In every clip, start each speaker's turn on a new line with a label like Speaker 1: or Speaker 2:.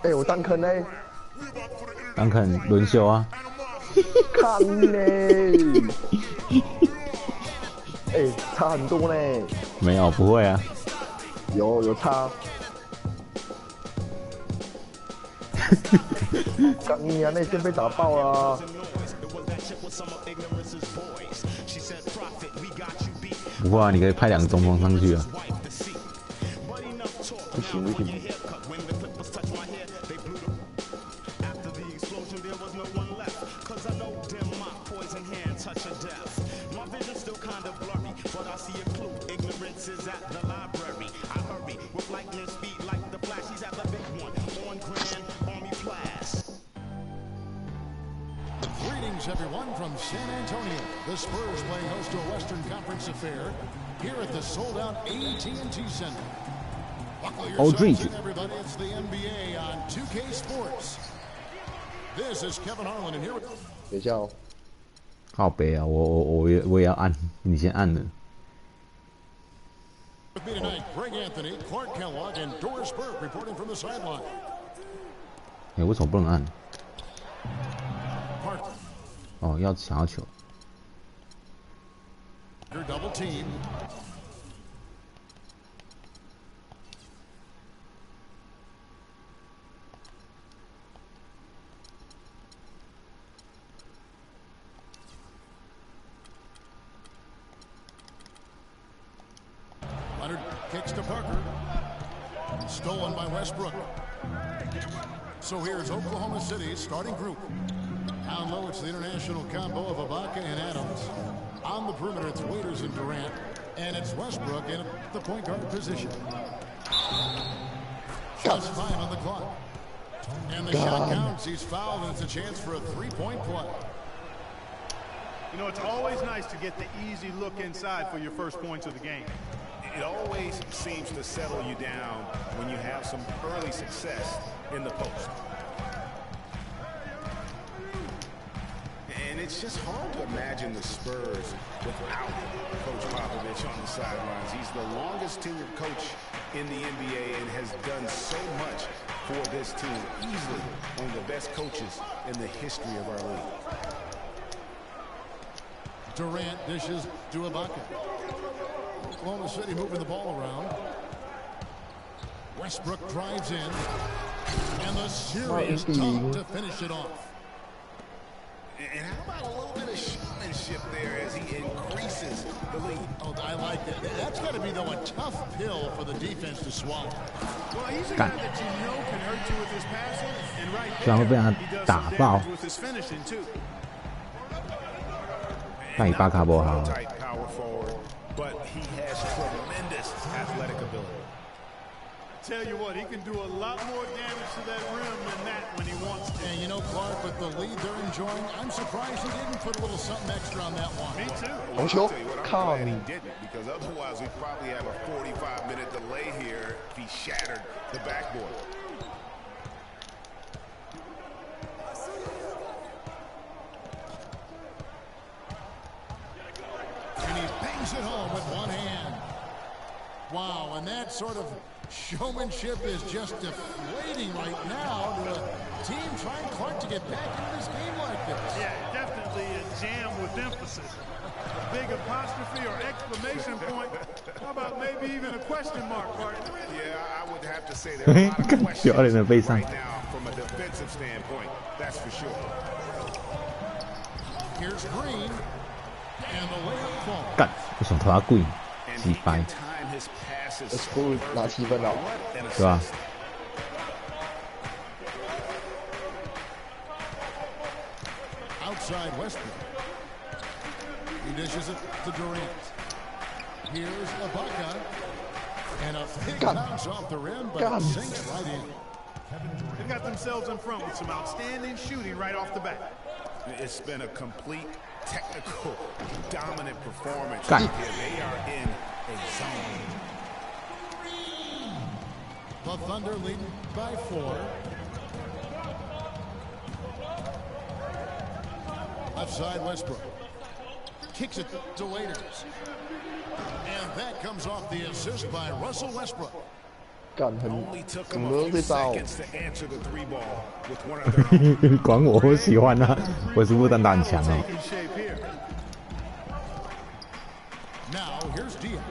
Speaker 1: 哎，我当坑嘞，
Speaker 2: 当肯轮休啊。
Speaker 1: 看嘞，哎，差很多呢。
Speaker 2: 没有，不会啊。
Speaker 1: 有差。刚你啊，那先被打爆了、啊。
Speaker 2: 不会啊，你可以派2个中锋上去啊。
Speaker 1: 不行不行。
Speaker 3: Everyone from San Antonio, the Spurs playing host to a Western Conference affair here at the sold-out AT&T Center. Buckle yourselves in, everybody. It's the NBA on 2K Sports. This is Kevin Harlan, and here.
Speaker 1: 等一下哦。
Speaker 2: 靠北啊，我也要按，你先按了。
Speaker 3: With me tonight, Greg Anthony, Clark Kellogg, and Doris Burke reporting from the sideline.
Speaker 2: 哎，为什么不能按？哦，想要球。
Speaker 3: Double team. Leonard kicks to Parker. Stolen by Westbrook. So here's Oklahoma City's starting group. Down low, it's the international combo of Ibaka and Adams. On the perimeter, it's Waiters and Durant. And it's Westbrook in the point guard position. Just 5 on the clock. And the shot counts. He's fouled, and it's a chance for a three-point play.
Speaker 4: You know, it's always nice to get the easy look inside for your first points of the game.
Speaker 5: It always seems to settle you down when you have some early success in the post. And it's just hard to imagine the Spurs without Coach Popovich on the sidelines. He's the longest tenured coach in the NBA and has done so much for this team. Easily one of the best coaches in the history of our league.
Speaker 3: Durant dishes to Ibaka. Oklahoma City moving the ball around. Westbrook drives in. And the serious dunk to finish it off.
Speaker 5: And how about a little bit of showmanship there as he increases the lead?
Speaker 3: Oh, I like that. That's got to be, though, a tough pill for the defense to swallow.
Speaker 4: Well, he's a guy that you know can hurt you with his passing, and right there, he does some damage with his finishing, too.
Speaker 2: 但伊巴卡不好。
Speaker 5: Power forward, but he has tremendous athletic ability.
Speaker 4: Tell you what, he can do a lot more damage to that rim than that when he wants to.
Speaker 3: And you know, Clark, with the lead they're enjoying, I'm surprised he didn't put a little something extra on that one.
Speaker 4: Me too.
Speaker 5: Well, I'll tell you what, I'm glad he didn't, because otherwise we'd probably have a 45-minute delay here if he shattered the backboard.
Speaker 3: And he bangs it home with one hand. Wow, and that sort of showmanship is just deflating right now to a team trying, Clark, to get back into this game like this.
Speaker 4: Yeah, definitely a jam with emphasis. A big apostrophe or exclamation point. How about maybe even a question mark, partner?
Speaker 5: Yeah, I would have to say there are a lot of questions right now from a defensive standpoint. That's for sure.
Speaker 3: Here's Green. And the layup falls.
Speaker 2: 干，我想投他贵，几掰。
Speaker 1: Spurs 拿7分了，
Speaker 2: 对吧？
Speaker 3: Outside Westbrook. He dishes it to Durant. Here's Ibaka. And a big bounce off the rim, but it sinks right in.
Speaker 4: They got themselves in front with some outstanding shooting right off the bat.
Speaker 5: It's been a complete technical, dominant performance.
Speaker 2: They
Speaker 5: are in a zone.
Speaker 3: The Thunder leading by 4. Left side Westbrook. Kicks it to Waiters. And that comes off the assist by Russell Westbrook.
Speaker 1: 干很
Speaker 5: Only took
Speaker 1: 怎
Speaker 5: them
Speaker 1: 么
Speaker 5: a
Speaker 1: 都
Speaker 5: few
Speaker 1: 这招？
Speaker 5: seconds to answer the three ball with one of their own.
Speaker 2: 管我喜欢啊，我是不单单强哦。
Speaker 4: Taking shape here.
Speaker 3: Now here's Dion.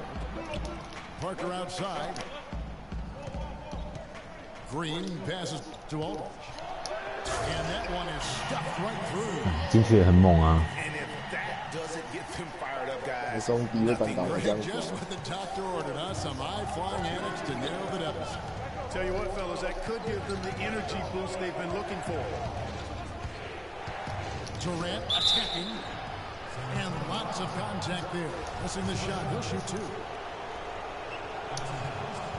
Speaker 3: Parker outside. Green passes to Aldridge. And that one is stuffed right through.
Speaker 2: 进去也很猛啊。
Speaker 5: And if that doesn't get them fired up, guys,
Speaker 1: 中敌会反打的这样子。
Speaker 3: Just what the doctor ordered, huh? Some high-flying antics to nail the deficit.
Speaker 4: Tell you what, fellas, that could give them the energy boost they've been looking for.
Speaker 3: Durant attacking. And lots of contact there. Missing the shot. He'll shoot two.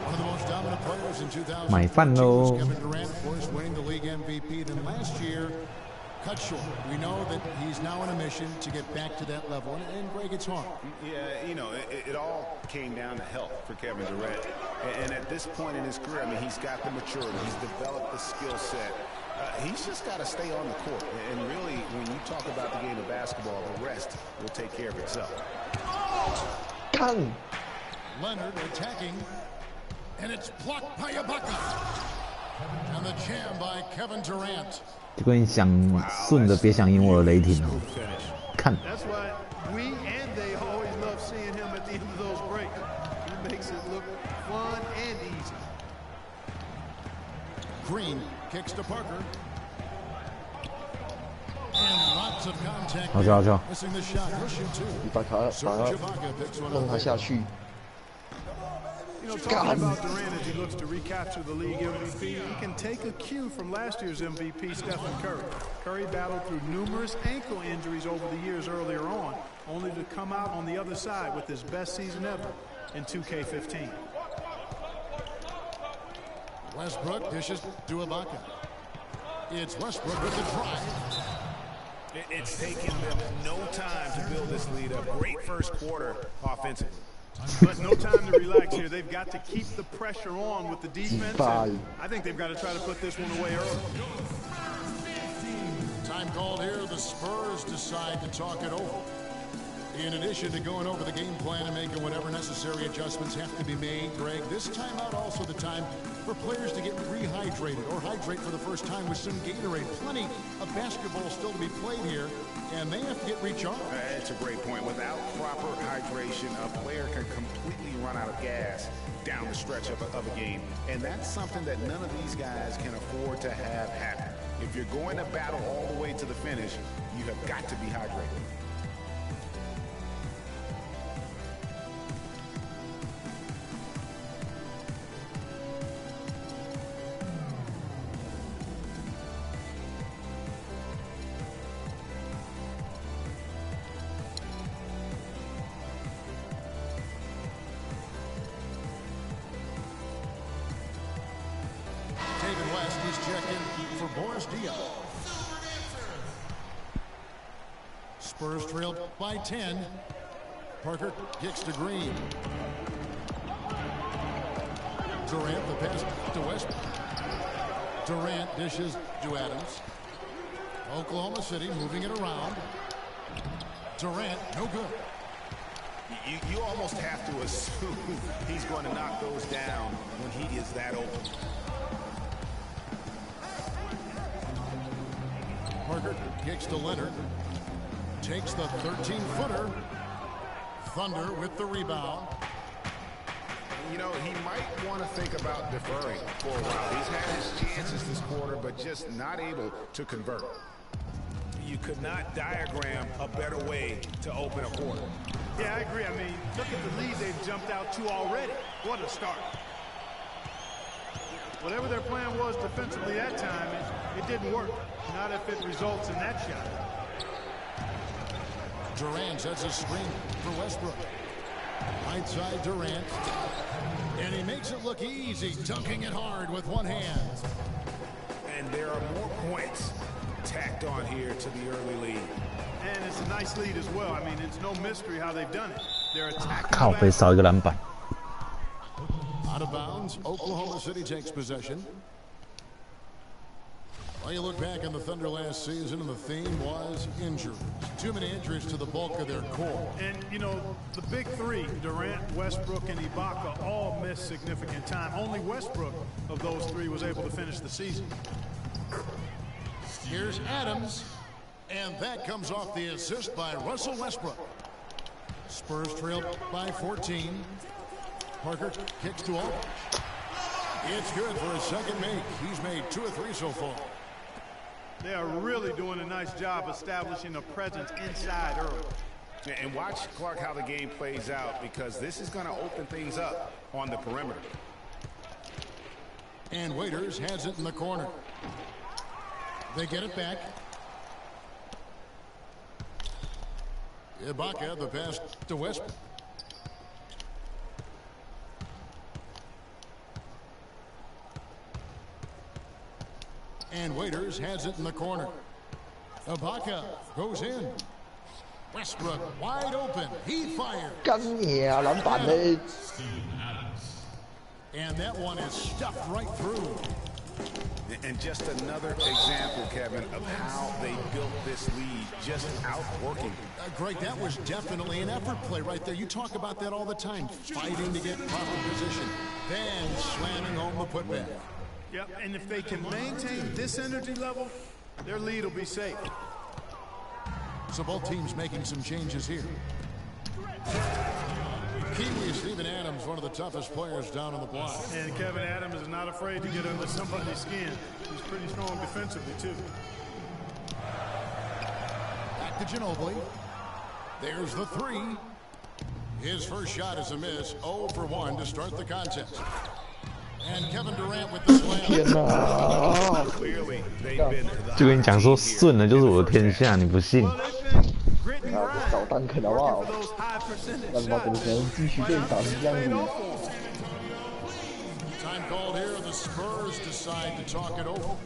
Speaker 3: One of the most dominant players in 2000.
Speaker 2: 买饭喽。
Speaker 3: Kevin Durant, of course, winning the league MVP. Then last year, cut short. We know that he's now on a mission to get back to that level. And Greg, it's hard.
Speaker 5: yeah, you know, it all came down to health for Kevin Durant. And at this point in his career, I mean, he's got the maturity. He's developed the skill set. He's just got to stay on the court. And really, when you talk about the game of basketball, the rest will take care of itself.
Speaker 1: 看，
Speaker 3: Leonard attacking. And it's blocked by Ibaka. And the jam by Kevin Durant.
Speaker 2: 就跟你想顺的，别想赢我的雷霆哦。 看，
Speaker 4: That's why we and they always love seeing him at the end of those breaks. He makes it look fun and easy.
Speaker 3: Green kicks to Parker. And lots of contact.
Speaker 2: 好球好球。
Speaker 3: Missing the shot. He'll shoot two.
Speaker 1: 你把他
Speaker 3: Serge Ibaka picks one
Speaker 1: 弄
Speaker 3: up.
Speaker 1: 他下去。
Speaker 4: You know, talking about Durant as he looks to recapture the league MVP, he can take a cue from last year's MVP, Stephen Curry. Curry battled through numerous ankle injuries over the years earlier on, only to come out on the other side with his best season ever in 2K15.
Speaker 3: Westbrook dishes to Ibaka. It's Westbrook with the drive.
Speaker 5: It's taken them no time to build this lead up. Great first quarter offensively.
Speaker 4: But no time to relax here. They've got to keep the pressure on with the defense. And I think they've got to try to put this one away early.
Speaker 3: Time called here. The Spurs decide to talk it over. In addition to going over the game plan and making whatever necessary adjustments have to be made, Greg, this timeout also the time for players to get rehydrated or hydrate for the first time with some Gatorade. Plenty of basketball still to be played here, and they have to get recharged.
Speaker 5: It's a great point. Without proper hydration, a player can completely run out of gas down the stretch of a game. And that's something that none of these guys can afford to have happen. If you're going to battle all the way to the finish, you have got to be hydrated.
Speaker 3: David West is checked in for Boris Diaw. Spurs trailed by 10. Parker kicks to Green. Durant the pass to Westbrook. Durant dishes to Adams. Oklahoma City moving it around. Durant, no good.
Speaker 5: You almost have to assume he's going to knock those down when he is that open.
Speaker 3: Parker kicks to Leonard. Takes the 13-footer. Thunder with the rebound.
Speaker 5: You know, he might want to think about deferring for a while. He's had his chances this quarter, but just not able to convert. You could not diagram a better way to open a quarter.
Speaker 4: Yeah, I agree. I mean, look at the lead they've jumped out to already. What a start. Whatever their plan was defensively that time, it didn't work. Not if it results in that shot.
Speaker 3: Durant sets a screen for Westbrook. Right side Durant. And he makes it look easy, dunking it hard with one hand.
Speaker 5: And there are more points tacked on here to the early lead.
Speaker 4: And it's a nice lead as well. I mean, it's no mystery how they've done it. They're attacking.
Speaker 2: 靠背少一个篮板。
Speaker 3: Out of bounds, Oklahoma City takes possession. Well, you look back on the Thunder last season, and the theme was injuries. Too many injuries to the bulk of their core.
Speaker 4: And, you know, the big three, Durant, Westbrook, and Ibaka, all missed significant time. Only Westbrook of those three was able to finish the season.
Speaker 3: Here's Adams, and that comes off the assist by Russell Westbrook. Spurs trail by 14. Parker kicks to Aldridge. It's good for a second make. He's made 2 or 3 so far.
Speaker 4: They are really doing a nice job establishing a presence inside early.
Speaker 5: And watch, Clark, how the game plays out, because this is going to open things up on the perimeter.
Speaker 3: And Waiters has it in the corner. They get it back. Ibaka, the pass to Westbrook. And Waiters has it in the corner. Ibaka goes in. Westbrook wide open. He fired.
Speaker 1: 跟嘢啊，諗辦你。
Speaker 3: And that one is stuffed right through.
Speaker 5: And just another example, Kevin, of how they built this lead, just outworking.
Speaker 3: Greg, that was definitely an effort play right there. You talk about that all the time, fighting to get proper position, then slamming home the putback.
Speaker 4: Yep, and if they can maintain this energy level, their lead will be safe.
Speaker 3: So both teams making some changes here. Kiwi Steven Adams, one of the toughest players down on the block.
Speaker 4: And Kevin Adams is not afraid to get under somebody's skin. He's pretty strong defensively, too.
Speaker 3: Back to Ginobili. There's the 3. His first shot is a miss. 0 for 1 to start the contest. And Kevin Durant with the slam.
Speaker 1: 天哪！
Speaker 5: Clearly, they've been the
Speaker 2: 就跟你讲说顺了就是我的天下，你不信？
Speaker 1: 找单肯好不好？让他怎么可能继续被打成这样子？
Speaker 3: Time called here. The Spurs decide to talk it over.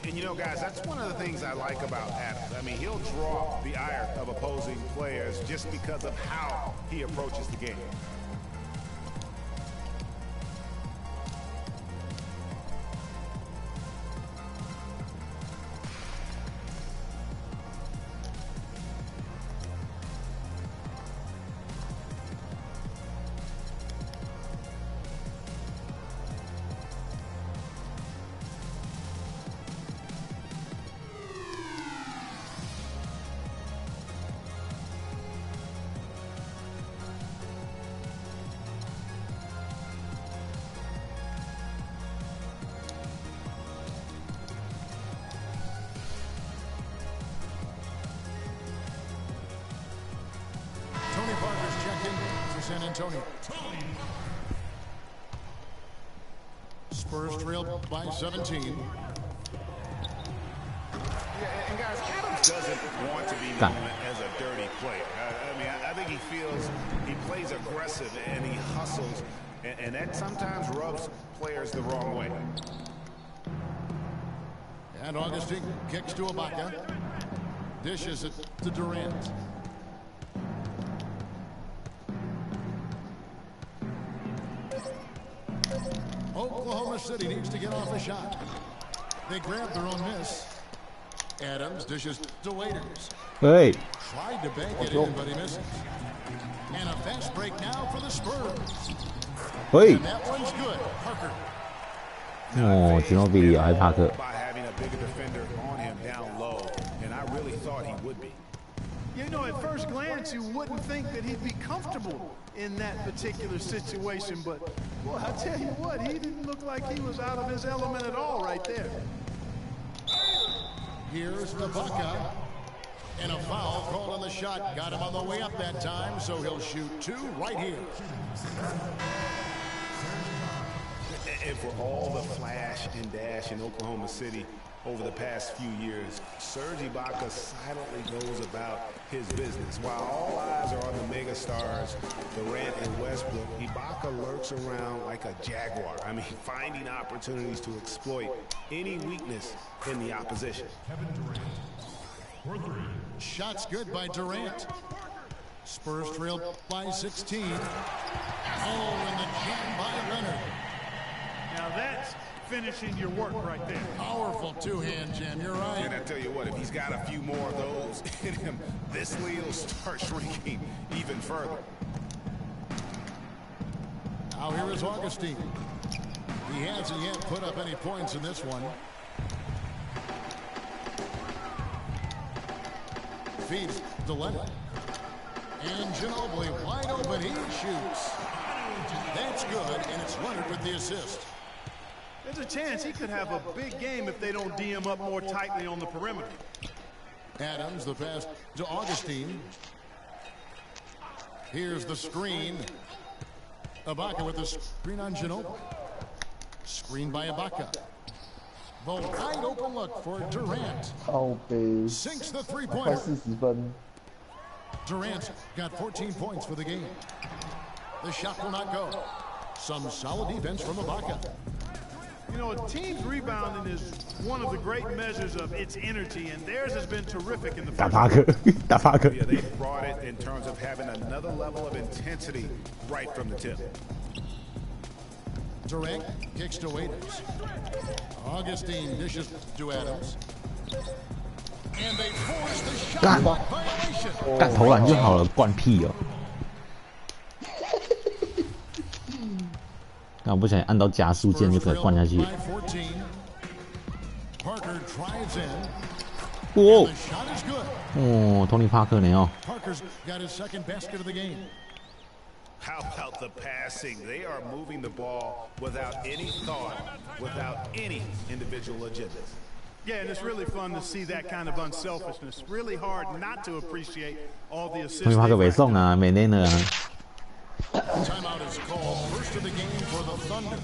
Speaker 5: And you know, guys, that's one of the things I like about Adams. I mean, he'll draw the ire of opposing players just because of how he approaches the game.
Speaker 3: Tony Parker's checked in for San Antonio. Spurs trail by 17.
Speaker 5: Yeah, and guys, Adams doesn't want to be known as a dirty player. I mean, I think he feels he plays aggressive and he hustles, and that sometimes rubs players the wrong way.
Speaker 3: And Augustine kicks to Ibaka. Dishes it to Durant. Oklahoma City needs to get off a shot. They grab their own miss. Adams dishes to Waiters.
Speaker 2: Hey.
Speaker 3: Tried to bank it in, but he misses. And a fast break now for the Spurs.
Speaker 2: Hey.
Speaker 3: And that one's good. Parker.
Speaker 2: 哦，吉诺比利还帕克。
Speaker 5: By having a bigger defender on him down low, and I really thought he would be.
Speaker 4: You know, at first glance, you wouldn't think that he'd be comfortable in that particular situation, but, boy, I tell you what, he didn't look like he was out of his element at all right there.
Speaker 3: Here's Ibaka. And a foul called on the shot. Got him on the way up that time, so he'll shoot 2 right here.
Speaker 5: And for all the flash and dash in Oklahoma City over the past few years, Serge Ibaka silently goes about his business. While all eyes are on the megastars, Durant and Westbrook, Ibaka lurks around like a jaguar. I mean, finding opportunities to exploit any weakness in the opposition.
Speaker 3: Shots good by Durant. Spurs trail by 16. Oh, and the jam by Leonard.
Speaker 4: Now that's finishing your work right there.
Speaker 3: Powerful two-hand jam, you're right.
Speaker 5: And I tell you what, if he's got a few more of those in him, this lead will start shrinking even further.
Speaker 3: Now here is Augustine. He hasn't yet put up any points in this one. Feeds to Leonard. And Ginobili wide open. He shoots. That's good, and it's Leonard with the assist.
Speaker 4: There's a chance he could have a big game if they don't D him up more tightly on the perimeter.
Speaker 3: Adams, the pass to Augustine. Here's the screen. Ibaka with the screen on Ginobili. Screen by Ibaka. The wide open look for Durant. Sinks the three-pointer. Durant got 14 points for the game. The shot will not go. Some solid defense from Ibaka.
Speaker 4: You know, a team's rebounding is one of the great measures of its energy, and theirs has been terrific in the first half.
Speaker 5: Yeah, they brought it in terms of having another level of intensity right from the tip.
Speaker 3: Durant kicks to Waiters. Augustine dishes to Adams. And they force the shot violation.
Speaker 2: 干投篮就好了，灌屁哦！那我不小心按到加速键就可以灌下去。哦，哦，托尼帕克呢？哦。
Speaker 5: How about the passing? They are moving the ball without any thought, without any individual agendas.
Speaker 4: Yeah, and it's really fun to see that kind of unselfishness. Really hard not to appreciate all the assists.
Speaker 2: 托尼帕克尾送啊，美内呢？
Speaker 3: Timeout is called. First of the game for the Thunder.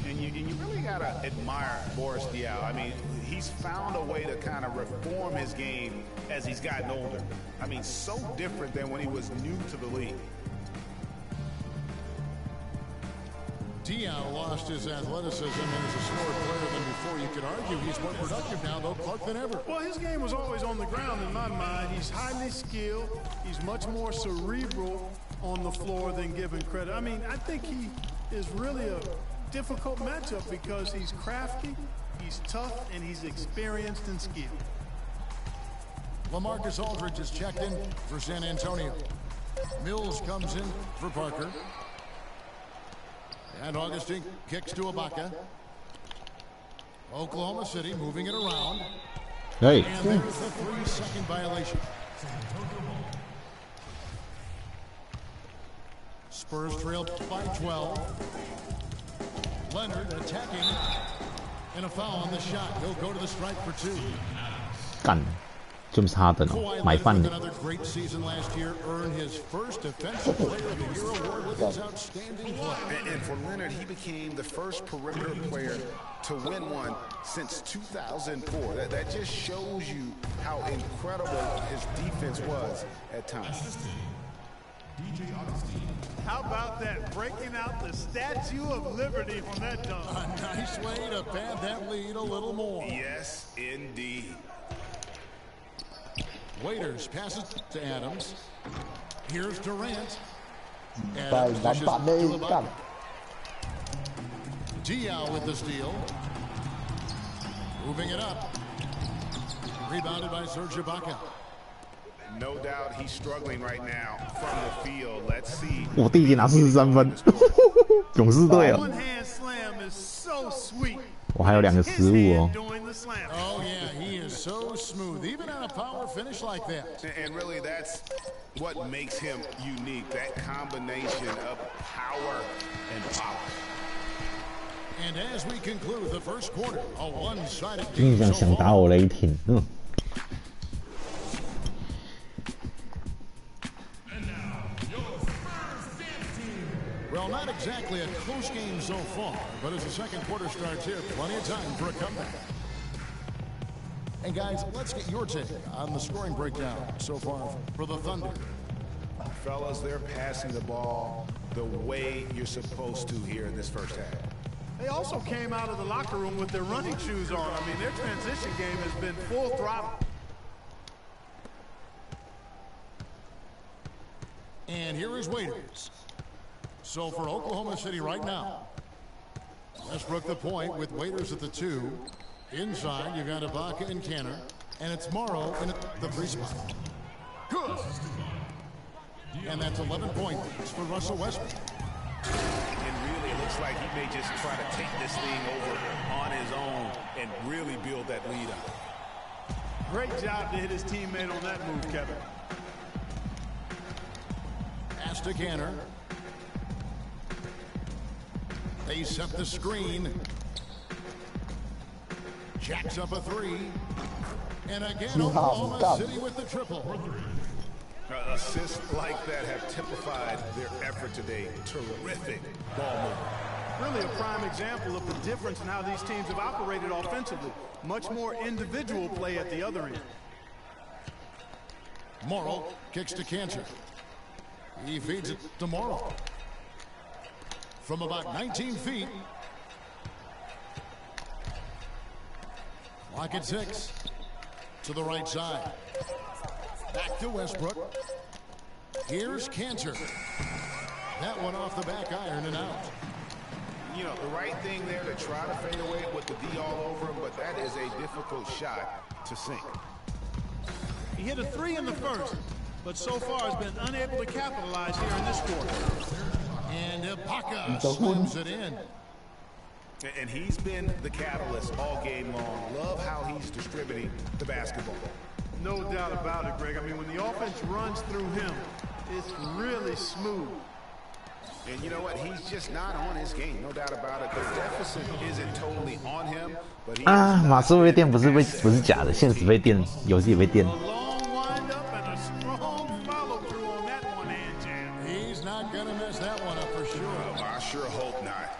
Speaker 5: And you really gotta admire Boris Diaw. I mean, he's found a way to kind of reform his game as he's gotten older. I mean, so different than when he was new to the league.
Speaker 3: Diaw lost his athleticism and is a slower player than before. You could argue he's more productive now, though, Clark, than ever.
Speaker 4: Well, his game was always on the ground in my mind. He's highly skilled. He's much more cerebral on the floor than given credit. I mean, I think he is really a difficult matchup because he's crafty, he's tough, and he's experienced and skilled.
Speaker 3: LaMarcus Aldridge is checked in for San Antonio. Mills comes in for Parker. And Augustine kicks to Ibaka. Oklahoma City moving it around.
Speaker 2: Hey.
Speaker 3: And there's the 3-second violation. Spurs trail by 12. Leonard attacking. And a foul on the shot. He'll go to the strike for 2.
Speaker 2: 干，这么差的呢，买饭的。
Speaker 3: Another great season last year, earned his first Defensive Player of the Year award with his outstanding play.
Speaker 5: And for Leonard, he became the first perimeter player to win one since 2004. That just shows you how incredible his defense was at times.
Speaker 4: How about that? Breaking out the Statue of Liberty on that dunk.
Speaker 3: A nice way to pad that lead a little more.
Speaker 5: Yes, indeed.
Speaker 3: Waiters passes to Adams. Here's Durant. Diaw with the steal. Moving it up. Rebounded by Serge Ibaka.
Speaker 5: No doubt he's struggling right now from the field. Let's see.
Speaker 2: 我第一节拿43分，勇士队哦。
Speaker 4: One hand slam is so sweet.
Speaker 2: 我还有2个失误哦。
Speaker 3: Oh yeah, he is so smooth, even on a power finish like that.
Speaker 5: And really, that's what makes him unique. That combination of power and pop.
Speaker 3: And as we conclude the first quarter, a one-sided
Speaker 2: 印
Speaker 3: game
Speaker 2: 象
Speaker 3: so
Speaker 2: 想打
Speaker 3: far.
Speaker 2: 我雷霆，Well,
Speaker 3: not exactly a close game so far, but as the second quarter starts here, plenty of time for a comeback. And guys, let's get your take on the scoring breakdown so far for the Thunder.
Speaker 5: Fellas, they're passing the ball the way you're supposed to here in this first half.
Speaker 4: They also came out of the locker room with their running shoes on. I mean, their transition game has been full throttle.
Speaker 3: And here is Waiters. So for Oklahoma City right now, Westbrook the point with waiters at the 2. Inside, you've got Ibaka and Canner. And it's Morrow in the 3 spot. Good. And that's 11 points for Russell Westbrook.
Speaker 5: And really, it looks like he may just try to take this thing over on his own and really build that lead up.
Speaker 4: Great job to hit his teammate on that move, Kevin.
Speaker 3: Pass to Canner. They set the screen. Jacks up a 3. And again, Oklahoma City with the triple.
Speaker 5: Assists like that have typified their effort today. Terrific ball movement.
Speaker 4: Really a prime example of the difference in how these teams have operated offensively. Much more individual play at the other end.
Speaker 3: Morrow kicks to Cantor. He feeds it to Morrow. From about 19 feet. Clock at 6. To the right side. Back to Westbrook. Here's Cantor. That one off the back iron and out.
Speaker 5: You know, the right thing there to try to fade away with the D all over him, but that is a difficult shot to sink.
Speaker 4: He hit a 3 in the first, but so far has been unable to capitalize here in this quarter.
Speaker 3: And Ibaka slams it in.
Speaker 5: And he's been the catalyst all game long. Love how he's distributing the basketball.
Speaker 4: No doubt about it, Greg. I mean, when the offense runs through him, it's really smooth.
Speaker 5: And you know what? He's just not on his game, no doubt about it. The deficit isn't totally on him, but he
Speaker 2: 马斯被电不是假的，现实被电，游戏也被电。
Speaker 3: He's not gonna mess that one up for sure.
Speaker 5: I sure hope not.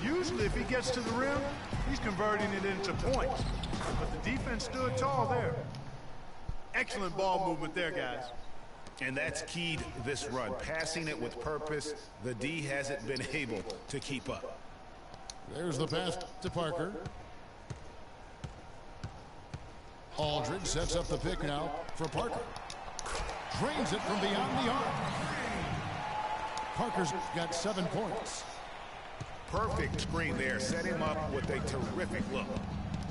Speaker 4: Usually, if he gets to the rim, he's converting it into points. But the defense stood tall there. Excellent ball movement there, guys.
Speaker 5: And that's keyed this run. Passing it with purpose, the D hasn't been able to keep up.
Speaker 3: There's the pass to Parker. Aldridge sets up the pick now for Parker. Drains it from beyond the arc. Parker's got 7 points.
Speaker 5: Perfect screen there. Set him up with a terrific look.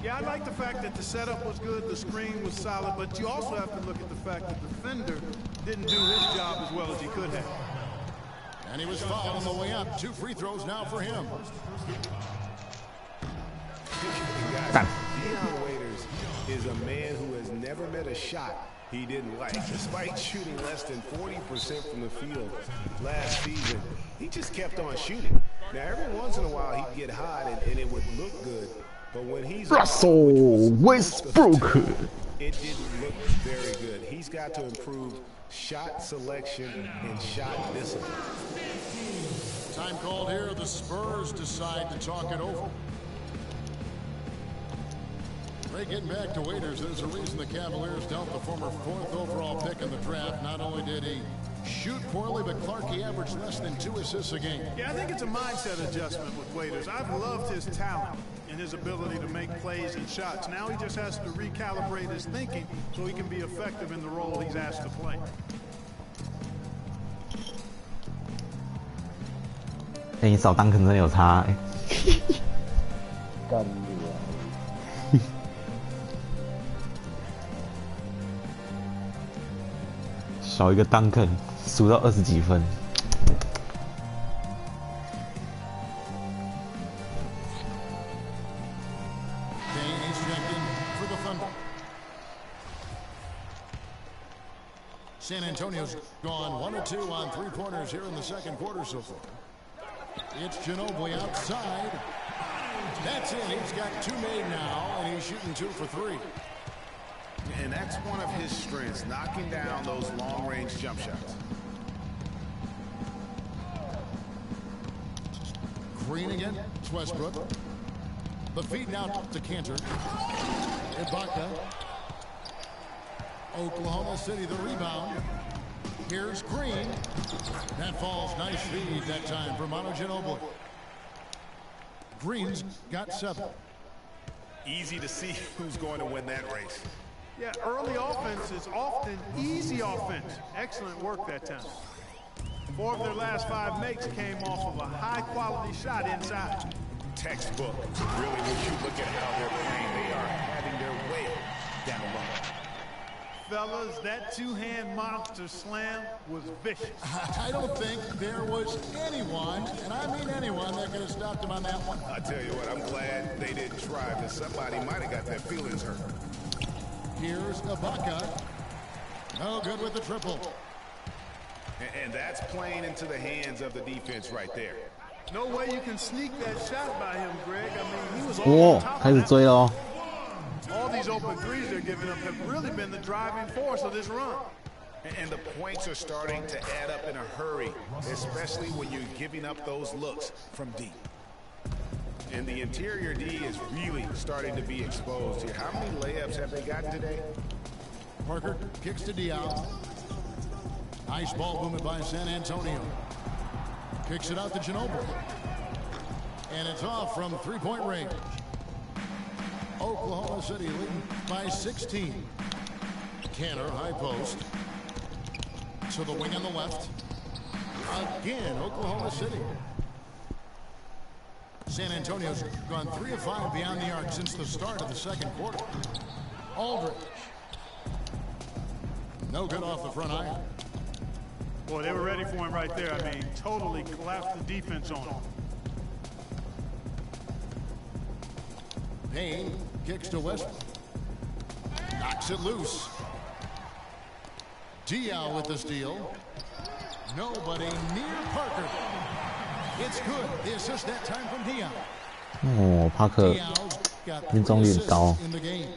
Speaker 4: Yeah, I like the fact that the setup was good, the screen was solid, but you also have to look at the fact that the defender didn't do his job as well as he could have.
Speaker 3: And he was fouled on the way up. 2 free throws now for him.
Speaker 5: Deion Waiters is a man who has never met a shot he didn't like. Despite shooting less than 40% from the field last season, he just kept on shooting. Now, every once in a while, he'd get hot and it would look good. But when he's
Speaker 2: Russell Westbrook,
Speaker 5: it didn't look very good. He's got to improve shot selection and shot discipline.
Speaker 3: Time called here. The Spurs decide to talk it over. Ray, getting back to Waiters, there's a reason the Cavaliers dealt the former 4th overall pick in the draft. Not only did he shoot poorly, but Clark, he averaged less than 2 assists a game.
Speaker 4: Yeah, I think it's a mindset adjustment with Waiters. I've loved his talent and his ability to make plays and shots. Now he just has to recalibrate his thinking so he can be effective in the role he's asked to play.
Speaker 2: 哎，你少当可能有差。
Speaker 1: 干你啊！
Speaker 2: 少一个当肯，输到20几分。
Speaker 3: San Antonio's gone 1 of 2 on 3-pointers here in the second quarter so far. It's Ginobili outside. That's it. He's got 2 made now, and he's shooting 2 for 3.
Speaker 5: And that's one of his strengths, knocking down those long-range jump shots.
Speaker 3: Green again. It's Westbrook. The feed now to Cantor. Ibaka. Oklahoma City the rebound. Here's Green. That falls. Nice feed that time for Manu Ginobili. Green's got 7.
Speaker 5: Easy to see who's going to win that race.
Speaker 4: Yeah, early offense is often easy offense. Excellent work that time. 4 of their last 5 makes came off of a high-quality shot inside.
Speaker 5: Textbook. Really, when you look at how they're playing, they are having their way down low.
Speaker 4: Fellas, that two-hand monster slam was vicious.
Speaker 3: I don't think there was anyone, and I mean anyone, that could have stopped him on that one.
Speaker 5: I tell you what, I'm glad they didn't try, because somebody might have got their feelings hurt.
Speaker 3: Here's Ibaka. No good with the triple.
Speaker 5: And that's playing into the hands of the defense right there.
Speaker 4: No way you can sneak that shot by him, Greg. I mean, he was all
Speaker 2: 哇
Speaker 4: on top
Speaker 2: 开始
Speaker 4: of
Speaker 2: 追
Speaker 4: that.
Speaker 2: 了哦
Speaker 4: All these open threes they're giving up have really been the driving force of this run.
Speaker 5: And the points are starting to add up in a hurry, especially when you're giving up those looks from deep. And the interior D is really starting to be exposed here. How many layups have they gotten today?
Speaker 3: Parker kicks to Diallo. Nice ball movement by San Antonio. Kicks it out to Ginobili. And it's off from three-point range. Oklahoma City leading by 16. Canner, high post. To the wing on the left. Again, Oklahoma City. San Antonio's gone 3 of 5 beyond the arc since the start of the second quarter. Aldridge. No good off the front iron.
Speaker 4: Boy, they were ready for him right there. I mean, totally collapsed the defense on him.
Speaker 3: Payne kicks to Westbrook. Knocks it loose. Diallo with the steal. Nobody near Parker. It's good. The assist that time from Diallo.
Speaker 2: 哦，帕克
Speaker 3: Diallo's got
Speaker 2: 命中率
Speaker 3: 3
Speaker 2: 很高。
Speaker 3: assists in the game.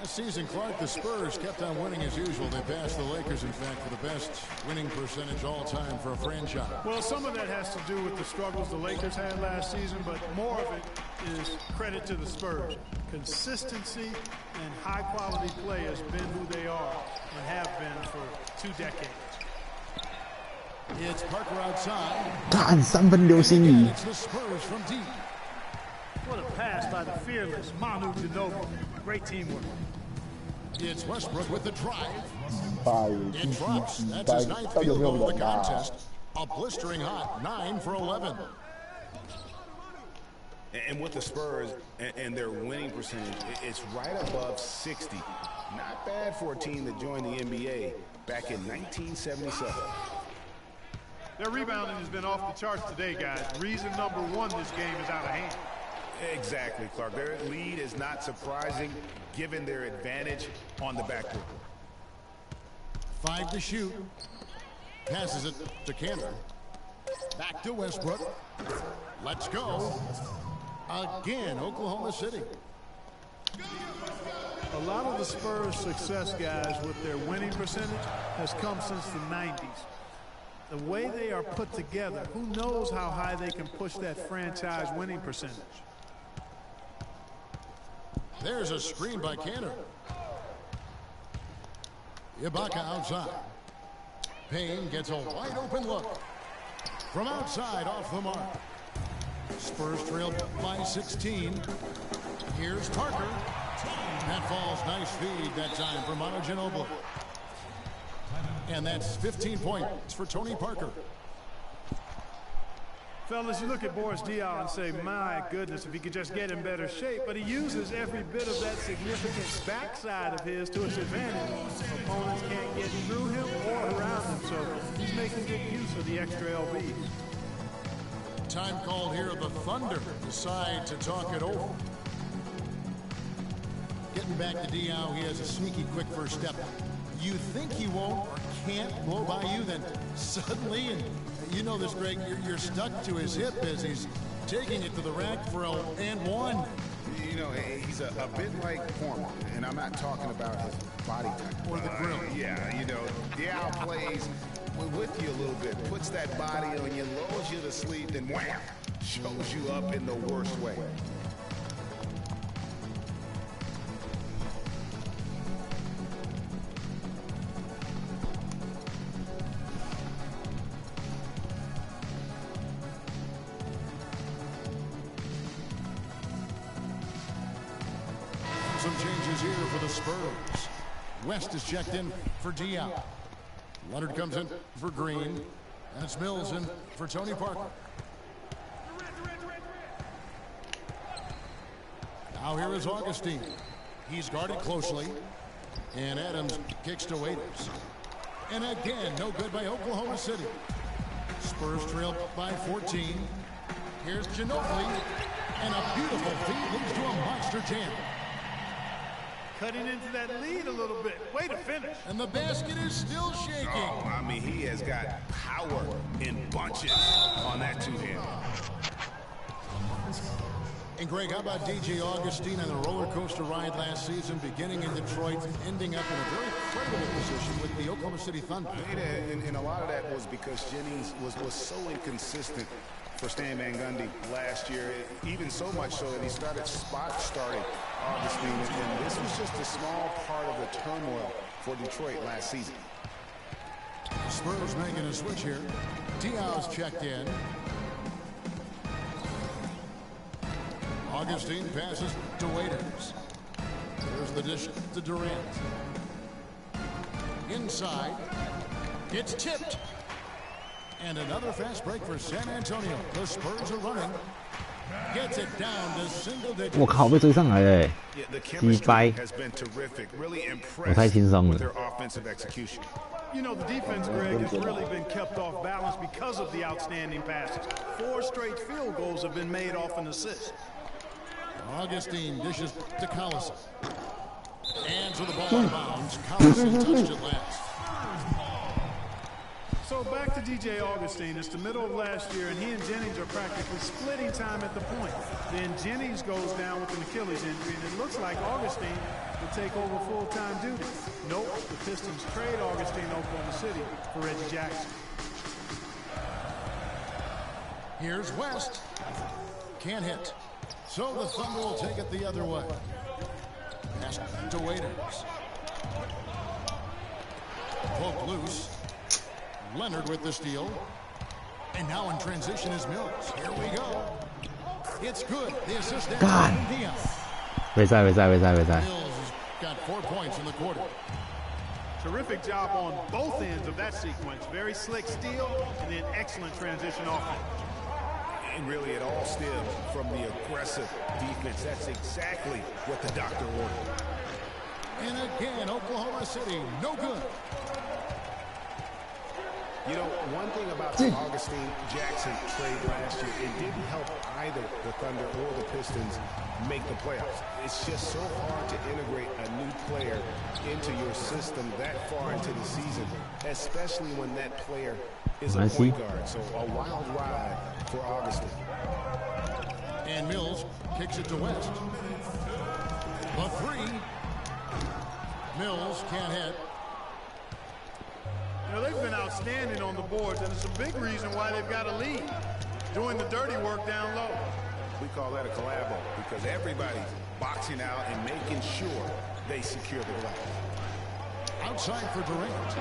Speaker 3: Last season, Clark, the Spurs kept on winning as usual. They passed the Lakers, in fact, for the best winning percentage all time for a franchise.
Speaker 4: Well, some of that has to do with the struggles the Lakers had last season, but more of it is credit to the Spurs. Consistency and high-quality play has been who they are and have been for 2 decades.
Speaker 3: It's Parker outside.
Speaker 2: 看3分流星雨
Speaker 3: It's the Spurs from deep.
Speaker 4: What a pass by the fearless Manu Ginobili. Great teamwork.
Speaker 3: It's Westbrook with the drive.
Speaker 1: 拜
Speaker 3: It drops. That's his 9th
Speaker 1: 到底有
Speaker 3: field
Speaker 1: 没有
Speaker 3: goal of
Speaker 1: 人
Speaker 3: the
Speaker 1: 啊？
Speaker 3: contest. A blistering hot 9 for 11.
Speaker 5: And with the Spurs and their winning percentage, it's right above 60. Not bad for a team that joined the NBA back in 1977.
Speaker 4: Their rebounding has been off the charts today, guys. Reason number 1, this game is out of hand.
Speaker 5: Exactly, Clark. Their lead is not surprising given their advantage on the backcourt.
Speaker 3: 5 to shoot. Passes it to Canner. Back to Westbrook. Let's go. Again, Oklahoma City.
Speaker 4: A lot of the Spurs' success, guys, with their winning percentage has come since the 90s. The way they are put together, who knows how high they can push that franchise winning percentage.
Speaker 3: There's a screen by Canner. Ibaka outside. Payne gets a wide open look. From outside off the mark. Spurs trail by 16. Here's Parker. That falls. Nice feed that time for Manu Ginobili. And that's 15 points for Tony Parker.
Speaker 4: Fellas, you look at Boris Diaw and say, my goodness, if he could just get in better shape. But he uses every bit of that significant backside of his to his advantage. Opponents can't get through him or around him, so he's making good use of the extra LBs.
Speaker 3: Time called here. The Thunder decide to talk it over. Getting back to Diaw, he has a sneaky quick first step. You think he won't or can't blow by you, then suddenly, and you know this, Greg, you're stuck to his hip as he's taking it to the rack for a and one.
Speaker 5: You know, he's a bit like Foreman, and I'm not talking about his body type.
Speaker 3: Or the grill.
Speaker 5: Yeah, you know, Diaw plays with you a little bit, puts that body on you, lulls you to sleep, then wham, shows you up in the worst way.
Speaker 3: Some changes here for the Spurs. West is checked in for Diaw. Leonard comes in for Green. And it's Mills in for Tony Parker. Now here is Augustine. He's guarded closely. And Adams kicks to Waiters. And again, no good by Oklahoma City. Spurs trail by 14. Here's Ginobili. And a beautiful feed leads to a monster jam.
Speaker 4: Cutting into that lead a little bit. Way to finish.
Speaker 3: And the basket is still shaking.
Speaker 5: Oh, I mean, he has got power in bunches on that two-hand.
Speaker 3: And Greg, how about DJ Augustine on the roller coaster ride last season, beginning in Detroit, ending up in a very credible position with the Oklahoma City Thunder?
Speaker 5: And a lot of that was because Jennings was so inconsistent for Stan Van Gundy last year, even so much so that he starting Augustine, and this was just a small part of the turmoil for Detroit last season.
Speaker 3: Spurs making a switch here. Diaw's checked in. Augustine passes to Waiters. There's the dish to Durant. Inside. It's tipped. And another fast break for San Antonio. The Spurs are running. Gets it down to single digits.
Speaker 2: 我靠，被追上来了，击败！
Speaker 5: has been terrific. Really
Speaker 2: 我太
Speaker 5: impressed
Speaker 2: 轻松
Speaker 5: with
Speaker 2: 了。
Speaker 5: their offensive execution.
Speaker 4: You know, the defense, Greg, has really been kept off balance because of the outstanding passes. 4 straight field goals have been made off an assist.
Speaker 3: Augustine dishes to Collison. Hands with the ball in bounds. Collison touched it last.
Speaker 4: So back to DJ Augustine. It's the middle of last year, and he and Jennings are practically splitting time at the point. Then Jennings goes down with an Achilles injury, and it looks like Augustine will take over full-time duty. Nope, the Pistons trade Augustine to Oklahoma City for Reggie Jackson.
Speaker 3: Here's West. Can't hit. So the Thunder will take it the other way. Pass to Waiters. Poked loose. Leonard with the steal. And now in transition is Mills. Here we go. It's good. The assist.
Speaker 2: God. 没赛。
Speaker 3: Mills has got 4 points in the quarter.
Speaker 4: Terrific job on both ends of that sequence. Very slick steal and then excellent transition offense.
Speaker 5: And really, it all stemmed from the aggressive defense. That's exactly what the doctor ordered.
Speaker 3: And again, Oklahoma City, no good.
Speaker 5: You know, one thing about the Augustine-Jackson trade last year, it didn't help either the Thunder or the Pistons make the playoffs. It's just so hard to integrate a new player into your system that far into the season, especially when that player is a point guard. So a wild ride for Augustine.
Speaker 3: And Mills kicks it to West. The 3. Mills can't hit.
Speaker 4: You know, they've been outstanding on the boards, and it's a big reason why they've got a lead. Doing the dirty work down low.
Speaker 5: We call that a collabo because everybody's boxing out and making sure they secure the glass.
Speaker 3: Outside for Durant.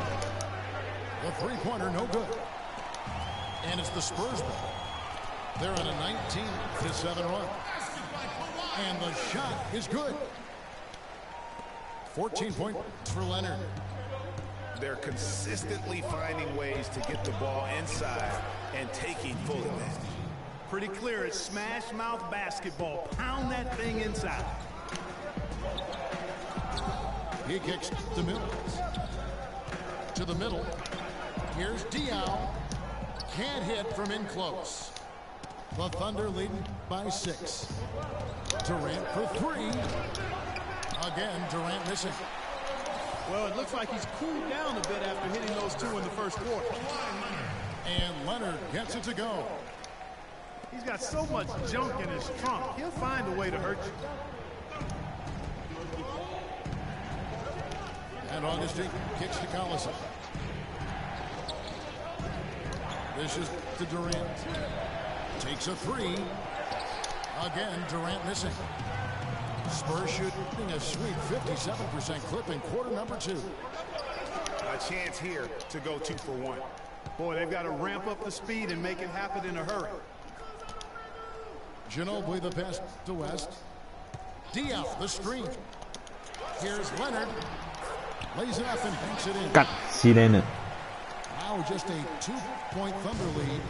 Speaker 3: The three-pointer, no good. And it's the Spurs ball. They're on a 19-7 run. And the shot is good. 14 points for Leonard.
Speaker 5: They're consistently finding ways to get the ball inside and taking full advantage.
Speaker 4: Pretty clear, it's smash mouth basketball. Pound that thing inside.
Speaker 3: He kicks to Mills. To the middle. Here's Diaw. Can't hit from in close. The Thunder leading by 6. Durant for 3. Again, Durant missing.
Speaker 4: Well, it looks like he's cooled down a bit after hitting those 2 in the first quarter.
Speaker 3: And Leonard gets it to go.
Speaker 4: He's got so much junk in his trunk, he'll find a way to hurt you.
Speaker 3: And Augustine kicks to Collison. This is to Durant. Takes a 3. Again, Durant missing. Spurs shooting a sweet 57% clip in quarter number 2.
Speaker 5: A chance here to go 2 for 1.
Speaker 4: Boy, they've got to ramp up the speed and make it happen in a hurry.
Speaker 3: Ginobili the pass to West. Diaw the screen. Here's Leonard. Lays it up and banks it in.
Speaker 2: 干，死人了。
Speaker 3: Now just a 2-point Thunder lead.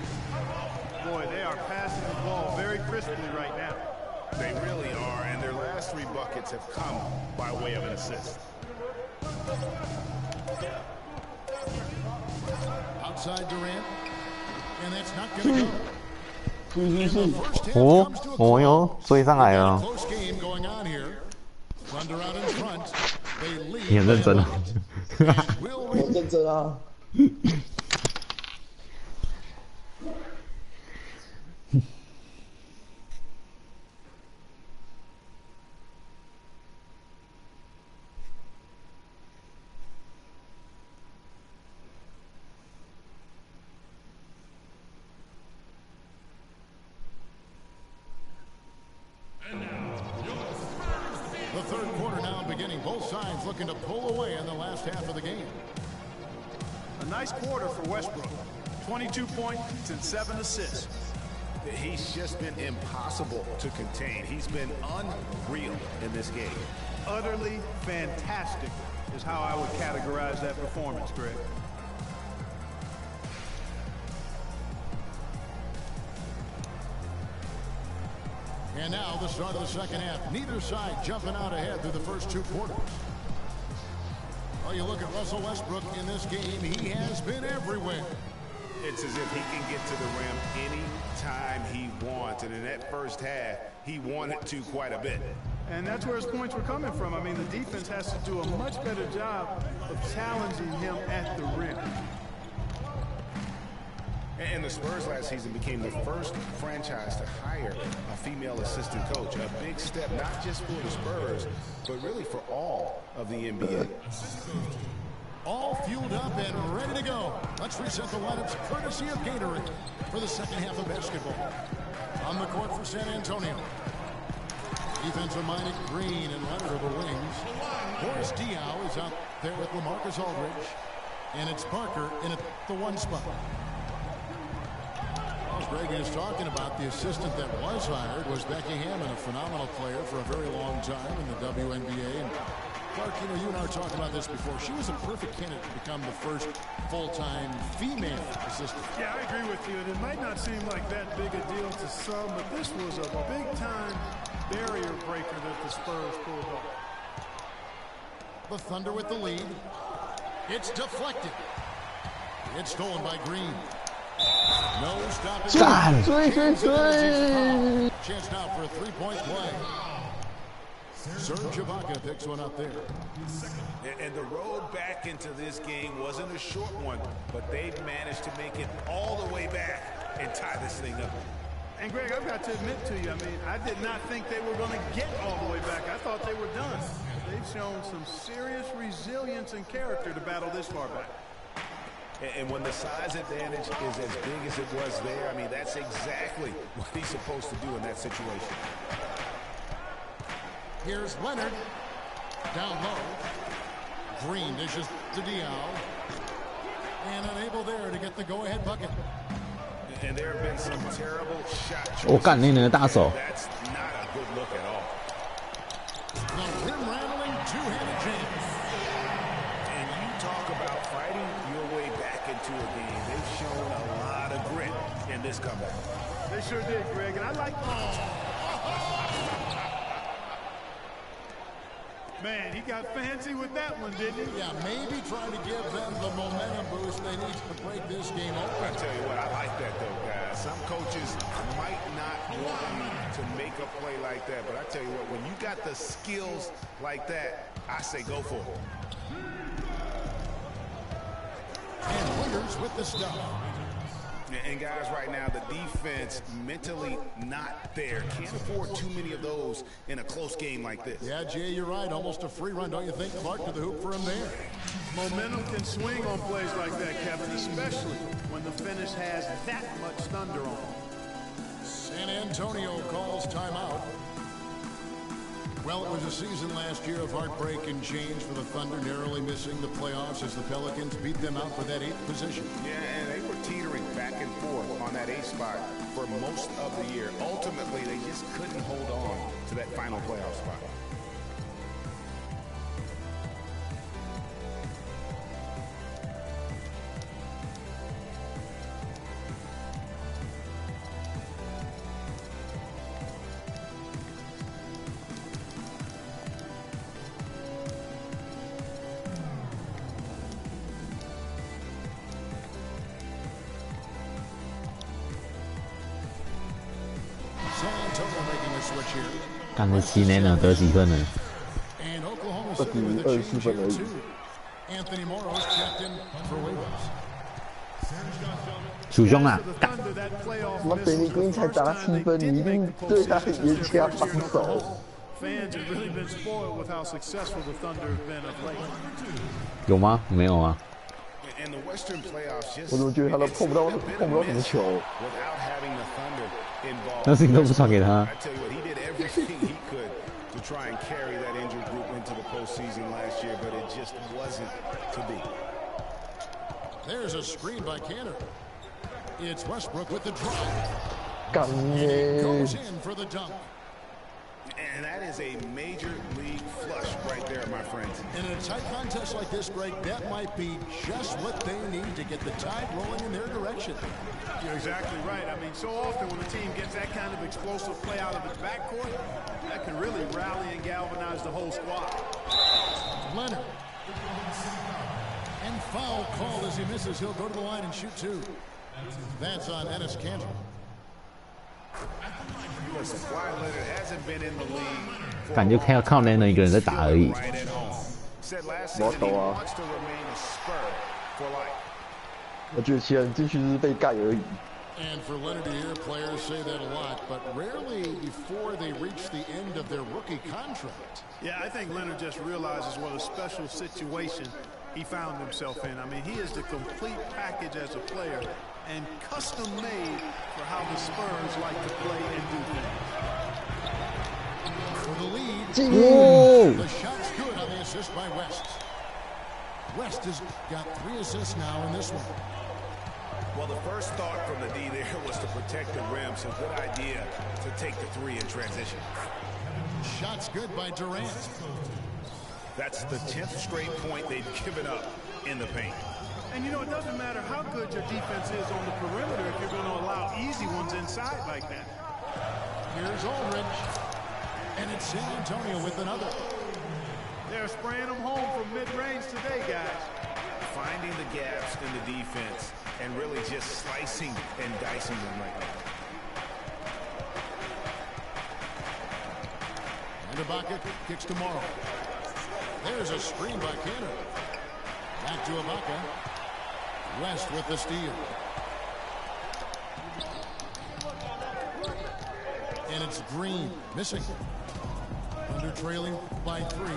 Speaker 4: Boy, they are passing the ball very crisply right now.
Speaker 5: They really are, and their last 3 buckets have come by way of an assist.
Speaker 3: Outside Durant, and that's not going to go.
Speaker 2: 哦哟，追上来了，
Speaker 3: Close game going on here. Thunder out in front. They lead.
Speaker 2: 你很认真啊。
Speaker 1: 我认真啊。
Speaker 3: The third quarter now beginning. Both sides looking to pull away in the last half of the game.
Speaker 4: A nice quarter for Westbrook. 22 points and 7 assists.
Speaker 5: He's just been impossible to contain. He's been unreal in this game.
Speaker 4: Utterly fantastic is how I would categorize that performance, Greg.
Speaker 3: And now the start of the second half. Neither side jumping out ahead through the first 2 quarters. Well, you look at Russell Westbrook in this game, he has been everywhere.
Speaker 5: It's as if he can get to the rim any time he wants. And in that first half, he wanted to quite a bit.
Speaker 4: And that's where his points were coming from. I mean, the defense has to do a much better job of challenging him at the rim.
Speaker 5: And the Spurs last season became the first franchise to hire a female assistant coach. A big step, not just for the Spurs, but really for all of the NBA.
Speaker 3: All fueled up and ready to go. Let's reset the lineups courtesy of Gatorade for the second half of basketball. On the court for San Antonio. Defensive-minded Green and Leonard are the wings. Boris Diaw is out there with LaMarcus Aldridge. And it's Parker in at the 1 spot. As Greg is talking about, the assistant that was hired was Becky Hammond, a phenomenal player for a very long time in the WNBA. And Clark, you know, you and I were talking about this before. She was a perfect candidate to become the first full-time female assistant.
Speaker 4: Yeah, I agree with you. And it might not seem like that big a deal to some, but this was a big-time barrier breaker that the Spurs pulled off.
Speaker 3: The Thunder with the lead. It's deflected. It's stolen by Green. No stopping. Chance now for a 3-point play. Serge Ibaka picks one up there.
Speaker 5: And the road back into this game wasn't a short one, but they've managed to make it all the way back and tie this thing up.
Speaker 4: And Greg, I've got to admit to you, I mean, I did not think they were going to get all the way back. I thought they were done. They've shown some serious resilience and character to battle this far back.
Speaker 5: And when the size advantage is as big as it was there, I mean, that's exactly what he's supposed to do in that situation.
Speaker 3: Here's Leonard. Down low. Green dishes to Diaw. And unable there to get the go-ahead bucket.
Speaker 5: And there have been some terrible shot choices.
Speaker 2: 我干那人的大手。
Speaker 5: That's not a good look at all.
Speaker 3: The rim-rattling two-handed jam.
Speaker 5: And you talk about fighting your way back into a game. They've shown a lot of grit in this comeback.
Speaker 4: They sure did, Greg. And I like... Man, he got fancy with that one, didn't he?
Speaker 3: Yeah, maybe trying to give them the momentum boost they need to break this game open.
Speaker 5: I tell you what, I like that though, guys. Some coaches might not want you to make a play like that, but I tell you what, when you got the skills like that, I say go for it.
Speaker 3: And Wiggers with the stuff.
Speaker 5: And guys, right now, the defense mentally not there. Can't afford too many of those in a close game like this.
Speaker 3: Yeah, Jay, you're right. Almost a free run, don't you think? Clark to the hoop for him there.
Speaker 4: Momentum can swing on plays like that, Kevin, especially when the finish has that much thunder on it.
Speaker 3: San Antonio calls timeout. Well, it was a season last year of heartbreak and change for the Thunder, narrowly missing the playoffs as the Pelicans beat them out for that 8th position.
Speaker 5: Yeah, and they were teetering back and forth on that 8th spot for most of the year. Ultimately, they just couldn't hold on to that final playoff spot.
Speaker 2: 干这7年了，得几分了？
Speaker 1: 24分而已。
Speaker 2: 鼠兄啊，干！
Speaker 1: 妈，Danny Green 才打7分，你一定对他严加防守。
Speaker 2: 有吗？没有啊。
Speaker 1: 我怎么觉得他都碰不到什么球？
Speaker 2: 但是你都不传给他。
Speaker 5: To try and carry that injured group into the postseason last year, but it just wasn't to be.
Speaker 3: There's a screen by Canner. It's Westbrook with the drive.
Speaker 1: Goes
Speaker 3: in for the dunk.
Speaker 5: And that is a major league flush right there, my friends.
Speaker 3: In a tight contest like this, Greg, that might be just what they need to get the tide rolling in their direction.
Speaker 4: You're exactly right. I mean, so often when the team gets that kind of explosive play out of its backcourt, that can really rally and galvanize the whole squad.
Speaker 3: Leonard. And foul called as he misses. He'll go to the line and shoot 2. That's on Ennis Cantor.
Speaker 5: Listen, Kawhi Leonard hasn't been in the league.
Speaker 2: 感觉靠那一个人在打而已。
Speaker 1: 我懂啊。我觉得其他人继续是被盖而已。
Speaker 3: And for Leonard to hear players say that a lot, but rarely before they reach the end of their rookie contract.
Speaker 4: Yeah, I think Leonard just realizes what a special situation he found himself in. I mean, he is the complete package as a player and custom made for how the Spurs like to play and do things.
Speaker 3: For the lead, the shot's good on the assist by West. West has got 3 assists now in this one.
Speaker 5: Well, the first thought from the D there was to protect the rim, so good idea to take the 3 in transition.
Speaker 3: Shot's good by Durant.
Speaker 5: That's the 10th straight point they've given up in the paint.
Speaker 4: And you know, it doesn't matter how good your defense is on the perimeter if you're going to allow easy ones inside like that.
Speaker 3: Here's Aldridge. And it's San Antonio with another.
Speaker 4: They're spraying them home from mid-range today, guys.
Speaker 5: Finding the gaps in the defense and really just slicing and dicing them right now.
Speaker 3: And Ibaka kicks to Morrow. There's a screen by Canner. Back to Ibaka. West with the steal. And it's Green missing. Under trailing by 3.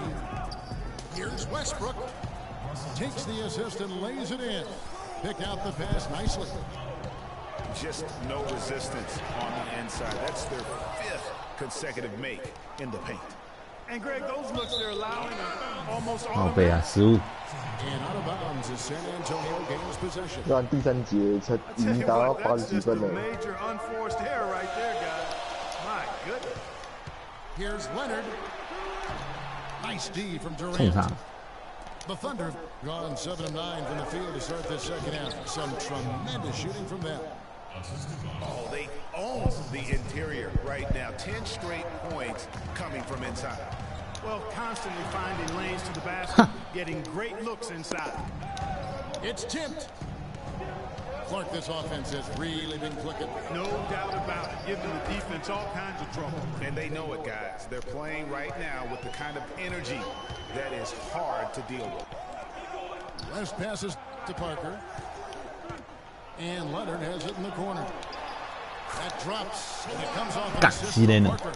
Speaker 3: Here's Westbrook. Takes the assist and lays it in. Pick out the pass nicely.
Speaker 5: Just no resistance on the inside. That's their 5th consecutive make in the paint.
Speaker 4: And Greg, those looks they're allowing are almost all.
Speaker 2: 靠背啊，失误。
Speaker 3: And out of bounds as San Antonio gains possession.
Speaker 1: 让第3节才已经达到80几分了。
Speaker 4: Major unforced error right there, guys. My goodness.
Speaker 3: Here's Leonard. Nice D from
Speaker 2: 冲
Speaker 3: Durant.
Speaker 2: 上。
Speaker 3: The Thunder have gone 7 of 9 from the field to start this second half. Some tremendous shooting from them.
Speaker 5: Oh, they own the interior right now. 10 straight points coming from inside.
Speaker 4: Well, constantly finding lanes to the basket, getting great looks inside.
Speaker 3: It's tipped. Clark, this offense has really been clicking.
Speaker 4: No doubt about it, giving the defense all kinds of trouble.
Speaker 5: And they know it, guys. They're playing right now with the kind of energy that is hard to deal with.
Speaker 3: West passes to Parker. And Leonard has it in the corner. That drops, and it comes off an assist from Parker.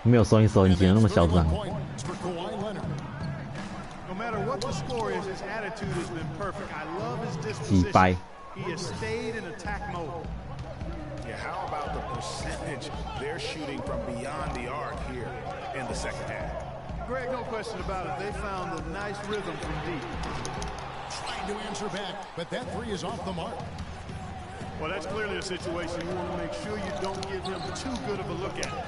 Speaker 2: 没有收音收音机，那么嚣张。
Speaker 4: No matter what the score is, his attitude has been perfect. I love his disposition. He has stayed in attack mode.
Speaker 5: Yeah, how about the percentage they're shooting from beyond the arc here in the second half?
Speaker 4: Greg, no question about it. They found a nice rhythm from deep.
Speaker 3: Trying to answer back, but that 3 is off the mark.
Speaker 4: Well, that's clearly a situation you want to make sure you don't give him too good of a look at it.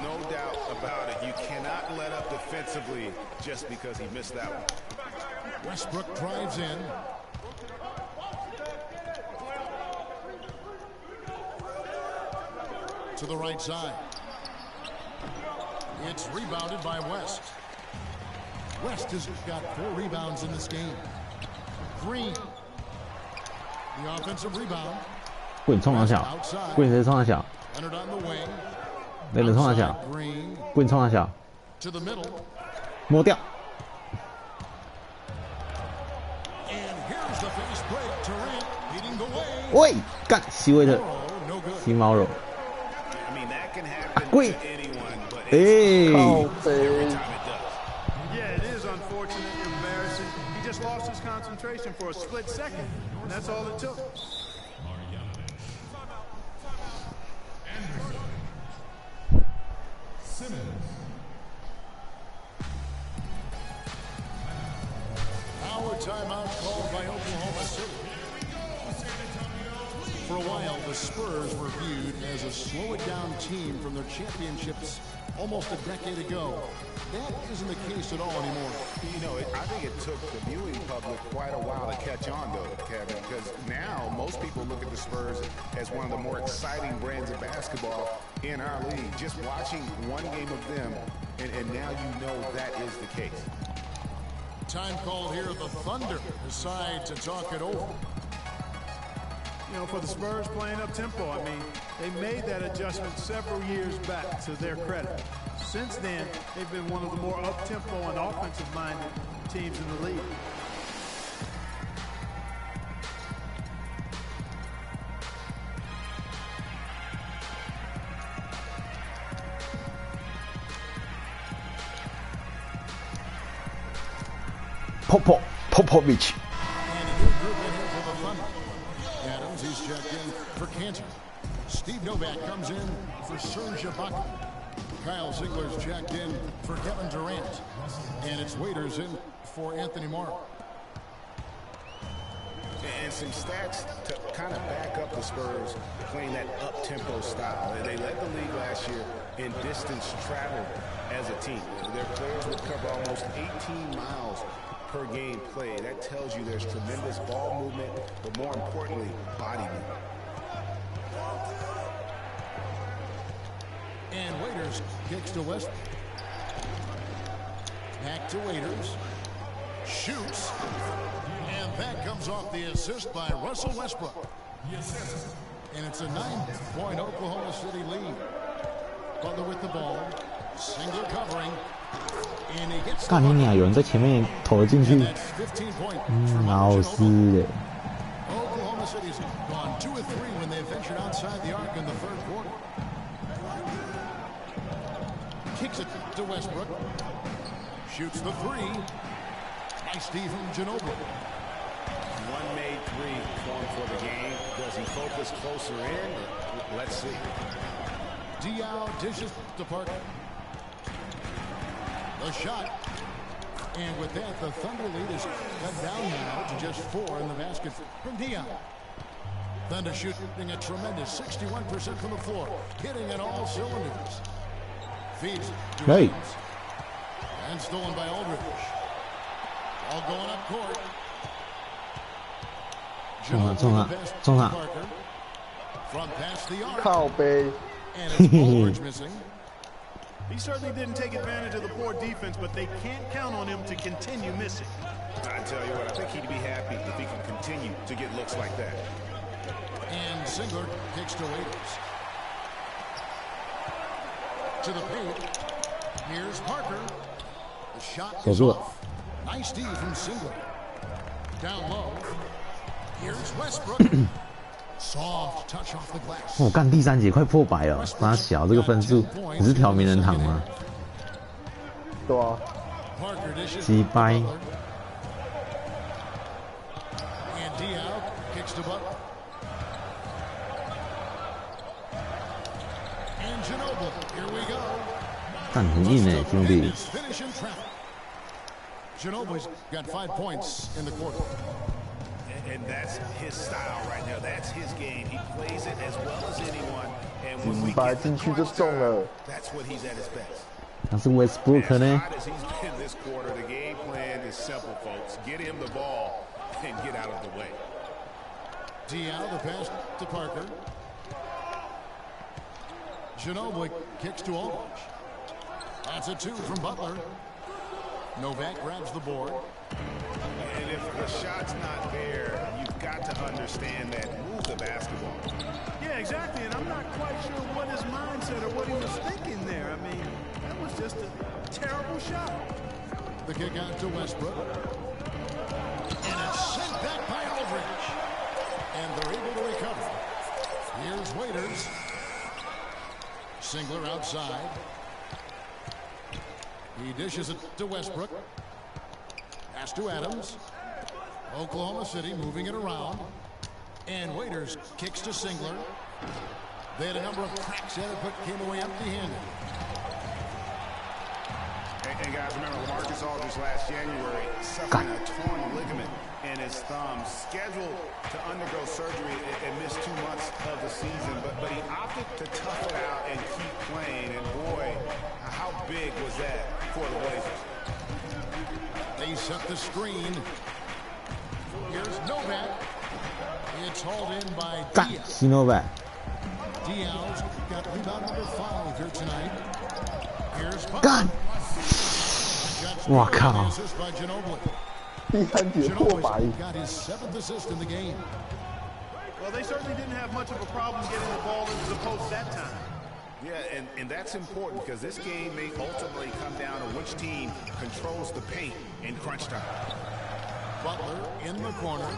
Speaker 5: No doubt about it. You cannot let up defensively just because he missed that one.
Speaker 3: Westbrook drives in. To the right side. It's rebounded by West. West has got 4 rebounds in this game. Green. The offensive rebound.
Speaker 2: 滚冲上小，滚直接冲上小。
Speaker 3: Leonard on the wing.
Speaker 2: 雷人冲他小，
Speaker 3: Green
Speaker 2: 棍冲他小，
Speaker 3: to the middle.
Speaker 2: 摸掉。
Speaker 3: And here's the fast break. Durant leading the way.
Speaker 2: 喂，干西威特，
Speaker 3: Oh, no good.
Speaker 2: 西猫肉，
Speaker 5: I mean, that can happen
Speaker 2: Queen.
Speaker 5: to anyone, but
Speaker 2: 哎，
Speaker 3: Oh,
Speaker 5: every time it does.
Speaker 4: Yeah, it is unfortunate and embarrassing. He just lost his concentration for a split second, and that's all it took.
Speaker 3: Our timeout called by Oklahoma City. For a while, the Spurs were viewed as a slow-it-down team from their championships almost a decade ago. That isn't the case at all anymore.
Speaker 5: You know, I think it took the viewing public quite a while to catch on, though, Kevin, because now most people look at the Spurs as one of the more exciting brands of basketball in our league. Just watching one game of them, and now you know that is the case.
Speaker 3: Time called here. The Thunder decide to talk it over.
Speaker 4: You know, for the Spurs playing up tempo, I mean, they made that adjustment several years back, to their credit. Since then, they've been one of the more up-tempo and offensive-minded teams in the league.
Speaker 2: Popovich，
Speaker 3: And a good group in here for the Thunder. Adams, he's checked in for Cantor. Steve Novak comes in for Serge Ibaka. Kyle Ziegler's checked in for Kevin Durant. And it's Waiters in for Anthony Morrow.
Speaker 5: And some stats to kind of back up the Spurs playing that up-tempo style. They led the league last year in distance traveled as a team. Their players would cover almost 18 miles per game played. That tells you there's tremendous ball movement, but more importantly, body movement.
Speaker 3: And Waiters kicks to Westbrook. Back to Waiters. Shoots. And that comes off the assist by Russell Westbrook. And it's a 9-point Oklahoma City lead. Butler with the ball. Single covering. And he gets
Speaker 2: 干你娘！有人在前面投了进去，
Speaker 3: That's 15 points.
Speaker 2: 老师的。
Speaker 3: Oklahoma City's gone 2 of 3 when they ventured outside the arc in the third quarter. Kicks it to Westbrook. Shoots the three. Nice D from Ginobili.
Speaker 5: One made three formed for the game. Does he focus closer in? Let's see.
Speaker 3: Diao dishes to Parker. The shot. And with that, the Thunder lead is cut down now to just 4 in the basket from Diao. Thunder shooting a tremendous 61% from the floor, hitting at all cylinders. Feeds to
Speaker 2: Hey.
Speaker 3: Williams. And stolen by Aldridge. All going up court.
Speaker 2: 中了，中了，
Speaker 3: Ginobili
Speaker 2: 中了！
Speaker 3: Parker. From past the arc.
Speaker 1: 靠背，
Speaker 3: And it's Aldridge missing.
Speaker 4: He certainly didn't take advantage of the poor defense, but they can't count on him to continue missing.
Speaker 5: I tell you what, I think he'd be happy if he can continue to get looks like that.
Speaker 3: And Ziegler kicks to Waiters. To the paint. Here's Parker. The shot is off. Nice D from Ziegler. Down low. Here's Westbrook. Soft touch off the glass.
Speaker 2: 我干第3节快破百了，妈小这个分数，只是调名人堂吗？
Speaker 1: 对啊，
Speaker 3: Parker dishes
Speaker 2: 击败。
Speaker 3: Butler. And Diao kicks to Butler. And Ginobili. Here we go.
Speaker 2: 干很硬哎，兄弟。
Speaker 3: Finish in traffic. Ginobili's got 5 points in the quarter.
Speaker 5: And that's his style right now. That's his game. He plays it as well as anyone. And when we
Speaker 1: 把
Speaker 5: get
Speaker 1: 进
Speaker 5: the
Speaker 1: 去就
Speaker 5: crunch
Speaker 1: 中
Speaker 5: time,
Speaker 1: 了。
Speaker 5: that's what he's at his best.
Speaker 2: 但是 Westbrook
Speaker 5: As
Speaker 2: 呢？
Speaker 5: hot as he's been this quarter, the game plan is simple, folks. Get him the ball and get out of the way.
Speaker 3: Diao, the pass to Parker. Ginobili kicks to Aldridge. That's a 2 from Butler. Novak grabs the board.
Speaker 5: And if the shot's not there, you've got got to understand that move the basketball.
Speaker 4: Yeah, exactly, and I'm not quite sure what his mindset or what he was thinking there. I mean, that was just a terrible shot.
Speaker 3: The kick out to Westbrook. And it's sent back by Aldridge. And they're able to recover. Here's Waiters. Singler outside. He dishes it to Westbrook. Pass to Adams. Oklahoma City moving it around. And Waiters kicks to Singler. They had a number of cracks at it, but came away empty-handed.
Speaker 5: And guys, remember Marcus Aldridge last January suffering a torn ligament in his thumb, scheduled to undergo surgery and miss 2 months of the season, but he opted to tough it out and keep playing. And boy, how big was that for the Blazers?
Speaker 3: They set the screen. Here's Novak. It's hauled in by Diaz.
Speaker 2: Novak.
Speaker 3: Diaz got rebound number 5 here tonight. Here's
Speaker 2: God. 我靠！
Speaker 1: 第3节破百。
Speaker 3: Got his 7th assist in the game.
Speaker 4: Well, they certainly didn't have much of a problem getting the ball into the post that time.
Speaker 5: Yeah, and that's important because this game may ultimately come down to which team controls the paint in crunch time.
Speaker 3: Butler in the corner.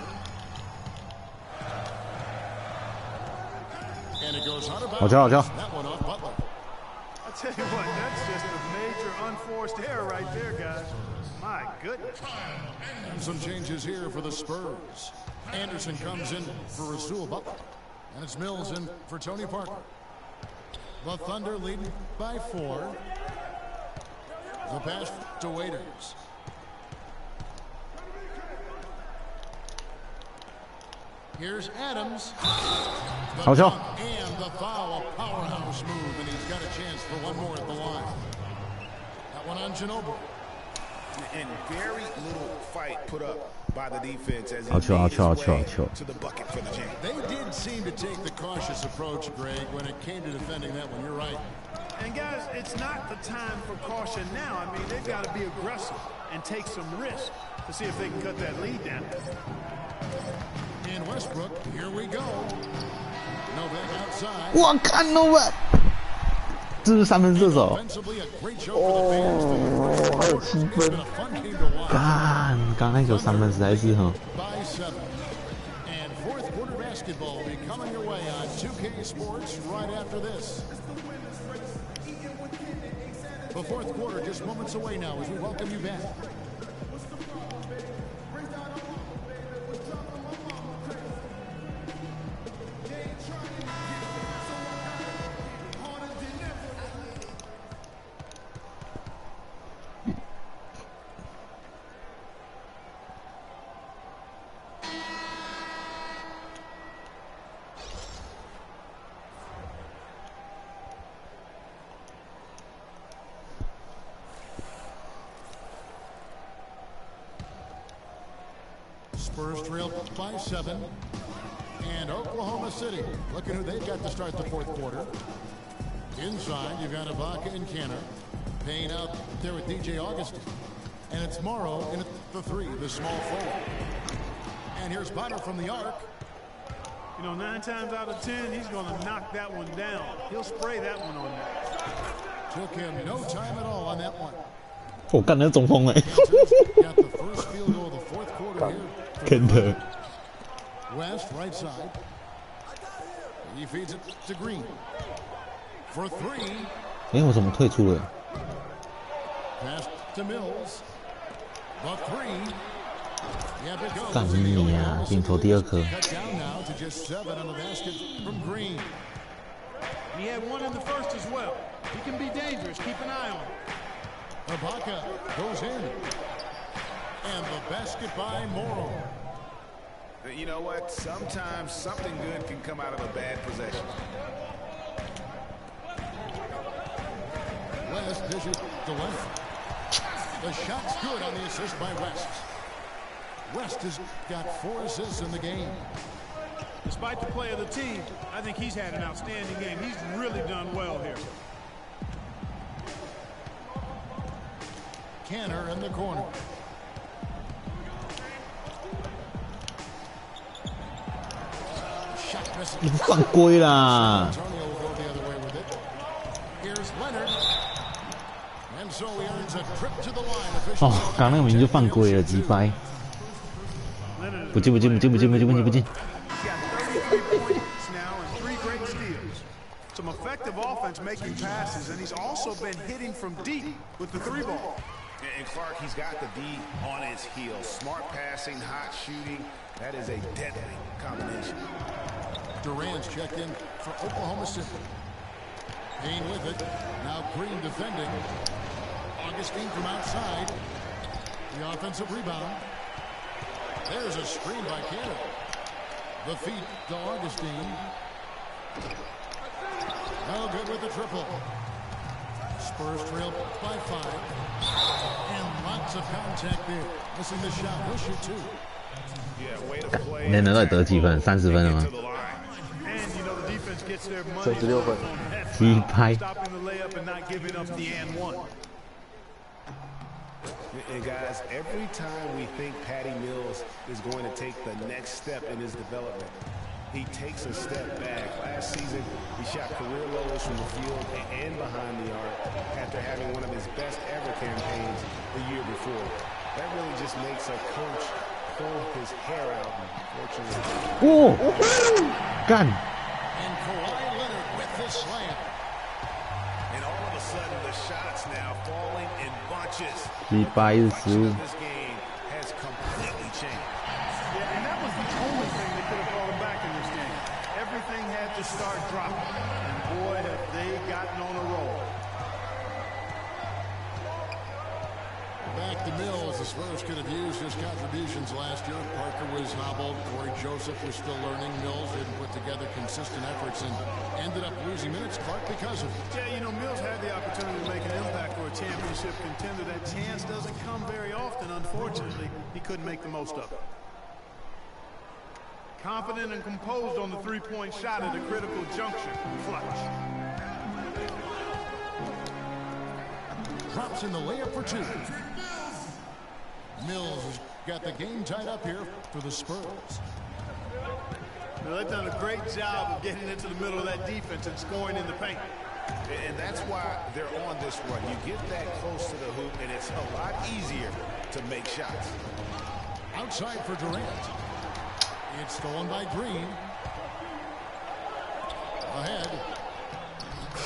Speaker 3: And it goes out of bounds. That one off Butler.
Speaker 4: I'll tell you what, that's just a major unforced error right there, guys. My goodness.
Speaker 3: And some changes here for the Spurs. Anderson comes in for Rasul Butler. And it's Mills in for Tony Parker. The Thunder leading by 4. The pass to Waiters. Here's Adams. The dunk and the foul, a powerhouse move, and he's got a chance for one more at the line. That one on Ginobili.
Speaker 5: And very little fight put up by the defense as he made his way to the bucket for the jam.
Speaker 3: They did seem to take the cautious approach, Greg, when it came to defending that one. You're right.
Speaker 4: And guys, it's not the time for caution now. I mean, they've got to be aggressive and take some risk to see if they can cut that lead down.
Speaker 3: And Westbrook, here we go. Novak outside.
Speaker 2: 我看 Novak， 这是3分射手。
Speaker 1: 哦，还有7分。
Speaker 2: 干，刚那球3分实在是哈。
Speaker 3: And fourth quarter basketball will be coming your way on 2K Sports right after this. The fourth quarter just moments away now as we welcome you back. Spurs trail by 7. And Oklahoma City, looking who they've got to start the fourth quarter. Inside, you've got Ibaka and Canner. Payne out there with DJ Augustin. And it's Morrow in at the 3, the small forward. And here's Potter from the arc.
Speaker 4: You know, 9 times out of 10, he's going to knock that one down. He'll spray that one on you.
Speaker 3: Took him no time at all on that one.
Speaker 2: 我干那中锋哎。
Speaker 3: Got the first field goal of the fourth quarter here.
Speaker 2: 真的。
Speaker 3: West right side. He feeds it to Green. For 3.
Speaker 2: 哎，我怎么退出了？
Speaker 3: Pass to Mills. The 3.
Speaker 2: 干你呀！并投第2颗。
Speaker 3: Cut down now to just 7 on the basket from Green.
Speaker 4: He had 1 in the first as well. He can be dangerous. Keep an eye on him.
Speaker 3: Ibaka goes in. And the basket by Morrow.
Speaker 5: You know what? Sometimes something good can come out of a bad possession.
Speaker 3: West dishes to left. The shot's good on the assist by West. West has got 4 assists in the game.
Speaker 4: Despite the play of the team, I think he's had an outstanding game. He's really done well here.
Speaker 3: Canner in the corner.
Speaker 2: 你不犯规啦！哦，刚刚那个明明就犯规了，鸡掰！不进！
Speaker 4: Some effective offense making passes, and he's also been hitting from deep with the 3-ball.
Speaker 5: And Clark, he's got the D on his heels. Smart passing, hot shooting. That is a deadly combination.
Speaker 3: Durant's checked in for Oklahoma City. Payne with it. Now Green defending. Augustine from outside. The offensive rebound. There's a screen by Canada. The feet to Augustine. No good with the triple. Spurs trail by 5. And lots of contact there. Missing the shot. He'll shoot 2.
Speaker 5: Yeah, way to play.
Speaker 2: 能到底得几分？30分了吗？
Speaker 4: And you know the defense gets their money.
Speaker 1: 36分。
Speaker 2: 鸡掰。
Speaker 4: Stopping the layup and not giving up the and one.
Speaker 5: And guys, every time we think Patty Mills is going to take the next step in his development, he takes a step back. Last season, he shot career lows from the field and behind the arc after having one of his best ever campaigns the year before. That really just makes a coach pull his hair out, unfortunately.
Speaker 2: Oh! God!
Speaker 3: And Kawhi Leonard with the slam.
Speaker 5: And all of a sudden, the shots now falling in bunches.
Speaker 2: 鸡掰是失误。
Speaker 5: This game has completely changed.
Speaker 4: Yeah, and that was the only thing that could have brought him back in this game. Everything had to start dropping. And boy, have they gotten on a roll.
Speaker 3: Back to Mills. The Spurs could have used his contributions last year. Parker was hobbled. Corey Joseph was still learning. Mills didn't put together consistent efforts and ended up losing minutes, Clark, because of it.
Speaker 4: Yeah, you know, Mills had the opportunity to make an impact for a championship contender. That chance doesn't come very often, unfortunately. He couldn't make the most of it. Confident and composed on the three-point shot at a critical juncture. Clutch.
Speaker 3: Drops in the layup for 2. Mills has got the game tied up here for the Spurs.
Speaker 4: Well, they've done a great job of getting into the middle of that defense and scoring in the paint.
Speaker 5: And that's why they're on this run. You get that close to the hoop, and it's a lot easier to make shots.
Speaker 3: Outside for Durant. It's stolen by Green. Ahead.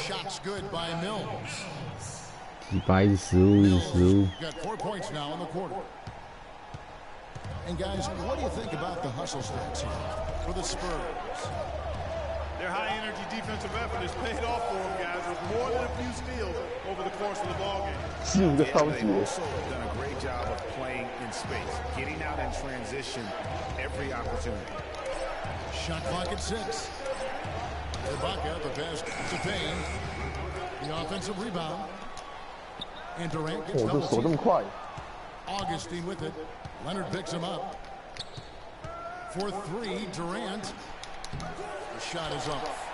Speaker 3: Shots good by Mills.
Speaker 2: 鸡掰是失误，是失误。
Speaker 3: Got 4 points now in the quarter. And guys, what do you think about the hustle stats here for the Spurs?
Speaker 4: Their high-energy defensive effort has paid off for them, guys, with more than a few steals over the course of the ballgame.
Speaker 1: 4个超级。
Speaker 5: They've also done a great job of playing in space, getting out in transition every opportunity.
Speaker 3: Shot clock at 6. Ibaka, the pass to Payne. The offensive rebound. And Durant gets
Speaker 1: 这手这么快。
Speaker 3: Augustine with it. Leonard picks him up. For 3, Durant. The shot is off.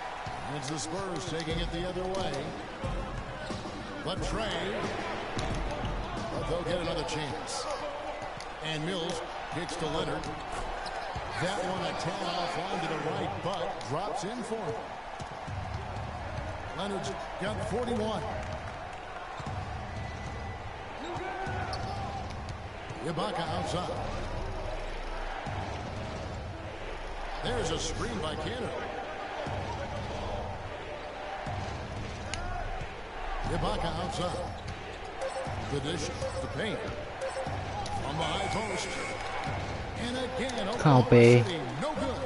Speaker 3: And it's the Spurs taking it the other way. But Trey. But they'll get another chance. And Mills kicks to Leonard. That one a tad off onto the right, but drops in for him. Leonard's got 41. Ibaka outside. There's a screen by Canada. Ibaka outside. The dish to Payne. On the high post. And again,
Speaker 2: Oklahoma City,
Speaker 3: no good.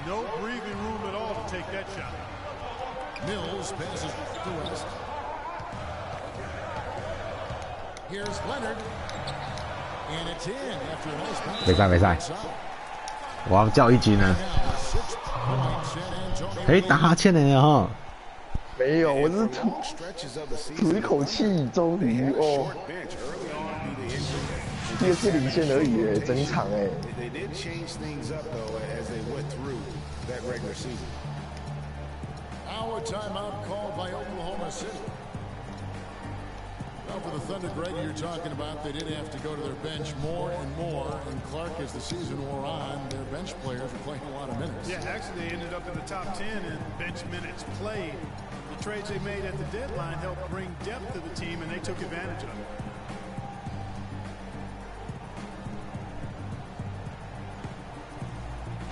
Speaker 4: No breathing room at all to take that shot.
Speaker 3: Mills passes to West. Here's Leonard. And it's in after a nice pass.
Speaker 2: 比赛，我要叫一局呢。可以打哈欠的哈。
Speaker 1: 没有，我是吐一口气，终于哦。第2次领先而已耶，整场哎。
Speaker 5: They did change things up though as they went through that regular season.
Speaker 3: Our timeout called by Oklahoma City. Well, for the Thunder, Greg, you're talking about, they did have to go to their bench more and more. And Clark, as the season wore on, their bench players were playing a lot of minutes.
Speaker 4: Yeah, actually, they ended up in the top 10 in bench minutes played. The trades they made at the deadline helped bring depth to the team, and they took advantage of it.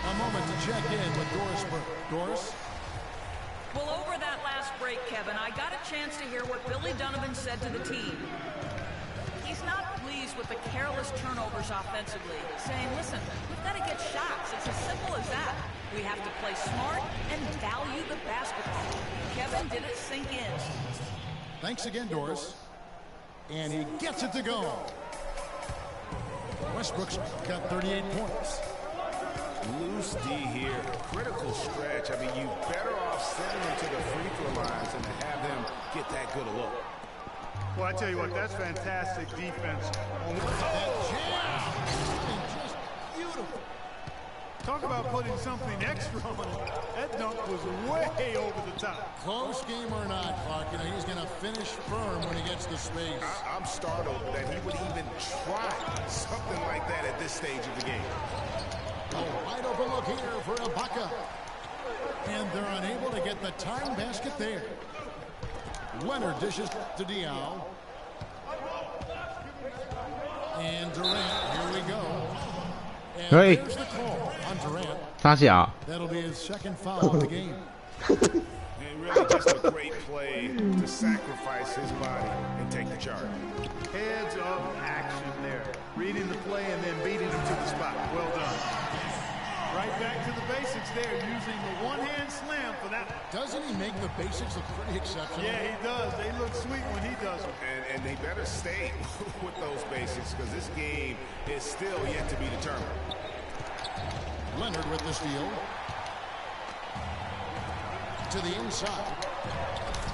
Speaker 3: A moment to check in with Doris Burke. Doris?
Speaker 6: Well, over that last break, Kevin, I got a chance to hear what Billy Donovan said to the team. He's not pleased with the careless turnovers offensively, saying, listen, we've got to get shots. It's as simple as that. We have to play smart and value the basketball. Kevin, did it sink in?
Speaker 3: Thanks again, Doris. And he gets it to go. Westbrook's got 38 points.
Speaker 5: Loose D here, critical stretch. I mean, you better off sending him to the free throw lines than to have him get that good a look.
Speaker 4: Well, I tell you what, that's fantastic defense.
Speaker 3: That jam! Just beautiful.
Speaker 4: Talk about putting something extra on it. That dunk was way over the top.
Speaker 3: Close game or not, Clark, you know, he's going to finish firm when he gets to space.
Speaker 5: I'm startled that he would even try something like that at this stage of the game.
Speaker 3: A wide open look here for Ibaka. And they're unable to get the tying basket there. Leonard dishes to Diaw. And Durant, here we go. And
Speaker 2: Hey.
Speaker 3: there's the call on Durant.
Speaker 2: 他小，
Speaker 3: That'll be his second foul of the game.
Speaker 5: And really just a great play to sacrifice his body and take the charge.
Speaker 4: Heads up action there. Reading the play and then beating him to the spot. Well done. Right back to the basics there, using the one-hand slam for that.
Speaker 3: Doesn't he make the basics look pretty exceptional?
Speaker 4: Yeah, he does. They look sweet when he does them.
Speaker 5: And they better stay with those basics because this game is still yet to be determined.
Speaker 3: Leonard with the steal. To the inside.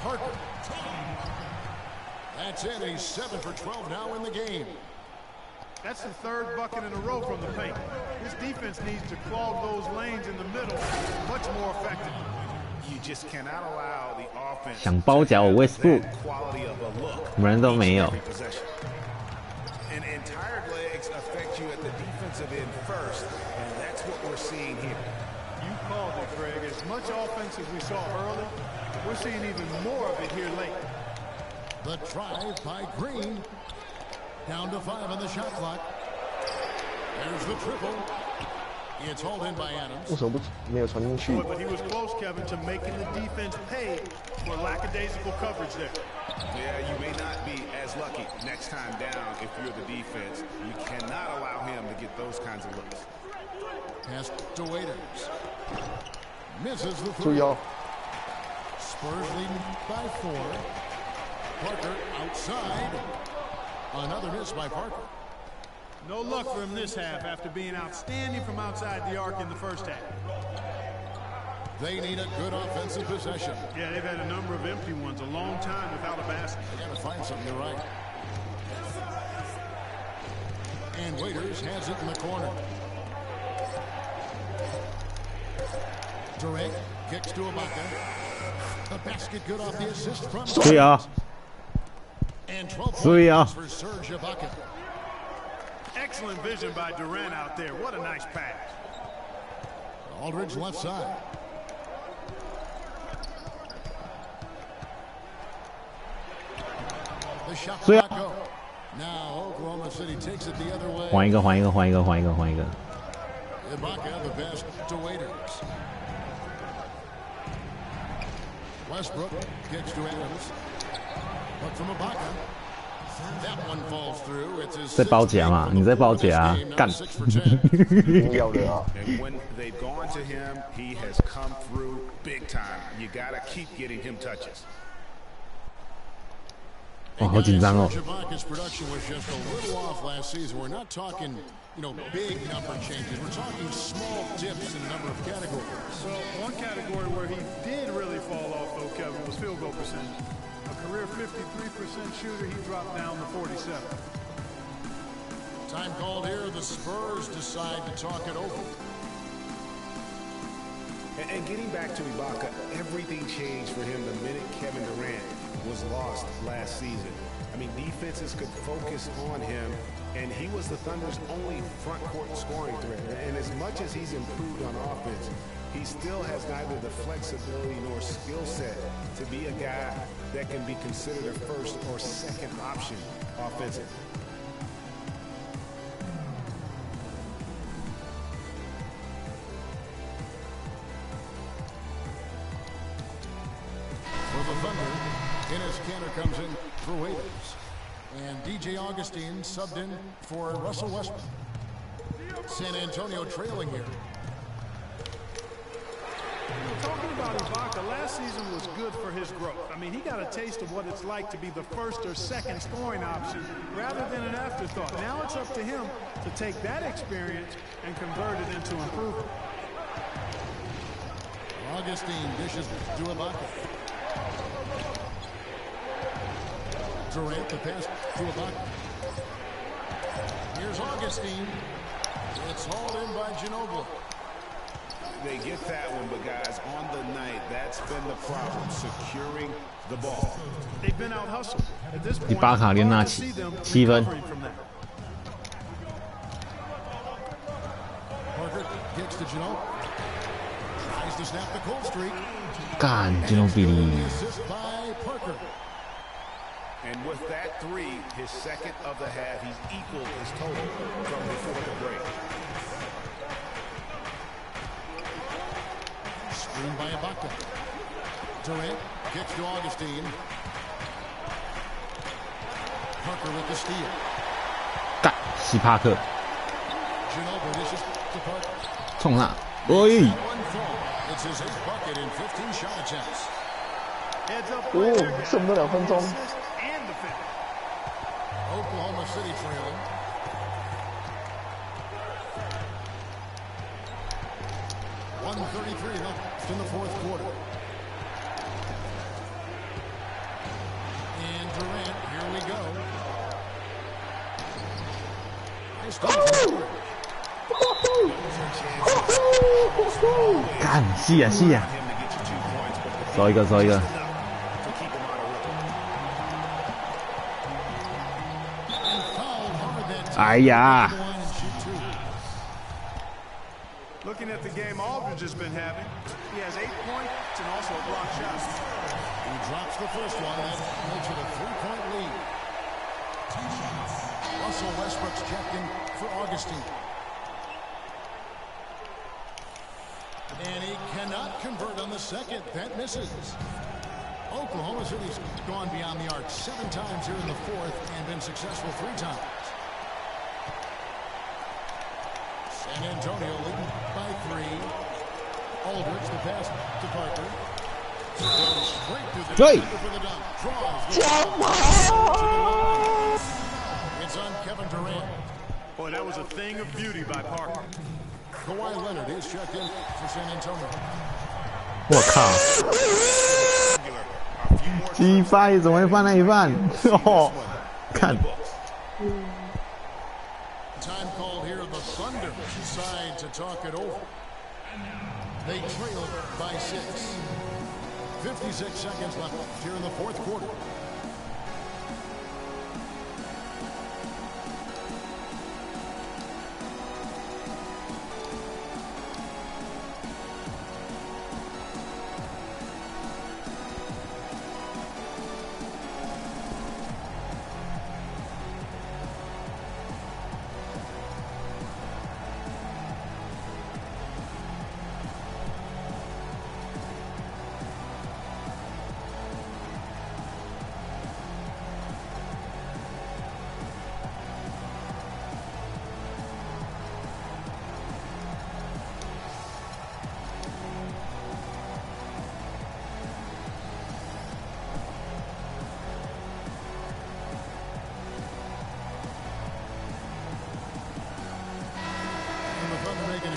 Speaker 3: Parker. That's it. He's 7 for 12 now in the game.
Speaker 4: That's the third bucket in a row from the paint. This defense needs to clog those lanes in the middle much more effectively.
Speaker 5: You just cannot allow the offense
Speaker 2: 想包夹我 Westbrook，
Speaker 5: that quality of a look
Speaker 2: 人都没有。
Speaker 5: every possession. And tired legs affect you at the defensive end first, and that's what we're seeing here.
Speaker 4: You called it, Greg. As much offense as we saw early, we're seeing even more of it here late.
Speaker 3: The drive by Green. Down to 5 on the shot clock. There's the triple. It's hauled in by Adams.
Speaker 1: 为什么不没有传进去？
Speaker 4: But he was close, Kevin, to making the defense pay for lackadaisical coverage there.
Speaker 5: Yeah, you may not be as lucky next time down if you're the defense. You cannot allow him to get those kinds of looks.
Speaker 3: Pass to Waiters. Misses the
Speaker 1: 注意
Speaker 3: three.
Speaker 1: 哦，
Speaker 3: Spurs leading by 4. Parker outside. Another miss by Parker.
Speaker 4: No luck for him this half after being outstanding from outside the arc in the first half.
Speaker 3: They need a good offensive possession.
Speaker 4: Yeah, they've had a number of empty ones, a long time without a basket.
Speaker 3: They got to find something to right. And Waiters has it in the corner. Durant kicks to Ibaka. The basket good off the assist from
Speaker 2: 注意啊，
Speaker 3: And 12
Speaker 2: 注意啊
Speaker 3: points for Serge Ibaka.
Speaker 4: Excellent vision by Durant out there. What a nice pass.
Speaker 3: Aldridge left side. The shot
Speaker 2: 注意
Speaker 3: clock
Speaker 2: 啊
Speaker 3: go. Now Oklahoma City takes it the other way.
Speaker 2: 换一个，换一个，换一个，换一个，换一个。
Speaker 3: Ibaka the best to Waiters. Westbrook kicks to Adams. But from Ibaka. That one falls through. It's his
Speaker 2: 在包夹嘛，你在包夹，干。
Speaker 3: 6 for 10.
Speaker 1: 一定要的啊！
Speaker 5: And when they've gone to him, he has come through big time. You got to keep getting him touches.
Speaker 2: 哇，好紧张哦。
Speaker 3: Serge Ibaka's production was just a little off last season. We're not talking, big number changes. We're talking small dips in a number of categories.
Speaker 4: Well, one category where he did really fall off, though, Kevin, was field goal percentage. A career 53% shooter, he dropped down to 47.
Speaker 3: Time called here. The Spurs decide to talk it over.
Speaker 5: And getting back to Ibaka, everything changed for him the minute Kevin Durant was lost last season. I mean, defenses could focus on him, and he was the Thunder's only front court scoring threat. And as much as he's improved on offense, he still has neither the flexibility nor skill set to be a guy that can be considered a first or second option offensively.
Speaker 3: For the Thunder, Enes Kanter comes in for waivers. And DJ Augustine subbed in for Russell Westbrook. San Antonio trailing here.
Speaker 4: Talking about Ibaka, last season was good for his growth. I mean, he got a taste of what it's like to be the first or second scoring option rather than an afterthought. Now it's up to him to take that experience and convert it into improvement.
Speaker 3: Augustine dishes to Ibaka. Durant, the pass to Ibaka. Here's Augustine. It's hauled in by Ginobili.
Speaker 5: They get that one, but guys, on the night, that's been the problem, securing the ball.
Speaker 4: They've been out hustled. At this point,
Speaker 2: 第8卡连拿7分。
Speaker 3: Parker kicks to Ginobili. Tries to snap the cold streak.
Speaker 2: 干，Ginobili。
Speaker 3: Assist by Parker.
Speaker 5: And with that three, his second of the half, he's equal his total from before the break.
Speaker 3: Screen by Ibaka. Durant kicks to Augustine. Parker with the steal.
Speaker 2: 干，希帕克
Speaker 3: Ginobili dishes to Parker.
Speaker 2: 冲他，哎，
Speaker 3: One fall. It's his 8th bucket in 15 shot attempts.
Speaker 1: 哦，剩不到2分钟。
Speaker 3: Oklahoma City trailing. .133 left in the 4th quarter. And Durant, here we go. Nice goal.
Speaker 2: 干，是呀是呀，走一个走一个。 哎呀！
Speaker 4: Looking at the game Aldridge has been having, he has 8 points and also a block shot.
Speaker 3: He drops the first one and makes it a 3-point lead. Russell Westbrook's checked in for Augustine. And he cannot convert on the second. That misses. Oklahoma City's gone beyond the arc 7 times here in the 4th and been successful 3 times. San Antonio leading by 3. Aldridge, the pass to Parker. Straight to the for the dunk. Draws. It's on Kevin Durant.
Speaker 4: Boy, that was a thing of beauty by Parker.
Speaker 3: Kawhi Leonard is checked in for San Antonio.
Speaker 2: 我靠！鸡掰，怎么会放那一半？哦，看。
Speaker 3: Time called here. The Thunder decide to talk it over. They trail by 6. 56 seconds left here in the 4th quarter.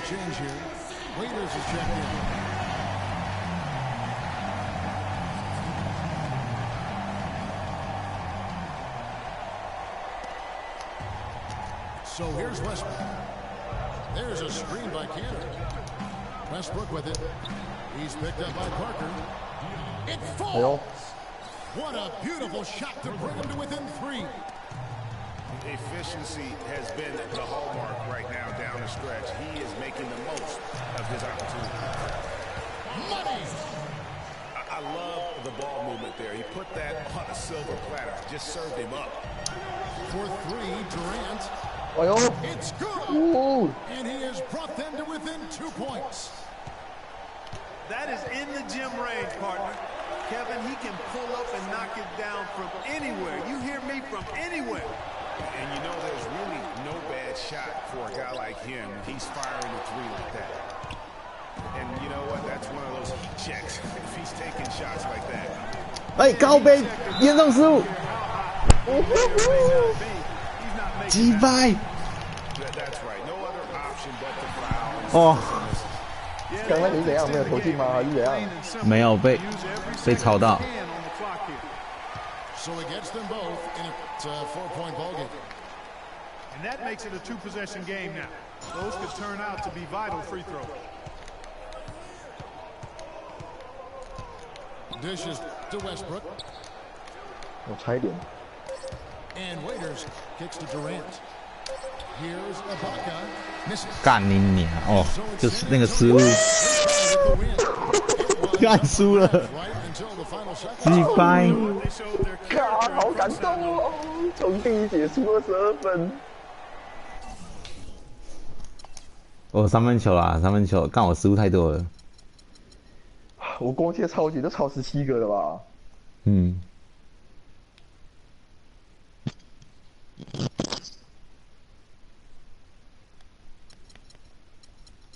Speaker 3: Change here. Waiters is checked in. So here's Westbrook. There's a screen by Kanter. Westbrook with it. He's picked up by Parker. It falls. What a beautiful shot to bring him to within 3.
Speaker 5: Efficiency has been the hallmark right now down the stretch. He is making the most of his opportunities.
Speaker 3: Money!
Speaker 5: I love the ball movement there. He put that on a silver platter, just served him up.
Speaker 3: For 3, Durant.
Speaker 1: 哎呦，
Speaker 3: It's good!
Speaker 1: 哦，
Speaker 3: And he has brought them to within 2 points.
Speaker 4: That is in the gym range, partner. Kevin, he can pull up and knock it down from anywhere. You hear me? From anywhere.
Speaker 5: And you know there's really no bad shot for a guy like him. He's firing a 3 like that. And you know what? That's one of those heat checks if he's taking shots like that.
Speaker 2: 哎，高杯严重失误，击败
Speaker 5: That's right. No other option but to foul.
Speaker 2: 哦，
Speaker 1: 刚才你怎样？没有投进吗？还是怎样？
Speaker 2: 没有被抄到。
Speaker 3: So he gets them both in a 4-point ball game.
Speaker 4: And that makes it a 2-possession game now. Those could turn out to be vital free throws.
Speaker 3: Dishes to Westbrook.
Speaker 1: 我差一点。
Speaker 3: And Waiters kicks to Durant. Here's Ibaka. Misses.
Speaker 2: 干你娘！哦，就是那个失误，
Speaker 3: With the win.
Speaker 2: 干输了，
Speaker 3: Right until the final second.
Speaker 2: 击败。
Speaker 4: They showed their
Speaker 1: 嘎，
Speaker 4: character
Speaker 1: 好
Speaker 4: in
Speaker 1: 感
Speaker 4: first
Speaker 1: 动
Speaker 4: half.
Speaker 1: 哦！从第一节输22分。
Speaker 2: 哦，三分球啦，三分球，干我失误太多了。
Speaker 1: 我光切超级都超17个了吧？
Speaker 2: 嗯。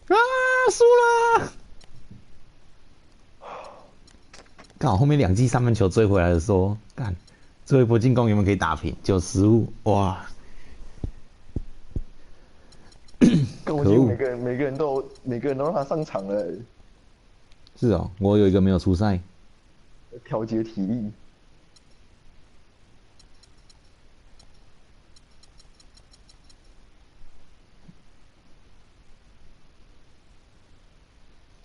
Speaker 2: 啊，输了！刚好后面2记三分球追回来的时候，干最后一波进攻原本可以打平，就失误，哇！
Speaker 1: 跟我觉得每个人都让他上场了，
Speaker 2: 是哦，我有一个没有出赛。
Speaker 1: 调节体力。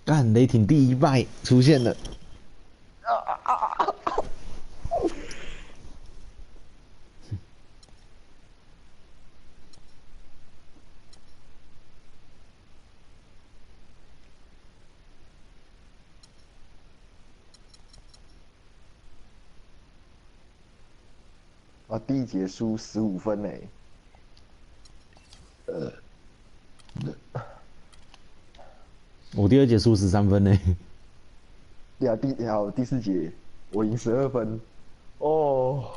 Speaker 2: 干雷霆第一败出现了。
Speaker 1: 啊，第一节输15分呢。
Speaker 2: 我第2节输13分呢。
Speaker 1: 对啊，第4节我赢12分。哦。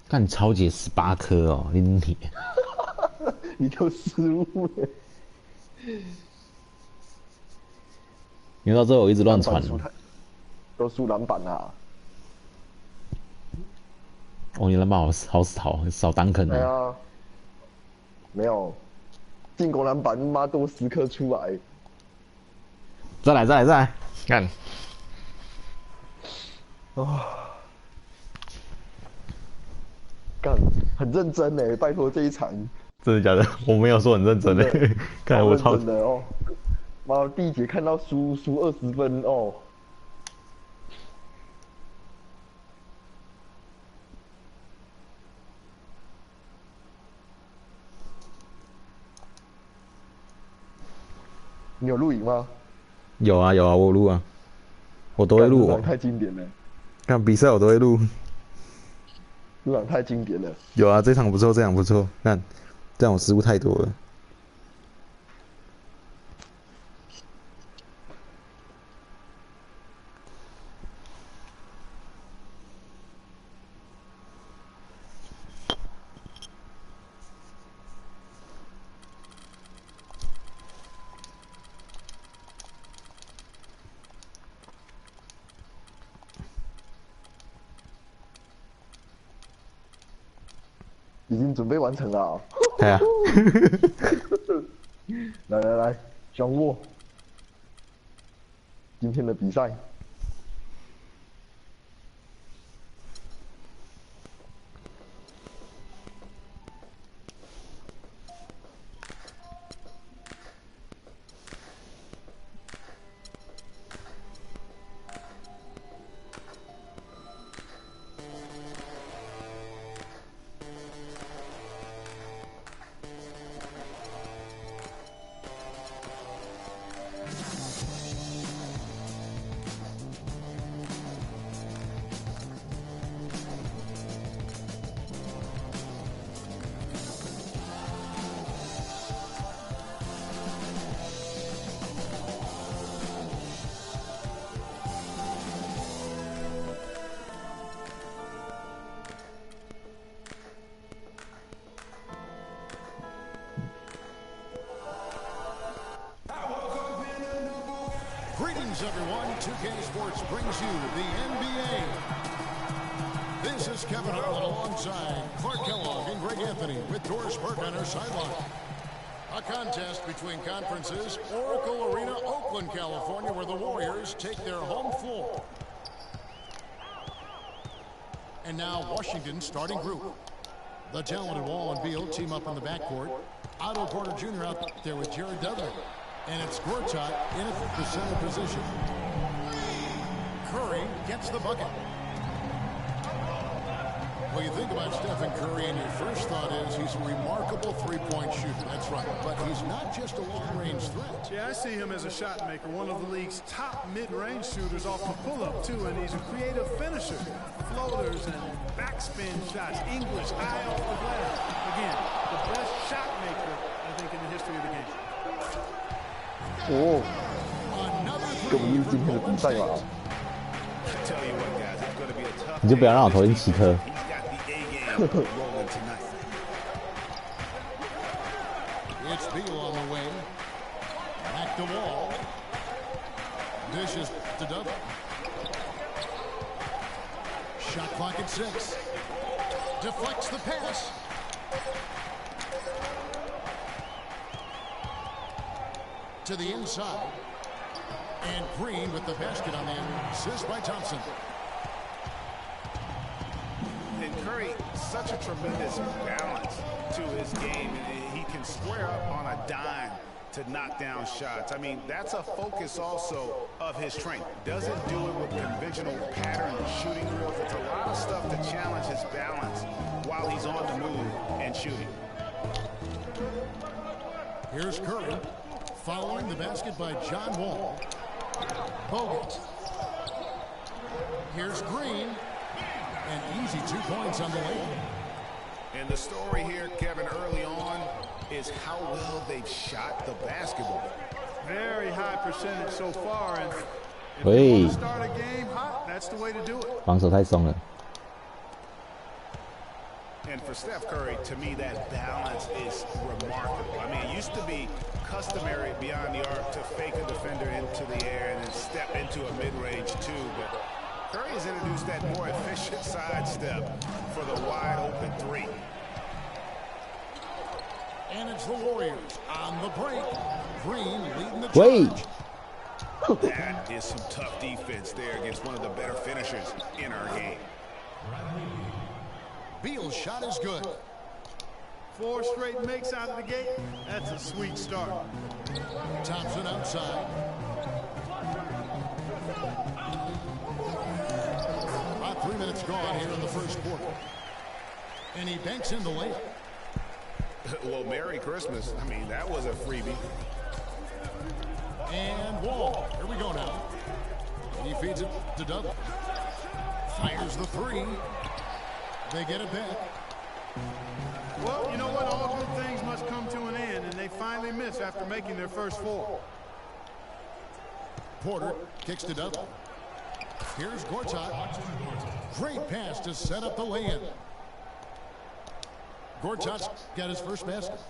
Speaker 2: 干超姐18颗哦，你
Speaker 1: 你就失误了。
Speaker 2: 因为到最后我一直乱传。
Speaker 1: 都输篮板啊！
Speaker 2: 哦，你篮板好少单坑
Speaker 1: 对
Speaker 2: 哦。
Speaker 1: 啊，没有进攻篮板，妈多10颗出来。
Speaker 2: 再来，干！
Speaker 1: 哦，干，很认真呢，拜托这一场。
Speaker 2: 真的假的？我没有说很认真的，看我超
Speaker 1: 认真的哦。妈，第一节看到输20分哦。你有录影吗？
Speaker 2: 有啊，我录啊，我都会录哦。
Speaker 1: 太经典了。
Speaker 2: 看比赛我都会录。
Speaker 1: 这场太经典了。
Speaker 2: 有啊，这场不错，这场不错。看，这样我失误太多了。
Speaker 1: 已经准备完成了。
Speaker 2: 对啊。
Speaker 1: 来来来，掌握今天的比赛。
Speaker 3: Greetings, everyone. 2K Sports brings you the NBA. This is Kevin Harlan alongside Clark Kellogg and Greg Anthony with Doris Burke on our sideline. A contest between conferences, Oracle Arena, Oakland, California, where the Warriors take their home floor. And now Washington's starting group. The talented Wall and Beal team up in the backcourt. Otto Porter Jr. out there with Jared Dudley. And it's Gortat in at the center position. Curry gets the bucket. Well, you think about Stephen Curry, and your first thought is he's a remarkable three-point shooter. That's right. But he's not just a long-range threat.
Speaker 4: Yeah, I see him as a shot maker, one of the league's top mid-range shooters off the pull-up, too, and he's a creative finisher. Floaters and backspin shots, English, high off the glass. Again, the best shot maker, I think, in the history of the game.
Speaker 1: 哦，根本就是今天的比赛嘛。
Speaker 2: 你就不要让我投进7颗。
Speaker 3: It's Beal on the wing. Back to Wall. Dishes to Dudley. Shot clock at 6. Deflects the pass. To the inside. And Green with the basket on the end. Assist by Thompson.
Speaker 5: And Curry, such a tremendous balance to his game. He can square up on a dime to knock down shots. I mean, that's a focus also of his strength. Doesn't do it with conventional pattern shooting drills. It's a lot of stuff to challenge his balance while he's on the move and shooting.
Speaker 3: Here's Curry. Following the basket by John Wall. Bogut. Here's Green. And easy 2 points on the way.
Speaker 5: And the story here, Kevin, early on is how well they've shot the basketball.
Speaker 4: Very high percentage so far, and if
Speaker 2: Hey.
Speaker 4: you want to start a game hot, that's the way to do it.
Speaker 2: 防守太松了。
Speaker 5: And for Steph Curry, to me, that balance is remarkable. I mean, it used to be customary beyond the arc to fake a defender into the air and then step into a mid-range two, but Curry has introduced that more efficient sidestep for the wide-open three.
Speaker 3: And it's the Warriors on the break. Green leading the
Speaker 2: Wait.
Speaker 3: charge.
Speaker 5: That is some tough defense there against one of the better finishers in our game.
Speaker 3: Beal's shot is good.
Speaker 4: 4 straight makes out of the gate. That's a sweet start.
Speaker 3: Thompson outside. About 3 minutes gone here in the first quarter. And he banks in the layup.
Speaker 5: Well, Merry Christmas. I mean, that was a freebie.
Speaker 3: And Wall. Here we go now. He feeds it to Dudley. Fires the 3. They get it back.
Speaker 4: Well, you know what? All good things must come to an end, and they finally miss after making their first 4.
Speaker 3: Porter kicks to Dudley. Here's Gortat. Great pass to set up the lay-in. Gortat's got his first basket.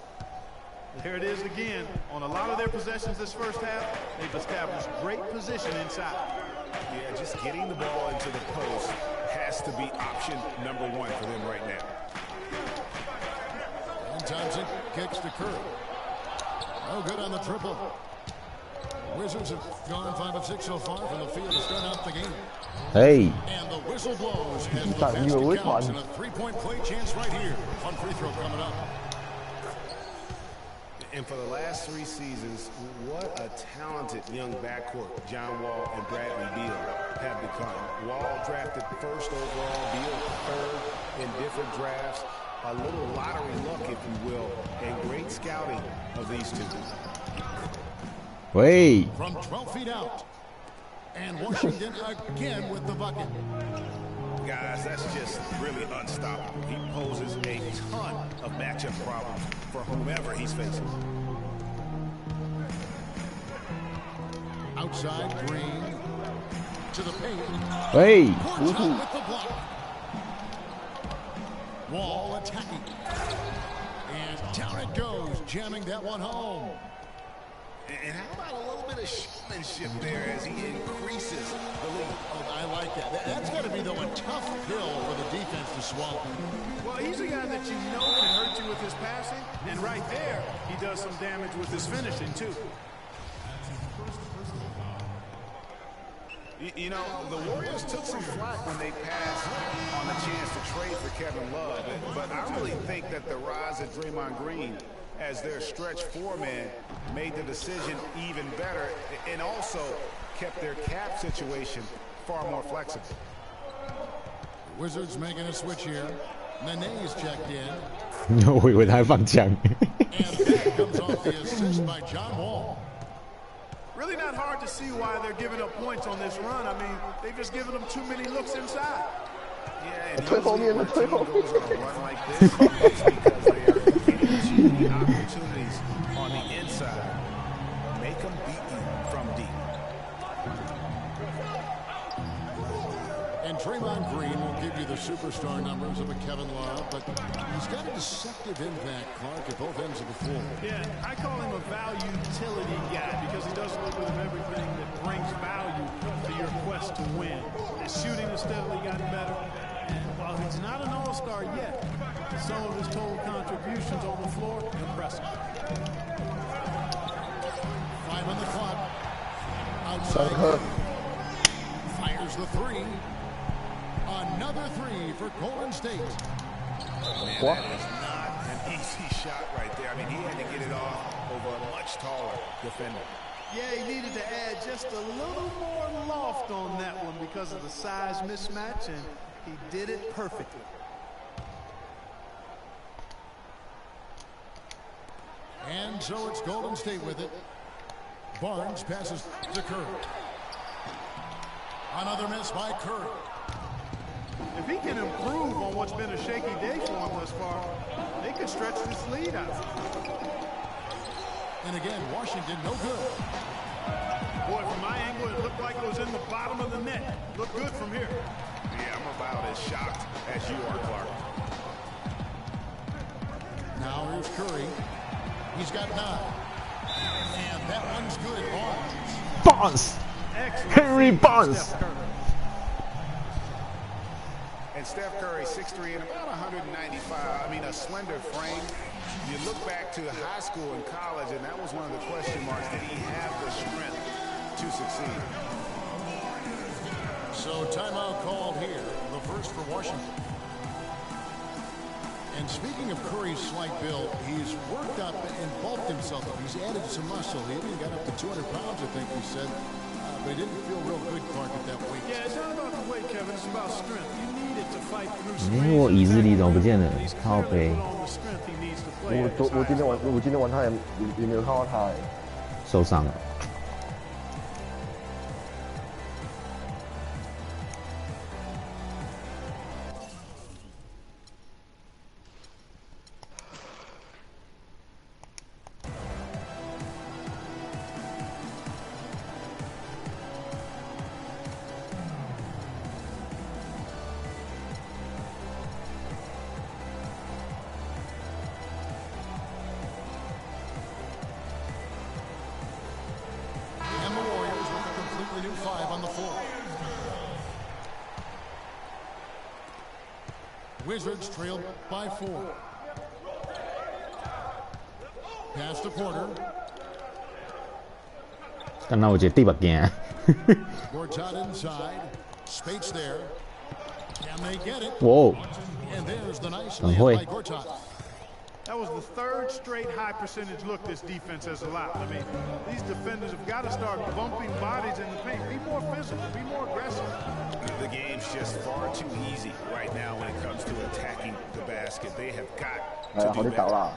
Speaker 4: There it is again. On a lot of their possessions this first half, they've established great position inside.
Speaker 5: Yeah, just getting the ball into the post has to be option number 1 for them right now.
Speaker 3: Thompson kicks to Curry. No good on the triple. Wizards have gone 5 of 6 so far from the field to start out the game.
Speaker 2: Hey.
Speaker 3: And the whistle blows as the basket counts and a 3-point play chance right here. One free throw coming up.
Speaker 5: And for the last 3 seasons, what a talented young backcourt John Wall and Bradley Beal have become. Wall drafted first overall, Beal third in different drafts. A little lottery luck, if you will, and great scouting of these two.
Speaker 2: Wait.
Speaker 3: From 12 feet out. And Washington again with the bucket.
Speaker 5: Guys, that's just really unstoppable. He poses a ton of matchup problems for whomever he's facing.
Speaker 3: Outside, Green to the paint.
Speaker 2: Hey.
Speaker 3: With the block. Wall attacking. And down it goes, jamming that one home.
Speaker 5: And how about a little bit of showmanship there as he increases the lead?
Speaker 3: Oh, I like that. That's got to be, though, a tough pill for the defense to swallow.
Speaker 4: Well, he's a guy that you know can hurt you with his passing, and right there, he does some damage with his finishing, too.
Speaker 5: You know, the Warriors took some flack when they passed on the chance to trade for Kevin Love, but I really think that the rise of Draymond Green as their stretch four-man made the decision even better and also kept their cap situation far more flexible.
Speaker 3: Wizards making a switch here. Nene's checked in.
Speaker 2: 我以为他会放枪。
Speaker 3: And that comes off the assist by John Wall.
Speaker 4: Really not hard to see why they're giving up points on this run. I mean, they've just given them too many looks inside.
Speaker 5: Yeah, and usually when a team goes on a run like this, it's because they are getting too many opportunities on the inside. Make them beat you from deep.
Speaker 3: And Draymond Green will give you the superstar numbers of a Kevin Love, but he's got a deceptive impact, Clark, at both ends of the floor.
Speaker 4: Yeah, I call him a value utility guy because he does a little bit of everything that brings value to your quest to win. His shooting has steadily gotten better, and while he's not an all-star yet, some of his total contributions on the floor impressive.
Speaker 3: 5 on the clock. Outside. Fires the three. Another three for Golden State.
Speaker 5: Man, that is not an easy shot right there. I mean, he had to get it off over a much taller defender.
Speaker 4: Yeah, he needed to add just a little more loft on that one because of the size mismatch, and he did it perfectly.
Speaker 3: And so it's Golden State with it. Barnes passes to Curry. Another miss by Curry.
Speaker 4: If he can improve on what's been a shaky day for him thus far, they could stretch this lead out.
Speaker 3: And again, Washington, no good.
Speaker 4: Boy, from my angle, it looked like it was in the bottom of the net. Looked good from here.
Speaker 5: Yeah, I'm about as shocked as you are, Clark.
Speaker 3: Now here's Curry. He's got 9. And that one's good.
Speaker 2: Barnes. Henry Barnes.
Speaker 5: And Steph Curry, 6'3" and about 195. I mean, a slender frame. You look back to high school and college, and that was one of the question marks. Did he have the strength to succeed?
Speaker 3: So timeout called here. The first for Washington. And speaking of Curry's slight build, he's worked up and bulked himself up. He's added some muscle. He even got up to 200 pounds, I think he said. But he didn't feel real good, Clark, at that weight.
Speaker 4: Yeah, it's not about the weight, Kevin. It's about strength. You need it to fight through
Speaker 2: 我椅子里怎么不见了？靠北，
Speaker 1: 我今天晚上也没有看到他哎，
Speaker 2: 受伤了。
Speaker 3: Wizards trailed by 4. Pass to Porter.
Speaker 2: 干那我觉得第八件。
Speaker 3: Gortat inside. Spates there. Can they get it?
Speaker 2: Whoa.
Speaker 3: And there's the nice
Speaker 2: Don't
Speaker 3: layup by
Speaker 2: wait.
Speaker 3: Gortat.
Speaker 4: That was the third straight high percentage look this defense has allowed. I mean, these defenders have got to start bumping bodies in the paint. Be more physical, be more aggressive.
Speaker 5: The game's just far too easy right now when it comes to attacking the basket. They have got
Speaker 1: 哎呀，
Speaker 5: to
Speaker 1: 好
Speaker 5: do
Speaker 1: 你搞
Speaker 5: better.
Speaker 1: 啦！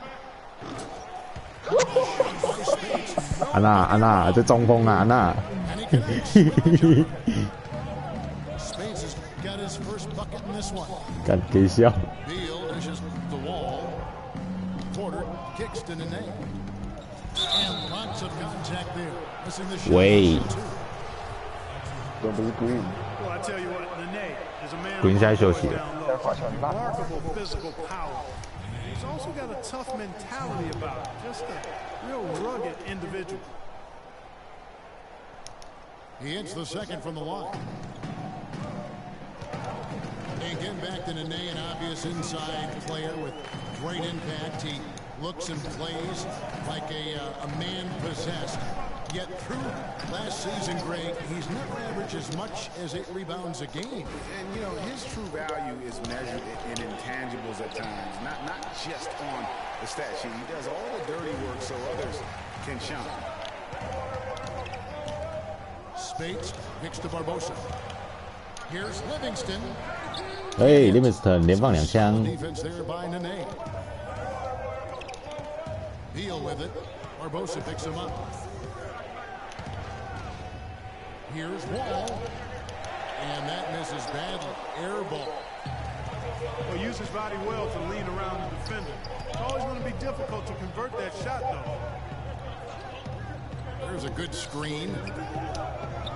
Speaker 2: 安娜，安娜，这中锋啊，安娜。
Speaker 3: And he connects. Spates has got his first bucket in this one.
Speaker 2: 干给笑。
Speaker 3: Beal dishes the wall. Porter kicks to Nene. And lots of contact there. Missing the shot.
Speaker 2: Wait.
Speaker 1: Don't be green.
Speaker 4: Well, I tell you what, Nene is a man
Speaker 2: Green side
Speaker 4: who
Speaker 2: shows you.
Speaker 4: down low. Remarkable physical power. He's also got a tough mentality about him. Just a real rugged individual.
Speaker 3: He hits the second from the line. And getting back to Nene, an obvious inside player with great impact. He looks and plays like a man possessed. Yet through last season, Greg, he's never averaged as much as 8 rebounds a game.
Speaker 5: And, you know, his true value is measured in intangibles at times, not just on the stat sheet. He does all the dirty work so others can shine.
Speaker 3: Spates kicks to Barbosa. Here's Livingston.
Speaker 2: 哎 ，Livingston 连放2枪。
Speaker 3: Defense there by Nene. Beal with it. Barbosa picks him up. Here's Wall. And that misses badly. Air ball.
Speaker 4: Well, use his body well to lean around the defender. It's always going to be difficult to convert that shot, though.
Speaker 3: There's a good screen.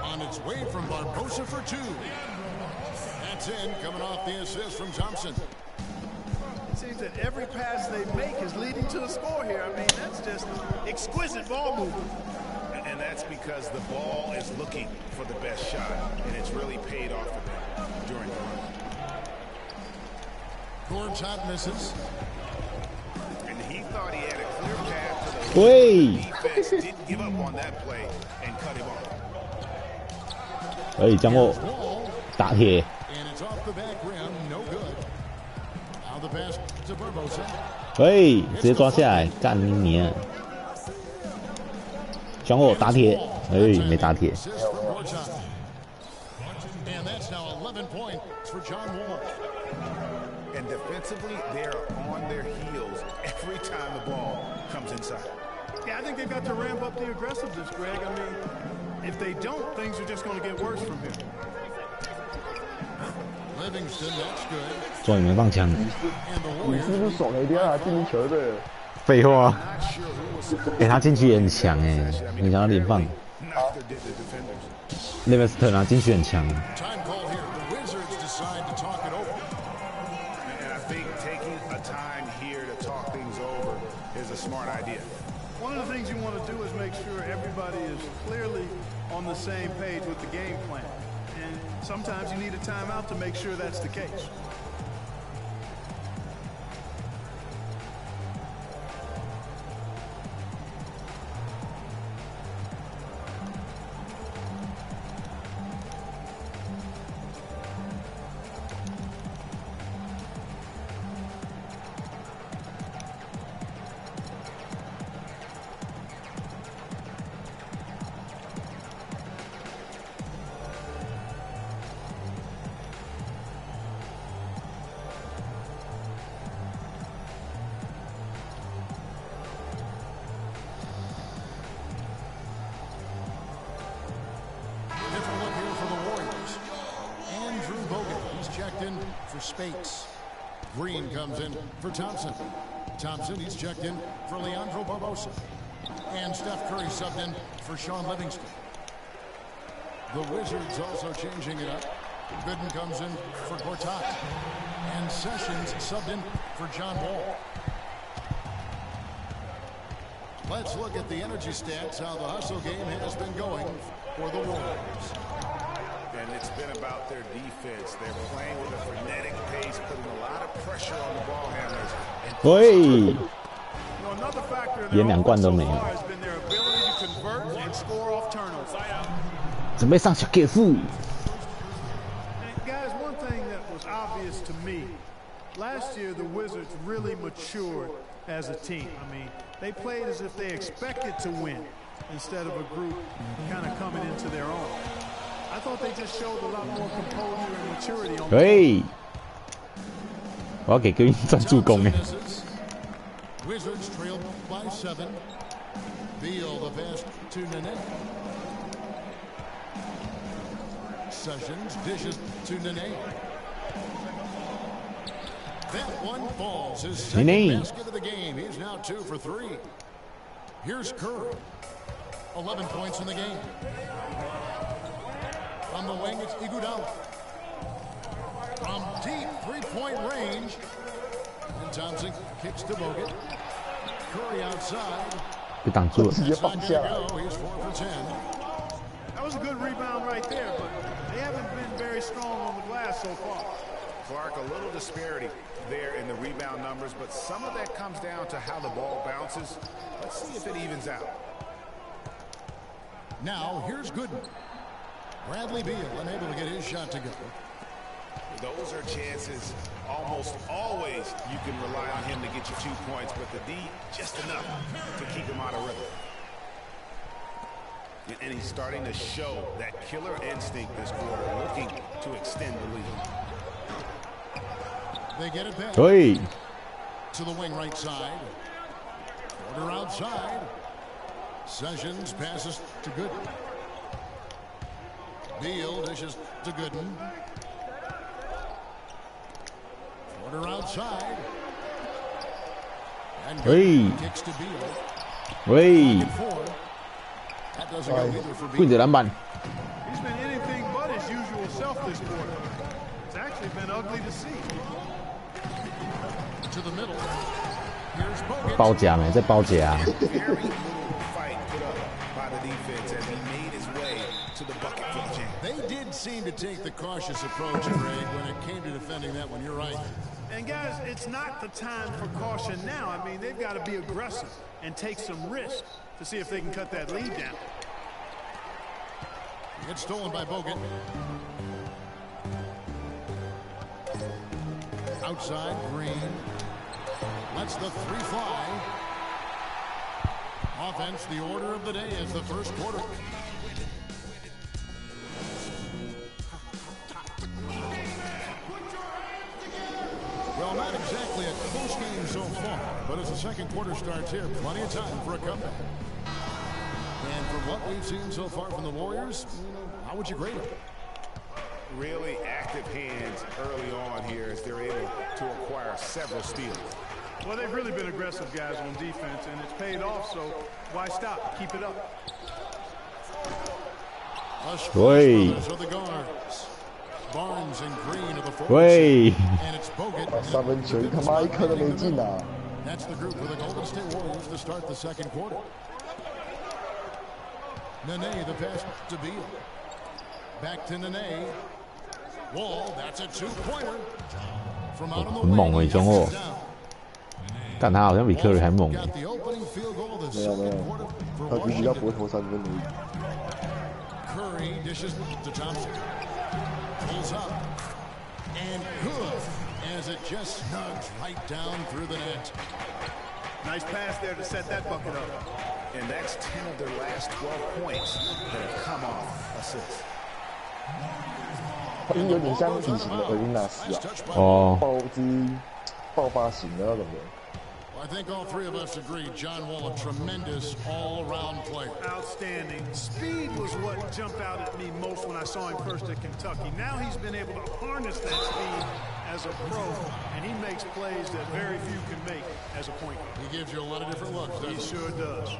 Speaker 3: On its way from Barbosa for 2. That's in, coming off the assist from Thompson.
Speaker 4: It seems that every pass they make is leading to a score here. I mean, that's just exquisite ball movement.
Speaker 5: And that's because the ball is looking for the best shot, and it's really paid off for them during the run.
Speaker 3: Gortat misses.
Speaker 5: And he thought he had a clear path to the
Speaker 2: Wait.
Speaker 5: defense. Didn't give up on that play and cut him off.
Speaker 2: 哎，将我
Speaker 3: Wall.
Speaker 2: 打铁。
Speaker 3: And it's off the back rim. No good. Now the pass to Barbosa.
Speaker 2: 哎，直接抓下来，干你啊！将我打铁，哎，没打铁。
Speaker 3: Assist from Gortat. And that's now 11 points for John Wall.
Speaker 5: And defensively, they're on their heels every time the ball comes inside.
Speaker 4: Yeah, I think they've got to ramp up the aggressiveness, Greg. I mean, if they don't, things are just going to get worse from here.
Speaker 3: Livingston, that's good.
Speaker 2: 终于没放枪。
Speaker 3: And the
Speaker 1: 你是不
Speaker 3: Warriors
Speaker 1: 是爽了一点啊？进球的。
Speaker 2: 废话，
Speaker 5: Not sure who was supposed
Speaker 2: 哎，他进去也很强哎，没想到连放。
Speaker 5: neither did the defenders.
Speaker 2: Livingston 啊，进去很强。
Speaker 3: time call here. The Wizards decide to talk it over.
Speaker 5: And I think taking a time here to talk things over is a smart idea.
Speaker 4: One of the things you want to do is make sure everybody is clearly on the same page with the game plan. And sometimes you need a timeout to make sure that's the case.
Speaker 3: Different look here for the Warriors. Andrew Bogut, he's checked in for Spates. Green comes in for Thompson. Thompson, he's checked in for Leandro Barbosa. And Steph Curry subbed in for Sean Livingston. The Wizards also changing it up. Gooden comes in for Gortat. And Sessions subbed in for John Wall. Let's look at the energy stats, how the hustle game has been going for the Warriors.
Speaker 5: And it's been about their defense. They're playing with a frenetic pace, putting a lot of pressure on the ball handlers. And
Speaker 2: 喂，
Speaker 4: You know, Another factor in
Speaker 2: 连
Speaker 4: their
Speaker 2: 2冠
Speaker 4: offense
Speaker 2: 都
Speaker 4: so
Speaker 2: 没有。
Speaker 4: far has been their ability to convert and score off turnovers.
Speaker 2: 准备上小给付。
Speaker 4: And guys, one thing that was obvious to me, last year the Wizards really matured as a team. I mean, they played as if they expected to win instead of a group kind of coming into their own. I thought they just showed a lot more composure and maturity on the
Speaker 2: 喂，我要给戈林赚助攻哎。
Speaker 3: Wizards trail by 7. Beal the pass to Nene. Sessions dishes to Nene. That one falls. His second
Speaker 2: Nene.
Speaker 3: basket of the game. He's now 2 for 3. Here's Curry. 11 points in the game. On the wing, it's Iguodala. From deep three-point range. And Thompson kicks to Bogut. Curry outside.
Speaker 2: 被挡住了。
Speaker 1: 直接放
Speaker 3: Not
Speaker 1: 下
Speaker 3: gonna
Speaker 1: 来。
Speaker 3: go. He's 4 for 10.
Speaker 4: That was a good rebound right there, but they haven't been very strong on the glass so far.
Speaker 5: Clark, a little disparity there in the rebound numbers, but some of that comes down to how the ball bounces. Let's see if it evens out.
Speaker 3: Now, here's Gooden. Bradley Beal unable to get his shot to go.
Speaker 5: Those are chances. Almost always you can rely on him to get you 2 points, but the D just enough to keep him out of rhythm. And he's starting to show that killer instinct this quarter, looking to extend the lead.
Speaker 3: They get it back
Speaker 2: 喂，
Speaker 3: to the wing right side. Quarter outside. Sessions passes to Gooden. Beal dishes to Gooden. Quarter outside. And
Speaker 2: Hey.
Speaker 3: Gooden kicks to Beal.
Speaker 2: 喂，
Speaker 3: 4. That doesn't go either for
Speaker 2: 跪
Speaker 3: Beal.
Speaker 2: 着篮板。
Speaker 4: He's been anything but his usual self this quarter. It's actually been ugly to see.
Speaker 3: To the middle. Here's Bogut.
Speaker 2: 包夹没？在包夹。
Speaker 5: Very little fight put up by the defense as he made his way to the bucket for the jam.
Speaker 3: They did seem to take the cautious approach, Greg, when it came to defending that one. You're right.
Speaker 4: And guys, it's not the time for caution now. I mean, they've got to be aggressive and take some risk to see if they can cut that lead down.
Speaker 3: It's stolen by Bogut. Outside, Green. Lets the 3 fly. Offense, the order of the day is the first quarter. Well, not exactly a close game so far, but as the second quarter starts here, plenty of time for a comeback. And from what we've seen so far from the Warriors, how would you grade them?
Speaker 5: Really active hands early on here as they're able to acquire several steals.
Speaker 4: Well, they've really been aggressive, guys, on defense, and it's paid off, so why stop? Keep it up.
Speaker 2: Wey.
Speaker 3: Are the guards. Barnes and Green are the forwards.
Speaker 2: 喂，
Speaker 3: And it's Bogut.
Speaker 1: 三分球他妈一颗都没进啊！
Speaker 3: That's the group for the Golden State Warriors to start the second quarter. Nene, the pass to Beal. Back to Nene. Wall, that's a 2-pointer. From out on the
Speaker 2: 很猛
Speaker 3: wing,
Speaker 2: 欸，中后
Speaker 3: he's down.
Speaker 2: 但他好像比科瑞还猛欸。
Speaker 3: Got the opening field goal of the
Speaker 1: 没有没有
Speaker 3: second quarter for
Speaker 1: 他必须要
Speaker 3: Washington.
Speaker 1: 博投三分而已。
Speaker 3: Curry dishes to Thompson. Pulls up. And good as it just snugs right down through the net.
Speaker 4: Nice pass there to set that bucket up.
Speaker 5: And that's 10 of their last 12 points that have come off assists.
Speaker 1: 他有点像体型的尔云纳斯啊，
Speaker 2: 哦，
Speaker 1: 爆发型的那种人。
Speaker 3: I think all three of us agree John Wall, a tremendous all-around player.
Speaker 4: Outstanding. Speed was what jumped out at me most when I saw him first at Kentucky. Now he's been able to harness that speed as a pro, and he makes plays that very few can make as a point guard.
Speaker 3: He gives you a lot of different looks, doesn't
Speaker 4: He
Speaker 3: he?
Speaker 4: sure does.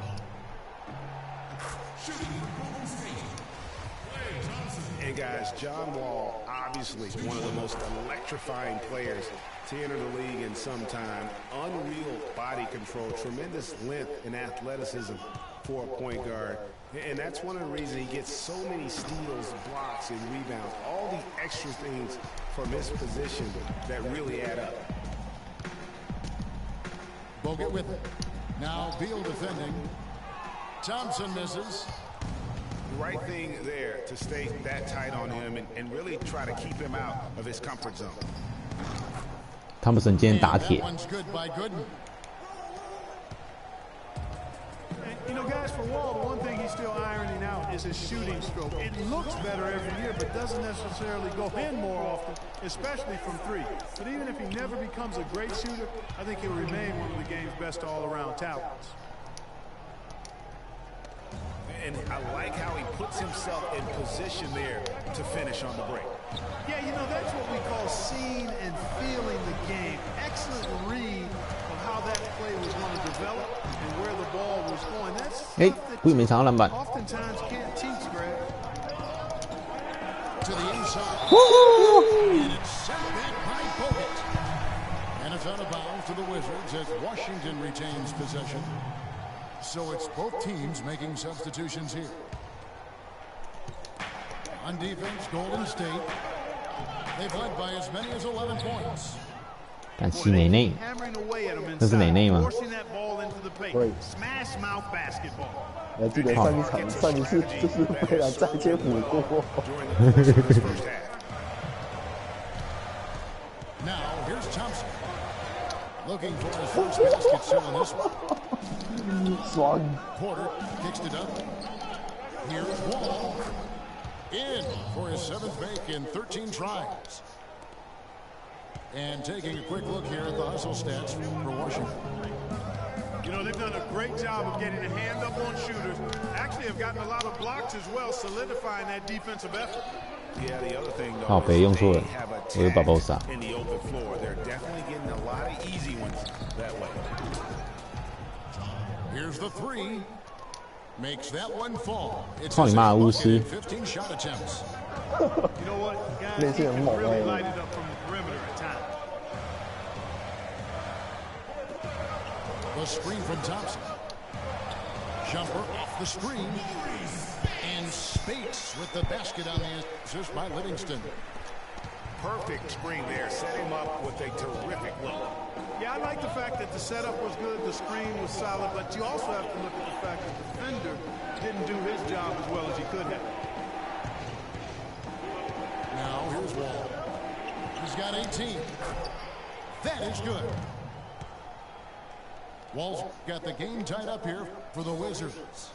Speaker 5: And guys, John Wall, obviously one of the most electrifying players to enter the league in some time. Unreal body control, tremendous length and athleticism for a point guard. And that's one of the reasons he gets so many steals, blocks, and rebounds. All the extra things from his position that really add up.
Speaker 3: Bogut with it. Now Beal defending. Thompson misses.
Speaker 5: Right thing there to stay that tight on him and really try to keep him out of his comfort zone.
Speaker 2: 汤普森今天打
Speaker 3: That
Speaker 2: 铁，
Speaker 3: one's good by Gooden.
Speaker 4: You know, guys, for Wall, the one thing he's still ironing out is his shooting stroke. It looks better every year, but doesn't necessarily go in more often, especially from three. But even if he never becomes a great shooter, I think he'll remain one of the game's best all-around talents.
Speaker 5: And I like how he puts himself in position there to finish on the break.
Speaker 4: Yeah, you know, that's what we call seeing and feeling the game. Excellent read of how that play was going to develop and where the ball was going. That's
Speaker 2: 哎
Speaker 4: stuff that
Speaker 2: 不没抢到篮板。
Speaker 4: oftentimes can't teach, Greg.
Speaker 3: To the inside. And it's sent back by Bogut. And it's out of bounds to the Wizards as Washington retains possession. So it's both teams making substitutions here. On defense, Golden State. They've led by as many as 11 points.
Speaker 2: 但西内内，
Speaker 4: Hammering away at him
Speaker 2: 这是内内
Speaker 4: inside,
Speaker 2: 吗？
Speaker 4: forcing that ball into the paint.
Speaker 1: Right.
Speaker 4: Smash mouth basketball.
Speaker 1: 我还记得上一次就是被人再接火锅。
Speaker 5: During the course of this first half.
Speaker 3: Now, here's Thompson. Looking for his first basket still in this one.
Speaker 1: 爽！
Speaker 3: Porter kicks it up. Here's Wall. In for his 7th make in 13 tries. And taking a quick look here at the hustle stats for Washington.
Speaker 4: You know, they've done a great job of getting a hand up on shooters. Actually have gotten a lot of blocks as well, solidifying that defensive effort.
Speaker 5: Yeah, the other thing though
Speaker 2: 靠北
Speaker 5: is
Speaker 2: 用错
Speaker 5: they
Speaker 2: 了
Speaker 5: have
Speaker 2: 我有把包杀
Speaker 5: attacked in the open floor. They're definitely getting a lot of easy ones that way.
Speaker 3: Here's the 3. Makes that one fall. It's
Speaker 2: 操你妈，巫
Speaker 3: his
Speaker 2: 师！
Speaker 3: 15 shot attempts.
Speaker 4: You know what, guys, he
Speaker 1: 那是很
Speaker 4: can
Speaker 1: 猛
Speaker 4: really
Speaker 1: 哎
Speaker 4: light it up from the perimeter at times.
Speaker 3: The screen from Thompson. Jumper off the screen. And Spates with the basket on the assist by Livingston.
Speaker 5: Perfect screen there. Set him up with a terrific look.
Speaker 4: Yeah, I like the fact that the setup was good, the screen was solid, but you also have to look at the fact that the defender didn't do his job as well as he could have.
Speaker 3: Now here's Wall. He's got 18. That is good. Wall's got the game tied up here for the Wizards.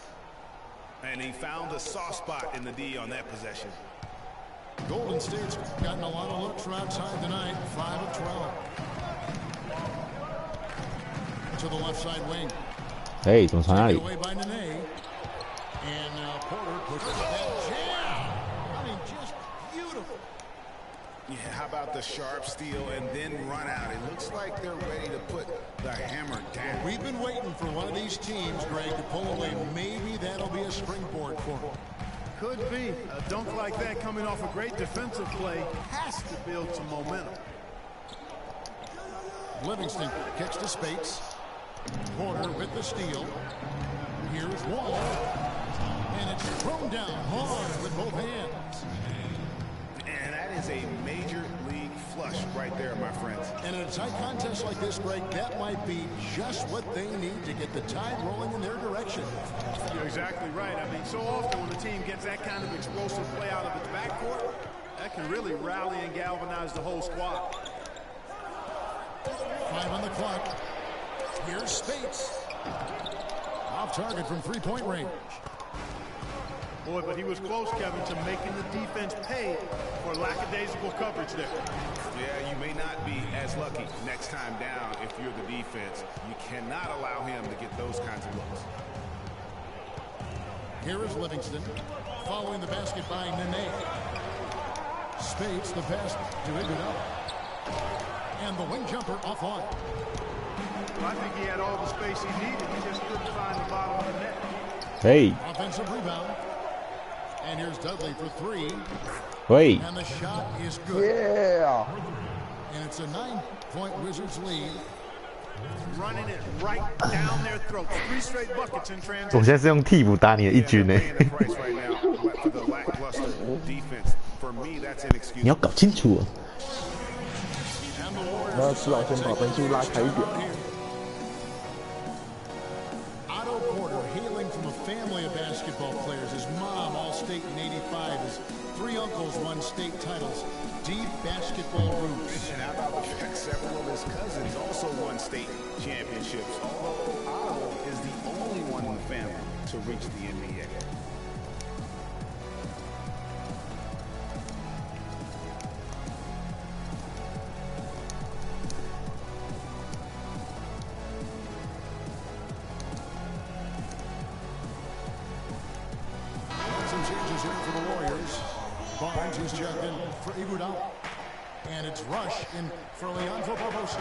Speaker 5: And he found a soft spot in the D on that possession.
Speaker 3: Golden State's gotten a lot of looks from outside tonight. 5 of 12. To the left side wing.
Speaker 2: 哎，怎么传那
Speaker 3: Taken
Speaker 2: 里？
Speaker 3: away by Nene. And now Porter puts that jam. I mean, just beautiful.
Speaker 5: Yeah, how about the sharp steal and then run out? It looks like they're ready to put the hammer down.
Speaker 3: We've been waiting for one of these teams, Greg, to pull away. Maybe that'll be a springboard for them.
Speaker 4: Could be. A dunk like that coming off a great defensive play has to build some momentum.
Speaker 3: Livingston kicks to Spates. Porter with the steal. Here's Wall. And it's thrown down hard with both hands.
Speaker 5: And that is a major league flush right there, my friends.
Speaker 3: And in a tight contest like this, Greg, that might be just what they need to get the tide rolling in their direction.
Speaker 4: You're exactly right. I mean, so often when a team gets that kind of explosive play out of its backcourt, that can really rally and galvanize the whole squad.
Speaker 3: 5 on the clock. Here's Spates. Off target from three-point range.
Speaker 4: Boy, but he was close, Kevin, to making the defense pay for lackadaisical coverage there.
Speaker 5: Yeah, you may not be as lucky next time down if you're the defense. You cannot allow him to get those kinds of looks.
Speaker 3: Here is Livingston. Following the basket by Nene. Spates, the pass to Iguodala. And the wing jumper offline.
Speaker 4: I think he had all the space he needed. He just couldn't find the bottom of the net.
Speaker 2: 嘿，
Speaker 3: Offensive rebound. And here's Dudley for 3.
Speaker 2: 喂，
Speaker 3: And the shot is good.
Speaker 1: Yeah.
Speaker 3: And it's a 9-point Wizards lead.
Speaker 4: Running it right down their throats. 3 straight buckets in
Speaker 2: 我
Speaker 4: transition.
Speaker 2: 现在是用替补打你的一军呢
Speaker 5: Paying。the price right now for the lackluster defense. For me, that's
Speaker 2: 你
Speaker 5: inexcusable.
Speaker 2: 要搞清楚哦。
Speaker 3: And the Warriors
Speaker 1: 然后迟早先把分数拉开一点。
Speaker 3: family of basketball players. His mom, All-State in '85. His 3 uncles won state titles. Deep basketball roots.
Speaker 5: And how about the fact several of his cousins also won state championships, although Otto is the only one in the family to reach the NBA.
Speaker 3: Some changes here for the Warriors. Barnes is checked in for Iguodala. And it's Rush in for Leandro Barbosa.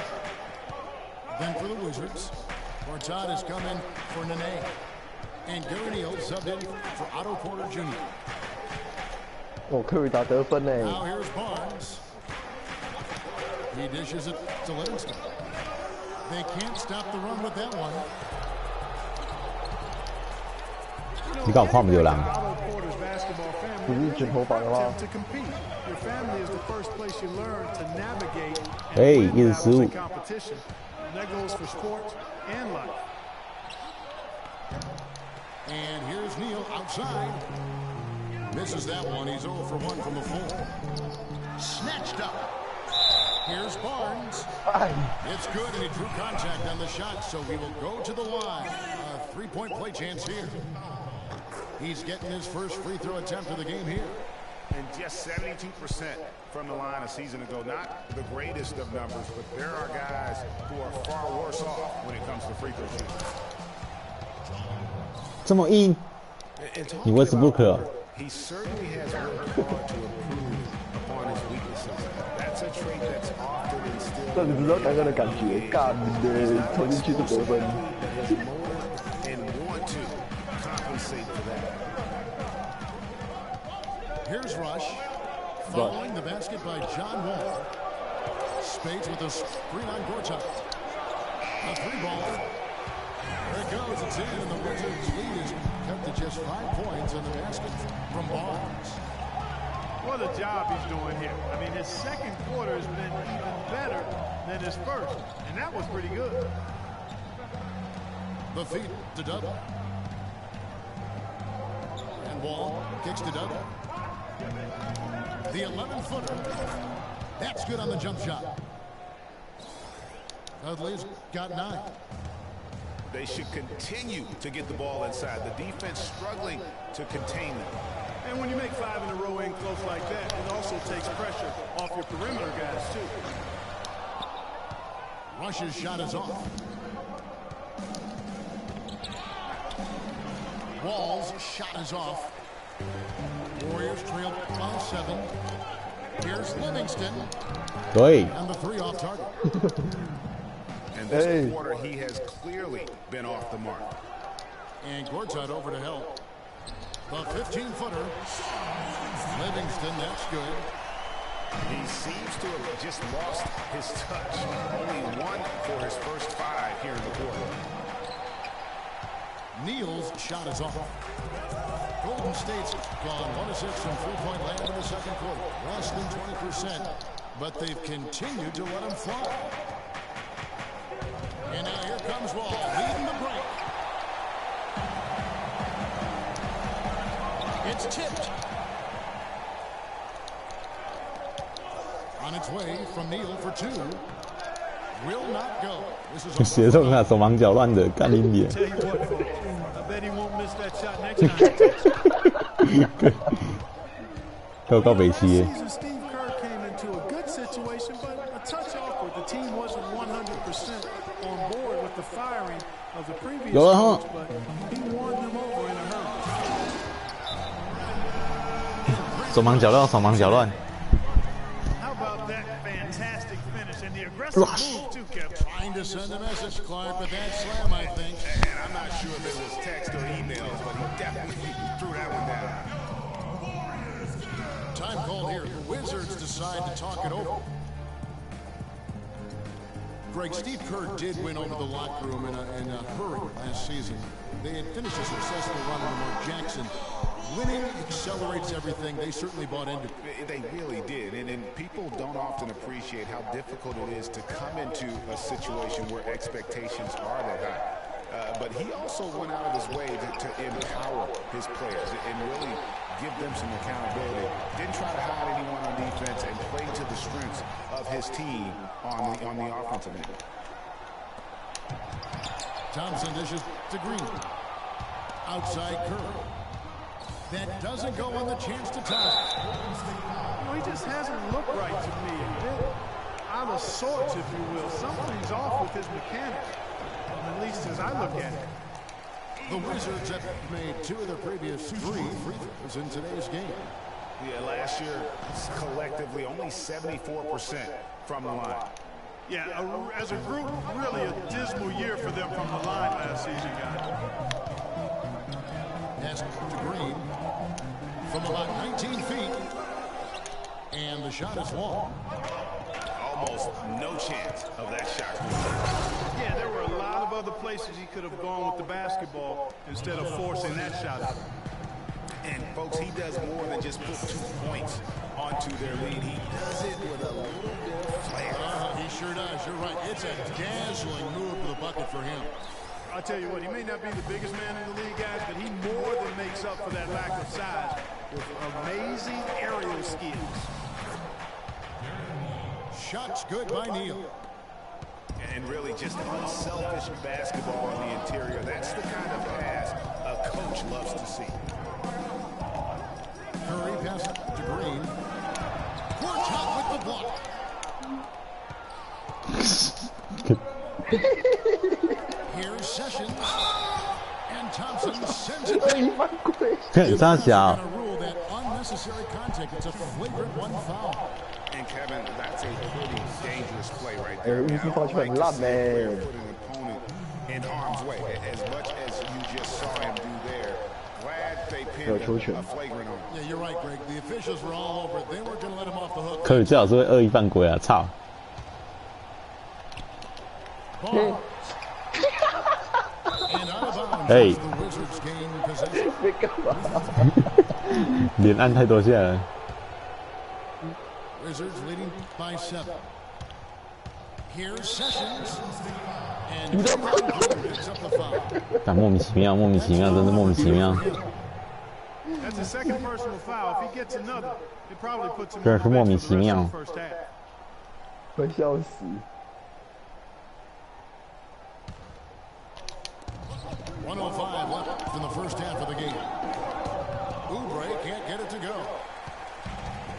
Speaker 3: Then for the Wizards, Gortat has come in for Nene. And Gary Neal subbed in for Otto Porter Jr.
Speaker 1: 哦，Curry 打得分呢。
Speaker 3: Now here's Barnes. He dishes it to Livingston. They can't stop the run with that one.
Speaker 2: 你搞看不就狼？
Speaker 1: 不是卷头发的吗？
Speaker 4: Your family is the first place you learn to navigate and
Speaker 2: 哎，
Speaker 4: win
Speaker 2: 一直
Speaker 4: battles
Speaker 2: 失误
Speaker 4: in。competition. And that goes for sports and life.
Speaker 3: And here's Neal outside. Misses that one. He's 0 for 1 from the floor. Snatched up. Here's Barnes. It's good, and he drew contact on the shot, so he will go to the line. A 3-point play chance here. He's getting his first free throw attempt of the game here.
Speaker 5: And just 72% from the line a season ago. Not the greatest of numbers, but there are guys who are far worse off when it comes to free throw shooting.
Speaker 2: 这么硬， 你 Westbrook
Speaker 5: He certainly has worked hard to improve upon his weaknesses. That's a trait that's often instilled.
Speaker 1: 让你知道刚刚的感觉，干的冲进去就得分。
Speaker 5: And want to compensate for that.
Speaker 3: Here's Rush. Following the basket by John Wall. Spades with a screen on Gortat. A 3-ball. There it goes. It's in, and the Wizards' lead is cut to just 5 points on the basket from Barnes.
Speaker 4: What a job he's doing here. I mean, his second quarter has been even better than his first, and that was pretty good.
Speaker 3: The feed to Dudley. And Wall kicks to Dudley. The 11-footer. That's good on the jump shot. Dudley's got 9.
Speaker 5: They should continue to get the ball inside. The defense struggling to contain them.
Speaker 4: And when you make 5 in a row in close like that, it also takes pressure off your perimeter guys, too.
Speaker 3: Rush's shot is off. Wall's shot is off. Warriors trail by 7. Here's Livingston.
Speaker 2: 对，
Speaker 3: And the 3 off target.
Speaker 5: And this quarter, he has clearly been off the mark.
Speaker 3: And Gortat over to help. The 15-footer. Livingston, that's good.
Speaker 5: He seems to have just lost his touch. Only 1 for his first 5 here in the quarter.
Speaker 3: Neal's shot is off. Golden State's gone 1-6 from 3-point land in the second quarter. Less than 20%, but they've continued to let them fly. And now here comes Wall, leading the break. It's tipped. On its way from Neal for 2. Will not go. This is
Speaker 2: 协同啊，手忙脚乱的，干你脸。
Speaker 4: Tell you what, folks, I bet he won't miss that shot next time.
Speaker 2: 够够北齐耶。
Speaker 4: Last season, Steve Kerr came into a good situation, but a touch awkward. The team wasn't 100% on board with the firing of the previous coach, but he won them over in a hurry.
Speaker 2: 手忙脚乱，手忙脚乱。
Speaker 4: How about that fantastic finish and the aggressive move too, Kevin?
Speaker 3: trying to send a message, Clark, but that slam, I think.
Speaker 5: And I'm not sure if it was text or emails, but he definitely threw that one down.
Speaker 3: Time called here. The Wizards decide to talk it over. Greg, Steve Kerr did win over the locker room in a hurry last season. They had finished a successful run under Mark Jackson. Winning accelerates everything. They certainly bought into it.
Speaker 5: They really did. And people don't often appreciate how difficult it is to come into a situation where expectations are that high. but he also went out of his way to empower his players and really give them some accountability. Didn't try to hide anyone on defense and played to the strengths of his team on the offensive end.
Speaker 3: Thompson dishes to Green. Outside Curry. That doesn't go on the chance to tie.
Speaker 4: He just hasn't looked right to me. A bit out of sorts, if you will. Something's off with his mechanics, at least as I look at it.
Speaker 3: The Wizards have made 2 of their previous 3 free throws in today's game.
Speaker 5: Yeah, last year, collectively, only 74% from the line.
Speaker 4: Yeah, as a group, really a dismal year for them from the line last season, guys.
Speaker 3: Pass to Green from about 19 feet. And the shot is long.
Speaker 5: Almost no chance of that shot.
Speaker 4: Yeah, there were a lot of other places he could have gone with the basketball instead of forcing that shot.
Speaker 5: And, folks, he does more than just put 2 points onto their lead. He does it with a little bit of flair.
Speaker 3: He sure does. You're right. It's a dazzling move to the bucket for him.
Speaker 4: I'll tell you what, he may not be the biggest man in the league, guys, but he more than makes up for that lack of size with amazing aerial skills.
Speaker 3: Shots good by Neal.
Speaker 5: And really just unselfish basketball in the interior. That's the kind of pass a coach loves to see.
Speaker 3: Curry passes to Green. Gortat with the block. Here's Sessions. And Thompson sends it back.
Speaker 2: 很傻小。
Speaker 3: Gonna rule that unnecessary contact. It's a flagrant 1 foul.
Speaker 5: And Kevin, that's a pretty dangerous play right
Speaker 1: 哎，
Speaker 5: there.
Speaker 1: 运气放球很烂呢。
Speaker 5: Put an opponent in harm's way. As much as you just saw him do there, glad they pinned a flagrant on him.
Speaker 3: Yeah, you're right, Greg. The officials were all over it. They weren't going to let him off the hook.
Speaker 2: 科里最好是会恶意犯规啊！操！
Speaker 3: Ball. And out of bounds.
Speaker 2: Hey.
Speaker 3: The Wizards gain possession.
Speaker 1: 别干嘛？
Speaker 2: 连按太多下了。
Speaker 3: Wizards leading by 7. Here's Sessions. And picks up the foul.
Speaker 2: 但莫名其妙，莫名其妙，真的莫名其妙。
Speaker 4: That's a second personal foul. If he gets another, it probably puts him
Speaker 2: 真
Speaker 4: on
Speaker 2: 的
Speaker 4: the
Speaker 2: 是莫
Speaker 4: bench
Speaker 2: 名
Speaker 4: for
Speaker 2: 其
Speaker 4: the rest
Speaker 2: 妙
Speaker 4: of the first half.
Speaker 1: 快笑死！
Speaker 3: 1:05 left in the first half of the game. Oubre can't get it to go.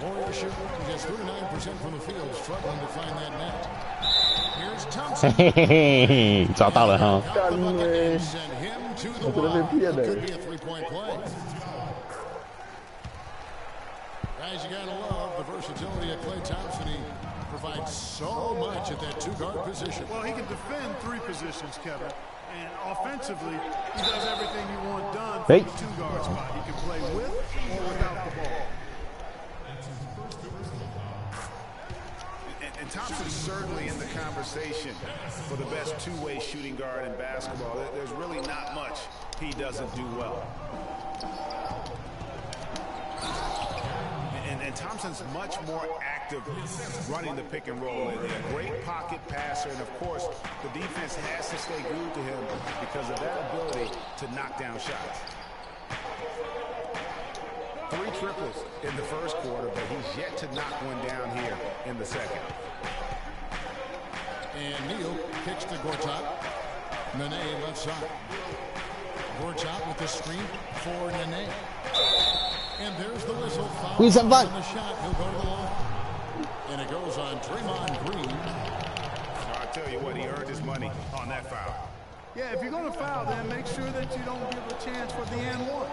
Speaker 3: Warriors shoot just 39% from the field, struggling to find that net. Here's Thompson.
Speaker 2: 嘿嘿嘿，抓到了哈！
Speaker 3: Got the bucket and sent him to the line. Could be a 3-point play. Guys, you gotta love the versatility of Klay Thompson. He provides so much at that 2-guard position.
Speaker 4: Well, he can defend 3 positions, Kevin. And offensively, he does everything you want done from
Speaker 2: Hey.
Speaker 4: the 2-guard spot. He can play with or without the ball.
Speaker 5: And Thompson's certainly in the conversation for the best 2-way shooting guard in basketball. There's really not much he doesn't do well. And Thompson's much more active running the pick and roll. And a great pocket passer. And, of course, the defense has to stay glued to him because of that ability to knock down shots. 3 triples in the first quarter, but he's yet to knock one down here in the second.
Speaker 3: And Neal kicks to Gortat. Nene left side. Gortat with the screen for Nene. And there's the whistle. Foul on the shot. He'll go to the line. And it goes on Draymond Green.
Speaker 5: I tell you what, he earned his money on that foul.
Speaker 4: Yeah, if you're going to foul, then make sure that you don't give a chance for the and one.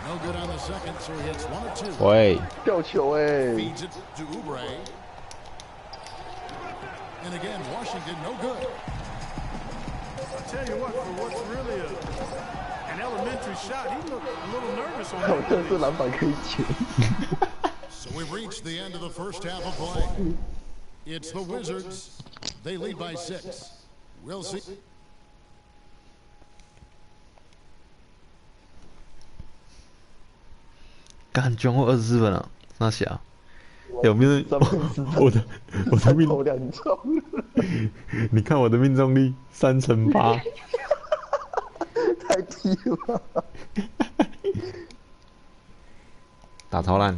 Speaker 3: No good on the second, so he hits 1 of 2.
Speaker 2: 喂，
Speaker 1: 吊球哎！
Speaker 3: Feeds it to Oubre. And again, Washington, no good.
Speaker 4: I'll tell you what, for what's really an elementary shot, he looked a little nervous on
Speaker 1: 好
Speaker 4: that.
Speaker 1: 像是篮板可以捡。
Speaker 3: So we've reached the end of the first half of play. It's the Wizards. They lead by 6. We'll see.
Speaker 2: 干，卷过24分了，那小。有命中，我的命
Speaker 1: 投2中，
Speaker 2: 你看我的命中率8%，
Speaker 1: 太低了。
Speaker 2: 打超烂。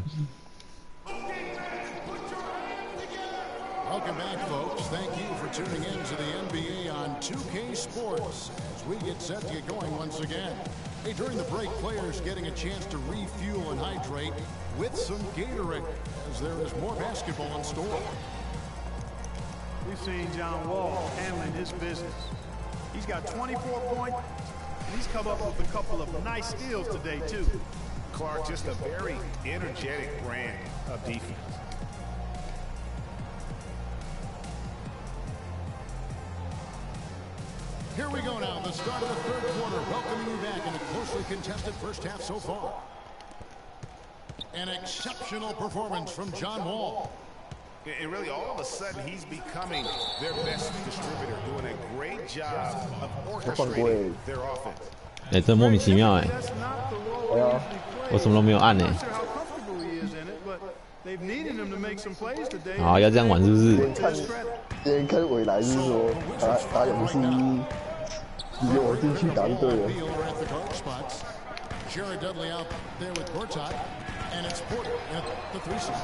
Speaker 3: Welcome back, folks. Thank you for tuning in to the NBA on 2K Sports as we get set to get going once again. Hey, during the break, players getting a chance to refuel and hydrate with some Gatorade as there is more basketball in store.
Speaker 4: We've seen John Wall handling his business. He's got 24 points, and he's come up with a couple of nice steals today, too.
Speaker 5: Clark, just a very energetic brand of defense.
Speaker 3: Here we go now, the start of the third quarter, welcoming you back in a closely contested first half so far. An exceptional performance from John Wall.
Speaker 5: And really, all of a sudden, he's becoming their best distributor, doing a great job of orchestrating their offense.
Speaker 2: 哎，真莫名其妙哎，我什么都没有按哎。好，要这样玩是不是？
Speaker 1: 今天看未来是说打勇士，直接我进去打就对了。
Speaker 3: Jared Dudley out there with Gortat, and it's Porter at the 3 slot.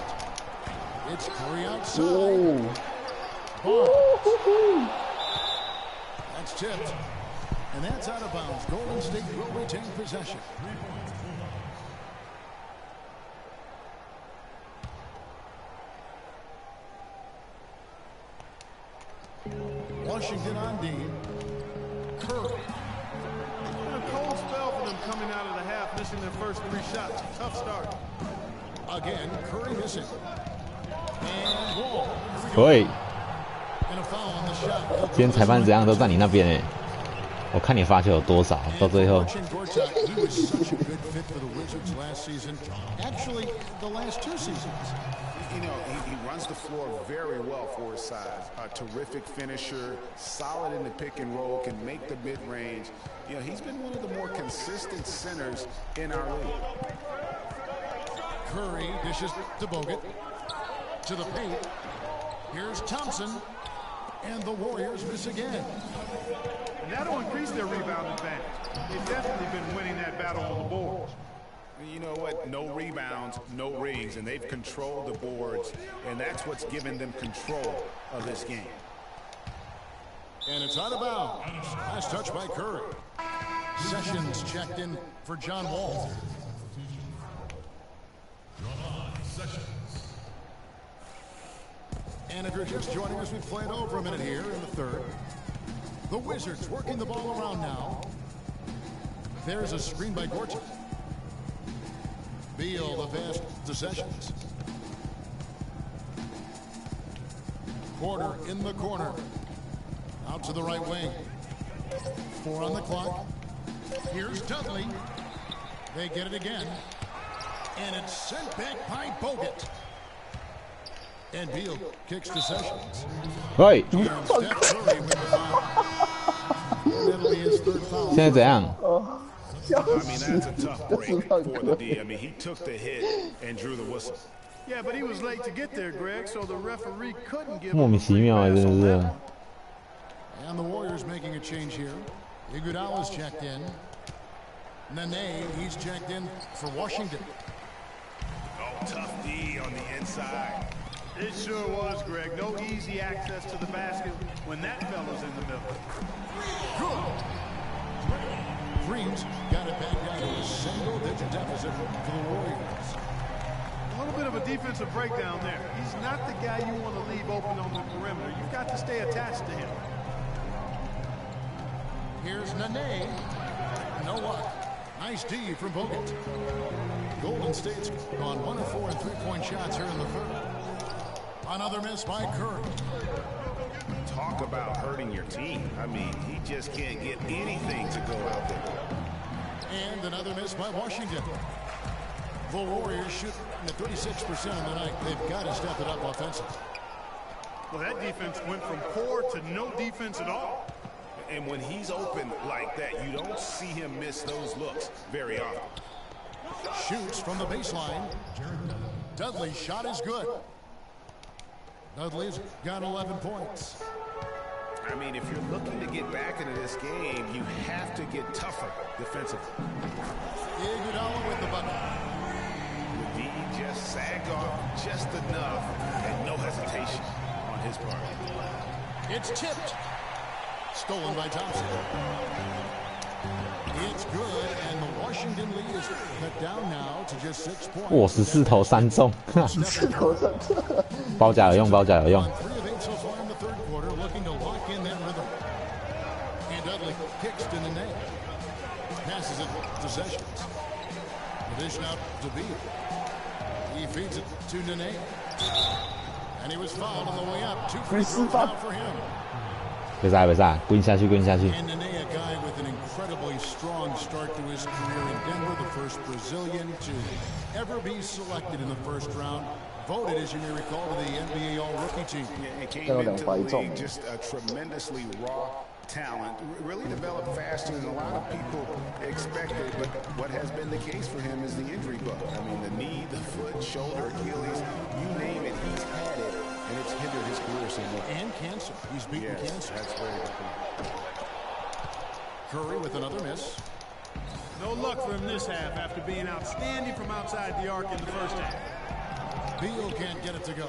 Speaker 3: It's Curry outside. That's tipped. And that's out of bounds. Golden State will retain possession. Washington on D. Curry.
Speaker 4: A cold spell for them coming out of the half, missing their first 3 shots. Tough start.
Speaker 3: Again, Curry missing. And Wall.
Speaker 2: 喂，
Speaker 3: And a foul on the shot.
Speaker 2: 今天裁判怎样都在你那边哎。我看你罚球有多少，到最后。
Speaker 3: He was such a good fit for the Wizards last season. Actually, the last 2 seasons.
Speaker 5: You know, he runs the floor very well for his size. A terrific finisher, solid in the pick and roll, can make the mid-range. You know, he's been one of the more consistent centers in our league.
Speaker 3: Curry dishes to Bogut. To the paint. Here's Thompson. And the Warriors miss again.
Speaker 4: And that'll increase their rebound advantage. They've definitely been winning that battle on the boards.
Speaker 5: You know what? No rebounds, no rings, and they've controlled the boards, and that's what's given them control of this game.
Speaker 3: And it's out of bounds. Last touch by Curry. Sessions checked in for John Wall. And if you're just joining us, we've played over a minute here in the third. The Wizards working the ball around now. There's a screen by Gortat. Beal, the pass to Sessions. Porter in the corner. Out to the right wing. 4 on the clock. Here's Dudley. They get it again. And it's sent back by Bogut. And Beal kicks to Sessions.
Speaker 2: Right.
Speaker 3: And Steph Curry with the foul. That'll be his 3rd foul.
Speaker 2: 现在怎样？
Speaker 5: I mean, that's a tough break for the D. I mean, he took the hit and drew the whistle.
Speaker 4: Yeah, but he was late to get there, Greg, so the referee couldn't give
Speaker 2: 莫
Speaker 4: him
Speaker 2: 名
Speaker 4: a
Speaker 2: 其
Speaker 4: free
Speaker 2: 妙哎，
Speaker 4: pass
Speaker 2: 真
Speaker 4: on
Speaker 2: 的
Speaker 4: that
Speaker 2: 是
Speaker 4: one.。
Speaker 3: And the Warriors making a change here. Iguodala's checked in. Nene, he's checked in for Washington.
Speaker 5: Oh, tough D on the inside.
Speaker 4: It sure was, Greg. No easy access to the basket when that fella's in the middle.
Speaker 3: Green's got it back down to a single-digit deficit for the Warriors.
Speaker 4: A little bit of a defensive breakdown there. He's not the guy you want to leave open on the perimeter. You've got to stay attached to him.
Speaker 3: Here's Nene. No luck. Nice D from Bogut. Golden State's gone 1 of 4 in 3-point shots here in the third. Another miss by Curry.
Speaker 5: Talk about hurting your team. I mean, he just can't get anything to go out there.
Speaker 3: And another miss by Washington. The Warriors shooting at 36% on the night. They've got to step it up offensively.
Speaker 4: Well, that defense went from poor to no defense at all.
Speaker 5: And when he's open like that, you don't see him miss those looks very often.
Speaker 3: Shoots from the baseline. Dudley's shot is good. Dudley's got 11 points.
Speaker 5: I mean, if you're looking to get back into this game, you have to get tougher defensively.
Speaker 3: Iguodala with the bucket.
Speaker 5: The D just sagged off just enough and no hesitation on his part.
Speaker 3: It's tipped. Stolen by Thompson. It's good, and the Washington lead is cut down now to just 6 points.
Speaker 2: 哇，14投3中，14
Speaker 1: 投3中，
Speaker 2: 包夹有用，包夹有用。
Speaker 3: 3 of 8 so far in the third quarter, looking to lock in that rhythm. And Dudley kicks to Nene. Passes it to Sessions. The dish out to Beal. He feeds it to Nene. And he was fouled on the way up. 2 free throws now for him.
Speaker 2: 别赛，别赛，滚下去，滚下去。
Speaker 3: And Nene, a guy with an incredibly strong start to his career in Denver, the first Brazilian to ever be selected in the first round. Voted, as you may recall, to the NBA All-Rookie team.
Speaker 5: It came into the league just a tremendously raw talent, really developed faster than a lot of people expected, but what has been the case for him is the injury bug. I mean, the knee, the foot, shoulder, Achilles, you name it, he's had it, and it's hindered his career so much.
Speaker 3: And cancer. He's beaten cancer.
Speaker 5: That's very good point.
Speaker 3: Curry with another miss.
Speaker 4: No luck for him this half after being outstanding from outside the arc in the first half.
Speaker 3: Beal can't get it to go.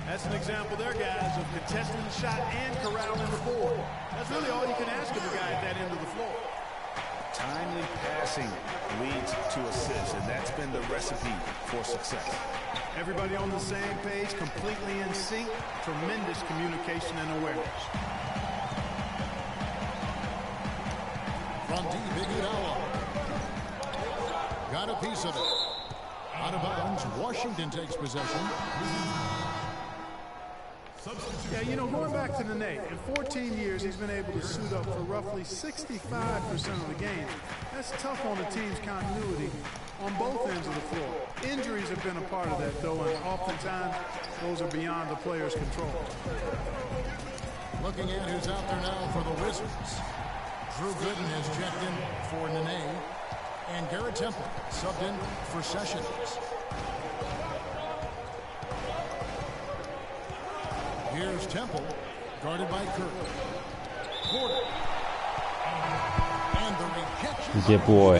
Speaker 4: That's an example there, guys, of contesting the shot and corralling the board. That's really all you can ask of a guy at that end of the floor.
Speaker 5: Timely passing leads to assists, and that's been the recipe for success.
Speaker 4: Everybody on the same page, completely in sync, tremendous communication and awareness.
Speaker 3: From deep, Iguodala. Got a piece of it. Out of bounds, Washington takes possession.
Speaker 4: Yeah, you know, going back to Nene, in 14 years, he's been able to suit up for roughly 65% of the game. That's tough on the team's continuity on both ends of the floor. Injuries have been a part of that, though, and oftentimes those are beyond the player's control.
Speaker 3: Looking at who's out there now for the Wizards. Drew Gooden has checked in for Nene, and Garrett Temple subbed in for Sessions. Here's Temple, guarded by Curry. Porter. And the rejection.
Speaker 2: Good boy.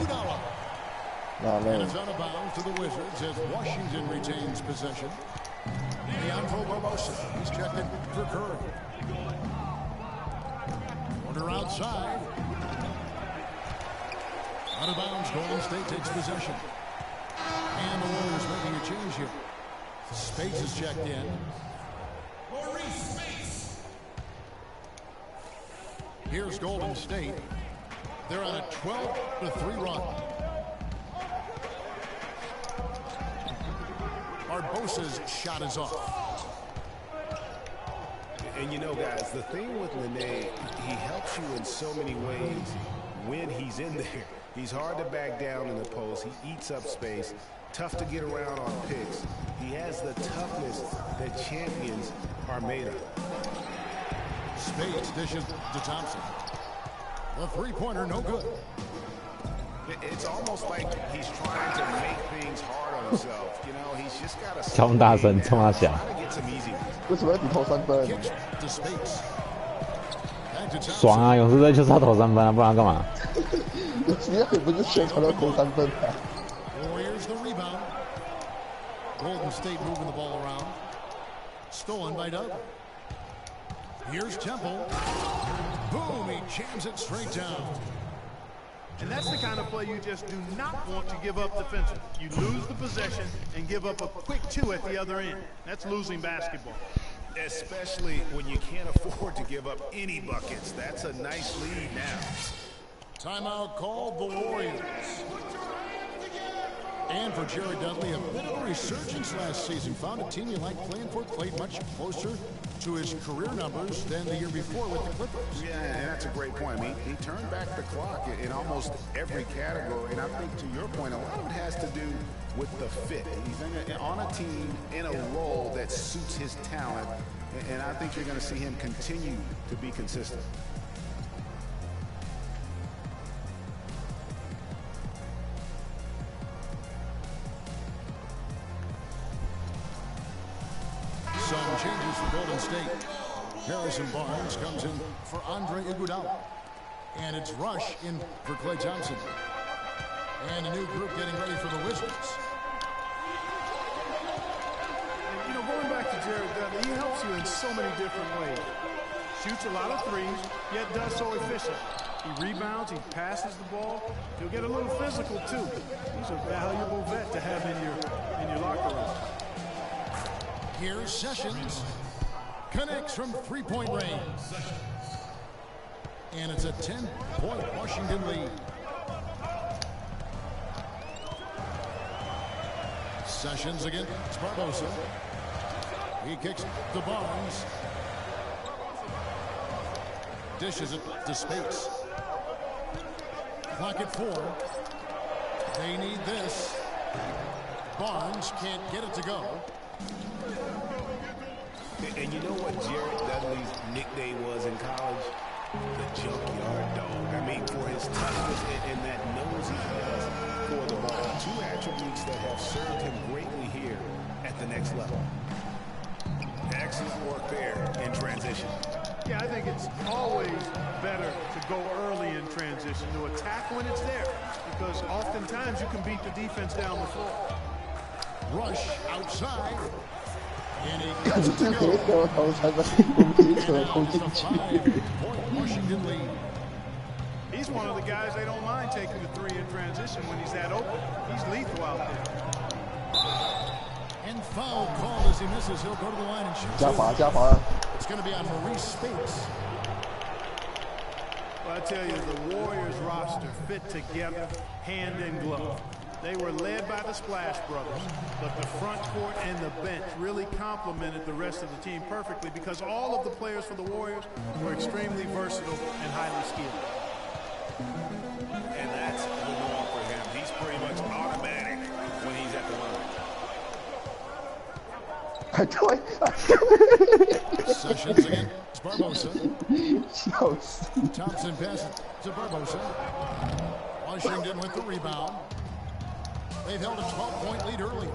Speaker 1: Nah,
Speaker 3: And
Speaker 1: man.
Speaker 3: it's out of bounds to the Wizards as Washington retains possession. Leandro Barbosa, he's checked in for Curry. Porter outside. Out of bounds, Golden State takes possession. And the Warriors making a change here. Space is checked in. Here's Golden State. They're on a 12-3 run. Barbosa's shot is off.
Speaker 5: And you know, guys, the thing with Nene, he helps you in so many ways when he's in there. He's hard to back down in the post. He eats up space. Tough to get around on picks. He has the toughness that champions are made of.
Speaker 3: Spades dishes to Thompson. The three-pointer, no good.
Speaker 5: It's almost like he's trying to make things hard on himself. You know, he's just got to
Speaker 2: 超大声，冲他响，
Speaker 5: try to get some easy ones.
Speaker 1: 为什么要你投3分？
Speaker 3: Kicks to Spades. Back to Thompson.
Speaker 2: 爽啊！勇士队就是要投3分啊，不然要干嘛？
Speaker 1: 你也不是宣传要投3分啊？
Speaker 3: Warriors the rebound. Golden State moving the ball around. Stolen by Doug. Here's Temple. Boom, he jams it straight down.
Speaker 4: And that's the kind of play you just do not want to give up defensively. You lose the possession and give up a quick two at the other end. That's losing basketball.
Speaker 5: Especially when you can't afford to give up any buckets. That's a nice lead now.
Speaker 3: Timeout called the Warriors. And for Jared Dudley, a bit of a resurgence last season. Found a team you like playing for, played much closer to his career numbers than the year before with the Clippers.
Speaker 5: Yeah, and that's a great point. He turned back the clock in almost every category. And I think to your point, a lot of it has to do with the fit. He's on a team in a role that suits his talent. And I think you're going to see him continue to be consistent.
Speaker 3: Some changes for Golden State. Harrison Barnes comes in for Andre Iguodala. And it's Rush in for Klay Thompson. And a new group getting ready for the Wizards.
Speaker 4: You know, going back to Jared Dudley, he helps you in so many different ways. Shoots a lot of threes, yet does so efficient. He rebounds, he passes the ball. He'll get a little physical too. He's a valuable vet to have in your locker room.
Speaker 3: Here's Sessions. Connects from three-point range. And it's a 10-point Washington lead. Sessions against Barbosa. He kicks to Barnes. Dishes it to Spates. Clock at 4. They need this. Barnes can't get it to go.
Speaker 5: And you know what Jared Dudley's nickname was in college? The junkyard dog. I mean, for his toughness and that nose he has for the ball. Two attributes that have served him greatly here at the next level. Excellent work there in transition.
Speaker 4: Yeah, I think it's always better to go early in transition, to attack when it's there, because oftentimes you can beat the defense down the floor.
Speaker 3: Rush outside. And he
Speaker 1: 看
Speaker 3: gets
Speaker 1: 你
Speaker 3: it
Speaker 1: 这
Speaker 3: to
Speaker 1: 别
Speaker 3: go.
Speaker 1: 给我投三分，我们一手
Speaker 3: And
Speaker 1: 投
Speaker 3: now
Speaker 1: 进
Speaker 3: it's a
Speaker 1: 去。
Speaker 3: 5-point Washington lead.
Speaker 4: He's one of the guys they don't mind taking the three in transition when he's that open. He's lethal out there.
Speaker 3: And foul called as he misses. He'll go to the line and shoot
Speaker 1: 加
Speaker 3: two.
Speaker 1: 罚加罚，
Speaker 3: It's going to be on Maurice Spates.
Speaker 4: Well, I tell you, the Warriors roster fit together hand in glove. They were led by the Splash Brothers, but the front court and the bench really complemented the rest of the team perfectly because all of the players for the Warriors were extremely versatile and highly skilled.
Speaker 5: And that's the norm for him. He's pretty much automatic when he's at the line.
Speaker 1: 还对，
Speaker 3: Sessions again. It's Barbosa.
Speaker 1: 笑死！
Speaker 3: Thompson passes to Barbosa. Washington with the rebound. They've held a 12-point lead early.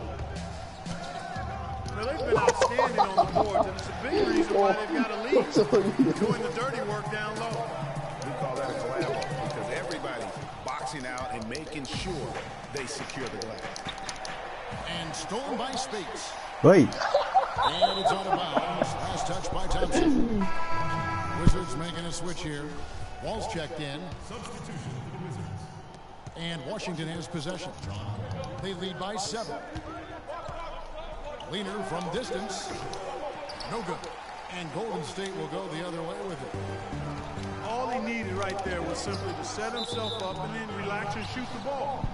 Speaker 4: Now, they've been outstanding on the boards, and it's a big reason why they've got a lead. Doing the dirty work down low.
Speaker 5: We call that a collabo because everybody's boxing out and making sure they secure the glass.
Speaker 3: And stolen by Spates.
Speaker 2: 喂，
Speaker 3: And it's out of bounds. Last touch by Thompson. Wizards making a switch here. Wall's checked in. Substitution for the Wizards. And Washington has possession. They lead by 7. Leaner from distance. No good. And Golden State will go the other way with it.
Speaker 4: All he needed right there was simply to set himself up and then relax and shoot the ball.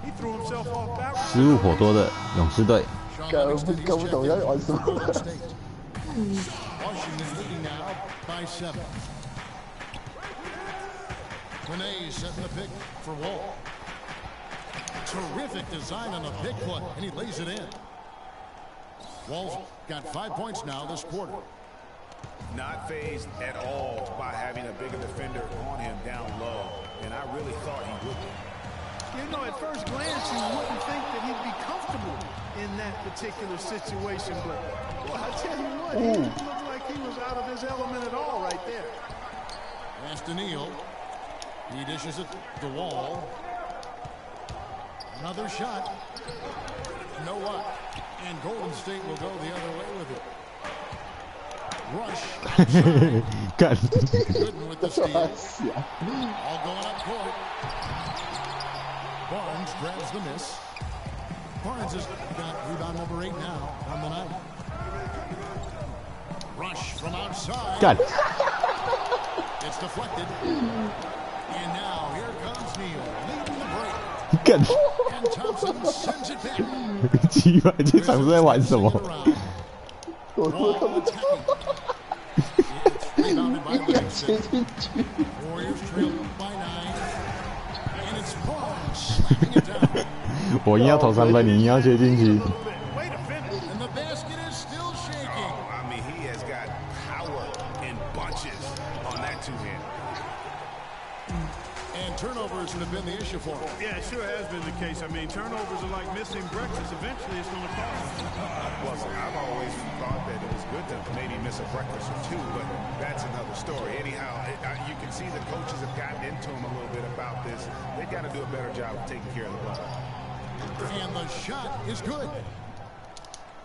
Speaker 4: He threw himself off backwards.
Speaker 2: 失误颇多的勇士队，
Speaker 3: Sean
Speaker 1: 搞
Speaker 3: Livingston
Speaker 1: 不
Speaker 3: is
Speaker 1: 搞不懂
Speaker 3: checked
Speaker 1: 要
Speaker 3: in
Speaker 1: 玩什
Speaker 3: for
Speaker 1: 么
Speaker 3: Golden。State. Washington leading now by 7. Monet setting the pick for Wall. Terrific design on the pick play, and he lays it in. Wall's got 5 points now this quarter.
Speaker 5: Not fazed at all by having a bigger defender on him down low. And I really thought he would be.
Speaker 4: You know, at first glance, you wouldn't think that he'd be comfortable in that particular situation. But, boy, I tell you what, he didn't look like he was out of his element at all right there.
Speaker 3: Pass to Neal. He dishes it to Wall. Another shot. No luck. And Golden State will go the other way with it. Rush.
Speaker 2: 干，
Speaker 3: Gooden with the
Speaker 1: 笑
Speaker 3: steal.
Speaker 1: 死啊！
Speaker 3: All going up court. Barnes grabs the miss. Barnes has got rebound number 8 now on the night. Rush from outside.
Speaker 2: 干，
Speaker 3: It's deflected. And now here comes Neal leading the break.
Speaker 2: 干，
Speaker 3: And Thompson sends it back.
Speaker 2: 奇怪，这场是在玩什么？
Speaker 1: 我说他
Speaker 3: Wall
Speaker 1: 们
Speaker 3: attacking. It's rebounded by
Speaker 1: 要切
Speaker 3: Livingston.
Speaker 1: 进去，
Speaker 3: Warriors trail by 9. And it's Barnes slapping it down.
Speaker 2: 我硬要投三分，你硬要切进去。
Speaker 4: Way to finish.
Speaker 3: And the basket is still shaking.
Speaker 5: I mean, he has got power in bunches on that two-hand.
Speaker 3: And turnovers have been the issue for him.
Speaker 4: Yeah, it sure has been the case. I mean, turnovers are like missing breakfast. Eventually, it's going to cost.
Speaker 5: Well, I've always thought that it was good to maybe miss a breakfast or two, but that's another story. Anyhow, you can see the coaches have gotten into him a little bit about this. They've got to do a better job of taking care of the ball.
Speaker 3: And the shot is good.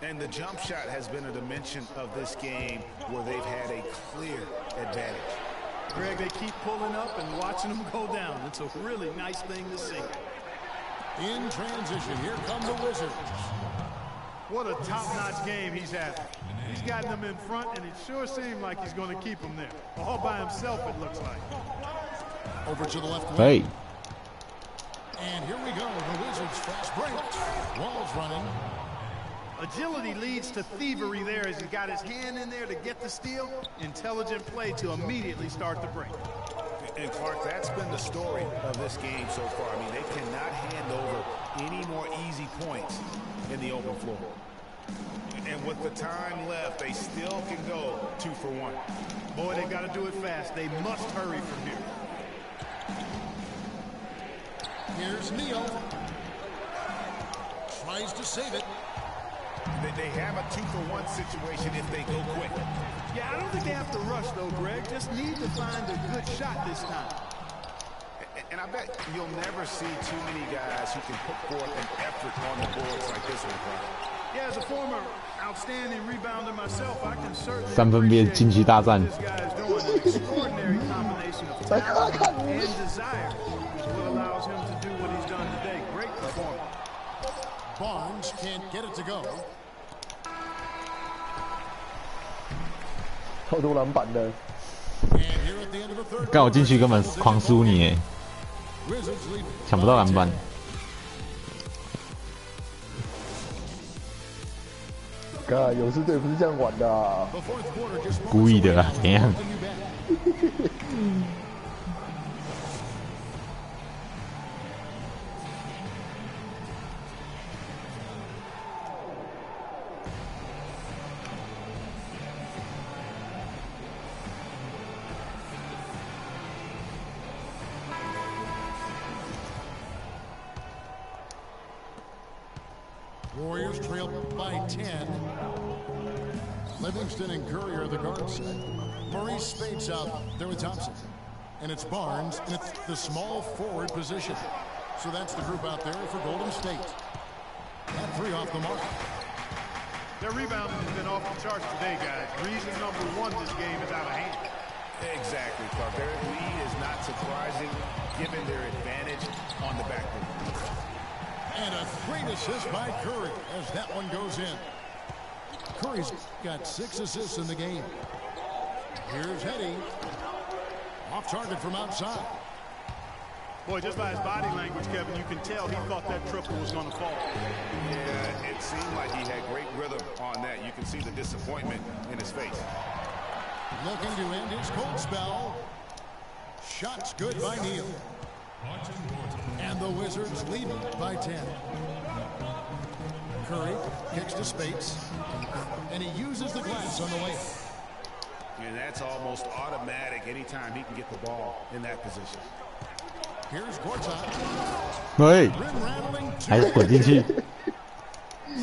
Speaker 5: And the jump shot has been a dimension of this game where they've had a clear advantage.
Speaker 4: Greg, they keep pulling up and watching them go down. It's a really nice thing to see.
Speaker 3: In transition, here come the Wizards.
Speaker 4: What a top-notch game he's having. He's gotten them in front, and it sure seemed like he's going to keep them there. All by himself, it looks like.
Speaker 3: Over to the left wing.
Speaker 2: Hey.
Speaker 3: And here we go. The Wizards fast break. Walls running.
Speaker 4: Agility leads to thievery there as he got his hand in there to get the steal. Intelligent play to immediately start the break.
Speaker 5: And Clark, that's been the story of this game so far. I mean, they cannot hand over any more easy points in the open floor. And with the time left, they still can go 2 for 1.
Speaker 4: Boy, they got to do it fast. They must hurry from here.
Speaker 3: Here's Neal. Tries to save it.
Speaker 5: They have a 2 for 1 situation if they go quick.
Speaker 4: Yeah, I don't think they have to rush, though, Greg. Just need to find a good shot this time.
Speaker 5: And I bet you'll never see too many guys who can put forth an effort on the boards like this one, Clark.
Speaker 4: Yeah, as a former outstanding rebounder myself, I can certainly
Speaker 2: 3分别禁区大战。
Speaker 4: this guy is doing an extraordinary combination of talent and desire is what allows him to do what he's done today. Great performance.
Speaker 3: Barnes can't get it to go.
Speaker 1: 超多篮板的。
Speaker 3: And here at the end of the third
Speaker 2: 干我进去根本狂输你耶，
Speaker 3: Wizards lead
Speaker 2: 抢不到篮板。
Speaker 1: God，勇士队不是这样玩的啊！
Speaker 3: the fourth quarter just
Speaker 2: 故意的啦，怎样？
Speaker 3: you bet. Warriors trail by 10. Livingston and Curry are the guard set. Maurice Spates out there with Thompson. And it's Barnes, and it's the small forward position. So that's the group out there for Golden State. That 3 off the mark.
Speaker 4: Their rebounding has been off the charts today, guys. Reason number 1, this game is out of hand.
Speaker 5: Exactly, Clark. Their lead is not surprising given their advantage on the backboard.
Speaker 3: And a great assist by Curry as that one goes in. Curry's got 6 assists in the game. Here's Hetty. Off target from outside.
Speaker 4: Boy, just by his body language, Kevin, you can tell he thought that triple was going to fall.
Speaker 5: Yeah, it seemed like he had great rhythm on that. You can see the disappointment in his face.
Speaker 3: Looking to end his cold spell. Shots good by Neal. And the Wizards lead by 10. Curry kicks to Spates. And he uses the glass on the way.
Speaker 5: And that's almost automatic anytime he can get the ball in that position.
Speaker 3: Here's Gortat.
Speaker 2: 喂，
Speaker 3: Rim rattling
Speaker 2: 还是滚进去。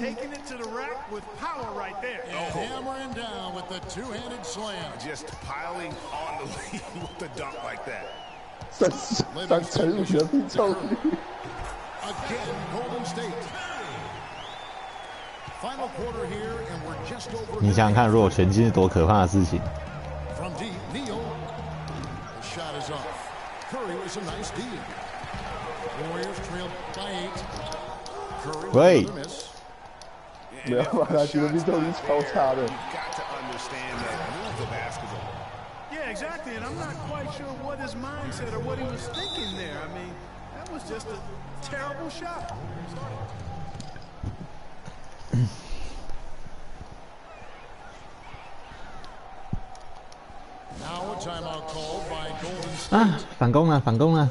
Speaker 4: Taking it to the rack with power right there.
Speaker 3: and hammering down with the two-handed slam.
Speaker 5: Just piling on the lead with the dunk like that.
Speaker 1: 3成5的命中率。
Speaker 3: Again, Golden State. Final quarter here, and we're just over.
Speaker 2: 你想想看，如果全进是多可怕的事情。
Speaker 3: From deep, Neal. The shot is off. Curry with some nice D. Warriors trailed by 8. Curry with
Speaker 2: Wait.
Speaker 3: another miss.
Speaker 1: 没有办法，这个命中率超差的。
Speaker 5: You've got to understand that move of basketball.
Speaker 4: Yeah, exactly, and I'm not quite sure what his mindset or what he was thinking there. I mean, that was just a terrible shot.
Speaker 3: Now a timeout called by Golden State.
Speaker 2: 啊，反攻了，反攻了！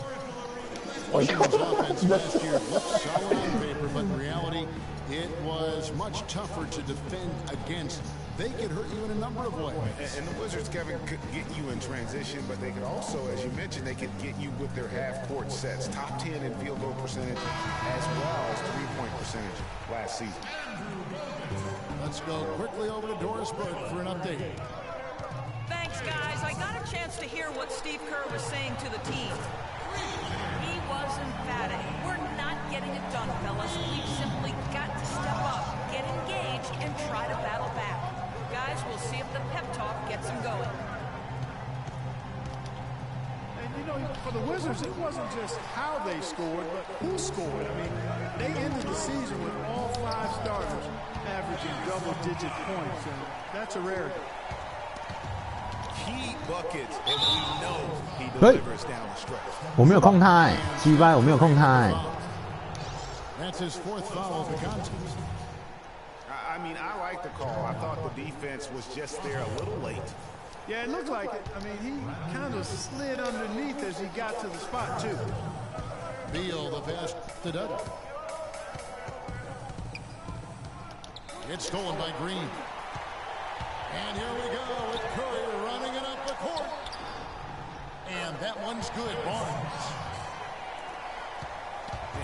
Speaker 3: Washington's offense last year looked solid on paper, but in reality, it was much tougher to defend against they could hurt you in a number of ways.
Speaker 5: And the Wizards, Kevin, could get you in transition, but they could also, as you mentioned, they could get you with their half-court sets. Top 10 in field goal percentage as well as three-point percentage last season.
Speaker 3: Let's go quickly over to Doris Burke for an update.
Speaker 6: Thanks, guys. I got a chance to hear what Steve Kerr was saying to the team. He was emphatic. We're not getting it done, fellas. We've simply got to step up, get engaged, and try to battle back. Guys, we'll see if the pep talk gets them going.
Speaker 4: And you know, for the Wizards, it wasn't just how they scored, but who scored. I mean, they ended the season with all 5 starters averaging double-digit points, and that's a rarity.
Speaker 5: Key buckets, and we know he delivers down the stretch.
Speaker 2: 我没有控他鸡掰，我没有控他
Speaker 3: That's his 4th foul of the contest.
Speaker 5: I mean, I like the call. I thought the defense was just there a little late.
Speaker 4: Yeah, it looked like it. I mean, he kind of slid underneath as he got to the spot, too.
Speaker 3: Beal, the pass to Dudley. It's stolen by Green. And here we go with Curry running it up the court. And that one's good, Barnes.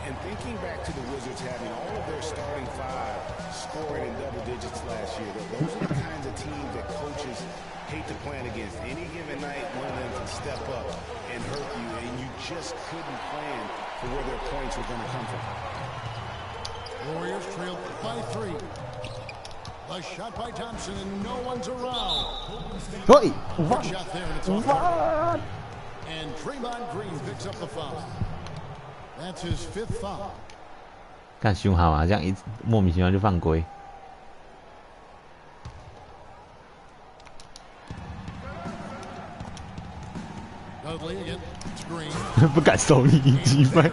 Speaker 5: And thinking back to the Wizards having all of their starting 5 scoring in double digits last year, those are the kinds of teams that coaches hate to plan against. Any given night, one of them can step up and hurt you, and you just couldn't plan for where their points were going to come from.
Speaker 3: Warriors trail by 3. A shot by Thompson, and no one's around.
Speaker 2: 嘿，
Speaker 3: Good shot there, and it's off target. And Draymond Green picks up the foul. That's his 5th foul.
Speaker 2: 干凶好啊，这样一莫名其妙就犯规。
Speaker 3: Dudley again. It's Green.
Speaker 2: 不敢收你鸡掰。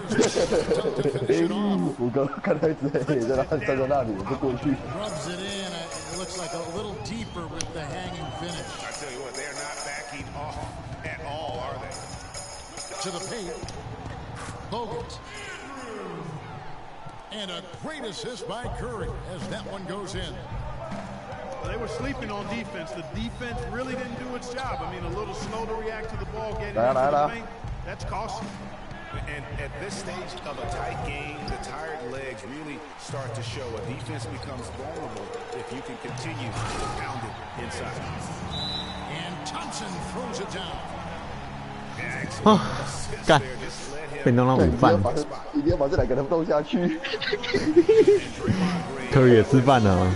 Speaker 1: 五哥看他一直黑，在那站在那里，我就过去。
Speaker 3: Rubs it in. It looks like a little deeper with the hanging finish.
Speaker 5: I tell you what, they're not backing off at all, are they?
Speaker 3: To the paint. Bogut. And a great assist by Curry as that one goes in.
Speaker 4: They were sleeping on defense. The defense really didn't do its job. I mean, a little slow to react to the ball getting into the paint. That's costly.
Speaker 5: And at this stage of a tight game, the tired legs really start to show. A defense becomes vulnerable if you can continue to pound it inside.
Speaker 3: And Thompson throws it down.
Speaker 2: 干，被弄到午饭。
Speaker 1: 一定要把这2个人斗下去。
Speaker 2: 科瑞也吃饭了。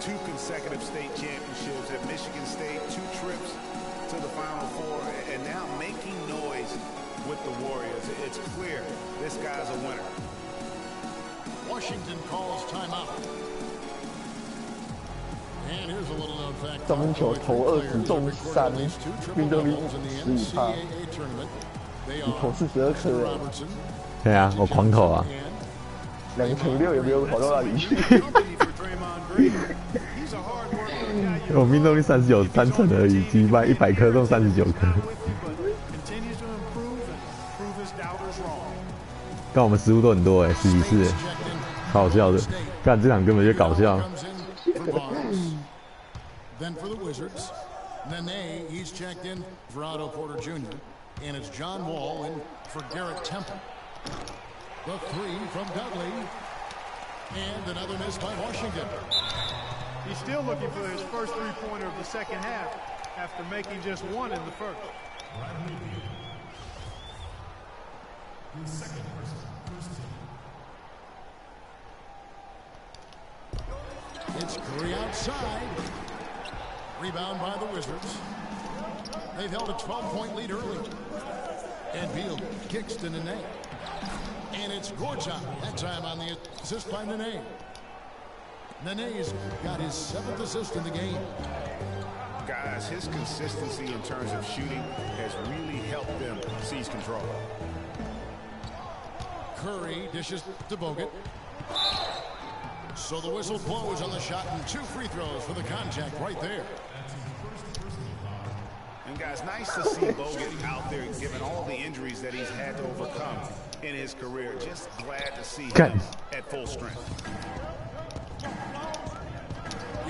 Speaker 5: 2 consecutive state championships at Michigan State, 2 trips to the Final Four, and now making noise with the Warriors. It's clear this guy's a winner.
Speaker 3: Washington calls timeout. And here's a little known fact.
Speaker 1: 三分球投20中3，命中率15%，你投42颗哎。
Speaker 2: 对啊，我狂投啊。
Speaker 1: 2乘6有没有跑到那里去？
Speaker 2: 我命中率39，3成而已，鸡掰100颗中39颗。但我们失误都很多哎，11次，超好笑的。干这场根本就搞笑。
Speaker 3: Then for the Wizards, Nene, he's checked in for Otto Porter Jr. And it's John Wall in for Garrett Temple. The 3 from Dudley. And another miss by Washington.
Speaker 4: He's still looking for his first 3-pointer of the second half after making just 1 in the first.
Speaker 3: It's Curry outside. Rebound by the Wizards. They've held a 12-point lead early. And Beal kicks to Nene. And it's Gortat. That time on the assist by Nene. Nene's got his 7th assist in the game.
Speaker 5: Guys, his consistency in terms of shooting has really helped them seize control.
Speaker 3: Curry dishes to Bogut. So the whistle blows on the shot and 2 free throws for the contact right there.
Speaker 5: And guys, nice to see Bogut out there given all the injuries that he's had to overcome in his career. Just glad to see him at full strength.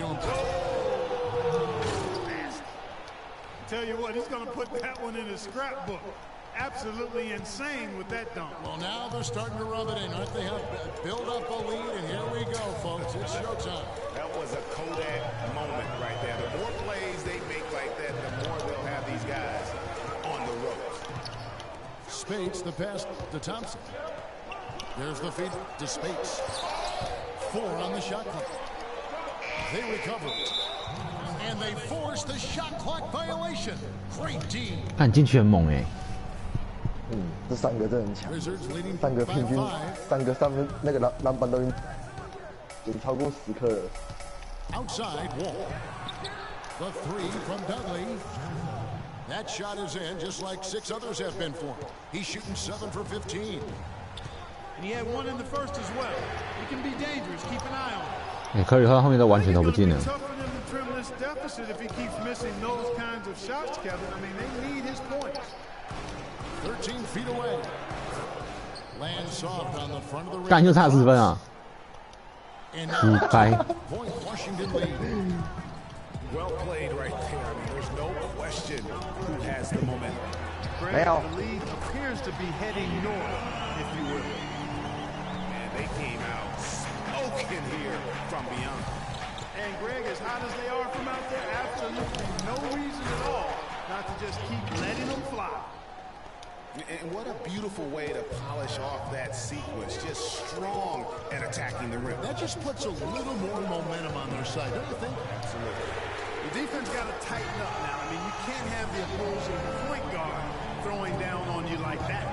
Speaker 3: to impress.
Speaker 4: Tell you what, he's going to put that one in his scrapbook. Absolutely insane with that dunk.
Speaker 3: Well, now they're starting to rub it in, aren't they? Build up a lead, and here we go, folks. It's showtime.
Speaker 5: That was a Kodak moment right there. The more plays they make like that, the more they'll have these guys on the ropes.
Speaker 3: Spates, the pass to Thompson. There's the feed to Spates. 4 on the shot clock. They recover it. And they force the shot clock violation. Great D.
Speaker 2: 看进去很猛哎。
Speaker 1: 这3个真的很强
Speaker 3: ，Wizards leading
Speaker 1: 3个
Speaker 3: by
Speaker 1: 平均
Speaker 3: 5.
Speaker 1: 3个3分那个篮板都已经超过10颗了。
Speaker 3: Outside wall. The 3 from Dudley. That shot is in, just like 6 others have been for him. He's shooting 7 for 15.
Speaker 4: And he had 1 in the first as well. He can be dangerous. Keep an eye on him.
Speaker 2: 哎，科里后面都完全投不进了。
Speaker 4: Tough for them to trim this deficit if he keeps missing those kinds of shots, Kevin. I mean, they need his points.
Speaker 3: 13 feet away. Land soft on the front of the rim.
Speaker 2: 干就差10分啊！
Speaker 3: And
Speaker 2: 击
Speaker 3: now
Speaker 2: 败。
Speaker 3: point Washington lead.
Speaker 5: Well played right there. I mean, there's no question who has the momentum.
Speaker 4: Greg, the lead appears to be heading north, if you will.
Speaker 5: And they came out smoking here from beyond.
Speaker 4: And Greg, as hot as they are from out there, absolutely no reason at all not to just keep letting them fly.
Speaker 5: And what a beautiful way to polish off that sequence. Just strong at attacking the rim.
Speaker 3: That just puts a little more momentum on their side, don't you think?
Speaker 5: Absolutely.
Speaker 4: The defense got to tighten up now. I mean, you can't have the opposing point guard throwing down on you like that.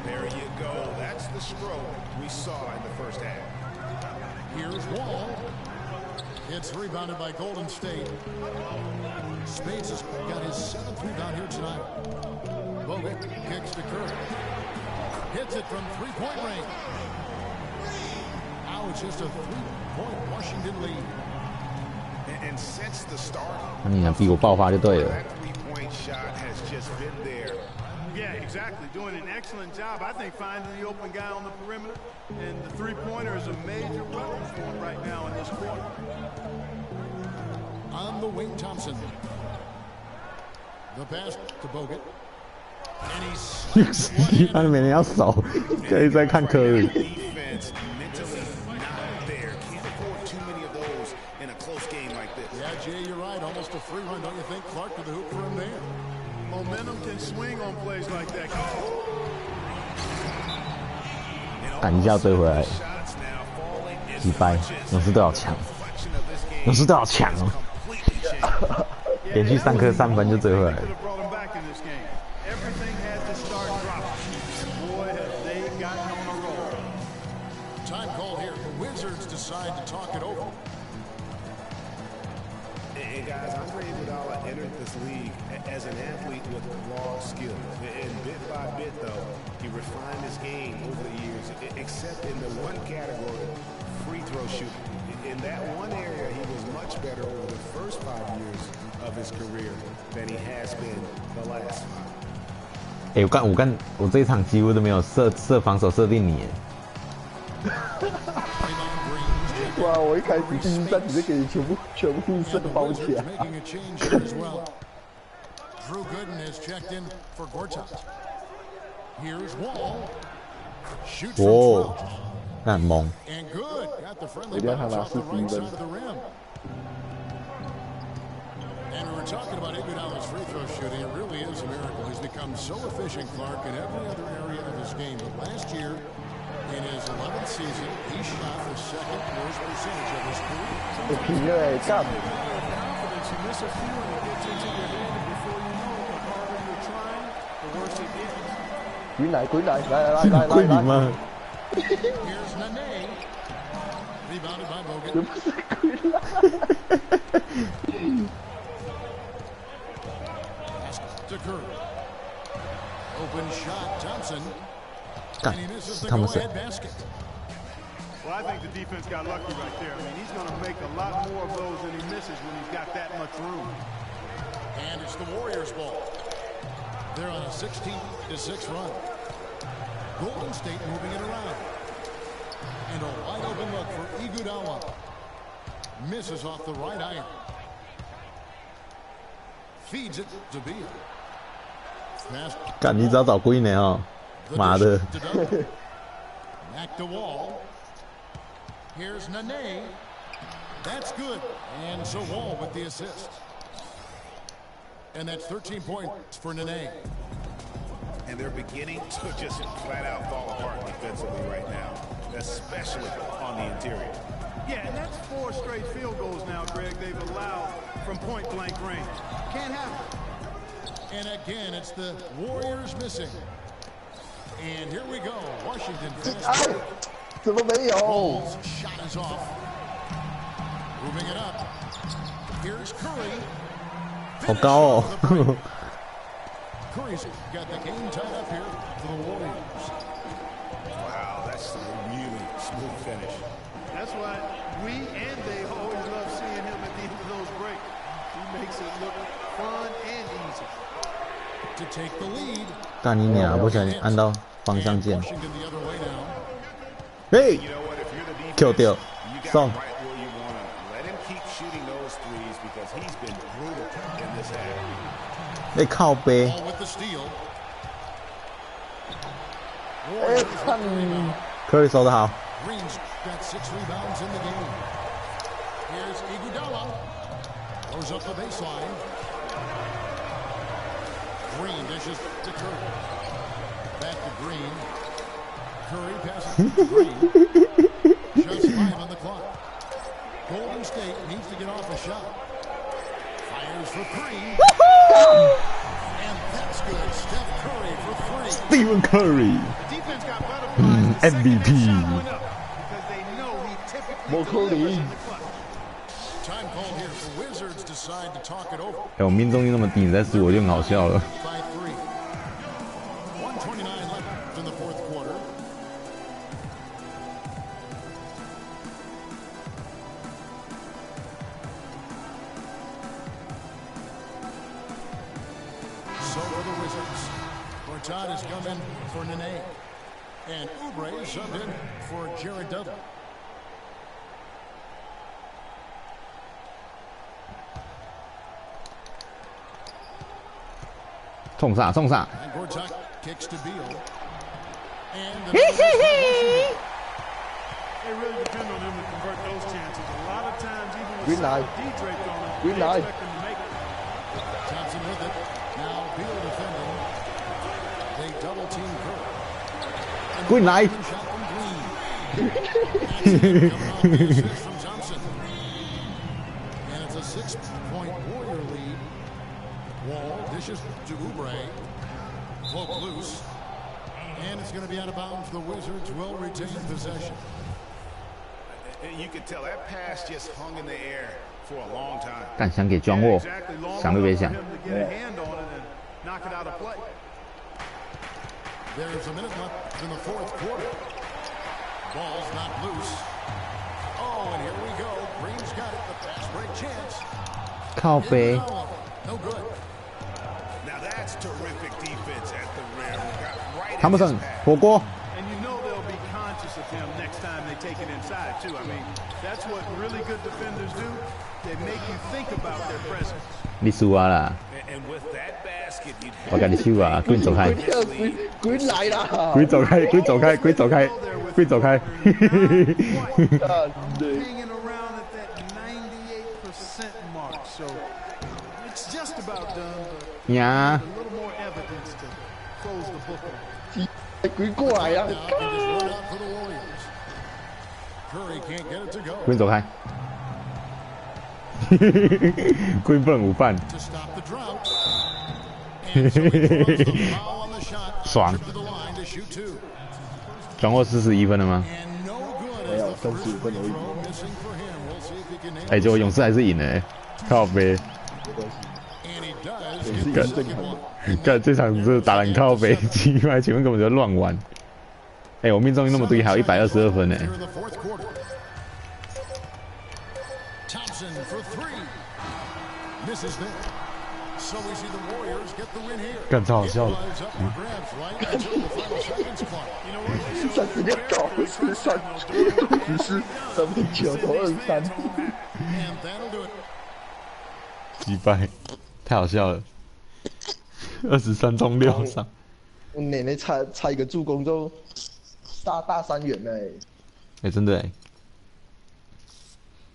Speaker 5: There you go. That's the stroke we saw in the first half.
Speaker 3: Here's Wall. It's rebounded by Golden State. Spates has got his 7th rebound here tonight. Bogut kicks to Curry. Hits it from 3-point range. Now it's just a 3-point Washington lead.
Speaker 5: And since the start,
Speaker 2: 那你想逼我爆发就对了。
Speaker 5: that 3-point shot has just been there.
Speaker 4: Yeah, exactly. Doing an excellent job, I think, finding the open guy on the perimeter. And the three-pointer is a major weapon for him right now in this quarter.
Speaker 3: On the wing, Thompson. The pass to Bogut. And he's
Speaker 2: 他们每天要守，可以再看科里。
Speaker 5: Defense mentally not there. Can't afford too many of those in a close game like this.
Speaker 3: Yeah, Jay, you're right. Almost a free run, don't you think? Clark to the hoop for him there.
Speaker 4: Momentum can swing on plays like that.
Speaker 2: 赶一下追回来，
Speaker 5: Shots now falling as
Speaker 2: 击败，勇士队好强，
Speaker 5: reflection of this game
Speaker 2: 勇士队好强哦，
Speaker 5: completely changed.
Speaker 2: 连续3颗3分就追回来了。
Speaker 4: Could have brought him back in this game. Everything had to start dropping. Boy, have they gotten on a roll.
Speaker 3: Time call here. The Wizards decide to talk it over.
Speaker 5: And guys, Andre Iguodala entered this league as an athlete with raw skills. And bit by bit, though, he refined his game over the years, except in the one category, free throw shooting. In that one area, he was much better over the first 5 years of his career than he has been the last 5.
Speaker 2: 哎，我这一场几乎都没有设防守设定你。
Speaker 1: 哇！我一开始第一站直接给你全部射包起来。
Speaker 3: Making a change here as well. Drew Gooden has checked in for Gortat. Here's Wall. Shoots from
Speaker 2: 哦
Speaker 3: 12.
Speaker 2: 那很猛。
Speaker 3: And good. Got the friendly
Speaker 1: 一定要他
Speaker 3: bounce
Speaker 1: 拿
Speaker 3: off the
Speaker 1: 40
Speaker 3: right
Speaker 1: 分
Speaker 3: side of the rim. And we were talking about Iguodala's free throw shooting. It really is a miracle. He's become so efficient, Clark, in every other area of his game. But last year, in his 11th season, he shot the 2nd worst percentage of his career.
Speaker 1: 我平了哎，干！
Speaker 4: Confidence, you miss a few and it gets into your head, and before you know it, the harder you're trying, the worse it gets.
Speaker 1: 滚来滚来，来！
Speaker 2: 归你吗？
Speaker 3: Here's Nene. Rebounded by Bogut.
Speaker 1: 这不是滚来。
Speaker 3: Pass to Curry. Open shot, Thompson.
Speaker 2: 干
Speaker 3: And he misses the
Speaker 2: 他们是
Speaker 3: go-ahead basket.
Speaker 4: Well, I think the defense got lucky right there. I mean, he's going to make a lot more of those than he misses when he's got that much room.
Speaker 3: And it's the Warriors' ball. They're on a 16-6 run. Golden State moving it around. And a wide open look for Iguodala. Misses off the right iron. Feeds it to Beal.
Speaker 2: 干，你只要找 Green 呢哦，妈的。
Speaker 3: Back to Wall. Here's Nene. That's good. And so Wall with the assist. And that's 13 points for Nene.
Speaker 5: And they're beginning to just flat out fall apart defensively right now, especially on the interior.
Speaker 4: Yeah, and that's 4 straight field goals now, Greg, they've allowed from point-blank range. Can't happen.
Speaker 3: And again, it's the Warriors missing. And here we go. Washington fast.
Speaker 1: 怎么没有？
Speaker 3: Ball's shot is off. Moving it up. Here's Curry.
Speaker 2: 好高哦。
Speaker 3: Curry's got the game tied up here for the Warriors.
Speaker 5: Wow, that's a really smooth finish.
Speaker 4: That's why we and they always love seeing him at the end of those breaks. He makes it look fun and easy.
Speaker 3: To take the lead.
Speaker 2: 干你娘！不小心按到方向键。
Speaker 3: Washington the other way now.
Speaker 2: 嘿
Speaker 5: You know what? If you're the defense,
Speaker 2: ，Q 掉，
Speaker 5: you got
Speaker 2: 送
Speaker 5: him。right where you want him. Let him keep shooting those threes because he's been brutal in this half.
Speaker 2: 哎，靠背。
Speaker 3: Ball with the steal.
Speaker 1: 哎，看，
Speaker 2: Curry 守得好。
Speaker 3: Green's got 6 rebounds in the game. Here's Iguodala. Goes up the baseline. Green dishes to Curry. Back to Green. Curry passes to Green. Just 5 on the clock. Golden State needs to get off a shot. Fires for 3. And that's good. Steph Curry for 3.
Speaker 2: Stephen Curry，
Speaker 4: Defense got butterflies. The second
Speaker 2: MVP
Speaker 4: that shot went up because they know he typically
Speaker 1: 莫库里
Speaker 4: delivers in the clutch.
Speaker 3: Time called here for Wizards decide to talk it over.
Speaker 2: 哎，我命中率那么低，你再输我就很好笑了。
Speaker 3: By 3. 129 left in the 4th quarter. 'So for the Wizards. Gortat has come in for Nene. And Oubre subbed in for Jared Dudley.
Speaker 2: 冲啥冲啥！
Speaker 3: And Gortat kicks to Beal. And the Washington.
Speaker 4: They really depend on him to convert those chances. A lot of times, even with
Speaker 1: Green light.
Speaker 4: D draped on him,
Speaker 1: Green
Speaker 4: they
Speaker 1: light.
Speaker 4: expect him to make it.
Speaker 3: Thompson with it. Now Beal defending. They double team Curry.
Speaker 2: Green light.
Speaker 3: Shot from Green. And coming off the assist from Thompson. And it's a 6-point Warrior lead. Wall dishes to Oubre. Float loose. And it's going to be out of bounds. The Wizards will retain possession.
Speaker 5: You could tell that pass just hung in the air for a long time.
Speaker 2: 干想给庄沃，
Speaker 4: Exactly, long
Speaker 2: 想都别
Speaker 4: enough
Speaker 2: 想
Speaker 4: for。him to get a hand on it and knock it out of play.
Speaker 3: There's a minute left in the 4th quarter. Ball's not loose. Oh, and here we go. Green's got it. The fast break chance.
Speaker 2: 靠背。
Speaker 3: No good.
Speaker 5: Now that's terrific defense at the rim. Got right in
Speaker 2: 汤普
Speaker 5: his
Speaker 2: 森
Speaker 5: path.
Speaker 2: 火锅，
Speaker 4: And you know they'll be conscious of him next time they take it inside, too. I mean, that's what really good defenders do. They make you think about their presence.
Speaker 2: 你输啊啦！
Speaker 5: And with that basket, you'd
Speaker 2: 我跟你输啊，Green 走开
Speaker 1: Green 来啦！
Speaker 2: ，Green 走开，Green 走开，Green 走开，Green 走開。
Speaker 1: 干对，
Speaker 4: Hanging around at that 98% mark, so it's just about done, but
Speaker 2: 呀
Speaker 4: a，little more evidence to close the book on.
Speaker 1: Green 过来呀！
Speaker 3: Now he just run out for the Warriors. Curry can't get it to go.
Speaker 2: Green 走開。Green 不能午饭，
Speaker 3: To stop the drought. And so he draws the foul on the shot.
Speaker 2: 爽。
Speaker 3: To the line to shoot 2.
Speaker 2: 庄沃41分了吗？
Speaker 3: And no good
Speaker 1: 没
Speaker 3: as
Speaker 1: 有
Speaker 3: the first
Speaker 1: 35分而
Speaker 3: free
Speaker 1: 已。
Speaker 3: throw missing for him. We'll see if he can nail
Speaker 2: 哎，结果
Speaker 3: it.
Speaker 2: 勇士还是赢了，靠背。
Speaker 3: And he does
Speaker 1: 是
Speaker 3: get
Speaker 1: 一
Speaker 3: the
Speaker 1: 个
Speaker 3: second
Speaker 1: 正常
Speaker 3: one.
Speaker 1: 的。
Speaker 2: 干这场是打人靠背，奇怪，前面根本就乱玩。哎，我命中率那么低，还有122分呢。
Speaker 3: Here in the 4th quarter. Thompson for 3. Misses there. So we see the Warriors get the win here.
Speaker 2: 干超好笑的。
Speaker 3: Lives up for grabs right until the final seconds clock.
Speaker 4: You know what? They showed
Speaker 1: 36-9，23，24，3.9投23。
Speaker 3: And that'll do it.
Speaker 2: 击败，太好笑了。23中6上，
Speaker 1: 我奶奶差一个助攻就大3元了。
Speaker 2: 哎，真的哎。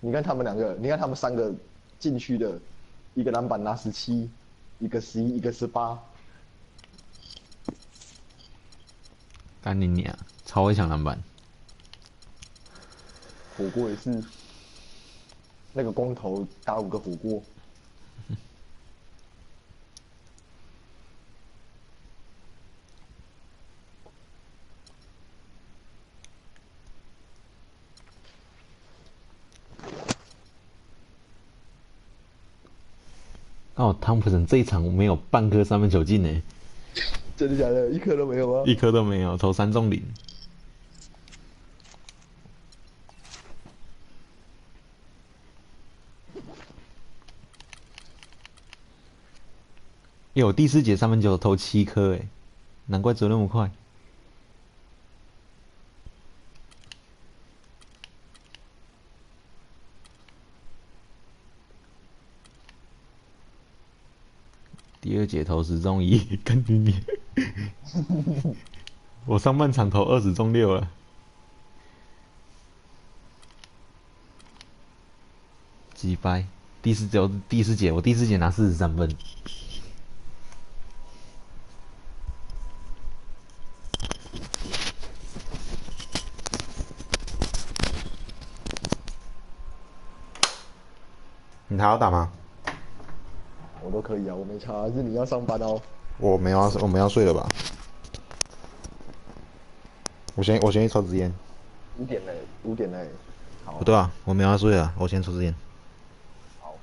Speaker 1: 你看他们2个，你看他们3个禁区的，一个篮板拿17，一个11，一个18。
Speaker 2: 干你娘！超会抢篮板。
Speaker 1: 火锅也是，那个光头打5个火锅。
Speaker 2: 哦，汤普森这一场没有半颗三分球进呢，
Speaker 1: 真的假的？一颗都没有吗？
Speaker 2: 一颗都没有，投3中0。有第4节三分球投7颗，哎，难怪走那么快。第2节投10中1，跟你，我上半场投20中6了，击败。第4节我第4节拿43分。你还要打吗？
Speaker 1: 我都可以啊，我没差，是你要上班哦。
Speaker 2: 我们要睡了吧？我先去抽支烟。
Speaker 1: 5点嘞。好。
Speaker 2: 不对啊，我们要睡了，我先抽支烟。
Speaker 1: 好。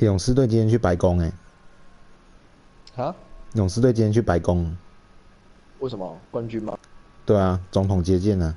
Speaker 2: 勇士队今天去白宫
Speaker 1: 啊？
Speaker 2: 勇士队今天去白宫。
Speaker 1: 为什么冠军吗？
Speaker 2: 对啊，总统接见啊。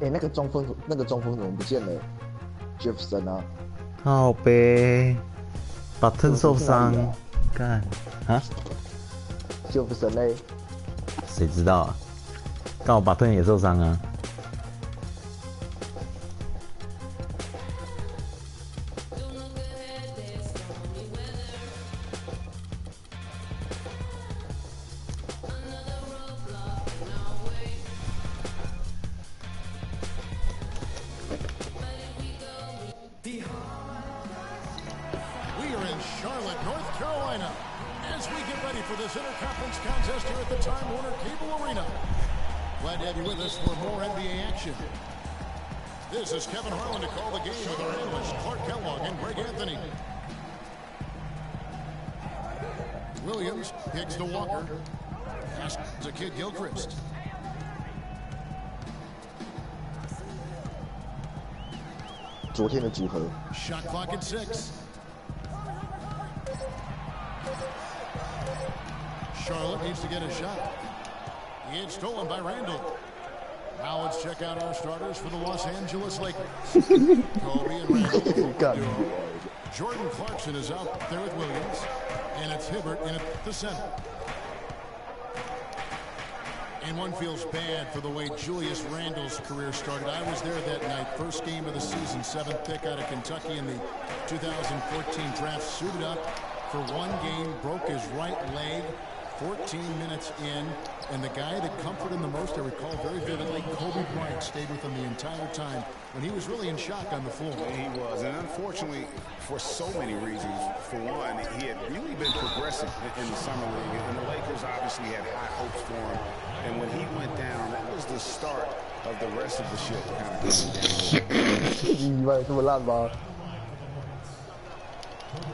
Speaker 1: 哎，那个中锋怎么不见了？Jefferson 啊，
Speaker 2: 靠背，Button 受伤，干啊
Speaker 1: ？Jefferson 嘞？
Speaker 2: 谁知道啊？刚好 Button 也受伤啊。
Speaker 3: This is Kevin Harlan to call the game with our analysts Clark Kellogg and Greg Anthony. Williams kicks to Walker. Pass to Kid Gilchrist. Shot clock at 6. Charlotte needs to get a shot. It's stolen by Randall. Now let's check out our starters for the Los Angeles Lakers. Kobe and Randall. Jordan Clarkson is out there with Williams. And it's Hibbert in at the center. And one feels bad for the way Julius Randle's career started. I was there that night. First game of the season, 7th pick out of Kentucky in the 2014 draft. Suited up for one game, broke his right leg. 14 minutes in, and the guy that comforted him the most, I recall very vividly, Kobe Bryant stayed with him the entire time when he was really in shock on the floor.
Speaker 5: He was, and unfortunately, for so many reasons. For one, he had really been progressive in the summer league, and the Lakers obviously had high hopes for him. And when he went down, that was the start of the rest of the ship kind of going down.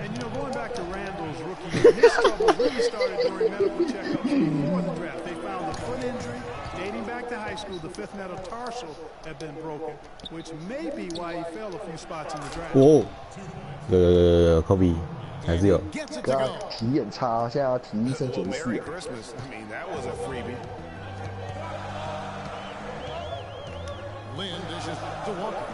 Speaker 4: And, you know, going back to Randall's rookie year, his trouble really started during medical checkups before the draft. They found a foot injury dating back to high school. The fifth metatarsal had been broken, which may be why he fell a few spots in the draft.
Speaker 2: 哦，有 Kobe 还是有。
Speaker 1: 对啊，体验差，现在要体育生94。
Speaker 5: Merry Christmas. I mean, that was a freebie.
Speaker 3: Lynn dishes to Walker.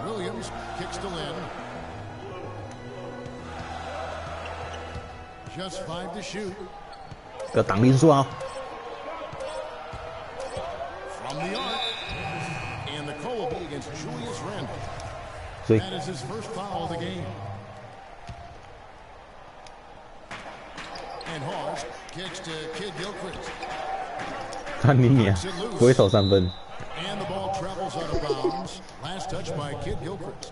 Speaker 3: Williams kicks to Lynn. Just 5 to shoot.
Speaker 2: 要挡林书啊！
Speaker 3: From the arc. And the call will be against Julius Randle.
Speaker 2: 所以
Speaker 3: That is his first foul of the game. And Hawes kicks to Kid Gilchrist.
Speaker 2: 看你不会投3分。
Speaker 3: And the ball travels out of bounds. Last touch by Kid Gilchrist.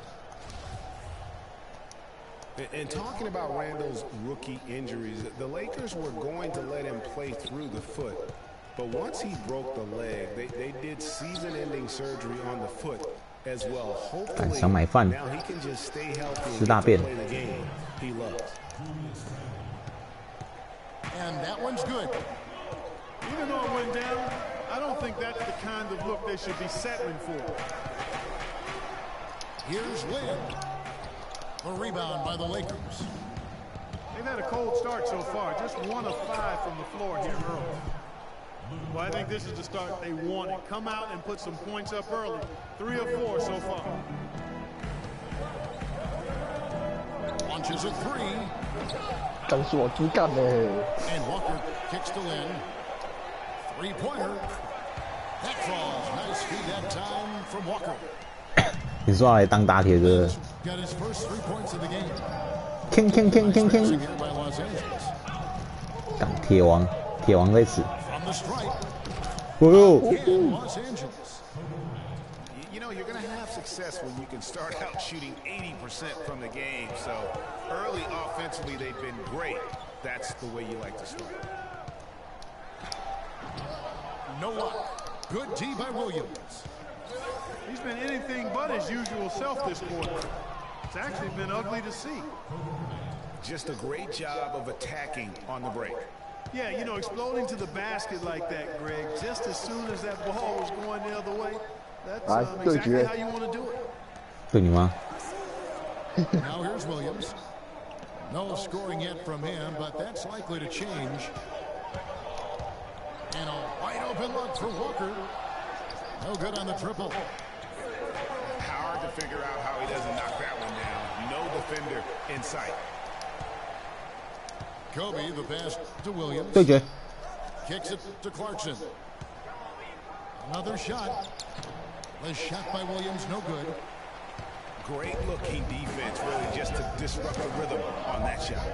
Speaker 5: And talking about Randall's rookie injuries, the Lakers were going to let him play through the foot. But once he broke the leg, they did season-ending surgery on the foot as well. Hopefully, now he can just stay healthy and play the game he loves.
Speaker 3: And that one's good.
Speaker 4: think that's the kind of look they should be settling for.
Speaker 3: Here's Lynn. The rebound by the Lakers.
Speaker 4: They've had a cold start so far. Just 1 of 5 from the floor here early. Well, I think this is the start they wanted. Come out and put some points up early. 3 of 4 so far.
Speaker 3: Launches a 3.
Speaker 1: 干是我主干呢。
Speaker 3: And Walker kicks to Lynn. Three-pointer. That falls. Nice feed that time from Walker.
Speaker 2: 你说要来当打铁哥？
Speaker 3: Got his first 3 points of the game.
Speaker 2: 铿铿铿铿铿！
Speaker 3: Here by Los Angeles.
Speaker 2: 干铁王，铁王在此。
Speaker 3: From the stripe.
Speaker 2: 哦呦！
Speaker 3: In Los Angeles.
Speaker 5: You know, you're going to have success when you can start out shooting 80% from the game. So early offensively, they've been great. That's the way you like to start.
Speaker 3: No luck. Good D by Williams.
Speaker 4: He's been anything but his usual self this quarter. It's actually been ugly to see.
Speaker 5: Just a great job of attacking on the break.
Speaker 4: Yeah, you know, exploding to the basket like that, Greg, just as soon as that ball was going the other way, that's exactly how you want to do it.
Speaker 2: 对你吗？
Speaker 3: Now here's Williams. No scoring yet from him, but that's likely to change. And a wide open look for Walker. No good on the triple.
Speaker 5: Hard to figure out how he doesn't knock that one down. No defender in sight.
Speaker 3: Kobe, the pass to Williams.
Speaker 2: 对决。
Speaker 3: Kicks it to Clarkson. Another shot. The shot by Williams, no good.
Speaker 5: Great looking defense, really, just to disrupt the rhythm on that shot.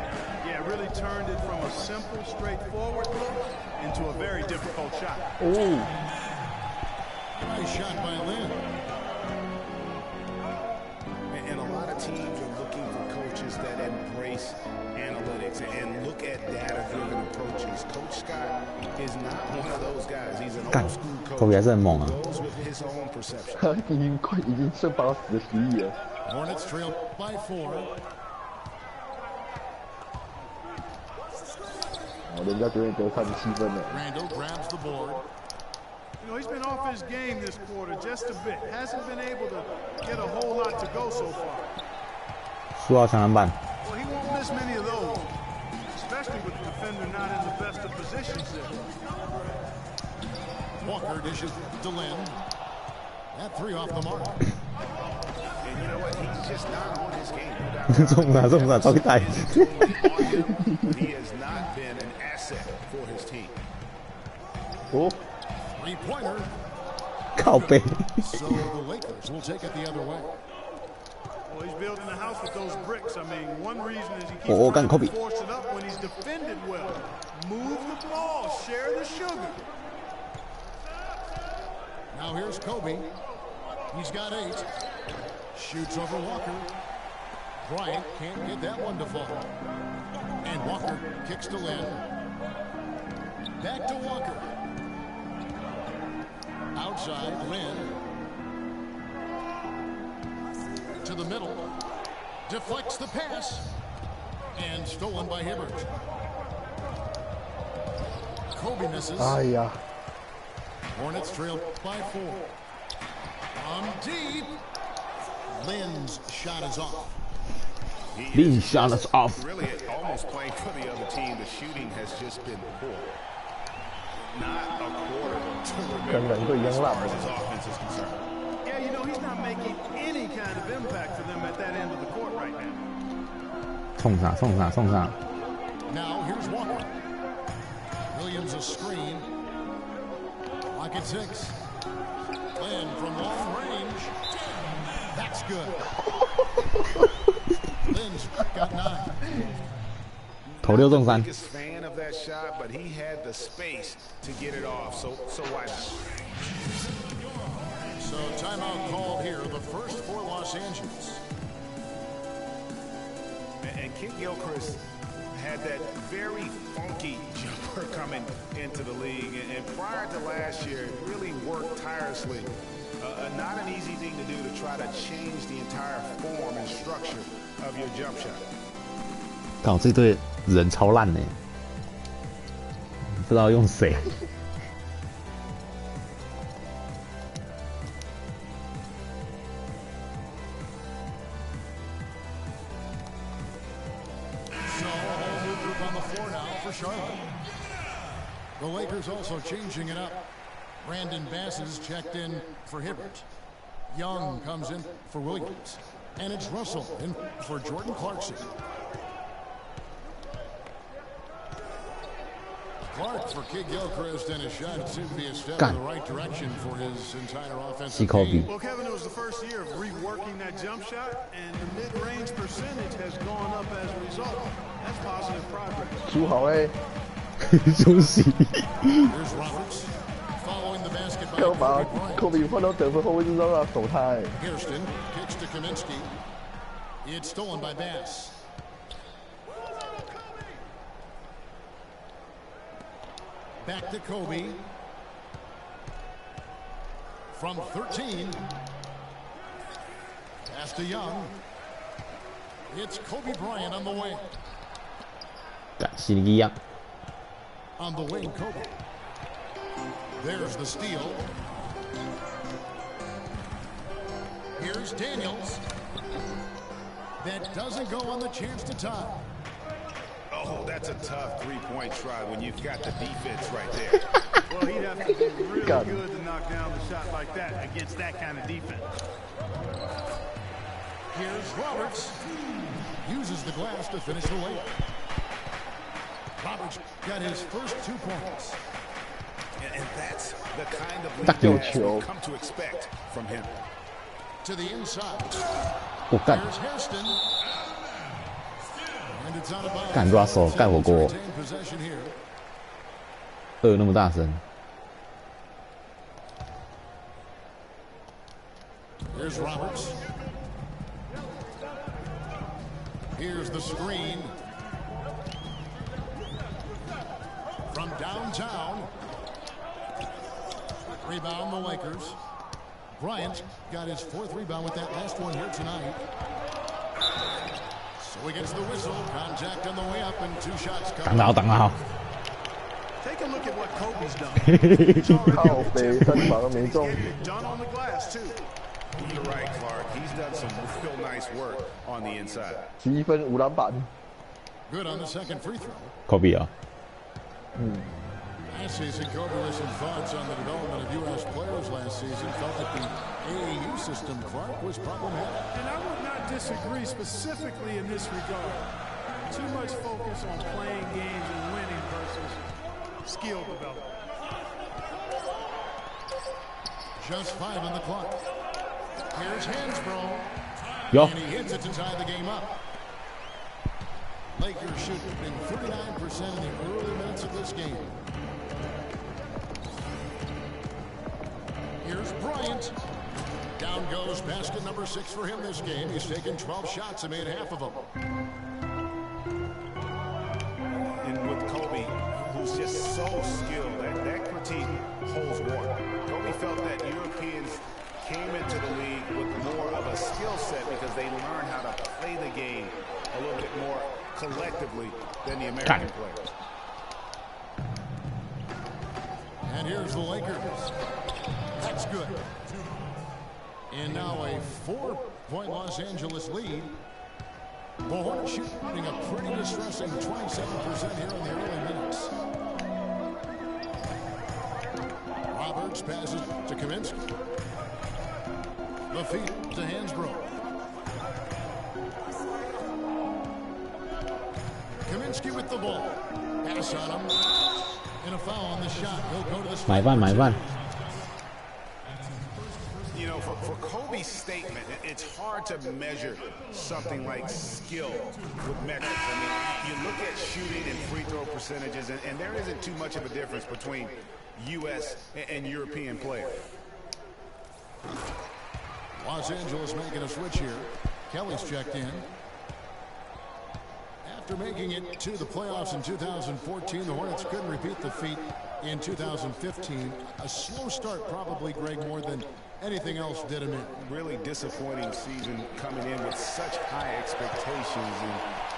Speaker 4: Yeah, really turned it from a simple, straightforward look into a very difficult shot.
Speaker 1: Oh.
Speaker 3: Nice shot by Lynn.
Speaker 5: And a lot of teams are looking for coaches that embrace analytics and look at data-driven approaches. Coach Scott is not one of those guys. He's an old school coach.
Speaker 2: 科比还是很猛啊。
Speaker 5: Goes with his own perception.
Speaker 1: 他已经剩80的实力了。
Speaker 3: Hornets trail by 4.
Speaker 1: 人家觉得得37分了。
Speaker 3: Randall grabs the board.
Speaker 4: You know, he's been off his game this quarter just a bit. Hasn't been able to get a whole lot to go so far.
Speaker 2: 输到抢篮板。
Speaker 4: Well, he won't miss many of those, especially with the defender not in the best of positions there.
Speaker 3: Walker dishes to Lynn. That 3 off the mark.
Speaker 5: And you know what? He's just not on his game.
Speaker 2: 中打中打超带。
Speaker 5: He has not been an asset for his team.
Speaker 1: 哦。
Speaker 3: 3-pointer.
Speaker 2: 靠背。
Speaker 3: So the Lakers will take it the other way.
Speaker 4: Well, he's building the house with those bricks. I mean, one reason is he keeps
Speaker 2: Oh,
Speaker 4: trying
Speaker 2: Kobe.
Speaker 4: to force it up when he's defended well. Move the ball, share the sugar.
Speaker 3: Now here's Kobe. He's got 8. Shoots over Walker. Bryant can't get that one to fall. And Walker kicks to Lynn. Back to Walker. Outside, Lynn. To the middle. Deflects the pass. And stolen by Hibbert. Kobe misses.
Speaker 1: 哎呀。
Speaker 3: Hornets trail by 4. From deep. Lynn's shot is off.
Speaker 2: Lynn shot us off.
Speaker 5: Really, almost playing for the other team. The shooting has just been poor. Not a quarter to remember as far as his offense is concerned.
Speaker 4: Yeah, you know, he's not making any kind of impact for them at that end of the court right now.
Speaker 2: 冲啥冲啥冲啥！
Speaker 3: Now here's Walker. Williams a screen. Lock at 6. Lynn from long range. That's good. Lynn's got 9.
Speaker 2: 投6中3。
Speaker 5: Biggest fan of that shot, but he had the space to get it off. So why not?
Speaker 3: So timeout called here, the first for Los Angeles.
Speaker 5: And Kent Gilchrist had that very funky jumper coming into the league. And prior to last year, it really worked tirelessly. Not an easy thing to do to try to change the entire form and structure of your jump shot.
Speaker 2: 靠，这队人超烂的，不知道用谁。
Speaker 3: So, a whole new group on the floor now for Charlotte. The Lakers also changing it up. Brandon Bass is checked in for Hibbert. Young comes in for Williams. And it's Russell in for Jordan Clarkson. Clark for Kid Gilchrist, and his shot seemed to be a step in the right direction for his entire offensive team.
Speaker 4: Well, Kevin, it was the first year of reworking that jump shot, and the mid-range percentage has gone up as a result. That's positive progress.
Speaker 1: 输好哎，
Speaker 2: 休息。
Speaker 3: Here's Roberts following the basket by
Speaker 1: 要把
Speaker 3: Kobe Bryant.
Speaker 1: 科比换到得分后卫，就让他守他哎。
Speaker 3: Kirsten kicks to Kaminsky. It's stolen by Bass. Back to Kobe. From 13. Pass to Young. It's Kobe Bryant on the wing.
Speaker 2: 干，心里一样。
Speaker 3: On the wing, Kobe. There's the steal. Here's Daniels. That doesn't go on the chance to tie.
Speaker 5: Oh, that's a tough three-point try when you've got the defense right there.
Speaker 4: Well, he'd have to be really good to knock down the shot like that against that kind of defense.
Speaker 3: Here's Roberts. Uses the glass to finish the layup. Roberts got his first 2 points.
Speaker 5: And that's the kind of
Speaker 2: Tak
Speaker 5: lead
Speaker 2: 有
Speaker 5: pass
Speaker 1: 球。
Speaker 5: we've come to expect from him.
Speaker 3: To the inside.
Speaker 2: 我干
Speaker 3: Here's Hairston. And it's out of bounds.
Speaker 2: 干 Russell 盖火锅，
Speaker 3: Retain possession here.
Speaker 2: 那么大声。
Speaker 3: Here's Roberts. Here's the screen. From downtown. Rebound the Lakers. Bryant got his 4th rebound with that last one here tonight. So he gets the whistle. Contact on the way up and 2 shots
Speaker 2: 挡
Speaker 3: coming.
Speaker 2: 得好，挡得好。
Speaker 4: Take a look at what Kobe's done.
Speaker 1: 靠背3防没中。
Speaker 4: Done on the glass, too.
Speaker 5: You're right, Clark. He's done some real nice work on the inside.
Speaker 1: 11分5篮板。
Speaker 3: Good on the second free throw.
Speaker 2: 科比啊，
Speaker 3: Ashley said Kobe with some thoughts on the development of U.S. players last season. Felt that the AAU system, Clark, was problematic.
Speaker 4: And I would not disagree specifically in this regard. Too much focus on playing games and winning versus skill development.
Speaker 3: Just 5 on the clock. Here's Hansbrough.
Speaker 2: 有
Speaker 3: And he hits it to tie the game up. Lakers shooting 39% in the early minutes of this game. Here's Bryant. Down goes basket number 6 for him this game. He's taken 12 shots and made half of them.
Speaker 5: And with Kobe, who's just so skilled, that critique holds water. Kobe felt that Europeans came into the league with more of a skill set because they learned how to play the game a little bit more collectively than the American players.
Speaker 3: And here's the Lakers. That's good. And now a 4-point Los Angeles lead. The Hornets shooting a pretty distressing 27% here in the early minutes. Roberts passes to Kaminsky. The feed to Hansbrough. Kaminsky with the ball. Pass on him. And a foul on the shot. He'll go to the
Speaker 2: 买饭买饭。
Speaker 5: You know, for Kobe's statement, it's hard to measure something like skill with metrics. I mean, you look at shooting and free throw percentages, and there isn't too much of a difference between U.S. and European players.
Speaker 3: Los Angeles making a switch here. Kelly's checked in. After making it to the playoffs in 2014, the Hornets couldn't repeat the feat in 2015. A slow start probably, Greg, more than anything else did him in.
Speaker 5: Really disappointing season coming in with such high expectations, and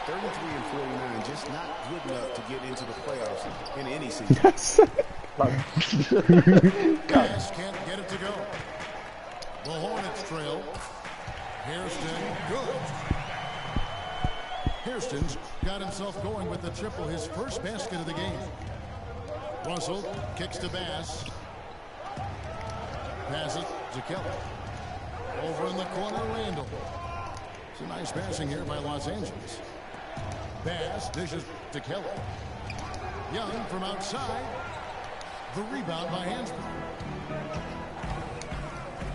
Speaker 5: 33 and 49 just not good enough to get into the playoffs in any season.
Speaker 3: Bass can't get it to go. The Hornets trail. Hairston, good. Hairston's got himself going with the triple, his first basket of the game. Russell kicks to Bass. Passes to Kelly. Over in the corner, Randall. It's a nice passing here by Los Angeles. Bass dishes to Kelly. Young from outside. The rebound by Hansbrough.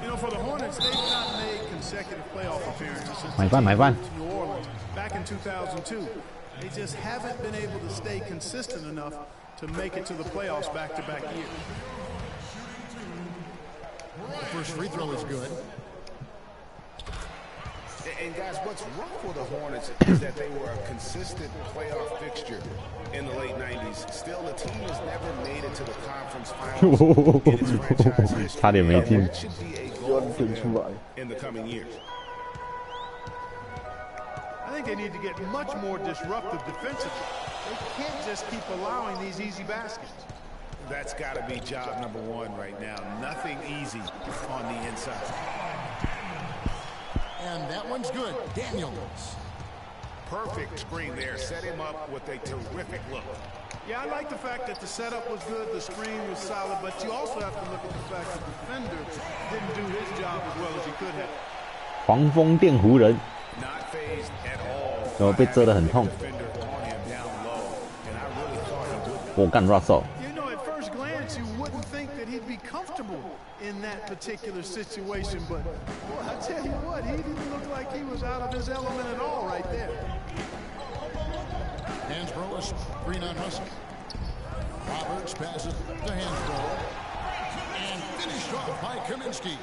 Speaker 4: You know, for the Hornets, they've not made consecutive playoff appearances since
Speaker 2: My
Speaker 4: they
Speaker 2: bad.
Speaker 4: moved to New Orleans back in 2002. They just haven't been able to stay consistent enough to make it to the playoffs back-to-back years.
Speaker 3: The first free throw is good.
Speaker 5: And guys, what's rough for the Hornets is that they were a consistent playoff fixture in the late 90s. Still, the team has never made it to the conference finals in its franchise history.
Speaker 2: 差点没进。
Speaker 5: That should be a goal for them in the coming years.
Speaker 4: I think they need to get much more disruptive defensively. They can't just keep allowing these easy baskets.
Speaker 5: That's got to be job number one right now. Nothing easy on the inside.
Speaker 3: And that one's good. Daniels.
Speaker 5: Perfect screen there. Set him up with a terrific look.
Speaker 4: Yeah, I like the fact that the setup was good, the screen was solid, but you also have to look at the fact that the defender didn't do his job as well as he could have.
Speaker 2: 黄蜂电湖人，
Speaker 5: Not phased at all.
Speaker 2: 然后被遮得很痛。
Speaker 5: Defender on him down low, and I really thought he would.
Speaker 2: 我干 Russell，
Speaker 4: You know, at first glance, you wouldn't think that he'd be comfortable in that particular situation, but boy, I tell you what, he didn't look like he was out of his element at all right there.
Speaker 3: Hansbrough is screen on Russell. Roberts passes to Hansbrough. And finished off by Kaminsky.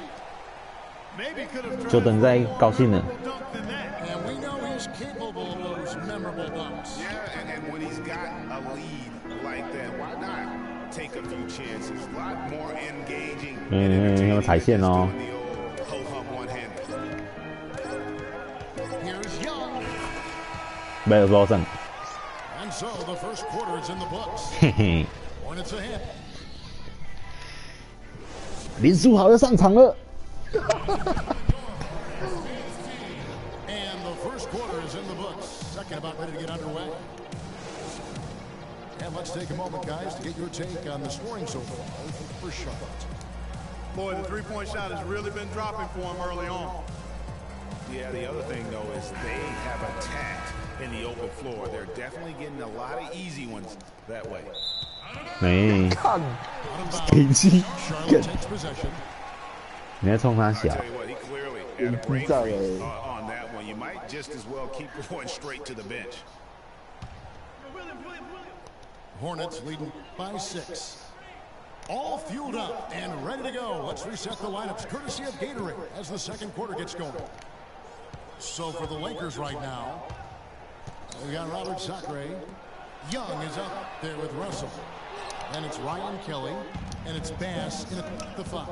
Speaker 4: Maybe could have
Speaker 2: 就等在高兴了。
Speaker 4: dunked in that.
Speaker 3: And we know he's capable of those memorable dunks.
Speaker 5: Yeah, and when he's got a lead like that, why not take a few chances? A lot more engaging.
Speaker 2: 要踩线哦。
Speaker 5: The old ho-hum one-hander.
Speaker 3: Here's Young.
Speaker 2: 没有说胜，
Speaker 3: And so the first quarter is in the books.
Speaker 2: 嘿嘿。
Speaker 3: Hornets ahead.
Speaker 2: 林书豪又上场了。
Speaker 3: And the first quarter is in the books. Second about ready to get underway. And let's take a moment, guys, to get your take on the scoring so far for Charlotte.
Speaker 4: Boy, the three-point shot has really been dropping for him early on.
Speaker 5: Yeah, the other thing, though, is they have attacked in the open floor. They're definitely getting a lot of easy ones that way.
Speaker 2: 没，
Speaker 3: Out of
Speaker 2: 给
Speaker 3: bounds.
Speaker 2: 气，
Speaker 3: Charlotte takes possession.
Speaker 2: 你在冲他小
Speaker 5: Tell，you what, he clearly had a brain freeze on that one. You might just as well keep going straight to the bench.
Speaker 3: Hornets leading by 6. All fueled up and ready to go. Let's reset the lineups courtesy of Gatorade as the second quarter gets going. So for the Lakers right now, we got Robert Sacre. Young is up there with Russell. And it's Ryan Kelly. And it's Bass in at the 5.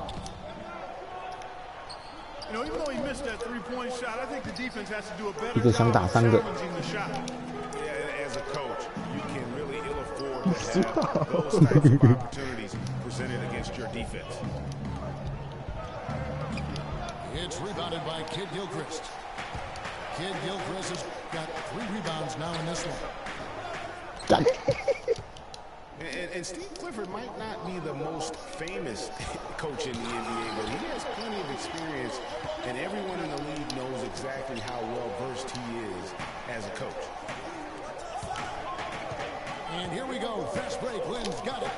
Speaker 4: You know, even though he missed that three-point shot, I think the defense has to do a
Speaker 2: 一
Speaker 4: better
Speaker 2: 个想
Speaker 4: job
Speaker 2: 打
Speaker 4: of
Speaker 2: 3个。
Speaker 4: challenging the shot.
Speaker 5: Yeah, as a coach, you can really ill afford to have those types of opportunities presented against your defense.
Speaker 3: It's rebounded by Kid Gilchrist. Kid Gilchrist has got 3 rebounds now in this one.
Speaker 2: 干，
Speaker 5: And Steve Clifford might not be the most famous coach in the NBA, but he has plenty of experience, and everyone in the league knows exactly how well-versed he is as a coach.
Speaker 3: And here we go. Fast break. Lynn's got it.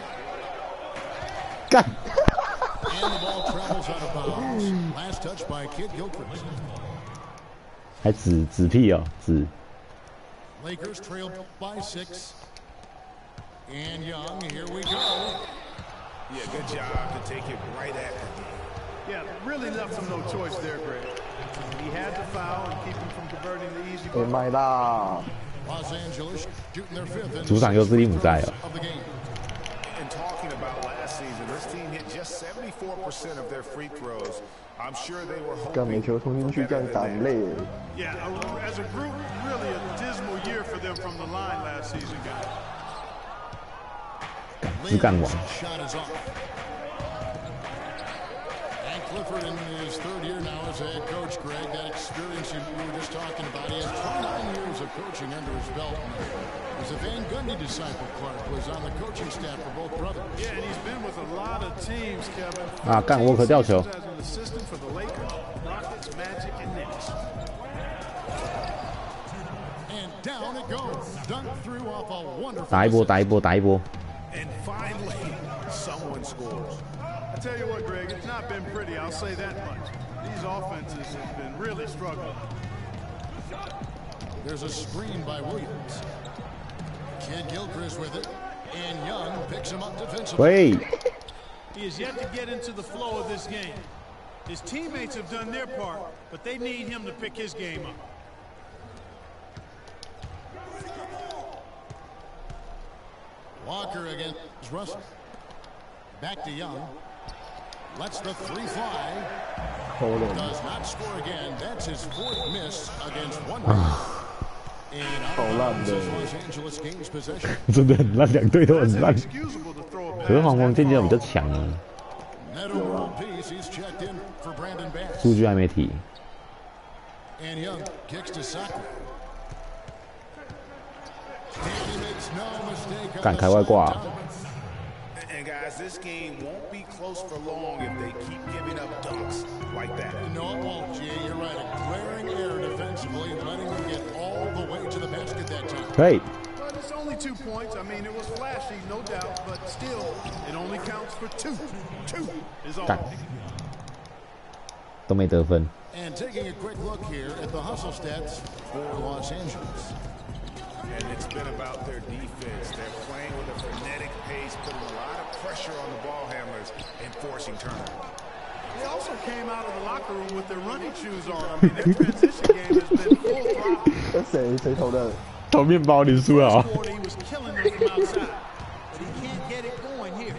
Speaker 2: 干，
Speaker 3: And the ball travels out of bounds. Last touch by Kid Gilchrist.
Speaker 2: 还指屁哦，指。
Speaker 3: Lakers trail by 6. And Young, here we go.
Speaker 5: Yeah, good job to take it right at him.
Speaker 4: Yeah, really left him no choice there, Greg. He had to foul and keep him from converting the easy
Speaker 1: 被
Speaker 4: ball.
Speaker 1: 卖啦！
Speaker 3: Los Angeles shooting their 5th and
Speaker 2: 组长又是利姆在哦。
Speaker 3: of the game.
Speaker 5: And talking about last season, this team hit just 74% of their free throws. I'm sure they were
Speaker 1: 干每
Speaker 5: hoping
Speaker 1: 球冲进去这样打很累耶。
Speaker 4: Yeah, as a group, really a dismal year for them from the line last season, guys.
Speaker 2: 枝干王，
Speaker 3: Shot is off. And Clifford in his third year now as a head coach, Greg. That experience you were just talking about. He has 29 years of coaching under his belt. As a Van Gundy disciple, Clark was on the coaching staff for both brothers.
Speaker 4: Yeah, and he's been with a lot of teams, Kevin.
Speaker 2: 啊，干沃克吊球。
Speaker 4: As an assistant for the Lakers, Rockets, Magic, and Knicks.
Speaker 3: And down it goes. Dunked through off a wonderful.
Speaker 2: 打一波，打一波，打一波。
Speaker 5: And finally, someone scores.
Speaker 4: I tell you what, Greg, it's not been pretty, I'll say that much. These offenses have been really struggling.
Speaker 3: There's a screen by Williams. Kid Gilchrist with it. And Young picks him up defensively.
Speaker 2: 喂，
Speaker 4: He has yet to get into the flow of this game. His teammates have done their part, but they need him to pick his game up.
Speaker 3: Walker against Russell. Back to Young. Lets the three fly. Does not score again. That's his fourth miss against one man. And out of bounds is Los Angeles gains possession.
Speaker 2: 真的很烂，两队都很烂。
Speaker 4: Excusable to throw a
Speaker 2: 可是
Speaker 4: bad
Speaker 2: 黄蜂渐渐
Speaker 4: foul.
Speaker 2: 比较强啊，
Speaker 3: Neto world peace. He's checked in for Brandon Bass.
Speaker 2: 数据还没提。
Speaker 3: And Young kicks to Sacco. And he makes no mistake on
Speaker 2: 敢
Speaker 3: the
Speaker 2: 开外挂
Speaker 3: side time.
Speaker 5: And guys, this game won't be close for long if they keep giving up dunks like that.
Speaker 3: No, it won't, G. You're right. A glaring error defensively, letting them get all the way to the basket that time.
Speaker 2: 嘿，
Speaker 4: But it's only 2 points. I mean, it was flashy, no doubt, but still, it only counts for 2. 2 is all.
Speaker 2: 干，都没得分。
Speaker 3: And taking a quick look here at the hustle stats for Los Angeles.
Speaker 5: And it's been about their defense. They're playing with a frenetic pace, putting a lot of pressure on the ball handlers and forcing turnovers.
Speaker 4: They also came out of the locker room with their running shoes on. I mean, their transition game has been full throttle.
Speaker 1: 那谁投的？
Speaker 2: 投面包你输了、哦。
Speaker 4: He was killing them from outside, but he can't get it going here.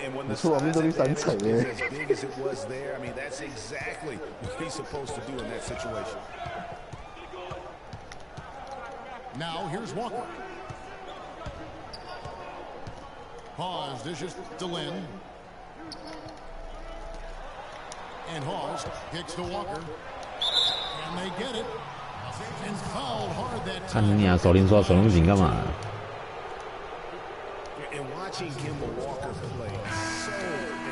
Speaker 5: And when the
Speaker 1: 错，我们
Speaker 5: size
Speaker 1: 这里3
Speaker 5: advantage
Speaker 1: 层
Speaker 5: is
Speaker 1: 耶。
Speaker 5: as big as it was there, I mean, that's exactly what he's supposed to do in that situation.
Speaker 3: Now here's Walker. Hawes dishes to Lynn. And Hawes kicks to Walker. And they get it. And fouled hard that
Speaker 2: 看你
Speaker 3: time.
Speaker 2: 俩手拎说手拎紧干嘛？
Speaker 5: And watching Kemba Walker play, so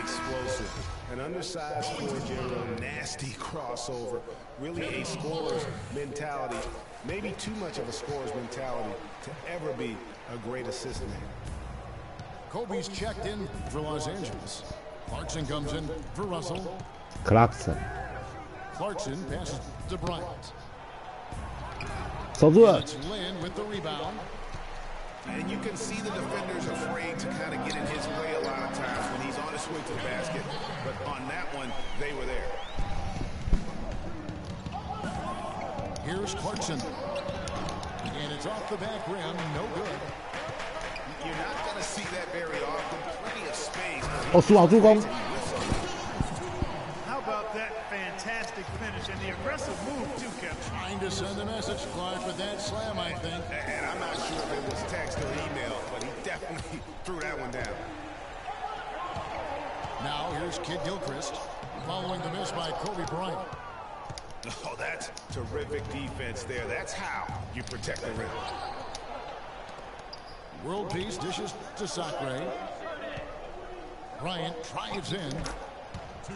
Speaker 5: explosive. An undersized floor general, nasty crossover. Really a scorer's mentality. Maybe too much of a scorer's mentality to ever be a great assistant.
Speaker 3: Kobe's checked in for Los Angeles. Clarkson comes in for Russell.
Speaker 2: 克拉克森
Speaker 3: Clarkson passes to Bryant.
Speaker 2: 守住了
Speaker 3: It's Lynn with the rebound.
Speaker 5: And you can see the defenders afraid to kind of get in his way a lot of times when he's on his way to the basket. But on that one, they were there.
Speaker 3: Here's Clarkson. And it's off the back rim. No good.
Speaker 5: You're not going to see that very often. Plenty of space.
Speaker 2: 哦，输好助攻，
Speaker 4: How about that fantastic finish and the aggressive move too, Kevin?
Speaker 3: Trying to send a message, Clark, with that slam, I think.
Speaker 5: And I'm not sure if it was text or email, but he definitely threw that one down.
Speaker 3: Now here's Kid Gilchrist. Following the miss by Kobe Bryant.
Speaker 5: Oh, that's terrific defense there. That's how you protect the rim.
Speaker 3: World Peace dishes to Sacre. Bryant drives in.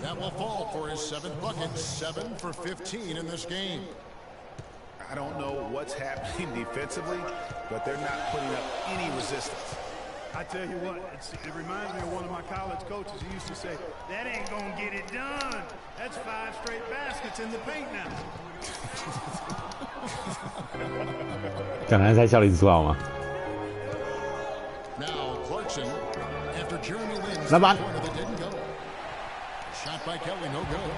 Speaker 3: That will fall for his 7th bucket. 7 for 15 in this game.
Speaker 5: I don't know what's happening defensively, but they're not putting up any resistance.
Speaker 4: I tell you what, it reminds me of one of my college coaches. He used to say, that ain't gonna get it done. That's 5 straight baskets in the paint now.
Speaker 2: 刚才才效率出好吗？
Speaker 3: Now Clarkson, after Jeremy Lin's
Speaker 2: Laban.
Speaker 3: corner that didn't go. Shot by Kelly, no good.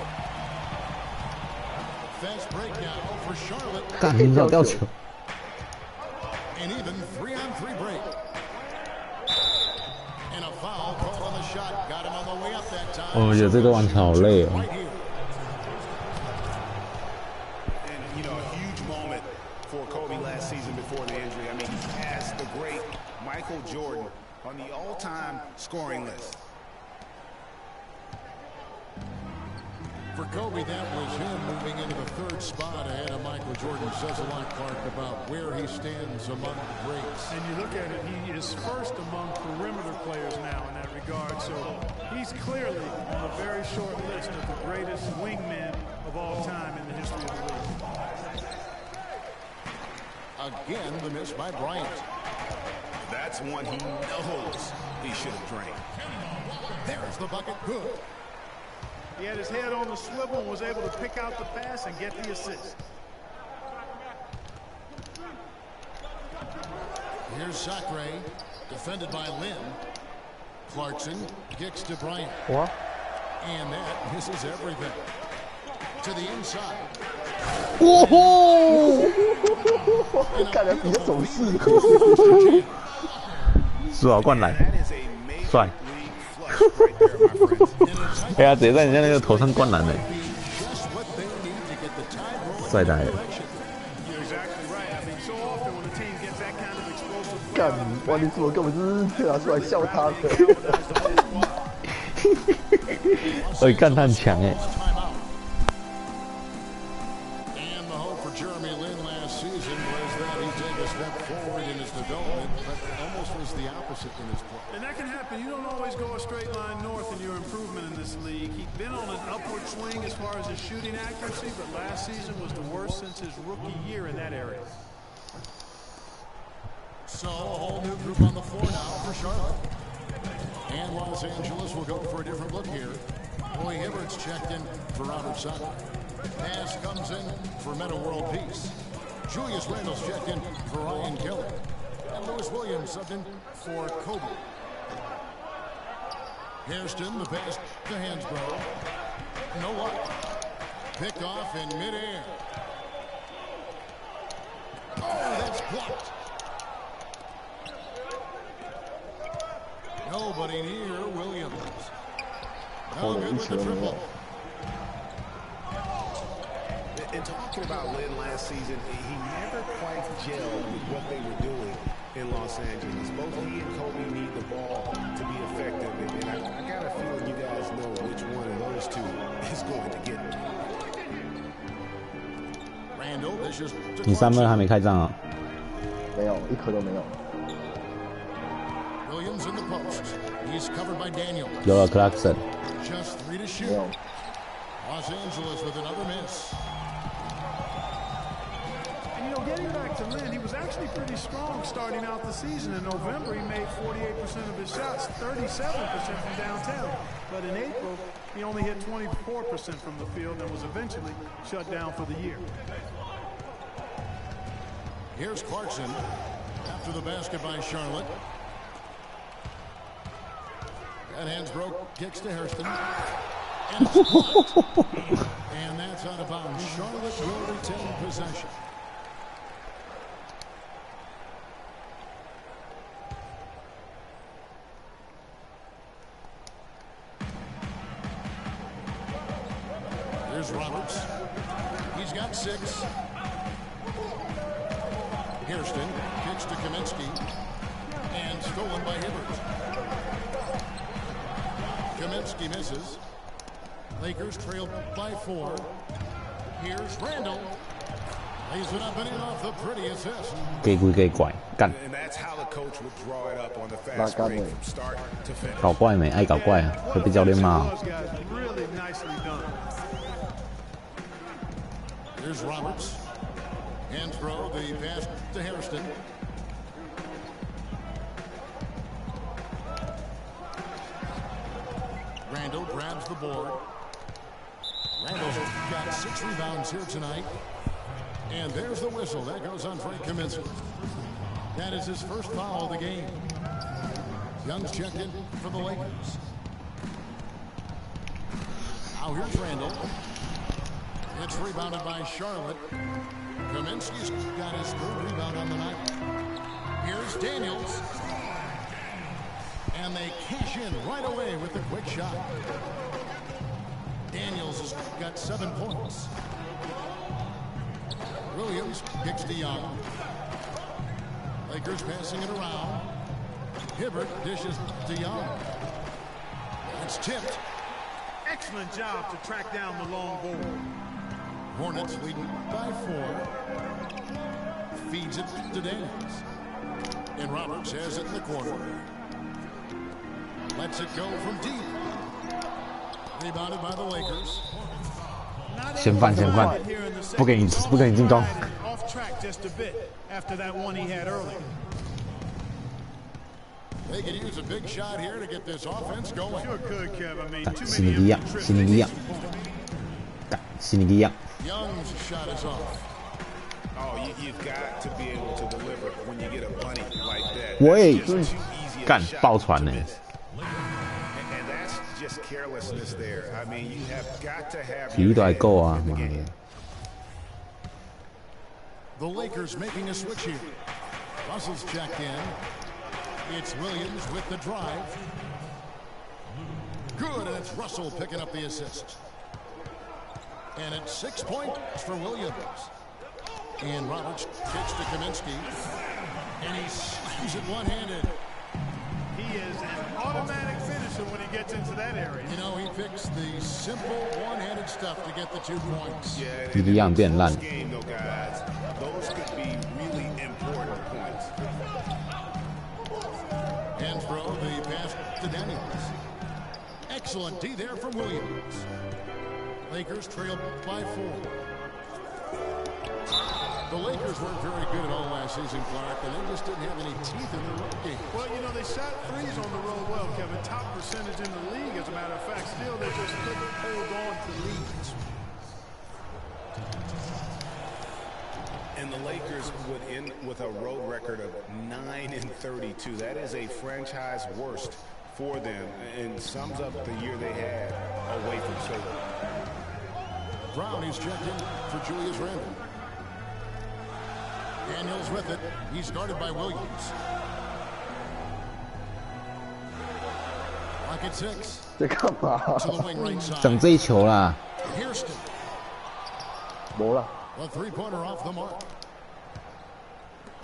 Speaker 3: Fast break now for Charlotte.
Speaker 2: 干，你少吊球。
Speaker 3: An even 3-on-3 break. And a foul called on the shot. Got him on the way up that time.
Speaker 2: 我觉得这个玩球好累哦。
Speaker 3: Right here.
Speaker 5: And, you know, a huge moment for Kobe last season before the injury. I mean, he has the great Michael Jordan on the all-time scoring list.
Speaker 3: For Kobe, that was him moving into the third spot ahead of Michael Jordan. Says a lot, Clark, about where he stands among the greats.
Speaker 4: And you look at it, he is first among perimeter players now in that regard. So he's clearly on a very short list of the greatest wingmen of all time in the history of the league.
Speaker 3: Again, the miss by Bryant.
Speaker 5: That's one he knows he should have drained.
Speaker 3: There's the bucket. Good.
Speaker 4: He had his head on the swivel and was able to pick out the pass and get the assist.
Speaker 3: Here's Sacre, defended by Lynn. Clarkson kicks to Bryant.
Speaker 1: What?
Speaker 3: And that misses everything. To the inside.
Speaker 2: 哦吼！
Speaker 1: 看他比手势。
Speaker 2: 是啊，灌篮，
Speaker 5: That is a major
Speaker 2: 帅！
Speaker 5: league flush right there, my friends.
Speaker 2: 哎呀，直接在人家那个头上灌篮嘞，
Speaker 3: Just what they need to get the tide rolling
Speaker 2: 帅呆了！
Speaker 4: You're exactly right. I mean, so often when a team gets that kind of explosive play,
Speaker 1: 干，哇！你怎么根本是拿出来笑他的？
Speaker 2: 哎，干他很强哎！
Speaker 3: And the hope for Jeremy Lin last season was that he'd take a step forward in his development, but almost was the opposite in his play.
Speaker 4: and that can happen. You don't always go a straight line north in your improvement in this league. He's been on an upward swing as far as his shooting accuracy, but last season was the worst since his rookie year in that area.
Speaker 3: So a whole new group on the floor now for Charlotte. And Los Angeles will go for a different look here. Roy Hibbert's checked in for Robert Sutton. Pass comes in for Meta World Peace. Julius Randle's checked in for Ryan Kelly. And Lewis Williams subbed in for Kobe. Hairston, the pass to Hansbrough. No luck. Picked off in midair. Oh, that's blocked. Nobody near Williams. No good with the triple.
Speaker 5: And talking about Lynn last season, he never quite gelled with what they were doing in Los Angeles. Both he and Kobe need the ball to be effective. And I got a feeling you guys know which one of those two is going to get it.
Speaker 3: Randall dishes to
Speaker 2: 你3分还没开张啊？
Speaker 1: 没有，一颗都没有。
Speaker 3: Williams in the post. He's covered by Daniel.
Speaker 2: 有了 Clarkson，
Speaker 3: Just 3 to
Speaker 1: 没
Speaker 3: shoot.
Speaker 1: 有。
Speaker 3: Los Angeles with another miss.
Speaker 4: And, you know, getting back to Lynn, he was actually pretty strong starting out the season. In November, he made 48% of his shots, 37% from downtown. But in April, he only hit 24% from the field and was eventually shut down for the year.
Speaker 3: Here's Clarkson after the basket by Charlotte. That Hansbrough kicks to Hairston. And it's blocked. And that's out of bounds. Charlotte will retain possession. Here's Roberts. He's got 6. Hairston kicks to Kaminsky. And stolen by Hibbert. Kaminsky misses. Lakers trail by 4. Here's Randall. Lays it up and in off the pretty assist.
Speaker 2: 给鬼给拐，干
Speaker 5: And that's how the coach would draw it up on the fast break from start to finish.
Speaker 2: 搞怪没？爱搞怪啊，会被教练骂哦。
Speaker 4: Those guys really nicely done.
Speaker 3: Here's Roberts. Hansbrough, the pass to Hairston. Randall grabs the board. Randall's got 6 rebounds here tonight. And there's the whistle. That goes on Frank Kaminsky. That is his first foul of the game. Young's checked in for the Lakers. Now here's Randall. It's rebounded by Charlotte. Kaminsky's got his 3rd rebound on the night. Here's Daniels. And they cash in right away with the quick shot. Daniels has got 7 points. Williams kicks to Young. Lakers passing it around. Hibbert dishes to Young. It's tipped.
Speaker 4: Excellent job to track down the long ball.
Speaker 3: Hornets leading by 4. Feeds it to Daniels. And Roberts has it in the corner. Lets it go from deep. Rebounded by the Lakers.
Speaker 2: 嫌犯，不给你进攻。
Speaker 4: Off track just a bit after that one he had earlier.
Speaker 3: They could use a big shot here to get this offense going.
Speaker 4: Sure could, Kev. I mean, too
Speaker 2: 悉尼
Speaker 4: many
Speaker 2: 一样，
Speaker 4: empty
Speaker 2: 悉尼一样， 悉尼一样。
Speaker 3: Young's shot is off.
Speaker 5: Oh, you've got to be able to deliver when you get a bunny like that.
Speaker 2: 喂
Speaker 5: That's just too easy of a
Speaker 2: 干
Speaker 5: shot
Speaker 2: 爆传呢
Speaker 5: to miss. And that's just carelessness there. I mean, you have got to have
Speaker 2: 体力都还够啊，
Speaker 5: your
Speaker 2: 妈
Speaker 5: head
Speaker 2: 的
Speaker 5: in！
Speaker 3: The Lakers making a switch here. Russell's checked in. It's Williams with the drive. Good, and it's Russell picking up the assist. And it's 6 points for Williams. And Roberts kicks to Kaminsky. And he slams it one-handed.
Speaker 4: He is an automatic finisher when he gets into that area.
Speaker 3: You know, he picks the simple one-handed stuff to get the 2 points.
Speaker 5: Yeah,
Speaker 2: 体力样变烂
Speaker 5: this。game, though, guys, those could be really important points.
Speaker 3: And throw the pass to Daniels. Excellent D there from Williams. Lakers trail by 4. The Lakers weren't very good at all last season, Clark, and they just didn't have any teeth in their road game.
Speaker 4: Well, you know, they shot threes on the road well, Kevin. Top percentage in the league, as a matter of fact. Still, they just couldn't hold on to leads.
Speaker 5: And the Lakers would end with a road record of 9-32. That is a franchise worst for them and sums up the year they had away from silver.
Speaker 3: Brown is checked in for Julius Randle. Daniels with it. He's guarded by Williams. Lock at 6.
Speaker 1: 在干嘛？
Speaker 3: To the wing right side.
Speaker 2: 整这一球啦，
Speaker 3: Houston.
Speaker 1: 没了。
Speaker 3: A three-pointer off the mark.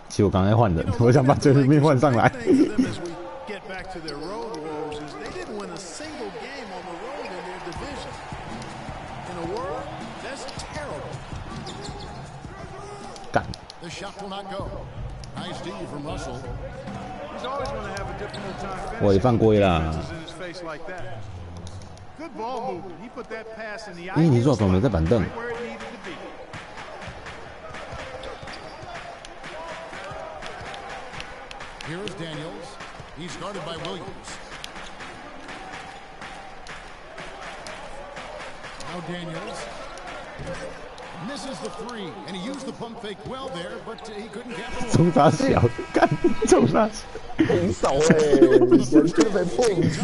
Speaker 2: 其实我刚才换人，我想把最后面换上来。
Speaker 4: Get back to their road woes is they didn't win a single game on the road in their division. In a word, that's terrible.
Speaker 2: 干，
Speaker 3: The shot will not go. Nice D from Russell.
Speaker 4: He's always going to have a difficult time
Speaker 2: 我也
Speaker 4: finishing
Speaker 2: 犯规啦。
Speaker 4: defenses in his face like that. Good ball movement. He put that pass in the
Speaker 2: 哎，你说怎么没在板凳？
Speaker 4: right where it needed to be.
Speaker 3: Here's Daniels. He's guarded by Williams. Now Daniels misses the 3, and he used the pump fake well there, but he couldn't capitalize.
Speaker 2: 冲他小，干，冲他小。
Speaker 1: 平手哎，人就被碰死。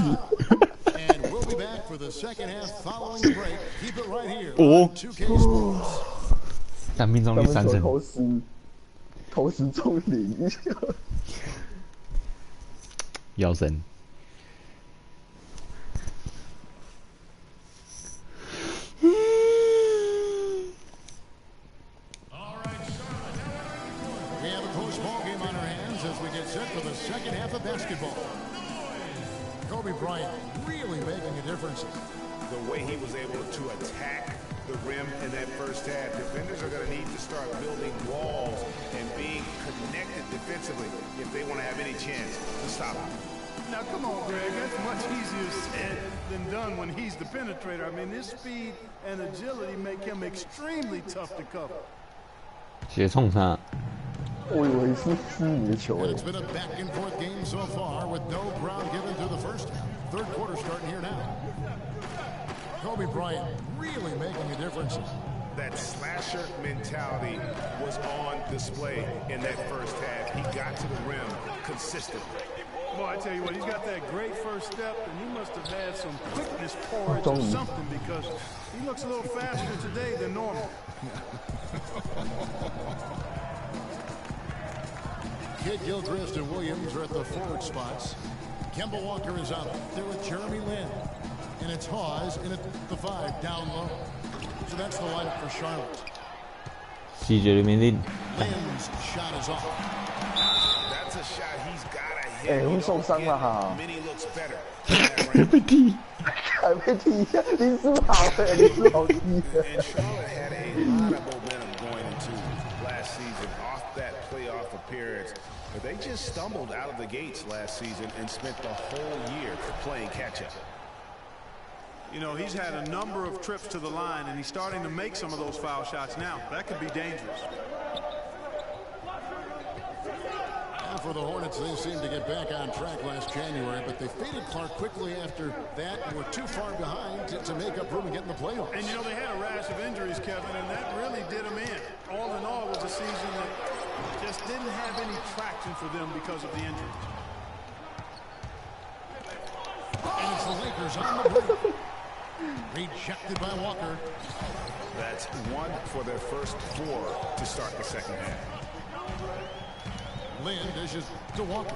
Speaker 3: And we'll be back for the second half following the break. Keep it right here.
Speaker 2: 哦
Speaker 3: 2K Sports.
Speaker 2: 但命中率
Speaker 1: 他们
Speaker 2: 30%。
Speaker 1: 投石中0。
Speaker 2: 腰身。
Speaker 3: We have a close ball game on our hands as we get set for the second half of basketball. Kobe Bryant really making a difference.
Speaker 5: The way he was able to attack the rim in that first half, defenders are going to need to start building walls and being connected defensively if they want to have any chance to stop him.
Speaker 4: Now, come on, Greg. That's much easier said than done when he's the penetrator. I mean, his speed and agility make him extremely tough to cover.
Speaker 2: 直接冲他。
Speaker 1: 我以为是4米的球
Speaker 3: And
Speaker 1: 哎
Speaker 3: it's been a back and forth game so far with no ground given to the first half. Third quarter starting here now. Kobe Bryant really making a difference.
Speaker 5: That slasher mentality was on display in that first half. He got to the rim consistently.
Speaker 4: Boy, I tell you what, he's got that great first step, and he must have had some quickness porridge or something because he looks a little faster today than normal.
Speaker 3: Kid Gilchrist and Williams are at the forward spots. Kemba Walker is out there with Jeremy Lin. And it's Hawes in at the 5 down low. So that's the lineup for Charlotte.
Speaker 2: CJ 里面的
Speaker 3: Lin's shot is off.
Speaker 5: That's a shot he's got to
Speaker 1: 哎，
Speaker 5: hit.
Speaker 1: 会受伤了哈。
Speaker 5: Many looks better.
Speaker 2: 被踢。
Speaker 1: 还被踢，林书豪的，林书豪踢的。
Speaker 5: And Charlotte had a lot of momentum going into last season off that playoff appearance. But they just stumbled out of the gates last season and spent the whole year playing catch-up.
Speaker 4: You know, he's had a number of trips to the line, and he's starting to make some of those foul shots now. That could be dangerous.
Speaker 3: And for the Hornets, they seemed to get back on track last January, but they faded Clark quickly after that and were too far behind to make up room and get in the playoffs.
Speaker 4: And, you know, they had a rash of injuries, Kevin, and that really did them in. All in all, it was a season that just didn't have any traction for them because of the injuries.
Speaker 3: And it's the Lakers on the break. Rejected by Walker.
Speaker 5: That's one for their first 4 to start the second half.
Speaker 3: Lynn dishes to Walker.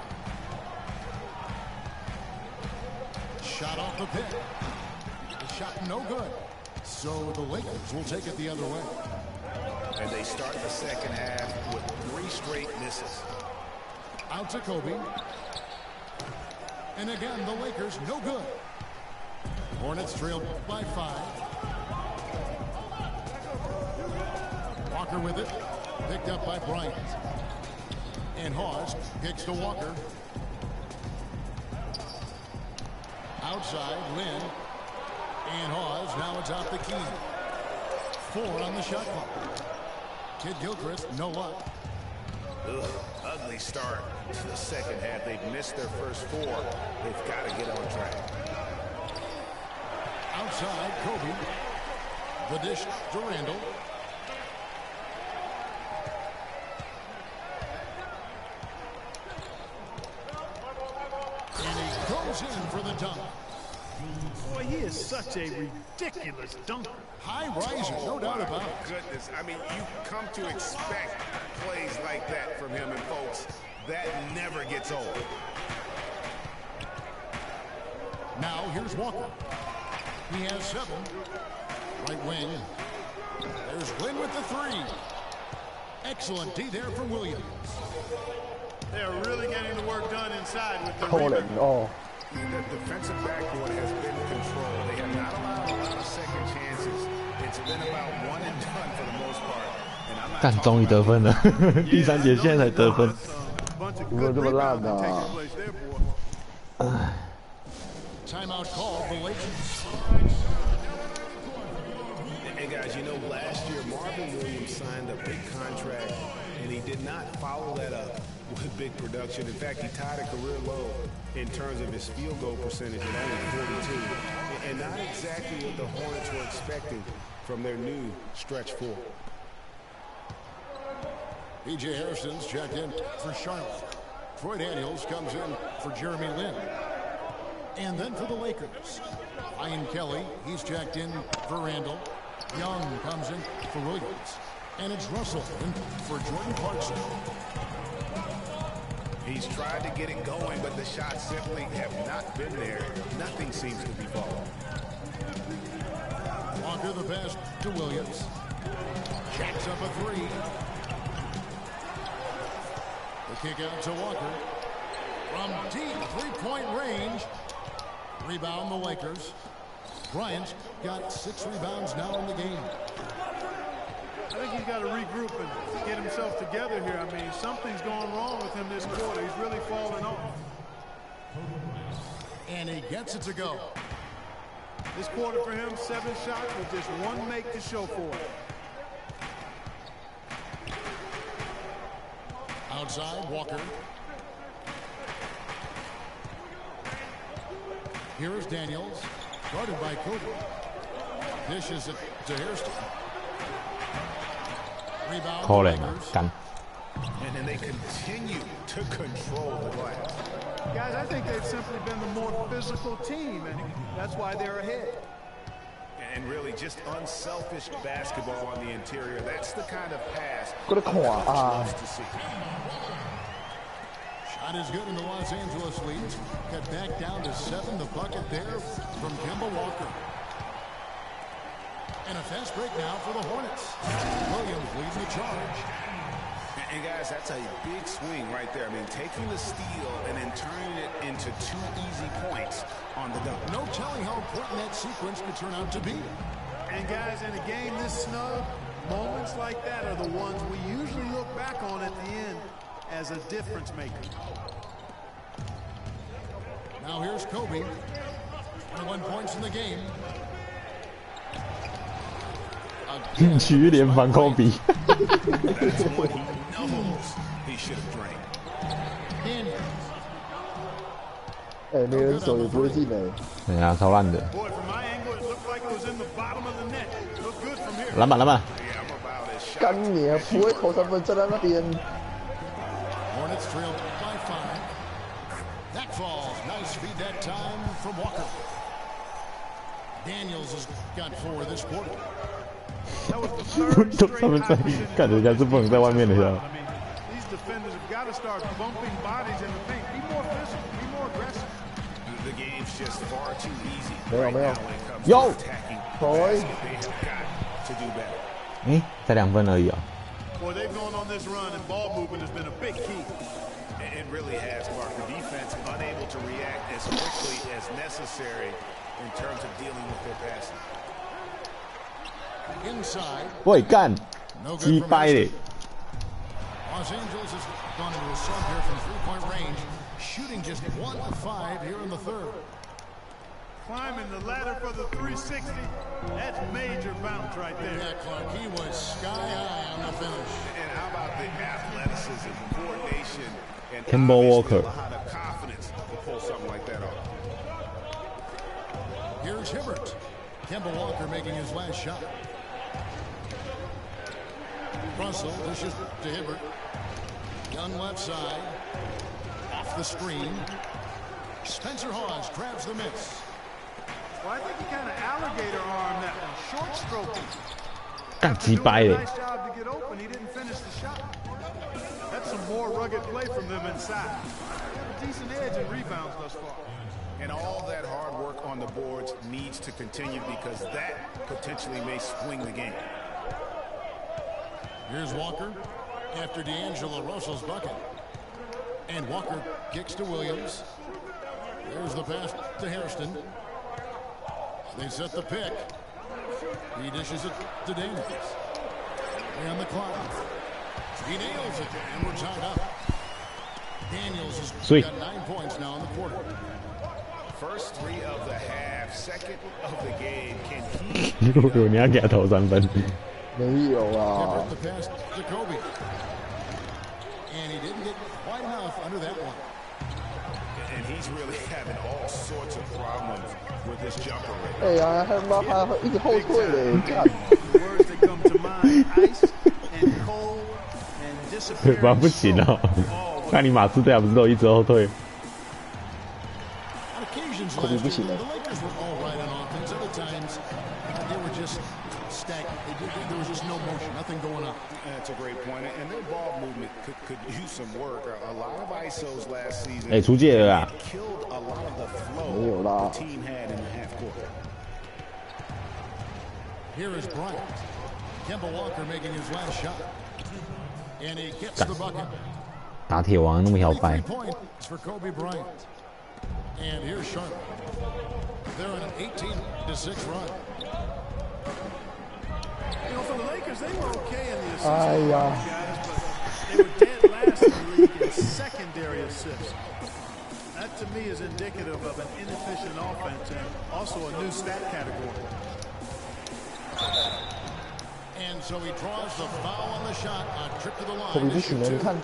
Speaker 3: Shot off the pick. The shot no good. So the Lakers will take it the other way.
Speaker 5: And they start the second half with 3 straight misses.
Speaker 3: Out to Kobe. And again, the Lakers no good. Hornets trailed by 5. Walker with it. Picked up by Bryant. And Hawes kicks to Walker. Outside, Lynn. And Hawes, now it's off the key. 4 on the shot clock. Kid Gilchrist, no luck.
Speaker 5: Ugh, ugly start to the second half. They've missed their first 4. They've got to get on track.
Speaker 3: Outside, Kobe. The dish to Randall. And he goes in for the dunk.
Speaker 4: Boy, he is such a ridiculous dunker.
Speaker 3: High riser, no doubt about it.
Speaker 5: Goodness, I mean, you come to expect plays like that from him, and folks, that never gets old.
Speaker 3: Now here's Walker. He has 7. Right wing. There's Lynn with the 3. Excellent D there for Williams.
Speaker 4: They're really getting the work done inside with the
Speaker 1: Colin,
Speaker 4: rebound.
Speaker 1: oh.
Speaker 5: The defensive backboard has been controlled. They have not allowed a lot of second chances. It's been about one and done for the most part. And I'm not
Speaker 2: 干，终于得分了，第3节现在才得分。
Speaker 1: 怎么这么烂啊？
Speaker 3: Timeout called the Lakers.
Speaker 5: And guys, you know, last year Marvin Williams signed a big contract, and he did not follow that up with big production. In fact, he tied a career low in terms of his field goal percentage at only 42, and not exactly what the Hornets were expecting from their new stretch 4.
Speaker 3: P.J. Harrison's checked in for Charlotte. Troy Daniels comes in for Jeremy Lin. And then for the Lakers, Ian Kelly, he's checked in for Randall. Young comes in for Williams. And it's Russell in for Jordan Clarkson.
Speaker 5: He's tried to get it going, but the shots simply have not been there. Nothing seems to be falling.
Speaker 3: Walker the pass to Williams. Jacks up a 3. The kick out to Walker. From deep 3-point range. Rebound the Lakers. Bryant's got 6 rebounds now in the game.
Speaker 4: I think he's got to regroup and get himself together here. I mean, something's going wrong with him this quarter. He's really falling off.
Speaker 3: And he gets it to go.
Speaker 4: This quarter for him, 7 shots with just 1 make to show for it.
Speaker 3: Outside, Walker. Here is Daniels, guarded by Kobe. Dishes it to Hairston. Rebound.
Speaker 2: Colin, 干。
Speaker 5: And then they continue to control the glass.
Speaker 4: Guys, I think they've simply been the more physical team, and that's why they're ahead.
Speaker 5: And really just unselfish basketball on the interior. That's the kind of pass
Speaker 1: 这个看啊，
Speaker 5: to see.
Speaker 3: Shot is good in the Los Angeles lead. Cut back down to 7. The bucket there from Kemba Walker. And a fast break now for the Hornets. Williams leads the charge.
Speaker 5: And guys, that's a big swing right there. I mean, taking the steal and then turning it into 2 easy points on the dunk.
Speaker 3: No telling how important that sequence could turn out to be.
Speaker 4: And guys, in a game this snug, moments like that are the ones we usually look back on at the end as a difference maker.
Speaker 3: Now here's Kobe. 21 points in the game.
Speaker 2: 局联防控比。
Speaker 5: That's what he knows he should have drank.
Speaker 1: 哎，没人守也不会进哎。
Speaker 2: 对啊，超烂的。
Speaker 4: Boy, from my angle, it looked like it was in the bottom of the net. Looked good from here.
Speaker 2: 篮板，篮板。
Speaker 5: Yeah, I'm about as shocked.
Speaker 1: 干你啊！不会投三分，站在那边。
Speaker 3: Hornets trailed by 5. That falls. Nice feed that time from Walker. Daniels has got 4 this quarter.
Speaker 4: That was the third
Speaker 2: 都
Speaker 4: straight
Speaker 2: 他们在
Speaker 4: opportunity.
Speaker 2: 看人家是不能在外面的呀。
Speaker 4: I mean, these defenders have got to start bumping bodies in the paint. Be more physical. Be more aggressive.
Speaker 5: The game's just far too easy
Speaker 1: 没有
Speaker 5: right
Speaker 1: 没有
Speaker 5: now when it comes
Speaker 2: Yo.
Speaker 5: to attacking.
Speaker 1: Boy.
Speaker 5: They have got to do better.
Speaker 2: 哎，才2分而已啊。
Speaker 4: Boy, they've gone on this run, and ball movement has been a big key.
Speaker 5: It really has, Mark. The defense unable to react as quickly as necessary in terms of dealing with their passing.
Speaker 3: Inside.
Speaker 2: 喂，干，
Speaker 3: No
Speaker 2: 鸡
Speaker 3: good from
Speaker 2: 掰嘞！
Speaker 3: Los Angeles has gone into a slump here from 3-point range, shooting just 1 of 5 here in the third.
Speaker 4: Climbing the ladder for the 360. That's major bounce right there.
Speaker 3: Yeah, Clark, he was sky high on the finish.
Speaker 5: And how about the athleticism, coordination, and
Speaker 2: Kemba
Speaker 5: obviously
Speaker 2: Walker.
Speaker 5: a lot of confidence to pull something like that off.
Speaker 3: Here's Hibbert. Kemba Walker making his last shot. Russell dishes to Hibbert. Young left side. Off the screen. Spencer Hawes grabs the miss.
Speaker 4: Well, I think he kind of alligator armed that one. Short stroking.
Speaker 2: 干鸡掰嘞！
Speaker 4: Nice job to get open. He didn't finish the shot. That's some more rugged play from them inside. Got a decent edge and rebounds thus far.
Speaker 5: And all that hard work on the boards needs to continue because that potentially may swing the game.
Speaker 3: Here's Walker after D'Angelo Russell's bucket. And Walker kicks to Williams. There's the pass to Hairston. They set the pick. He dishes it to Daniels. And the clock. He nails it, and we're tied up. Daniels has
Speaker 2: Sweet.
Speaker 3: got 9 points now in the quarter.
Speaker 5: First 3 of the half, second of the game. Can he
Speaker 2: 如果你要给他投3分，
Speaker 1: 没有啊
Speaker 3: Hibbert，the pass to Kobe. And he didn't get quite enough under that one.
Speaker 5: And he's really having all sorts of problems with his jumper rate.
Speaker 1: 哎呀，他妈还一直后退嘞，干！
Speaker 4: The words that come to mind: ice and cold and
Speaker 2: 对吧？
Speaker 4: disappearing.
Speaker 2: 不行哦。看你马刺队还不是都一直后退？
Speaker 3: On occasions
Speaker 1: Kobe
Speaker 3: last year,
Speaker 1: Bryant.
Speaker 3: the Lakers were all right on offense. Other times, they were just stagnant. There was just no motion, nothing going on.
Speaker 5: That's a great point. And their ball movement could use some work. A lot of ISOs last season
Speaker 2: 哎，出界了啦！
Speaker 5: killed a lot of the
Speaker 1: 没有
Speaker 5: flow
Speaker 1: 啦
Speaker 5: the team had in the half court.
Speaker 3: Here is Bryant. Kemba Walker making his last shot. And he gets the bucket.
Speaker 2: 打铁王那么摇
Speaker 3: 3
Speaker 2: 摆，
Speaker 3: points for Kobe Bryant. And here's Charlotte. They're on an 18-6 run.
Speaker 4: You know, for the Lakers, they were okay in the assist
Speaker 1: 哎呀，
Speaker 4: guys, but they were dead last in the league in secondary assists. That to me is indicative of an inefficient offense and also a new stat category.
Speaker 3: And so he draws the foul on the shot. A trip to the
Speaker 1: 科比
Speaker 3: line.
Speaker 1: 不行了，你看，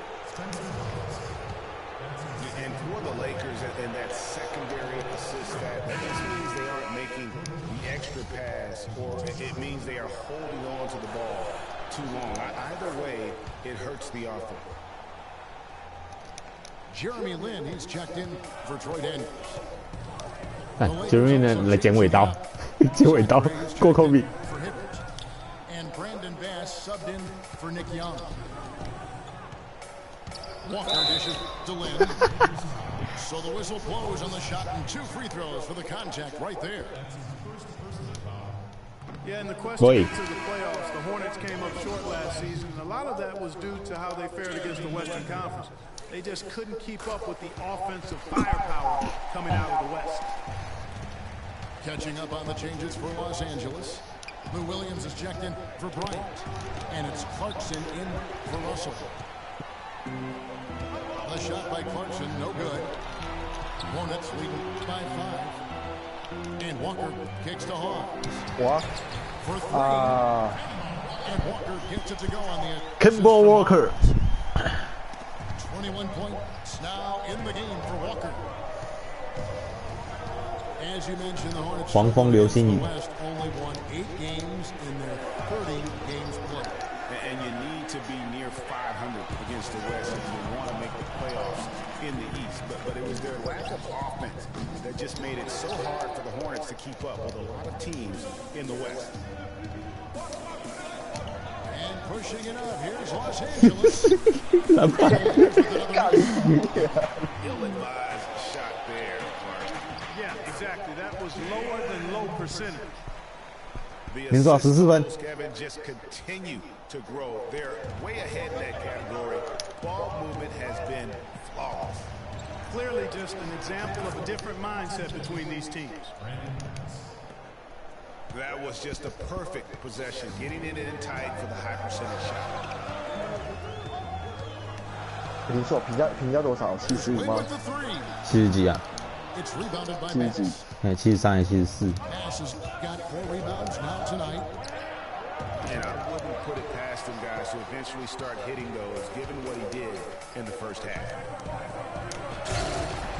Speaker 5: And for the Lakers and that secondary assist that just means they aren't making the extra pass or it means they are holding on to the ball too long. Either way, it hurts the offense.
Speaker 3: Jeremy Lin, he's checked in for Troy Daniels.
Speaker 2: 看杰瑞呢来剪尾刀，剪尾刀过科比。
Speaker 3: For Hibbert. And Brandon Bass subbed in for Nick Young. Walker dishes to Lin. So the whistle blows on the shot and 2 free throws for the contact right there.
Speaker 4: Yeah, and the question
Speaker 2: Boy.
Speaker 4: to the playoffs, the Hornets came up short last season, and a lot of that was due to how they fared against the Western Conference. They just couldn't keep up with the offensive firepower coming out of the West.
Speaker 3: Catching up on the changes for Los Angeles. Lou Williams is checked in for Bryant. And it's Clarkson in for Russell. A shot by Clarkson, no good. Hornets leading by 5. And Walker kicks to Hawes.
Speaker 1: What?
Speaker 3: For 3. And Walker gets it to go on the
Speaker 2: Kemba Walker.
Speaker 3: 21 points now in the game for Walker. As you mentioned, the Hornets
Speaker 2: 黄蜂流星雨
Speaker 3: West only won 8 games in their 30 games played.
Speaker 5: And you need to be near 500 against the West if you want to make the playoffs in the East. But it was their lack of offense that just made it so hard for the Hornets to keep up with a lot of teams in the West.
Speaker 3: And pushing it up, here's Los Angeles.
Speaker 5: Ill-advised shot there, Clark.
Speaker 4: Yeah, exactly. That was lower than low percentage.
Speaker 5: The
Speaker 2: 民宿14分
Speaker 5: assists, Kevin, just continue to grow. They're way ahead in that category. Ball movement has been flawless.
Speaker 4: Clearly just an example of a different mindset between these teams.
Speaker 5: That was just a perfect possession, getting in and tight for the high percentage shot.
Speaker 1: 你说评价多少？75 吗
Speaker 3: With the 3.
Speaker 2: 70几啊？
Speaker 3: It's rebounded by
Speaker 1: 70几
Speaker 3: Bass.
Speaker 2: 73还74？
Speaker 3: Bass has got 4 rebounds now tonight.
Speaker 5: And I wouldn't put it past him, guys, to eventually start hitting those, given what he did in the first half.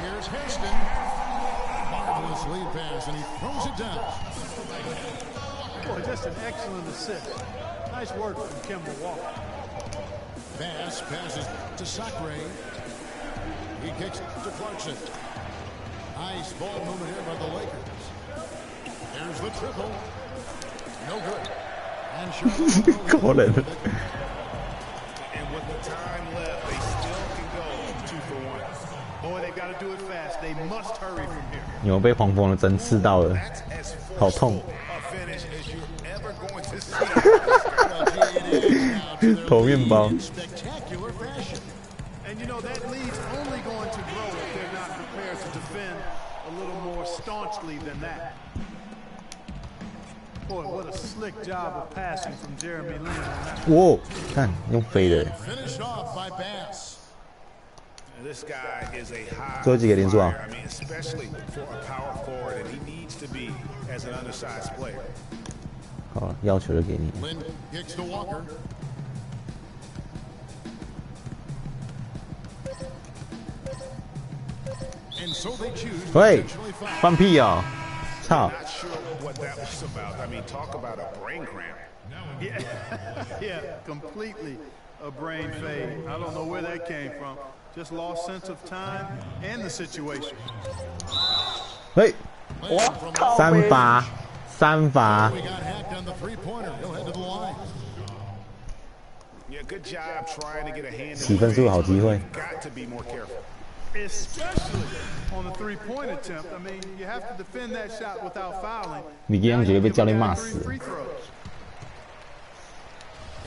Speaker 3: Here's Hairston. Marvelous lead pass, and he throws it down.
Speaker 4: Boy, just an excellent assist. Nice work from Kemba Walker.
Speaker 3: Bass passes to Sacre. He kicks to Clarkson. Nice ball movement here by the Lakers. There's the triple. No good. And Charlotte
Speaker 2: 可能。
Speaker 5: And with the time left, they still can go 2 for 1.
Speaker 4: Boy, they've got to do it fast. They must hurry from here.
Speaker 2: 有被黄蜂的针刺到了，
Speaker 5: That's as
Speaker 2: 好痛。
Speaker 5: forceful a finish as you're ever going to see.
Speaker 2: 投面包。
Speaker 3: spectacular fashion.
Speaker 4: And you know, that lead's only going to grow if they're not prepared to defend a little more staunchly than that. Boy, what a slick job of passing from Jeremy Lin on that.
Speaker 2: 哇，看用飞的，
Speaker 3: Finished off by Bass.
Speaker 5: This guy is a high
Speaker 2: 最后几个连续啊
Speaker 5: flyer. I mean, especially for a power forward, and he needs to be as an undersized player.
Speaker 2: 好，要求就给你。
Speaker 3: Lynn kicks to Walker. And so they choose to
Speaker 2: 喂
Speaker 3: intentionally foul.
Speaker 2: 放屁哦！操！
Speaker 5: Not sure what that was about. I mean, talk about a brain cramp.
Speaker 4: Yeah, yeah, completely a brain fade. I don't know where that came from. Just lost sense of time and the situation.
Speaker 2: 嘿，
Speaker 3: Lynn from the-
Speaker 2: 三罚，三罚
Speaker 3: We got hacked on the three-pointer. He'll head to the line.
Speaker 5: Yeah, good job trying to get a hand in
Speaker 2: 几分是个好机会。
Speaker 5: Got to be more careful.
Speaker 4: Especially on the three-point attempt. I mean, you have to defend that shot without fouling.
Speaker 2: 你这样绝对被教练骂
Speaker 4: Now you
Speaker 2: 死
Speaker 4: give。a guy 3 free throws.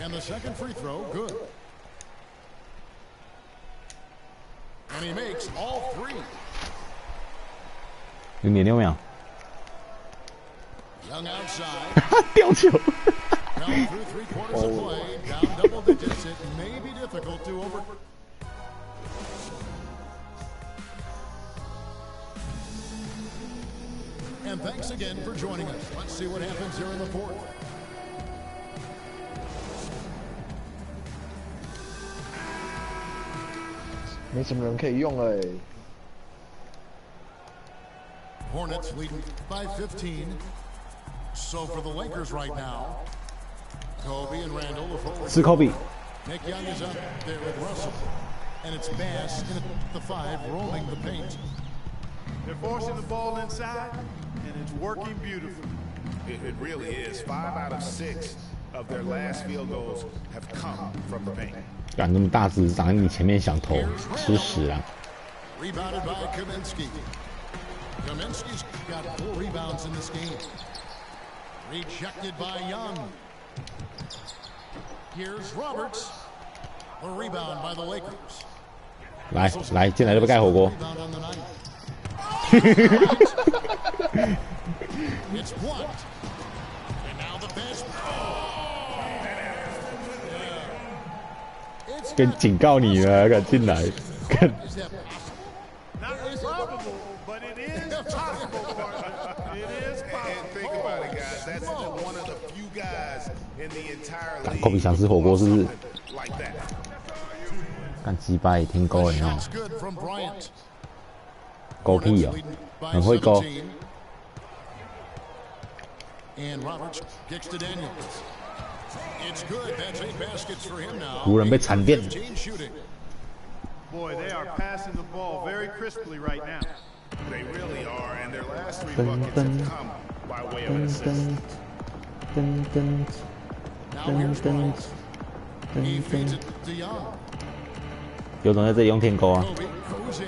Speaker 3: And the second free throw, good. And he makes all 3.
Speaker 2: 0.6秒，
Speaker 3: Young outside.
Speaker 2: 吊球。
Speaker 3: Down through 3/4 of play. Down double digits. It may be difficult to over... And thanks again for joining us. Let's see what happens here in the fourth. Hornets leading by 15. So for the Lakers right now, Kobe and Randall, the forward.
Speaker 2: 是 Kobe，
Speaker 3: Nick Young is up there with Russell. And it's Bass in at the 5, roaming the paint.
Speaker 4: They're forcing the ball inside, and it's working beautifully.
Speaker 5: It really is. 5 out of 6 of their last field goals have come from the paint.
Speaker 2: 敢那么大只，长在你前面想投，吃屎啊！
Speaker 3: Rebounded by Kaminsky. Kaminsky's got 4 rebounds in this game. Rejected by Young. Here's Roberts. A rebound by the Lakers.
Speaker 2: 来，进来就被盖火锅。
Speaker 3: It's blocked. And now the bench.
Speaker 2: 跟警告你了，敢进来，看。
Speaker 4: Not probable, but it is possible. It is possible.
Speaker 5: And think about it, guys. That's one of the few guys in the entire league.
Speaker 2: 科比想吃火锅是不是？
Speaker 5: Like that.
Speaker 2: 干鸡掰，听勾了哦，
Speaker 3: Good from Bryant.
Speaker 2: 勾屁哦，很会勾。
Speaker 3: And Roberts kicks to Daniels. It's good. That's 8 baskets for him now.
Speaker 2: 湖人被惨电。
Speaker 3: 15 shooting.
Speaker 4: Boy, they are passing the ball very crisply right now.
Speaker 5: They really are, and their last 3 buckets have come by way of an assist.
Speaker 3: Now here's Bryant. He feeds it to Young.
Speaker 2: 有种在这里用天勾啊，
Speaker 3: Kobe goes in.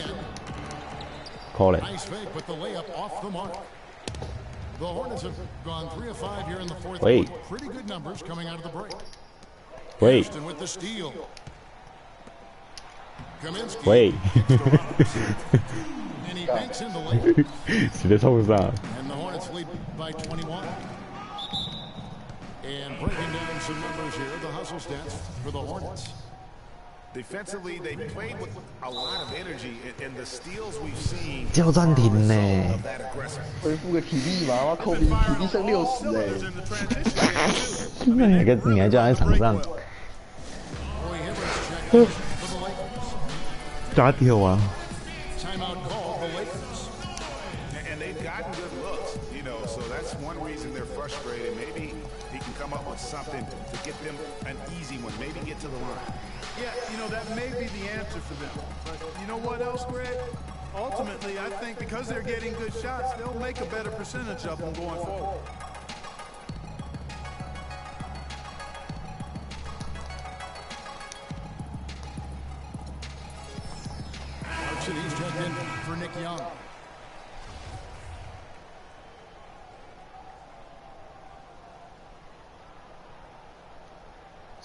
Speaker 2: 扣嘞。
Speaker 3: Nice fake, but the layup off the mark. The Hornets have gone 3 of 5 here in the fourth
Speaker 2: Wait.
Speaker 3: quarter. Pretty good numbers coming out of the break.
Speaker 2: Wait,
Speaker 3: Houston with the steal. Kaminsky.
Speaker 2: wait，
Speaker 3: And he banks in the layup.
Speaker 2: 直接冲上。
Speaker 3: And the Hornets lead by 21. And breaking down some numbers here, the hustle stats for the Hornets.
Speaker 5: Defensively, they played with a lot of energy, and the steals we've seen
Speaker 2: 叫暂停呢。
Speaker 5: of that aggressive.
Speaker 1: 恢复个体力嘛，我扣比体力剩60
Speaker 4: Cylinders
Speaker 1: 哎。
Speaker 4: in the transition game, too.
Speaker 2: 你还叫他在场上
Speaker 3: Boy Hibbers checked out for the Lakers.
Speaker 2: 打掉啊！
Speaker 3: Timeout called the Lakers.
Speaker 5: And they've gotten good looks, you know, so that's one reason they're frustrated. Maybe he can come up with something to get them an easy one, maybe get to the line.
Speaker 4: Yeah, you know, that may be the answer for them. But you know what else, Greg? Ultimately, I think because they're getting good shots, they'll make a better percentage of them going forward.
Speaker 3: He's checked in for Nick Young.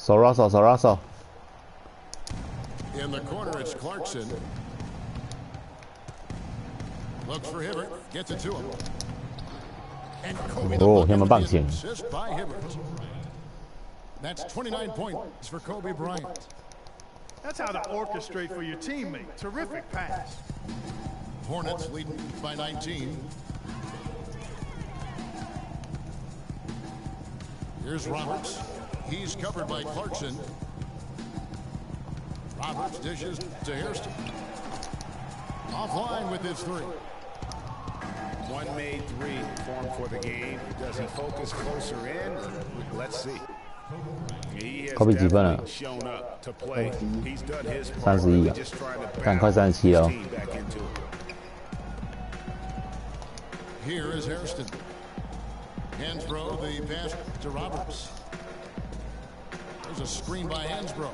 Speaker 2: Russell。
Speaker 3: In the corner, it's Clarkson. Looks for Hibbert, gets it to him. And Kobe the
Speaker 2: Oh,
Speaker 3: bucket
Speaker 2: him a
Speaker 3: for
Speaker 2: bunch
Speaker 3: the
Speaker 2: here.
Speaker 3: assist by Hibbert. That's 29 points for Kobe Bryant.
Speaker 4: That's how to orchestrate for your teammate. Terrific pass.
Speaker 3: Hornets leading by 19. Here's Roberts. He's covered by Clarkson. Roberts dishes to Hairston. Offline with his 3.
Speaker 5: One made 3 for him for the game. Does he focus closer in? Let's see. He has
Speaker 2: Kobe 几分了？
Speaker 5: definitely shown up to play. He's done his
Speaker 2: 31
Speaker 5: part. Really
Speaker 2: 啊
Speaker 5: just trying to
Speaker 2: 干快
Speaker 5: battle
Speaker 2: 37了
Speaker 5: his
Speaker 2: 哦。
Speaker 5: team back into it.
Speaker 3: Here is Hairston. And throw the pass to Roberts. There's a screen by Hansbrough.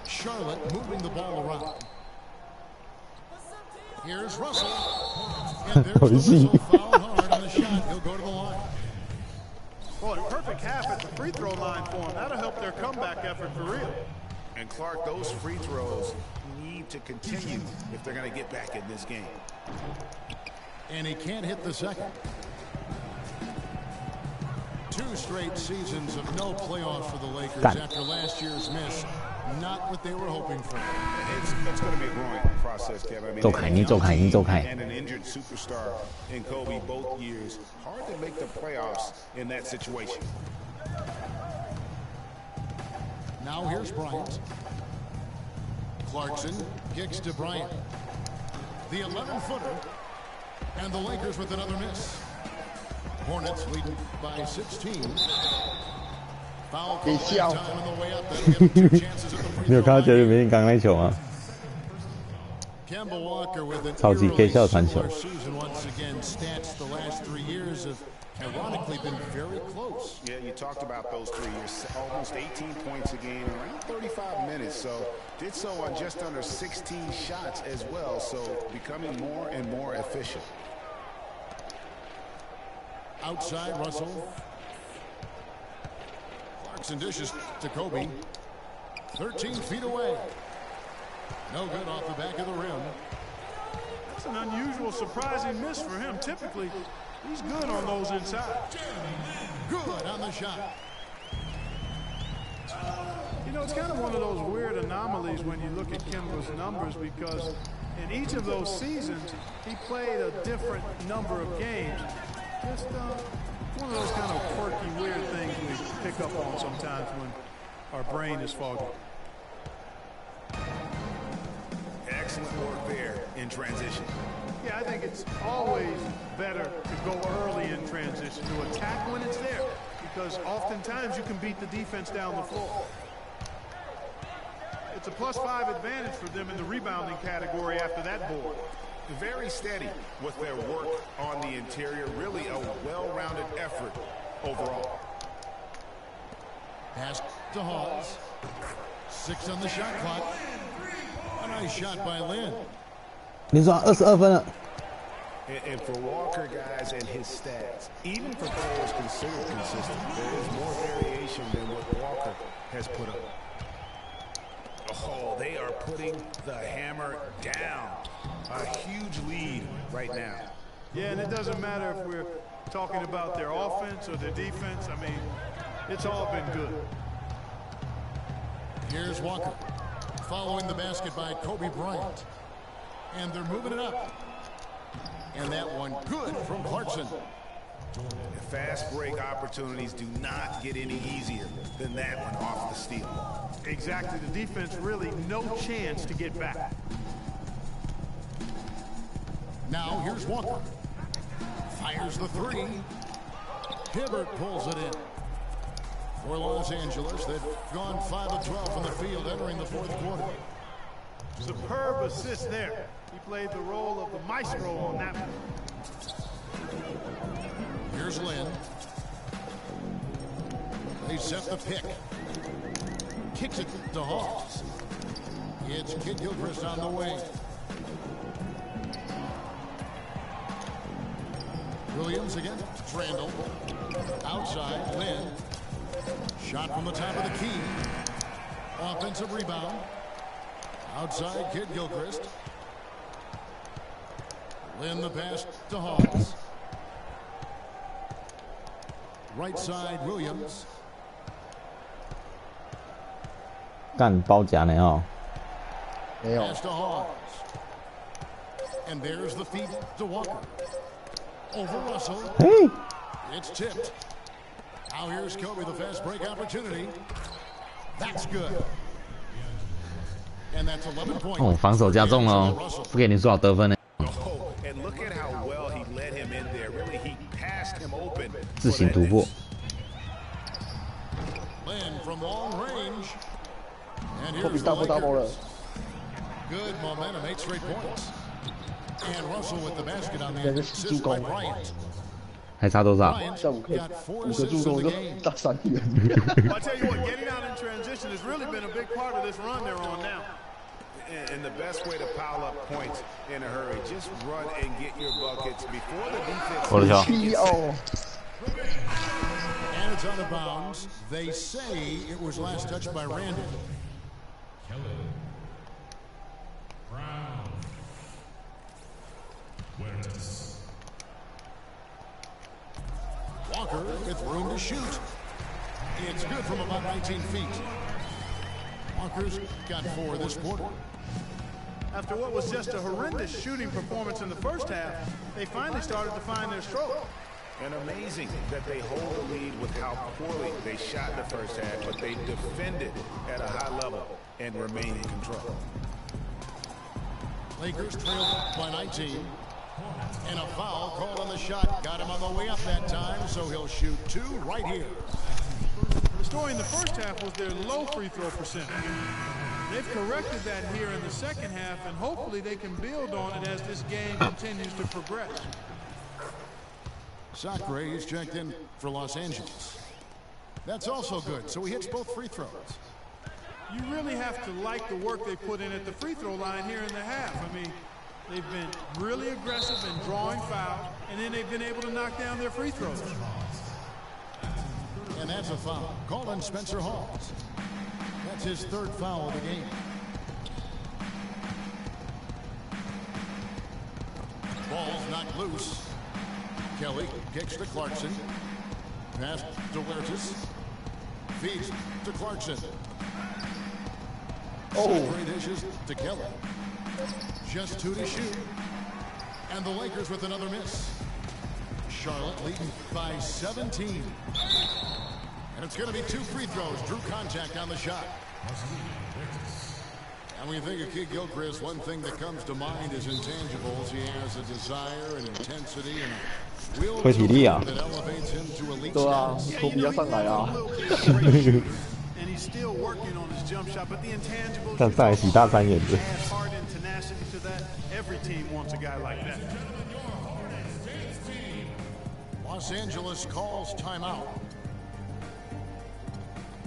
Speaker 3: Charlotte moving the ball around. Here's Russell. And there's the whistle, foul hard on the shot. He'll go to the line.
Speaker 4: Boy, perfect half at the free throw line for him. That'll help their comeback effort for real.
Speaker 5: And Clark, those free throws need to continue if they're going to get back in this game.
Speaker 3: And he can't hit the second. 2 straight seasons of no playoffs for the Lakers
Speaker 2: Got it.
Speaker 3: after last year's miss. Not what they were hoping for.
Speaker 5: It's going to be a growing process, Kevin. I mean,
Speaker 2: 走开，你走开，你走开。
Speaker 5: and an injured superstar in Kobe both years. Hard to make the playoffs in that situation.
Speaker 3: Now here's Bryant. Clarkson kicks to Bryant. The 11-footer. And the Lakers with another miss. Hornets leading by 16. Foul call that time on the way up. That'll give them 2 chances at the free
Speaker 2: 你有看到
Speaker 3: throw
Speaker 2: 杰
Speaker 3: line.
Speaker 2: 瑞明刚那球吗？
Speaker 3: Kemba Walker with an
Speaker 2: 超级 K 笑传球。
Speaker 3: similar season once again. Stats the last 3 years have ironically been very close.
Speaker 5: Yeah, you talked about those 3 years. Almost 18 points a game, around 35 minutes. So did so on just under 16 shots as well. So becoming more and more efficient.
Speaker 3: Outside, Russell. Clarkson dishes to Kobe. 13 feet away. No good off the back of the rim.
Speaker 4: That's an unusual, surprising miss for him. Typically, he's good on those inside.
Speaker 3: Good on the shot.
Speaker 4: You know, it's kind of one of those weird anomalies when you look at Kemba's numbers, because in each of those seasons, he played a different number of games. Just one of those kind of quirky, weird things we pick up on sometimes when our brain is foggy.
Speaker 5: Excellent work there in transition.
Speaker 4: Yeah, I think it's always better to go early in transition, to attack when it's there, because oftentimes you can beat the defense down the floor. It's a +5 advantage for them in the rebounding category after that board.
Speaker 5: Very steady with their work on the interior. Really a well-rounded effort overall.
Speaker 3: Pass to Hawes. 6 on the shot clock. A nice shot by Lynn.
Speaker 2: 你说22分了。
Speaker 5: And for Walker, guys, and his stats, even for players considered consistent, there is more variation than what Walker has put up. Oh, they are putting the hammer down. A huge lead right now.
Speaker 4: Yeah, and it doesn't matter if we're talking about their offense or their defense. I mean, it's all been good.
Speaker 3: Here's Walker. Following the basket by Kobe Bryant. And they're moving it up. And that one good from Clarkson.
Speaker 5: Fast break opportunities do not get any easier than that one off the steal.
Speaker 4: Exactly. The defense really no chance to get back.
Speaker 3: Now here's Walker. Fires the 3. Hibbert pulls it in. For Los Angeles, they've gone 5 of 12 from the field entering the 4th quarter.
Speaker 4: Superb assist there. He played the role of the maestro on that one.
Speaker 3: Here's Lynn. They set the pick. Kicks it to Hawes. It's Kid Gilchrist on the way. Williams again. Trandle. Outside. Lynn. Shot from the top of the key. Offensive rebound. Outside. Kid Gilchrist. Lynn the pass to Hawes. Right side, Williams.
Speaker 2: 干包夹呢哦。
Speaker 1: 没有。
Speaker 3: Pass to Hawes. And there's the feed to Walker. Over Russell.
Speaker 2: Hey.
Speaker 3: It's tipped. Now here's Kobe, the fast break opportunity. That's good. And that's 11 points.
Speaker 2: 哦，防守加重了哦，不给你多少得分呢？
Speaker 5: Oh, and look at how well he led him in there. Really, he passed him open.
Speaker 2: 自行突破。
Speaker 3: Lynn from long range. And
Speaker 1: Kobe
Speaker 3: here's the
Speaker 1: double了。
Speaker 3: Lakers. Good momentum, 8 straight points. And Russell with the basket on the
Speaker 1: 这个
Speaker 3: assist
Speaker 1: 助
Speaker 3: by
Speaker 1: 攻，
Speaker 3: Bryant.
Speaker 2: 还差多少？
Speaker 3: Bryant
Speaker 1: 像5个
Speaker 3: got 4
Speaker 1: 5个助
Speaker 3: assists
Speaker 1: 攻
Speaker 3: in
Speaker 1: 就
Speaker 3: the game.
Speaker 1: 大3元。
Speaker 4: Well, I tell you what, getting out in transition has really been a big part of this run they're on now.
Speaker 5: And the best way to pile up points in a hurry, just run and get your buckets before the defense.
Speaker 2: 我的球。
Speaker 1: P.O.
Speaker 3: And it's out of bounds. They say it was last touched by Randall. Walker with room to shoot. It's good from about 19 feet. Walker's got 4 this quarter.
Speaker 4: After what was just a horrendous shooting performance in the first half, they finally started to find their stroke.
Speaker 5: And amazing that they hold the lead with how poorly they shot in the first half, but they defended at a high level and remain in control.
Speaker 3: Lakers trailed by 19. And a foul called on the shot. Got him on the way up that time, so he'll shoot 2 right here.
Speaker 4: The story in the first half was their low free throw percentage. They've corrected that here in the second half, and hopefully they can build on it as this game continues to progress.
Speaker 3: Sacre is checked in for Los Angeles. That's also good, so he hits both free throws.
Speaker 4: You really have to like the work they put in at the free throw line here in the half. I mean, They've been really aggressive in drawing fouls, and then they've been able to knock down their free throws.
Speaker 3: And that's a foul. Call on Spencer Hawes. That's his third foul of the game. Ball's knocked loose. Kelly kicks to Clarkson. Pass to Huertas. Feeds to Clarkson. Great dishes to Kelly. Just 2 to shoot. And the Lakers with another miss. Charlotte leading by 17. And it's going to be 2 free throws. Drew contact on the shot. And when you think of Kid Gilchrist, one thing that comes to mind is intangibles. He has a desire and intensity and a will that elevates him to elite status.
Speaker 1: 头皮要上来啊！
Speaker 4: And he's still working on his jump shot, but the intangibles.
Speaker 2: 但再洗大三元的。
Speaker 4: Add heart and tenacity to that. Every team wants a guy like that.
Speaker 3: Los Angeles calls timeout.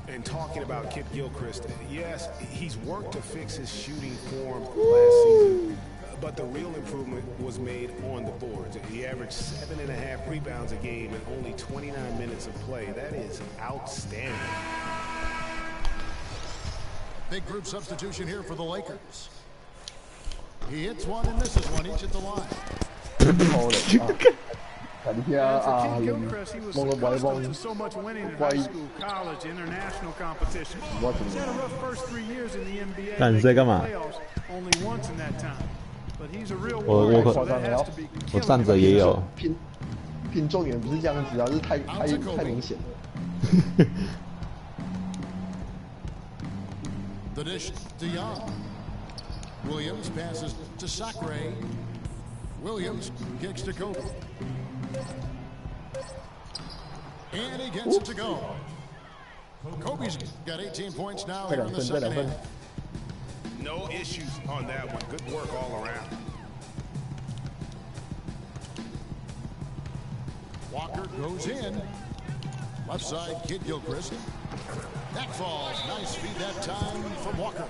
Speaker 5: And talking about Kid Gilchrist, yes, he's worked to fix his shooting form last season, but the real improvement was made on the boards. He averaged 7.5 rebounds a game in only 29 minutes of play. That is outstanding.
Speaker 3: Big group substitution here for the Lakers. He hits one and misses one, each at the line.
Speaker 1: 看你听啊，摸个歪帮，
Speaker 4: So much winning in high school, college, international competition. He's had a rough first 3 years in the NBA.
Speaker 2: 干你在干嘛？
Speaker 4: Only once in that time. But he's a real
Speaker 2: 我
Speaker 4: warrior, so that has to be
Speaker 2: 我站着也有。
Speaker 1: 拼重点不是这样子啊，是太明显了。
Speaker 3: The dish to Young. Williams passes to Sacre. Williams kicks to Kobe. And he gets it to go. Kobe's got 18 points now here in the second half.
Speaker 5: No issues on that one. Good work all around.
Speaker 3: Walker goes in. Left side, Kid Gilchrist. That falls. Nice feed that time from Walker.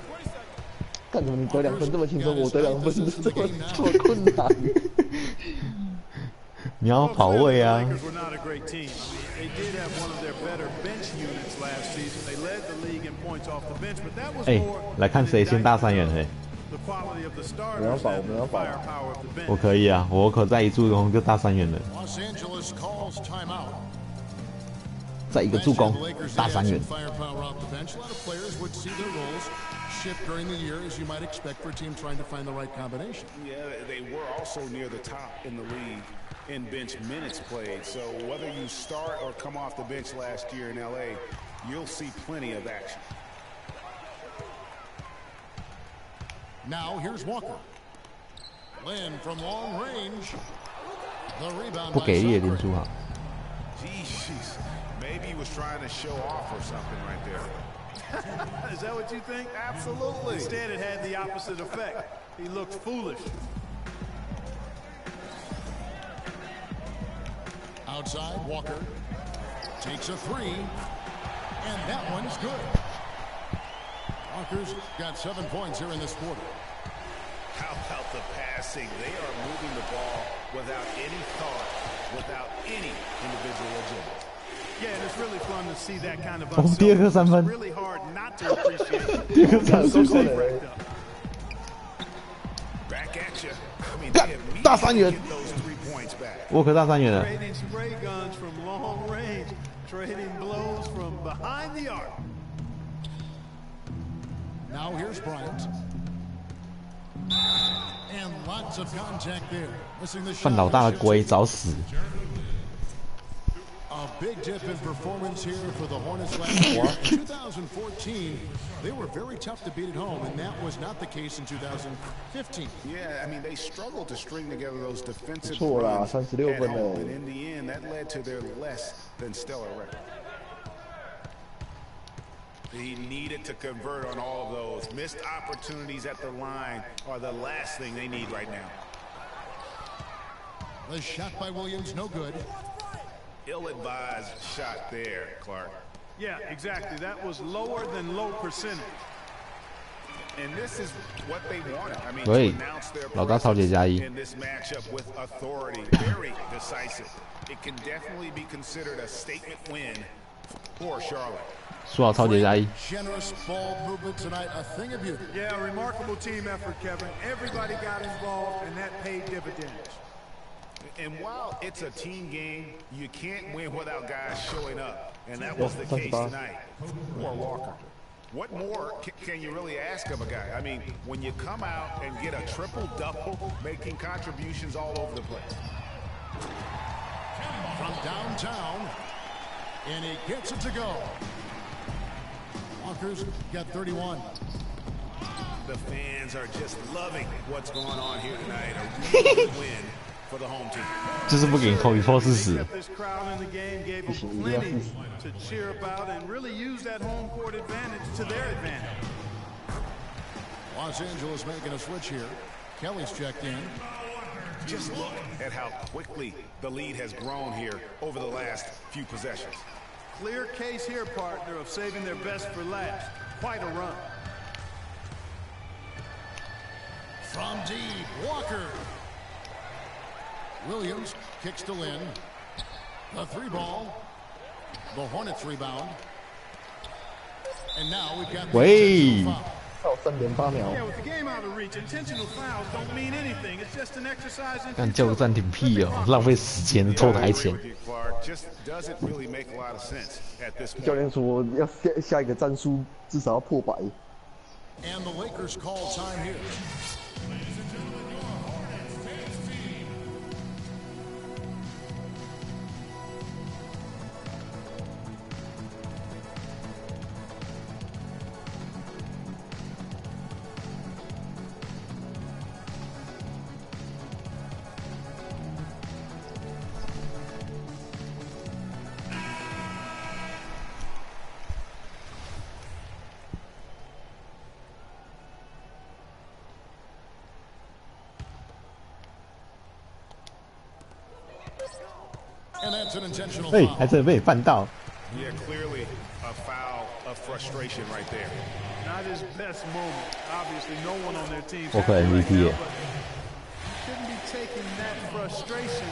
Speaker 1: 干什么？你得2分这么轻松，我得2分这么困难。
Speaker 2: 你要跑位啊！
Speaker 4: The Lakers were not a great team. They did have one of their better bench units last season. They led the league in points off the bench, but that was
Speaker 2: 哎
Speaker 4: more
Speaker 2: 来看谁先大三元嘿！
Speaker 4: the quality of the starters than the firepower of the bench.
Speaker 2: 我可以啊，我可在一助攻就大三元了，
Speaker 3: Los Angeles calls timeout.
Speaker 2: 再一个助攻大三元。
Speaker 3: Firepower off the bench. A lot of players would see their roles shift during the year, as you might expect for a team trying to find the right combination.
Speaker 5: Yeah, they were also near the top in the league in bench minutes played. So whether you start or come off the bench last year in LA, you'll see plenty of action.
Speaker 3: Now here's Walker. Lynn from long range. The rebound
Speaker 2: 不
Speaker 3: by
Speaker 2: 给力的
Speaker 3: Sacre.
Speaker 2: 林书豪。
Speaker 5: Jeez, maybe he was trying to show off or something right there.
Speaker 4: Is that what you think?
Speaker 5: Absolutely.
Speaker 4: Instead, it had the opposite effect. He looked foolish.
Speaker 3: Outside, Walker takes a three, and that one's good. Walker's got 7 points here in this quarter.
Speaker 5: How about the passing? They are moving the ball without any thought, without any individual agility.
Speaker 4: Yeah, and it's really fun to see that kind of
Speaker 2: 哦，第二个三
Speaker 4: It's
Speaker 2: 分，
Speaker 4: really hard not to appreciate it.
Speaker 2: 第二个三
Speaker 4: So
Speaker 2: 分，
Speaker 4: safe racked up.
Speaker 5: Back at you. I mean, they
Speaker 2: 大三元
Speaker 5: immediately get those 3 points back.
Speaker 2: 我可大三元了。
Speaker 4: Trading spray guns from long range, trading blows from behind the arc.
Speaker 3: Now here's Bryant. And lots of contact there. Missing the
Speaker 2: 犯
Speaker 3: shot.
Speaker 2: 老大的规，找死！
Speaker 3: A big dip in performance here for the Hornets last year. In 2014, they were very tough to beat at home, and that was not the case in 2015.
Speaker 5: Yeah, I mean, they struggled to string together those defensive
Speaker 1: 不错啦
Speaker 5: runs
Speaker 1: 36
Speaker 5: at
Speaker 1: 分
Speaker 5: home,
Speaker 1: 嘞
Speaker 5: and in the end, that led to their less than stellar record. He needed to convert on all of those. Missed opportunities at the line are the last thing they need right now.
Speaker 3: The shot by Williams, no good.
Speaker 5: Ill-advised shot there, Clark.
Speaker 4: Yeah, exactly. That was lower than low percentage.
Speaker 5: And this is what they wanted. I mean, to
Speaker 2: 喂，
Speaker 5: announce their
Speaker 2: 老大超级加一，
Speaker 5: in this matchup with authority, very decisive. It can definitely be considered a statement win for Charlotte.
Speaker 2: 输好超级加一。
Speaker 3: Generous ball movement tonight, a thing of beauty.
Speaker 4: Yeah, remarkable team effort, Kevin. Everybody got involved, and that paid dividends.
Speaker 5: And while it's a team game, you can't win without guys showing up. And that was the case tonight for Walker. What more can you really ask of a guy? I mean, when you come out and get a triple-double, making contributions all over the place.
Speaker 3: From downtown, and he gets it to go. Walker's got 31.
Speaker 5: The fans are just loving what's going on here tonight. A really good win for the home team.
Speaker 2: 就是不给扣一波是死。
Speaker 4: This crowd in the game gave them plenty to cheer about and really use that home court advantage to their advantage.
Speaker 3: Los Angeles making a switch here. Kelly's checked in.
Speaker 5: Just look at how quickly the lead has grown here over the last few possessions.
Speaker 4: Clear case here, partner, of saving their best for last. Quite a run.
Speaker 3: From deep, Walker. Williams kicks to Lynn. The three ball. The Hornets rebound. And now we've got the
Speaker 2: Wey.
Speaker 3: intentional foul.
Speaker 1: 到3.8秒
Speaker 4: Yeah, with the game out of reach, intentional fouls don't mean anything. It's just an exercise in
Speaker 2: 干叫个暂停屁哦，浪费时间，拖台前。
Speaker 5: Just doesn't really make a lot of sense at this
Speaker 1: 教
Speaker 5: point.
Speaker 1: 练说要下一个战术至少要破100。
Speaker 3: And the Lakers call time here. And that's an intentional
Speaker 2: 哎，
Speaker 3: foul.
Speaker 2: 还真的被绊到。
Speaker 5: Yeah, clearly a foul of frustration right there.
Speaker 4: Not his best moment. Obviously, no one on their team.
Speaker 2: Walker MVP 耶。
Speaker 4: Shouldn't be taking that frustration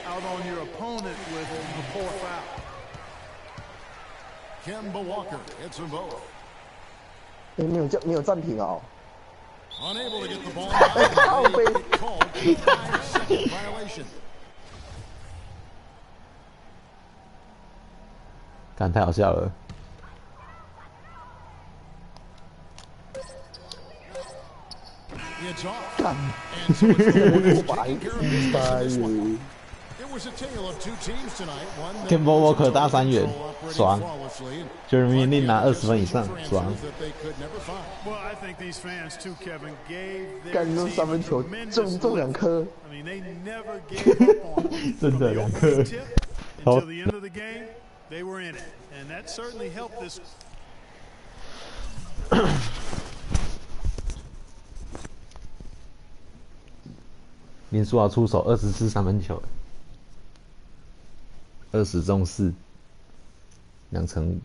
Speaker 4: out on your opponent with a poor foul.
Speaker 3: Kemba Walker hits them both.
Speaker 1: 哎，没有暂停啊、哦。
Speaker 3: Unable to get the ball out. Called a 5-second violation.
Speaker 2: 干太好笑了。
Speaker 3: It's off. And so it's the Hornets taking care of business in this one. It was a tale of two teams tonight. One that
Speaker 2: Kemba
Speaker 3: was
Speaker 2: Walker
Speaker 3: in
Speaker 2: 大
Speaker 3: total
Speaker 2: 3元
Speaker 3: control, operating
Speaker 2: 爽
Speaker 3: flawlessly.
Speaker 2: ，Jeremy Lin 拿20分以上，爽。
Speaker 3: That they could never find.
Speaker 4: Well, I think these fans too, Kevin, gave their
Speaker 1: 干这
Speaker 4: team
Speaker 1: 三分球
Speaker 4: tremendous
Speaker 1: 中2颗，
Speaker 4: I mean, they never gave up on them.
Speaker 2: 真
Speaker 4: From
Speaker 2: 的
Speaker 4: the
Speaker 2: 2颗
Speaker 4: opening。tip until the end of the game, they were in it, and that certainly helped this.
Speaker 2: 林书豪出手20次三分球，20中4，2成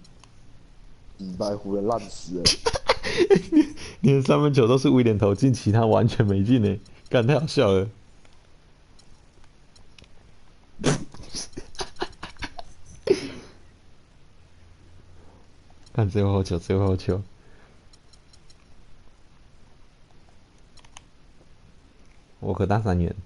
Speaker 1: 礼拜湖人烂死了。
Speaker 2: 5，连三分球都是威廉投进，其他完全没进呢，干太好笑了。看最后球，最后球。我可大3元。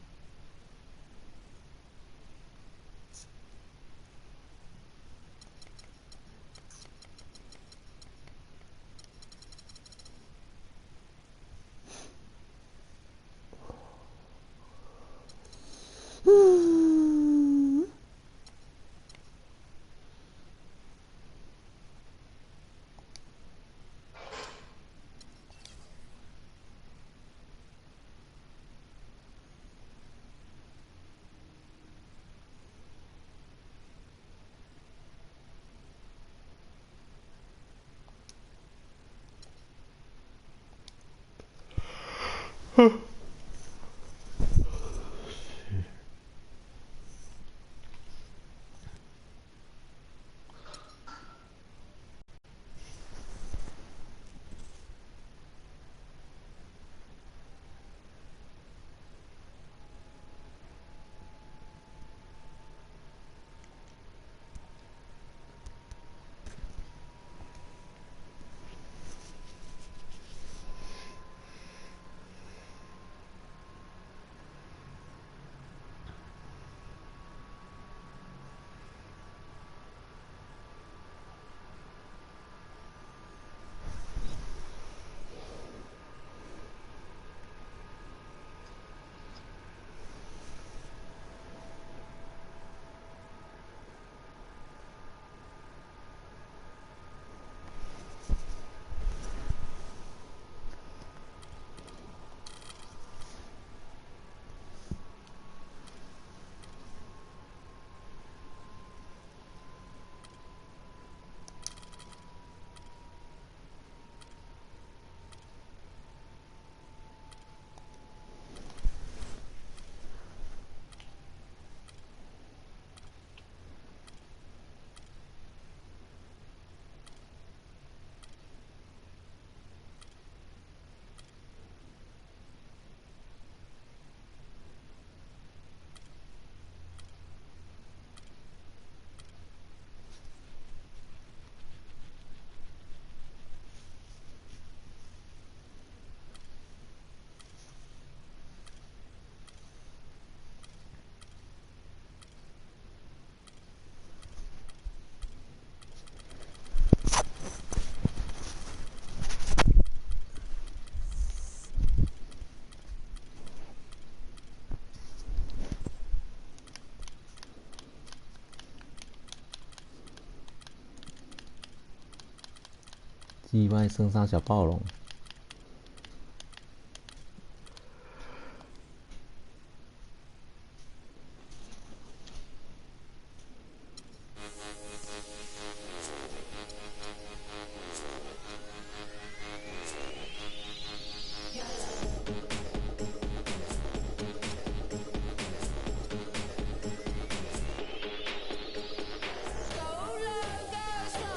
Speaker 2: 击败圣上小暴龙。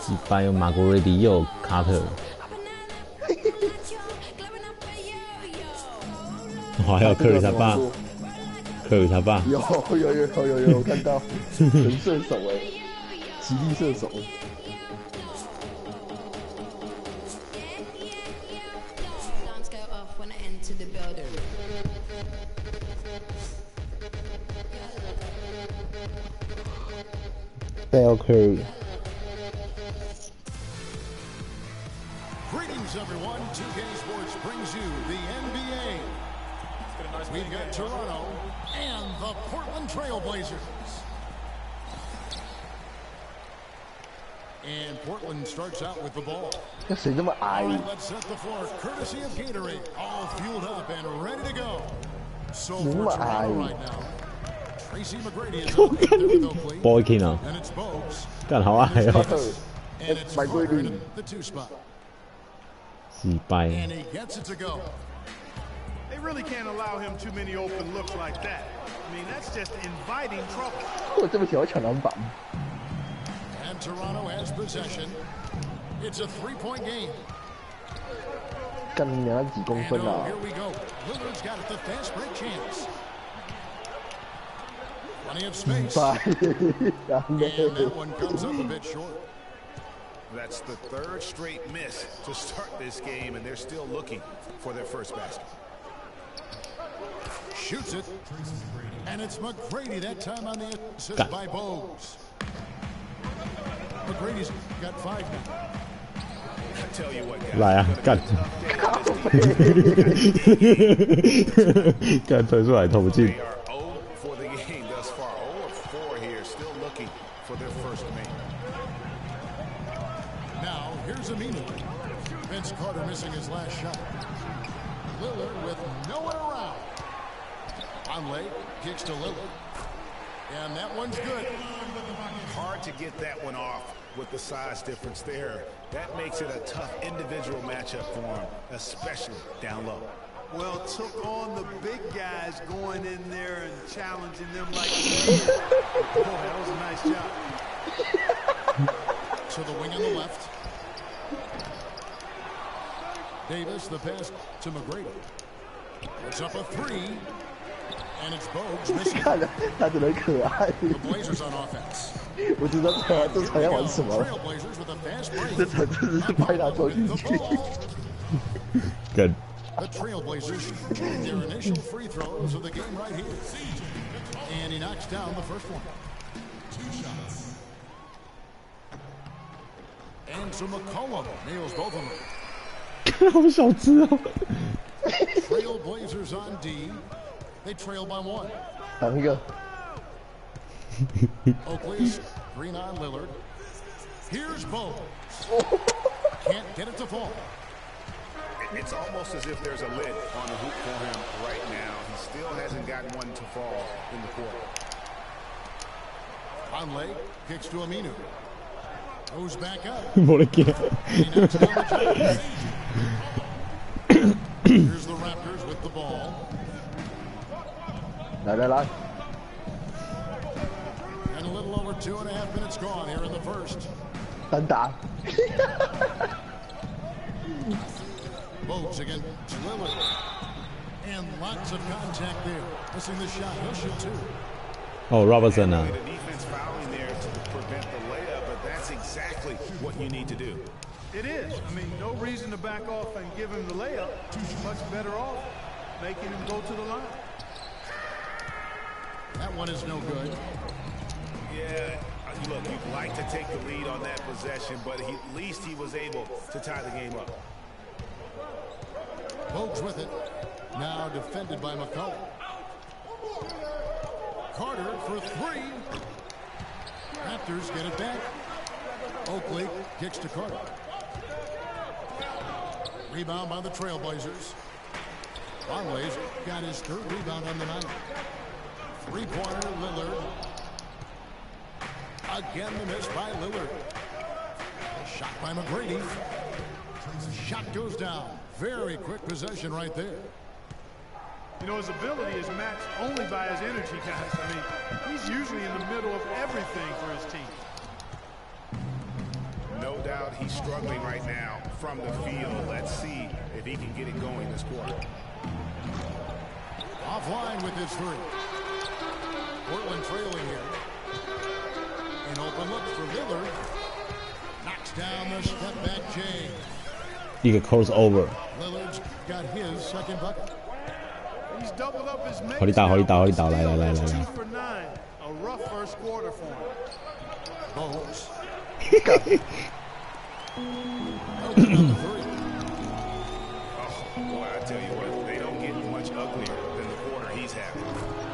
Speaker 2: 击败有马国瑞迪，又有卡特。哇，还有科里他爸，科里他爸。
Speaker 1: 有，我看到，神射手哎，极力射手。
Speaker 2: Bell Curry。
Speaker 3: Greetings, everyone. 2K Sports brings you the NBA. We've got Toronto and the Portland Trailblazers. And Portland starts out with the ball.
Speaker 1: 那谁这么矮？
Speaker 3: Let's set the floor, courtesy of Gatorade, all fueled up and ready to go. So for
Speaker 1: Nummer
Speaker 3: Toronto
Speaker 1: ein.
Speaker 3: right now, Tracy McGrady is out there with Oakley,
Speaker 2: Boykin 啊，
Speaker 3: and it's Bogues,
Speaker 2: 干好矮哦，
Speaker 3: and it's
Speaker 1: McGrady.
Speaker 3: Carter in the 2 spot.
Speaker 2: 击败
Speaker 3: And he gets it to go.
Speaker 4: They really can't allow him too many open looks like that. I mean, that's just inviting trouble.
Speaker 1: 我这么喜欢抢篮板。
Speaker 3: And Toronto has possession. It's a 3-point game.
Speaker 1: 干你娘几公
Speaker 3: And
Speaker 1: 分啊
Speaker 3: here！we go. Lillard's got it, the fast break chance. Plenty of space.
Speaker 1: 拜，然
Speaker 3: And that
Speaker 1: 后
Speaker 3: one comes up a bit short.
Speaker 5: That's the third straight miss to start this game, and they're still looking for their first basket.
Speaker 3: Shoots it. And it's McGrady that time on the assist by Bogues. McGrady's got 5 now.
Speaker 5: I tell you what, guys.
Speaker 2: 来啊，干，干推出来投不进
Speaker 5: They。are 0 for the game thus far. 0 of 4 here, still looking for their first make.
Speaker 3: Now, here's Aminu. Vince Carter missing his last shot. Lillard with no one around. Conley kicks to Lillard. And that one's good.
Speaker 5: Hard to get that one off with the size difference there. That makes it a tough individual matchup for him, especially down low.
Speaker 4: Well, took on the big guys going in there and challenging them like boy, that was a nice job.
Speaker 3: To the wing on the left. Davis, the pass to McGrady. Puts up a 3. And it's Bogues missing.
Speaker 1: 看了他真的可爱。
Speaker 3: The Blazers on offense.
Speaker 1: 我知道这场要玩什么，
Speaker 3: Trailblazers with a fast break.
Speaker 1: 这场真的是拍他投进
Speaker 3: The
Speaker 1: 去。
Speaker 3: ball.
Speaker 2: 干，
Speaker 3: The Trailblazers shooting their initial free throws of the game right here. And he knocks down the first one. 2 shots. And so McCollum nails both of them.
Speaker 2: 好小只哦。
Speaker 3: Trailblazers on D. They trail by 1.
Speaker 1: 挡一个，
Speaker 3: Oakley's green on Lillard. Here's Bogues. Can't get it to fall.
Speaker 5: It's almost as if there's a lid on the hoop for him right now. He still hasn't gotten one to fall in the quarter.
Speaker 3: Conley kicks to Aminu. Goes back up.
Speaker 2: 我的天，
Speaker 3: He knocks down the jumper. Here's the Raptors with the ball.
Speaker 1: 来来来，
Speaker 3: And a little over 2.5 minutes gone here in the first.
Speaker 1: 单打，
Speaker 3: Bogues again to Lillard. And lots of contact there. Missing the shot. He'll shoot 2.
Speaker 2: 哦，Robertson 啊，
Speaker 5: The defense fouling there to prevent the layup, but that's exactly what you need to do.
Speaker 4: It is. I mean, no reason to back off and give him the layup. Much better off making him go to the line.
Speaker 3: That one is no good.
Speaker 5: Yeah, look, you'd like to take the lead on that possession, but at least he was able to tie the game up.
Speaker 3: Bogues with it. Now defended by McCollum. Carter for 3. Raptors get it back. Oakley kicks to Carter. Rebound by the Trailblazers. Conway's got his third rebound on the night. Three-pointer, Lillard. Again, the miss by Lillard. Shot by McGrady. Shot goes down. Very quick possession right there.
Speaker 4: You know, his ability is matched only by his energy, guys. I mean, he's usually in the middle of everything for his team.
Speaker 5: No doubt he's struggling right now from the field. Let's see if he can get it going this quarter.
Speaker 3: Offline with his three. Portland trailing here. An open look for Lillard. Knocks down the step back J.
Speaker 2: 一个 crossover，
Speaker 3: Lillard's got his second bucket.
Speaker 4: He's doubled up his makes
Speaker 2: 好你打，好你打，好你打，来来来来
Speaker 4: That's
Speaker 2: 来
Speaker 4: 2 for 9. A rough first quarter for him.
Speaker 3: Bones. Open on the three.
Speaker 5: Oh, boy, I tell you what, they don't get much uglier than the quarter he's having.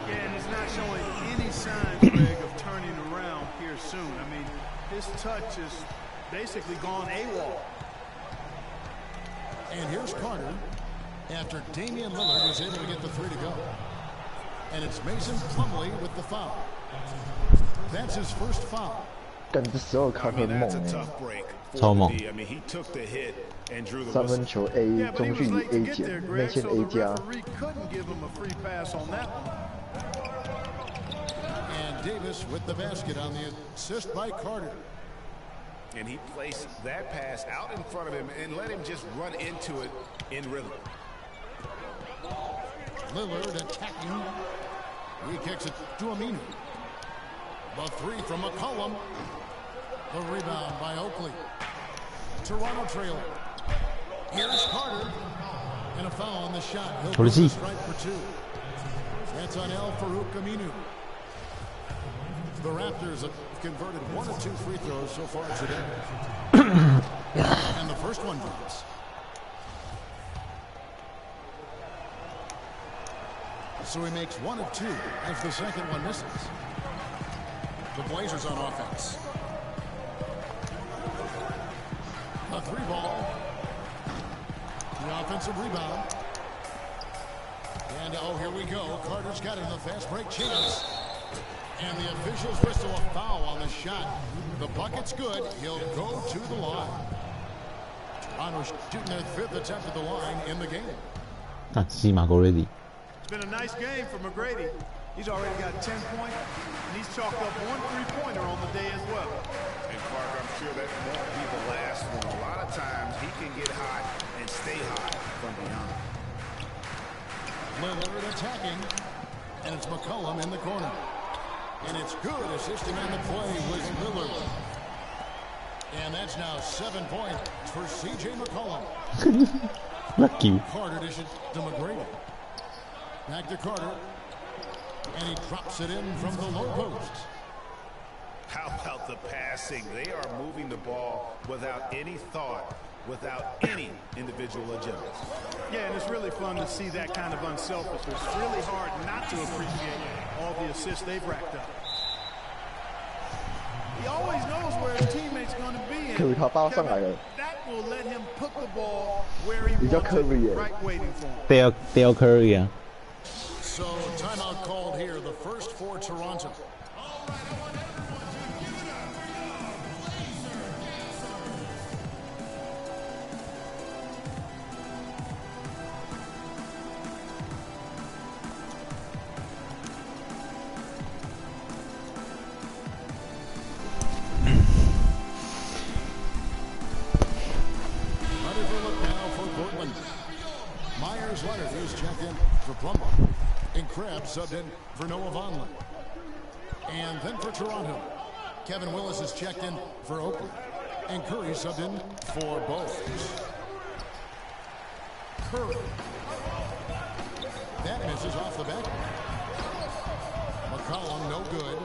Speaker 4: Yeah, and he's not showing any signs, Greg, of turning around here soon. I mean, his touch is basically gone AWOL.
Speaker 3: And here's Carter after Damian Lillard is able to get the three to go. And it's Mason Plumlee with the foul. That's his first foul.
Speaker 1: 干这时候卡
Speaker 5: I
Speaker 1: 很
Speaker 5: mean,
Speaker 1: 猛
Speaker 5: that's a
Speaker 1: 哎，
Speaker 5: tough break for
Speaker 2: 超猛
Speaker 5: D. I mean, he took the hit and drew the
Speaker 1: 三
Speaker 5: whistle.
Speaker 1: 分球 A，
Speaker 4: Yeah, but he
Speaker 1: 中
Speaker 4: was
Speaker 1: 距离
Speaker 4: late to
Speaker 1: A
Speaker 4: get
Speaker 1: 减，
Speaker 4: there,
Speaker 1: 内
Speaker 4: Greg,
Speaker 1: 线
Speaker 4: so
Speaker 1: A
Speaker 4: the
Speaker 1: 加。
Speaker 4: referee couldn't give him a free pass on that one.
Speaker 3: And Davis with the basket on the assist by Carter.
Speaker 5: And he placed that pass out in front of him and let him just run into it in rhythm.
Speaker 3: Lillard attacking. He kicks it to Aminu. The three from McCollum. The rebound by Oakley. Toronto trailing. Here's Carter. And a foul on the shot. He'll go to strike for two. That's on El Farouk Aminu. The Raptors have converted 1 of 2 free throws so far today. And the first one drops. So he makes 1 of 2 as the second one misses. The Blazers on offense. A 3-ball. The offensive rebound. And oh, here we go. Carter's got it in the fast break chance. And the officials whistle a foul on the shot. The bucket's good. He'll go to the line. Toronto shooting their 5th attempt at the line in the game.
Speaker 2: 那起码够 ready。
Speaker 4: It's been a nice game for McGrady. He's already got 10 points, and he's chalked up 1 3-pointer on the day as well.
Speaker 5: And Clark, I'm sure that won't be the last one. A lot of times he can get hot and stay hot from behind.
Speaker 3: Lillard attacking. And it's McCollum in the corner. And it's good. Assisting on the play was Lillard. And that's now 7 points for C.J. McCollum.
Speaker 2: Lucky。
Speaker 3: Carter dishes to McGrady. Back to Carter. And he drops it in from the low post.
Speaker 5: How about the passing? They are moving the ball without any thought, without any individual agenda.
Speaker 4: Yeah, and it's really fun to see that kind of unselfishness. It's really hard not to appreciate all the assists they've racked up. He always knows where his teammate's going to be. And
Speaker 1: 他包上来了，
Speaker 4: that will let him put the ball where he
Speaker 1: 比较
Speaker 4: wants
Speaker 1: Curry耶
Speaker 4: it, right waiting for him.
Speaker 2: Dale Curry 啊。
Speaker 3: So timeout called here. The first for Toronto. Ready for look now for Portland. Myers Leonard is checked in for Plumlee. And Krabs subbed in for Noah Vonleh. And then for Toronto, Kevin Willis is checked in for Oakland. And Curry subbed in for both. Curry. That misses off the back. McCollum, no good.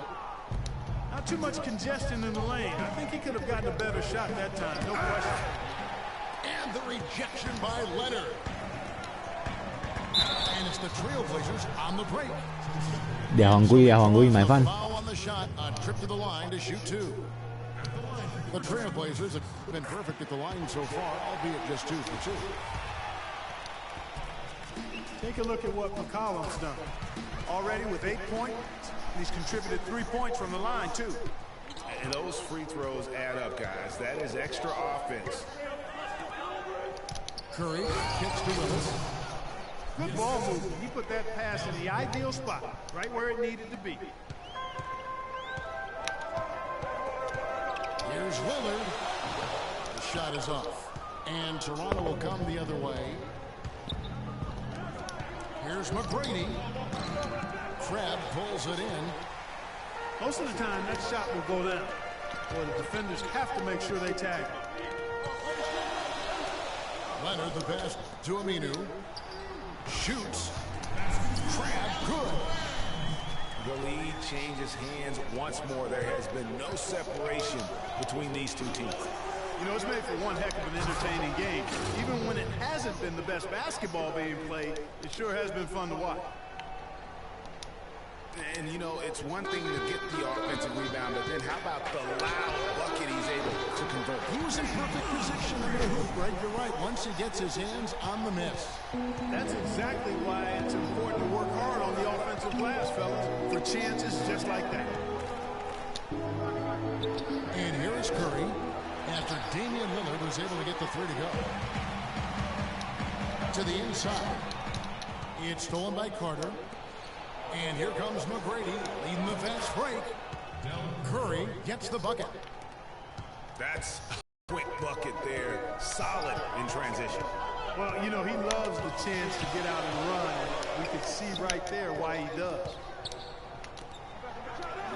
Speaker 4: Not too much congestion in the lane. I think he could have gotten a better shot that time, no question.
Speaker 3: And the rejection by Leonard. And it's the Trailblazers on the break.
Speaker 2: 2行歸買翻。
Speaker 3: Foul on the shot, a trip to the line to shoot 2. The Trailblazers have been perfect at the line so far, albeit just 2 for 2.
Speaker 4: Take a look at what McCollum's done. Already with 8 points, he's contributed 3 points from the line, too.
Speaker 5: And those free throws add up, guys. That is extra offense.
Speaker 3: Curry kicks to Willis.
Speaker 4: Good ball movement. He put that pass in the ideal spot, right where it needed to be.
Speaker 3: Here's Lillard. The shot is off. And Toronto will come the other way. Here's McGrady. Crab pulls it in.
Speaker 4: Most of the time, that shot will go down. Or the defenders have to make sure they tag it.
Speaker 3: Leonard the pass to Aminu. Shoots. Crab good.
Speaker 5: The lead changes hands once more. There has been no separation between these two teams.
Speaker 4: You know, it's made for one heck of an entertaining game. Even when it hasn't been the best basketball being played, it sure has been fun to watch.
Speaker 5: And, you know, it's one thing to get the offensive rebound, but then how about the loud bucket he's able to convert?
Speaker 3: He was in perfect position in the hoop, Greg. You're right. Once he gets his hands on the miss.
Speaker 4: That's exactly why it's important to work hard on the offensive glass, fellas, for chances just like that.
Speaker 3: And here is Curry after Damian Lillard was able to get the three to go. To the inside. It's stolen by Carter. And here comes McGrady leading the fast break. Curry gets the bucket.
Speaker 5: That's a quick bucket there. Solid in transition.
Speaker 4: Well, you know, he loves the chance to get out and run. We can see right there why he does.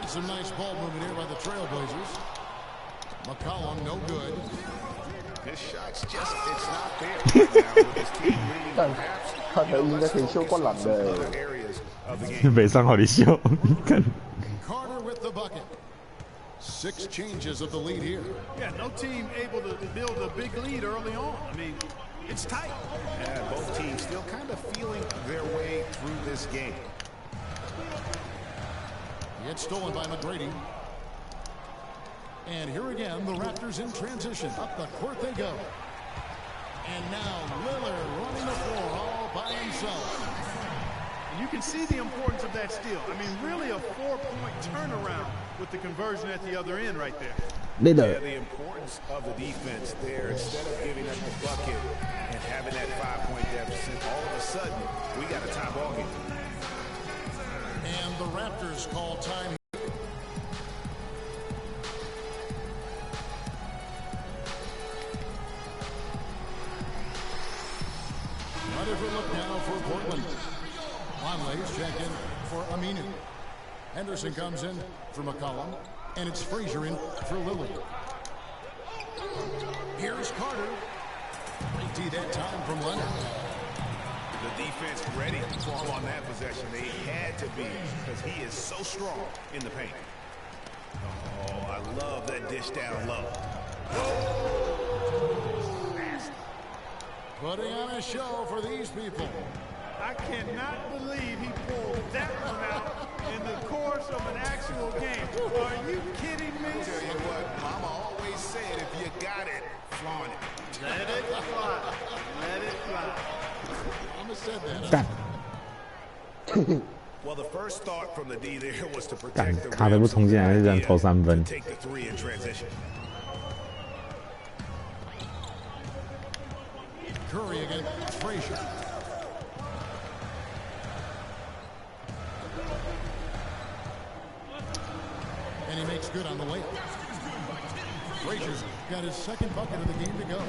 Speaker 3: Some nice ball movement here by the Trailblazers. McCollum, no good.
Speaker 5: This shot's just, it's not there right now with his team leading perhaps.
Speaker 1: 看起来应该可以修灌篮的。
Speaker 2: 北上好的秀，看。
Speaker 3: Carter with the bucket. 6 changes of the lead here.
Speaker 4: Yeah, no team able to build a big lead early on. I mean, it's tight.
Speaker 5: Yeah, both teams still kind of feeling their way through this game.
Speaker 3: It's stolen by McGrady. And here again, the Raptors in transition. Up the court they go. And now Lillard running the floor all by himself.
Speaker 4: You can see the importance of that steal. I mean, really a 4-point turnaround with the conversion at the other end right there.
Speaker 5: Yeah, the importance of the defense there. Instead of giving up the bucket and having that 5-point deficit, all of a sudden, we got a tie ball game.
Speaker 3: And the Raptors call time. A different look now for Portland. Conley's check in for Aminu. Henderson comes in for McCollum. And it's Frazier in for Lillard. Here's Carter. Great that time from Leonard.
Speaker 5: The defense ready to fall on that possession. They had to be because he is so strong in the paint. Oh, I love that dish down low.
Speaker 3: Putting on a show for these people.
Speaker 4: I cannot believe he pulled that one out in the course of an actual game. Are you kidding me?
Speaker 5: Tell you what, Mama always said, if you got it, flaunt it.
Speaker 4: Let it fly. Let it fly.
Speaker 3: Mama said that.
Speaker 5: Well, the first thought from the D there was to
Speaker 2: 干
Speaker 5: protect the
Speaker 2: 卡德不冲进来就这样投3分。
Speaker 5: take the 3 in transition.
Speaker 3: Curry against Frazier. And he makes good on the layup. Frazier's got his second bucket of the game to go.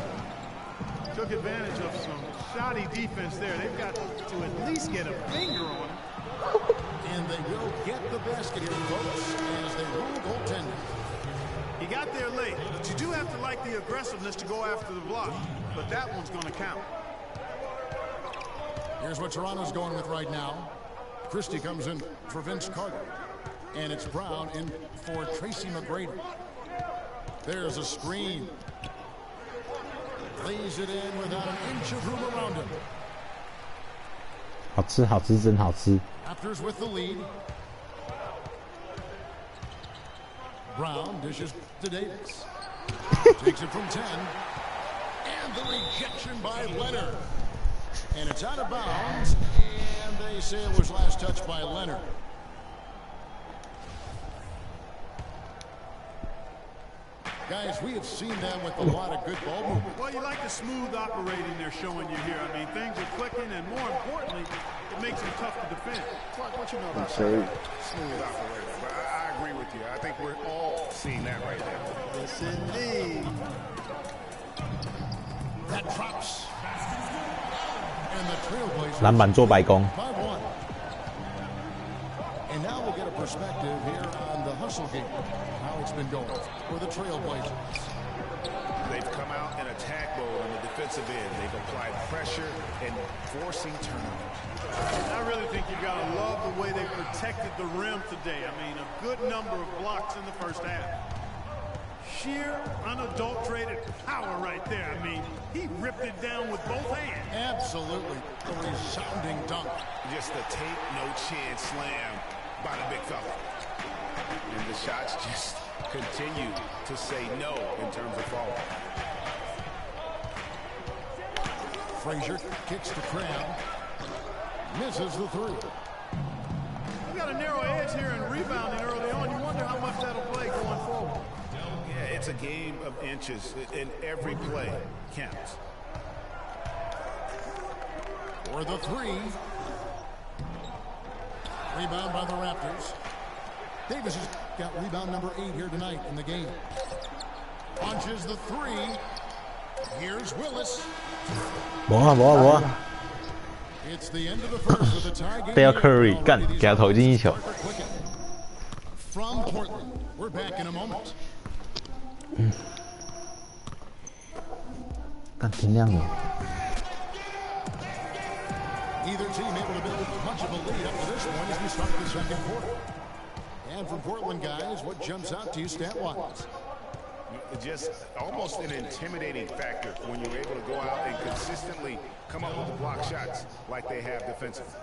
Speaker 4: Took advantage of some shoddy defense there. They've got to at least get a finger on him.
Speaker 3: And they will get the basket here, folks, as they rule goaltending.
Speaker 4: He got there late, but you do have to like the aggressiveness to go after the block. But that one's going to count.
Speaker 3: Here's what Toronto's going with right now. Christie comes in for Vince Carter. And it's Brown in for Tracy McGrady. There's a screen. Lays it in without an inch of room around him.
Speaker 2: 好吃，好吃，真好吃。
Speaker 3: Raptors with the lead. Brown dishes to Davis. Takes it from 10. And the rejection by Leonard. And it's out of bounds. And they say it was last touched by Leonard. Guys, we have seen them with a lot of good ball movement.
Speaker 4: Well, you like the smooth operating they're showing you here. I mean, things are clicking, and more importantly, it makes them tough to defend.
Speaker 5: Clark, what you know about smooth operating? But I agree with you. I think we're all seeing that right now.
Speaker 4: Yes, indeed.
Speaker 3: That drops. And the Trailblazers
Speaker 2: 篮板做白工。
Speaker 3: by one. And now we'll get a perspective here on the hustle game, how it's been going for the Trailblazers.
Speaker 5: They've come out in attack mode on the defensive end. They've applied pressure and forcing turnovers.
Speaker 4: I really think you got to love the way they protected the rim today. I mean, a good number of blocks in the first half. Sheer, unadulterated power right there. I mean, he ripped it down with both hands.
Speaker 3: Absolutely. A resounding dunk.
Speaker 5: Just a take no chance slam by the big fella. And the shots just continue to say no in terms of falling.
Speaker 3: Frazier kicks to Cram. Misses the three.
Speaker 4: You got a narrow edge here in rebounding early on. You wonder how much that'll play going forward.
Speaker 5: Yeah, it's a game of inches, and every play counts.
Speaker 3: For the three. Rebound by the Raptors. Davis has got rebound number 8 here tonight in the game. Punches the three. Here's Willis.
Speaker 2: 我
Speaker 3: It's the end of the first with a tie game.
Speaker 2: 不要 Curry 干，给他投进一球。
Speaker 3: From Portland, we're back in a moment.
Speaker 2: 干天亮了。
Speaker 3: Either team able to build much of a lead up to this point as we start the second quarter. And from Portland, guys, what jumps out to you stat-wise?
Speaker 5: Just almost an intimidating factor when you're able to go out and consistently come up with the block shots like they have defensively.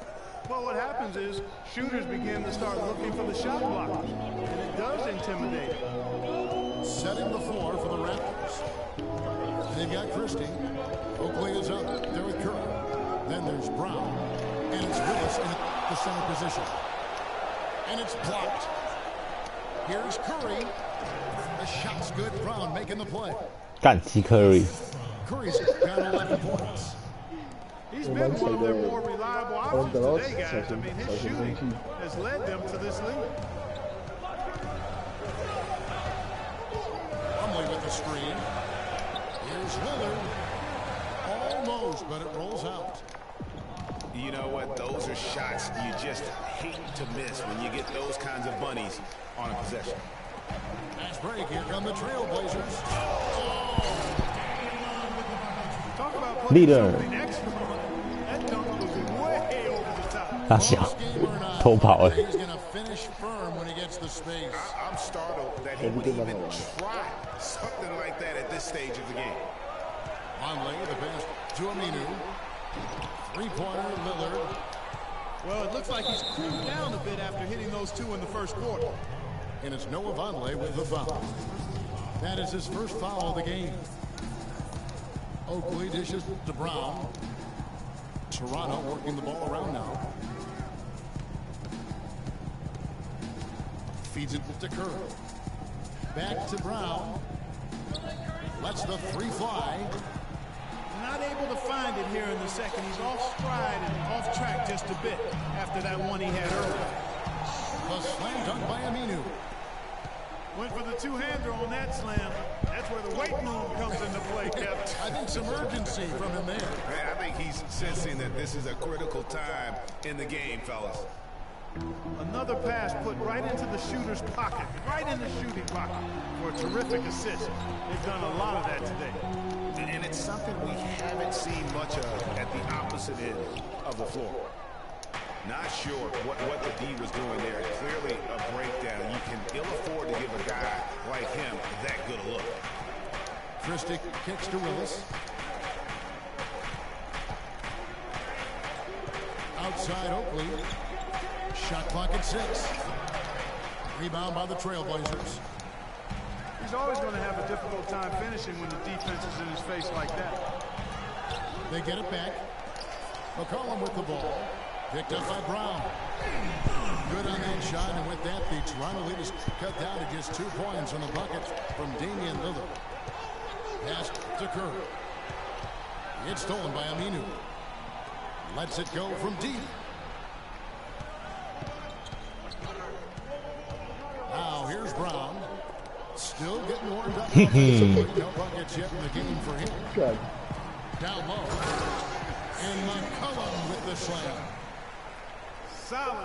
Speaker 4: Well, what happens is shooters begin to start looking for the shot blockers, and it does intimidate them.
Speaker 3: Setting the floor for the Raptors. They've got Christie. Oakley is up there with Curry. Then there's Brown. And it's Willis in the center position. And it's blocked. Here's Curry. The shot's good. Brown making the play.
Speaker 2: 干西 Curry。
Speaker 3: Curry's got 11 points.
Speaker 4: He's been one of their more reliable options today, guys. I mean, his shooting has led them to this lead.
Speaker 3: Plumlee with the screen. Here's Lillard. Almost, but it rolls out.
Speaker 5: You know what? Those are shots you just hate to miss when you get those kinds of bunnies on a possession.
Speaker 3: Fast break. Here come the Trailblazers.
Speaker 4: Talk about putting
Speaker 2: Leader.
Speaker 4: something extra on. That dunk was way over the top.
Speaker 2: 大小
Speaker 3: Close game or not,
Speaker 2: 偷跑
Speaker 3: He's going to finish firm when he gets the space.
Speaker 5: I'm startled that he would even try something like that at this stage of the game.
Speaker 3: Conley, the pass to Aminu. Three-pointer, Lillard.
Speaker 4: Well, it looks like he's cooled down a bit after hitting those two in the first quarter.
Speaker 3: And it's Noah Vonleh with the foul. That is his first foul of the game. Oakley dishes to Brown. Toronto working the ball around now. Feeds it to Curry. Back to Brown. Lets the three fly.
Speaker 4: Not able to find it here in the second. He's off stride and off track just a bit after that one he had earlier.
Speaker 3: The slam dunk by Aminu.
Speaker 4: Went for the two-hander on that slam. That's where the weight room comes into play, Kevin.
Speaker 3: I think some urgency from him there.
Speaker 5: I think he's sensing that this is a critical time in the game, fellas.
Speaker 4: Another pass put right into the shooter's pocket, right in the shooting pocket for a terrific assist. They've done a lot of that today.
Speaker 5: And it's something we haven't seen much of at the opposite end of the floor. Not sure what the D was doing there. Clearly a breakdown. You can ill afford to give a guy like him that good a look.
Speaker 3: Christie kicks to Willis. Outside Oakley. Shot clock at 6. Rebound by the Trailblazers.
Speaker 4: He's always going to have a difficult time finishing when the defense is in his face like that.
Speaker 3: They get it back. McCollum with the ball. Picked up by Brown. Good on that shot, and with that, the Toronto lead is cut down to just 2 points on the bucket from Damian Lillard. Pass to Curry. It's stolen by Aminu. Lets it go from deep. Now here's Brown. Still getting warmed up. No buckets yet in the game for him.
Speaker 1: Good.
Speaker 3: Down low. And McCollum with the slam.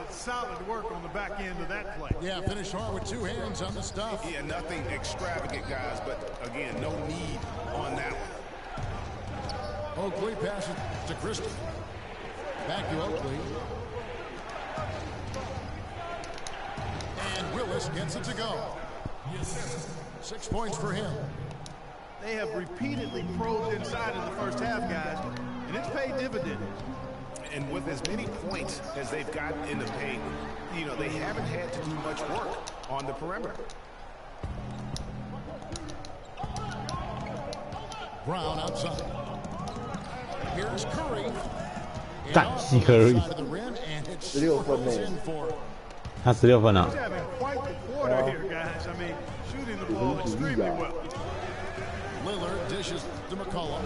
Speaker 4: Solid work on the back end of that play.
Speaker 3: Yeah, finished hard with 2 hands on the stuff.
Speaker 5: Yeah, nothing extravagant, guys, but again, no need on that one.
Speaker 3: Oakley passes to Christie. Back to Oakley. And Willis gets it to go. 6 points for him.
Speaker 4: They have repeatedly probed inside in the first half, guys, and it's paid dividends.
Speaker 5: And with as many points as they've gotten in the paint, you know, they haven't had to do much work on the perimeter.
Speaker 3: Brown outside. Here's Curry.
Speaker 2: Got Curry.16
Speaker 1: 分呢。
Speaker 2: 他16分了。
Speaker 4: He's having quite the quarter here, guys. I mean, shooting the ball extremely well.
Speaker 3: Lillard dishes to McCollum.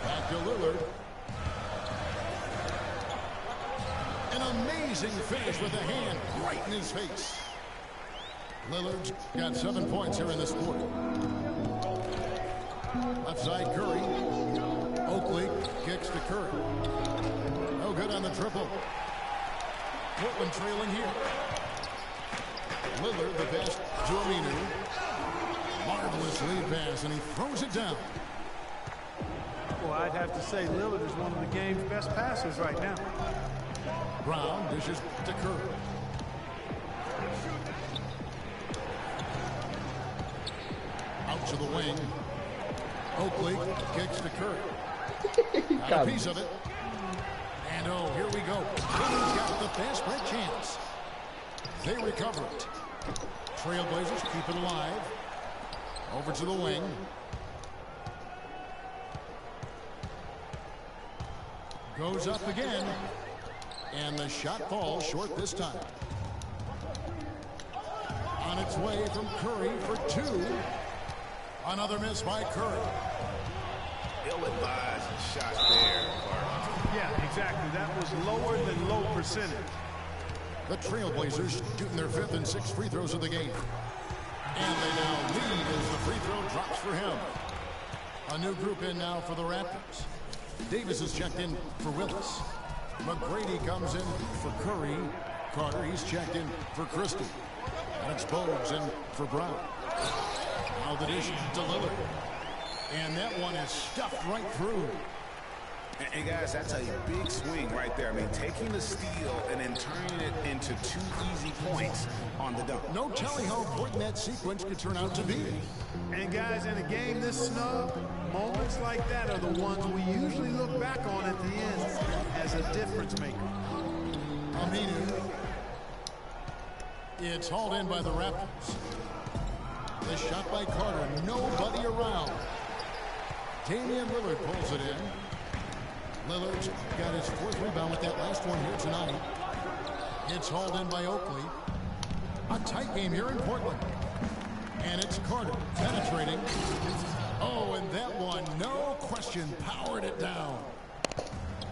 Speaker 3: Back to Lillard. An amazing finish with a hand right in his face. Lillard's got 7 points here in this quarter. Left side Curry. Oakley kicks to Curry. No good on the triple. Portland trailing here. Lillard the pass to Aminu. Marvelous lead pass, and he throws it down.
Speaker 4: Well, I'd have to say Lillard is one of the game's best passers right now.
Speaker 3: Brown dishes to Curry. Out to the wing. Oakley kicks to Curry. Got a piece of it. And oh, here we go. Philly's got the fast break chance. They recover it. Trailblazers keep it alive. Over to the wing. Goes up again. And the shot falls short this time. On its way from Curry for 2. Another miss by Curry.
Speaker 5: Ill-advised shot there.
Speaker 4: Yeah, exactly. That was lower than low percentage.
Speaker 3: The Trailblazers shooting their 5th and 6th free throws of the game. And they now lead as the free throw drops for him. A new group in now for the Raptors. Davis is checked in for Willis. McGrady comes in for Curry. Carter, he's checked in for Christie. And it's Bogues in for Brown. Now the dish to Lillard. And that one is stuffed right through.
Speaker 5: And guys, that's a big swing right there. I mean, taking the steal and then turning it into 2 easy points on the dunk.
Speaker 3: No telling how important that sequence could turn out to be.
Speaker 4: And guys, in a game this snug, moments like that are the ones we usually look back on at the end as a difference maker.
Speaker 3: Aminu. It's hauled in by the Raptors. The shot by Carter. Nobody around. Damian Lillard pulls it in. Lillard's got his 4th rebound with that last one here tonight. It's hauled in by Oakley. A tight game here in Portland. And it's Carter penetrating. Oh, and that one, no question, powered it down.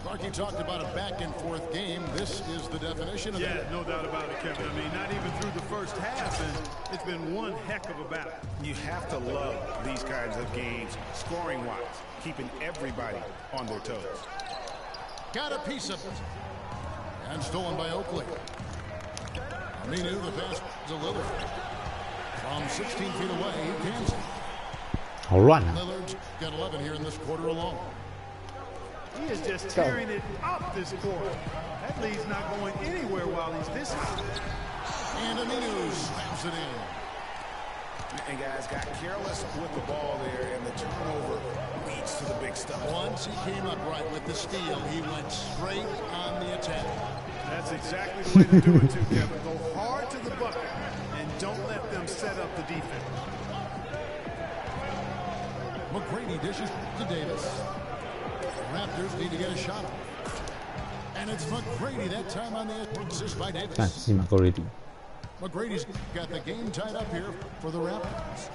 Speaker 3: Clarky talked about a back-and-forth game. This is the definition of that.
Speaker 4: Yeah, no doubt about it, Kevin. I mean, not even through the first half, and it's been one heck of a battle.
Speaker 5: You have to love these kinds of games, scoring-wise, keeping everybody on their toes.
Speaker 3: Got a piece of it. And stolen by Oakley. Aminu, the pass to Lillard. From 16 feet away, he cans it.
Speaker 2: All right.
Speaker 3: Lillard's got 11 here in this quarter alone.
Speaker 4: He is just tearing it up this quarter. That lead's not going anywhere while he's this high.
Speaker 3: And Aminu slams it in.
Speaker 5: And guys got careless with the ball there, and the turnover leads to the big stuff.
Speaker 3: Once he came up right with the steal, he went straight on the attack.
Speaker 4: That's exactly the way to do it too, Kevin. Go hard to the bucket and don't let them set up the defense.
Speaker 3: McGrady dishes to Davis. Raptors need to get a shot off. And it's McGrady that time on the assist by Davis.
Speaker 2: 看是 McGrady。
Speaker 3: McGrady's got the game tied up here for the Raptors.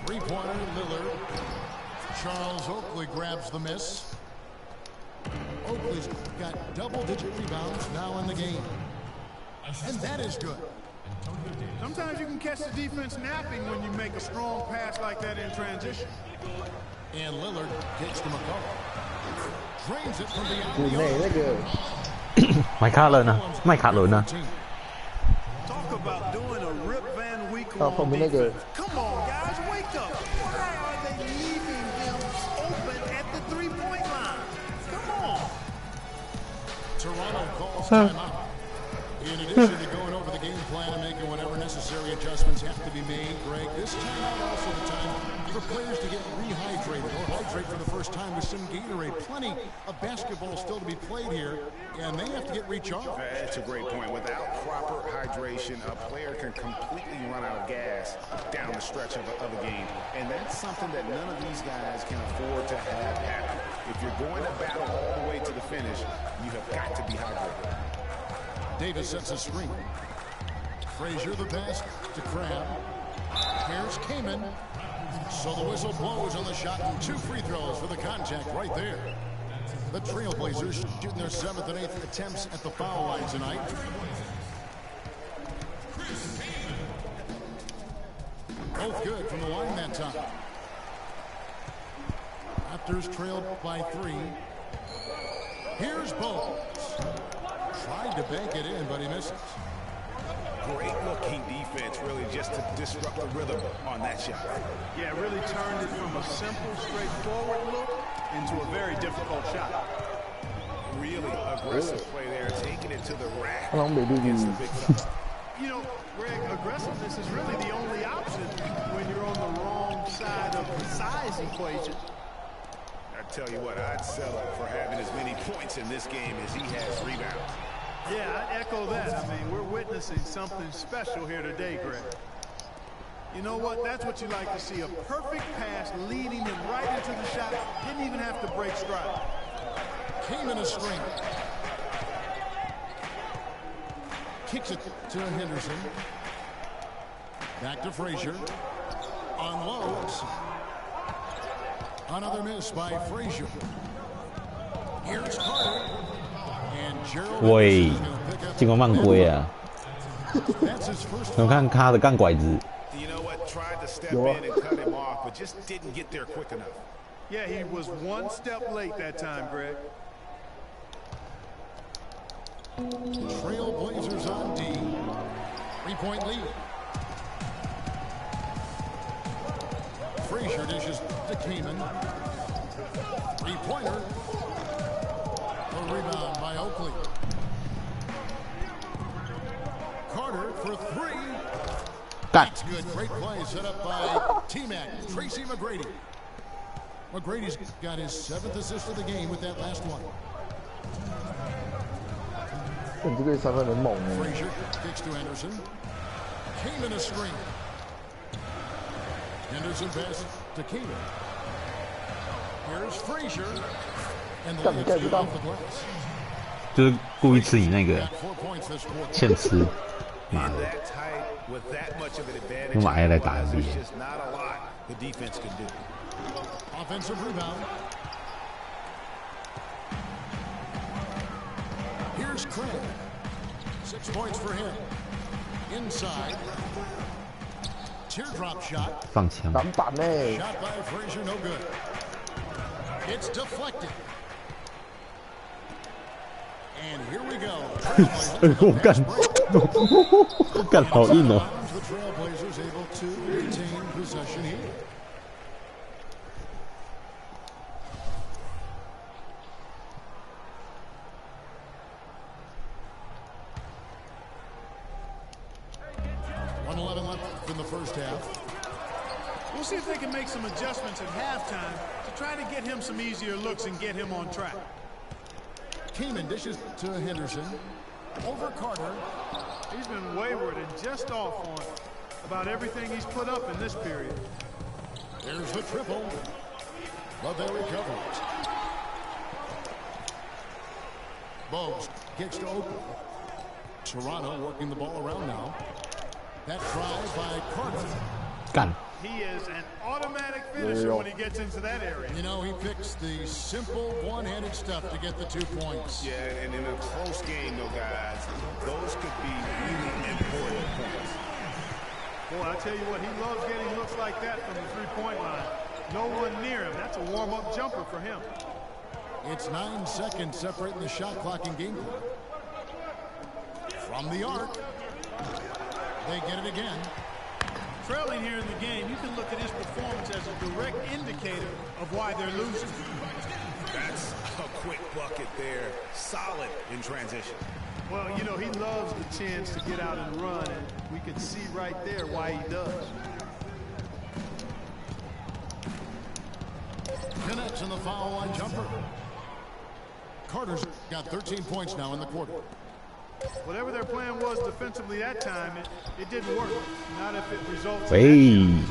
Speaker 3: Three-pointer, Lillard. Charles Oakley grabs the miss. Oakley's got double-digit rebounds now in the game. And that is good.
Speaker 4: Sometimes you can catch the defense napping when you make a strong pass like that in transition.
Speaker 3: And Lillard gets to McCullough. Drains it from the
Speaker 1: 组内那个
Speaker 2: 麦卡伦呢？麦卡伦呢？
Speaker 4: Talk about doing a Rip Van Winkle
Speaker 1: 到后
Speaker 4: on
Speaker 1: 面那个
Speaker 4: defense. Come on, guys, wake up. Why are they leaving him open at the three-point line? Come on.
Speaker 3: Toronto calls timeout. In addition to going over the game plan and making whatever necessary adjustments have to be made, Greg, this timeout also the time for players to get rehydrated or hydrate for the first time with some Gatorade. Plenty of basketball still to be played here, and they have to get recharged.
Speaker 5: That's a great point. Without proper hydration, a player can completely run out of gas down the stretch of a game. And that's something that none of these guys can afford to have happen. If you're going to battle all the way to the finish, you have got to be hydrated.
Speaker 3: Davis sets a screen. Frazier the pass to Crabbe. Here's Kaman. So the whistle blows on the shot and 2 free throws for the contact right there. The Trailblazers shooting their 7th and 8th attempts at the foul line tonight. Both good from the line that time. Raptors trailed by 3. Here's Bowles. Tried to bank it in, but he misses.
Speaker 5: Great looking defense, really, just to disrupt the rhythm on that shot.
Speaker 4: Yeah, really turned it from a simple, straightforward look into a very difficult shot.
Speaker 5: Really aggressive play there, taking it to the rack.
Speaker 1: 他好像没录
Speaker 5: against
Speaker 1: 音
Speaker 5: the。big fella.
Speaker 4: You know, Greg, aggressiveness is really the only option when you're on the wrong side of the size equation.
Speaker 5: I tell you what, I'd settle for having as many points in this game as he has rebounds.
Speaker 4: Yeah, I echo that. I mean, we're witnessing something special here today, Greg. You know what? That's what you like to see. A perfect pass leading him right into the shot. Didn't even have to break stride.
Speaker 3: Came in a string. Kicks it to Henderson. Back to Frazier. Unloads. Another miss by Frazier. Here's Carter. And Gerald
Speaker 2: 喂
Speaker 3: is going to pick up
Speaker 2: 进攻犯规啊！
Speaker 3: That's his first
Speaker 2: 你们看他的干拐子，
Speaker 5: You know what? Tried to step in and cut him off, but just didn't get there quick enough.
Speaker 4: Yeah, he was one step late that time, Greg.
Speaker 3: Trailblazers on D. 3-point lead. Frazier dishes to Kaman. 3-pointer. A rebound by Oakley. Carter for 3.
Speaker 2: 干
Speaker 3: That's good. Great play set up by T-Mac. Tracy McGrady. McGrady's got his 7th assist of the game with that last one.
Speaker 1: 你这个三分很猛哎。
Speaker 3: Frazier kicks to Henderson. Kaman a screen. Henderson pass to Kaman. Here's Frazier. And the
Speaker 1: Come,
Speaker 3: Lions
Speaker 1: get
Speaker 3: get
Speaker 1: it up.
Speaker 3: off the glass.
Speaker 2: 就是故意吃你那个
Speaker 3: Got 4 points this quarter.
Speaker 2: 欠吃，妈
Speaker 5: In
Speaker 2: 的！
Speaker 5: that tight, with that much of an advantage,
Speaker 2: 用马 A 来打
Speaker 5: there's
Speaker 2: NBA。
Speaker 5: just not a lot the defense can do.
Speaker 3: Offensive rebound. Here's Craig. 6 points for him. Inside. Teardrop shot.
Speaker 2: 放枪，
Speaker 1: 篮板呢？
Speaker 3: Shot by Frazier, no good. It's deflected. And here we go.
Speaker 2: 我干，干好硬哦！
Speaker 3: The Trailblazers able to retain possession here. Left in the first half.
Speaker 4: We'll see if they can make some adjustments at halftime to try to get him some easier looks and get him on track.
Speaker 3: Kaman dishes to Henderson. Over Carter.
Speaker 4: He's been wayward and just off on about everything he's put up in this period.
Speaker 3: There's the triple. But they recover it. Bogues kicks to Oakland. Toronto working the ball around now. That drive by Carter.
Speaker 2: 干，
Speaker 4: He is an automatic finisher when he gets into that area.
Speaker 3: You know, he picks the simple one-handed stuff to get the 2 points.
Speaker 5: Yeah, and in a close game, though, guys, those could be really important points.
Speaker 4: Boy, I tell you what, he loves getting looks like that from the three-point line. No one near him. That's a warm-up jumper for him.
Speaker 3: It's 9 seconds separating the shot clock and game clock. From the arc, they get it again.
Speaker 4: Trailing here in the game, you can look at his performance as a direct indicator of why they're losing.
Speaker 5: That's a quick bucket there. Solid in transition.
Speaker 4: Well, you know, he loves the chance to get out and run, and we can see right there why he does.
Speaker 3: Connects in the foul line jumper. Carter's got 13 points now in the quarter.
Speaker 4: Whatever their plan was defensively that time, it didn't work. Not if it results in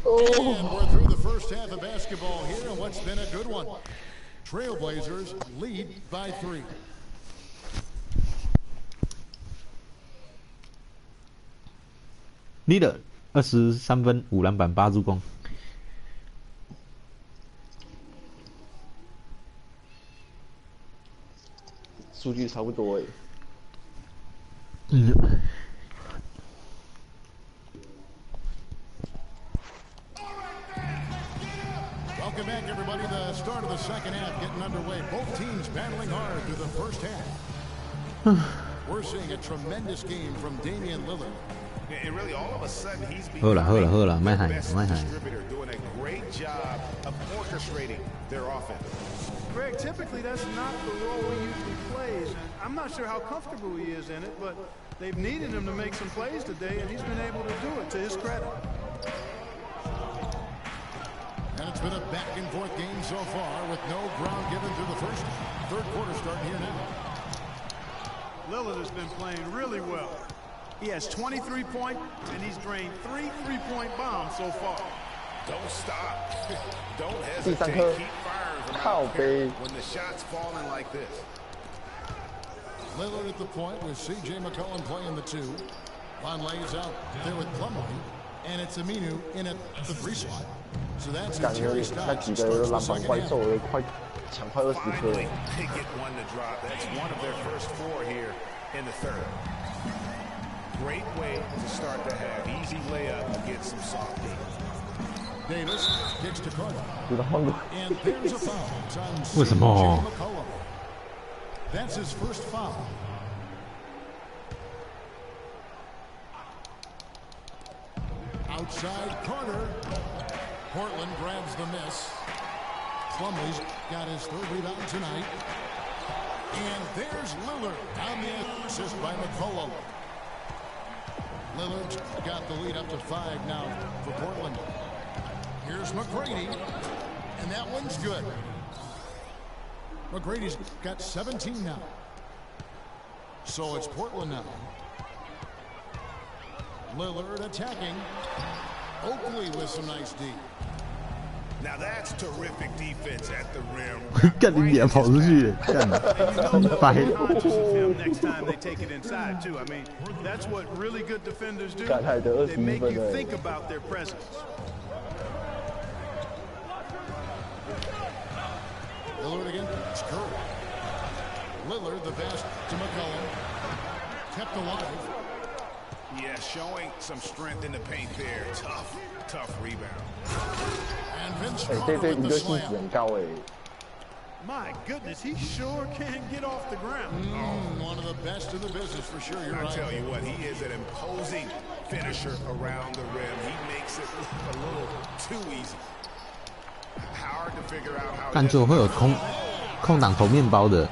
Speaker 2: 喂，
Speaker 3: And we're through the first half of basketball here, and what's been a good one. Trailblazers lead by 3.
Speaker 2: leader23分5篮板8助攻。
Speaker 1: 数据差不多哎。
Speaker 2: 嗯。
Speaker 3: Welcome back, everybody. The start of the second half getting underway. Both teams battling hard through the first half. We're seeing a tremendous game from Damian Lillard.
Speaker 5: And really, all of a sudden, he's
Speaker 2: Hold on, hold on, hold on.
Speaker 5: the
Speaker 2: My
Speaker 5: best
Speaker 2: hand.
Speaker 5: distributor, doing a great job of orchestrating their offense.
Speaker 4: Greg, typically that's not the role he usually plays, and I'm not sure how comfortable he is in it, but they've needed him to make some plays today, and he's been able to do it to his credit.
Speaker 3: And it's been a back-and-forth game so far with no ground given through the first. Third quarter starting here now.
Speaker 4: Lillard has been playing really well. He has 23 points, and he's drained 3 three-point bombs so far.
Speaker 5: Don't stop. Don't
Speaker 1: 第三
Speaker 5: hesitate.
Speaker 1: 颗
Speaker 5: Keep firing from
Speaker 1: 靠
Speaker 5: out there
Speaker 1: 背。
Speaker 5: when the shot's falling like this.
Speaker 3: Lillard at the point with C.J. McCollum playing the 2. Von lays out there with Plumlee. And it's Aminu in at the 3 slot. So that's
Speaker 1: 感觉
Speaker 3: Terry
Speaker 1: 那
Speaker 3: Stotts
Speaker 1: 几
Speaker 3: starts
Speaker 1: 个
Speaker 3: the
Speaker 1: 篮板
Speaker 3: second
Speaker 1: 怪
Speaker 3: half.
Speaker 1: 兽快抢快20颗
Speaker 5: Finally, they get one to drop. That's one of their first 4 here in the third. Great way to start the half. Easy layup against some soft D.
Speaker 3: Davis kicks to Carter.
Speaker 1: 知道吗？
Speaker 3: And there's a foul. It's on
Speaker 2: 为什么？
Speaker 3: C.J. McCollum. That's his first foul. Outside Carter. Portland grabs the miss. Plumlee's got his 3rd rebound tonight. And there's Lillard on the assist by McCollum. Lillard's got the lead up to 5 now for Portland. Here's McGrady, and that one's good. McGrady's got 17 now. So it's Portland now. Lillard attacking. Oakley with some nice D.
Speaker 5: Now that's terrific defense at the rim.
Speaker 2: 干你脸跑出去，干， 白。
Speaker 4: Conscious of him next time they take it inside, too. I mean, that's what really good defenders do.
Speaker 1: 干太得
Speaker 4: They
Speaker 1: 21
Speaker 4: make
Speaker 1: 分
Speaker 4: you
Speaker 1: 了。
Speaker 4: think about their presence.
Speaker 3: Lillard again. It's Curry. Lillard the pass to McCollum. Kept alive.
Speaker 5: Yeah, showing some strength in the paint there. Tough rebound.
Speaker 3: And Vince
Speaker 1: 哎，这
Speaker 3: Carter
Speaker 1: 这
Speaker 3: with
Speaker 1: 娱
Speaker 3: the
Speaker 1: 乐性
Speaker 3: slam.
Speaker 1: 很高哎。
Speaker 4: My goodness, he sure can get off the ground.
Speaker 3: One of the best in the business for sure. You're
Speaker 5: I
Speaker 3: right.
Speaker 5: tell you what, he is an imposing finisher around the rim. He makes it look a little too easy. Hard to figure out how.
Speaker 2: 干最后会有空档投面包的，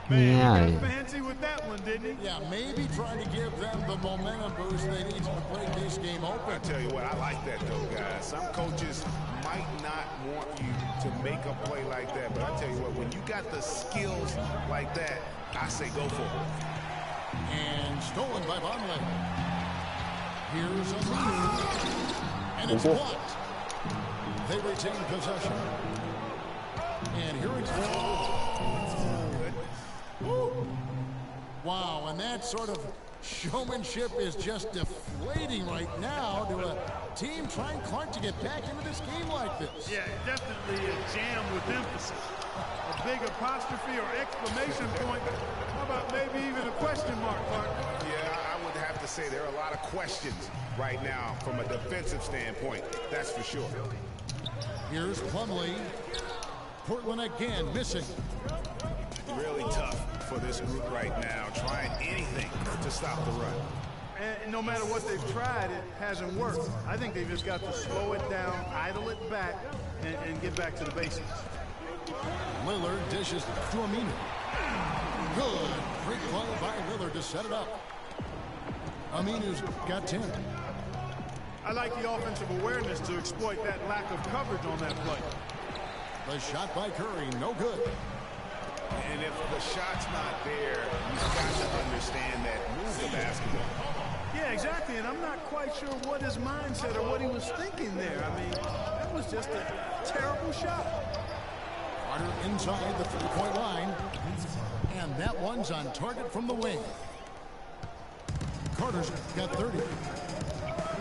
Speaker 4: Man, he
Speaker 2: 喵
Speaker 4: got fancy with that one, didn't he?
Speaker 3: Yeah, maybe trying to give them the momentum boost they need to break this game
Speaker 5: I
Speaker 3: open.
Speaker 5: tell you what, I like that though, guys. Some coaches might not want you to make a play like that, but I tell you what, when you got the skills like that, I say go for it.
Speaker 3: And stolen by Vonleh. Here's a move. And it's blocked. They retain possession. And here it's Wow, and that sort of showmanship is just deflating right now to a team trying Clark to get back into this game like this.
Speaker 4: Yeah, definitely a jam with emphasis. A big apostrophe or exclamation point. How about maybe even a question mark, Clark?
Speaker 5: Yeah, I would have to say there are a lot of questions right now from a defensive standpoint. That's for sure.
Speaker 3: Here's Plumlee. Portland again missing.
Speaker 5: Really tough for this group right now, trying anything to stop the run.
Speaker 4: And no matter what they've tried, it hasn't worked. I think they've just got to slow it down, idle it back, and get back to the basics.
Speaker 3: Lillard dishes to Aminu. Good. Great play by Lillard to set it up. Aminu's got 10.
Speaker 4: I like the offensive awareness to exploit that lack of coverage on that play.
Speaker 3: The shot by Curry, no good.
Speaker 5: And if the shot's not there, you've got to understand that move the basketball.
Speaker 4: Yeah, exactly, and I'm not quite sure what his mindset or what he was thinking there. I mean, that was just a terrible shot.
Speaker 3: Carter inside the three-point line. And that one's on target from the wing. Carter's got 30.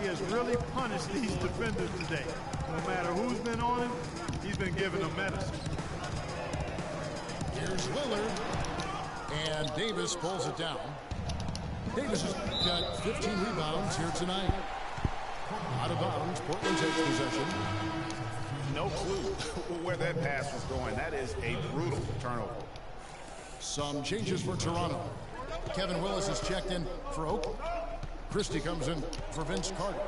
Speaker 4: He has really punished these defenders today. No matter who's been on him, he's been giving them medicine.
Speaker 3: Here's Lillard. And Davis pulls it down. Davis has got 15 rebounds here tonight. Out of bounds, Portland takes possession.
Speaker 5: No clue where that pass was going. That is a brutal turnover.
Speaker 3: Some changes for Toronto. Kevin Willis is checked in for Oakland. Christie comes in for Vince Carter.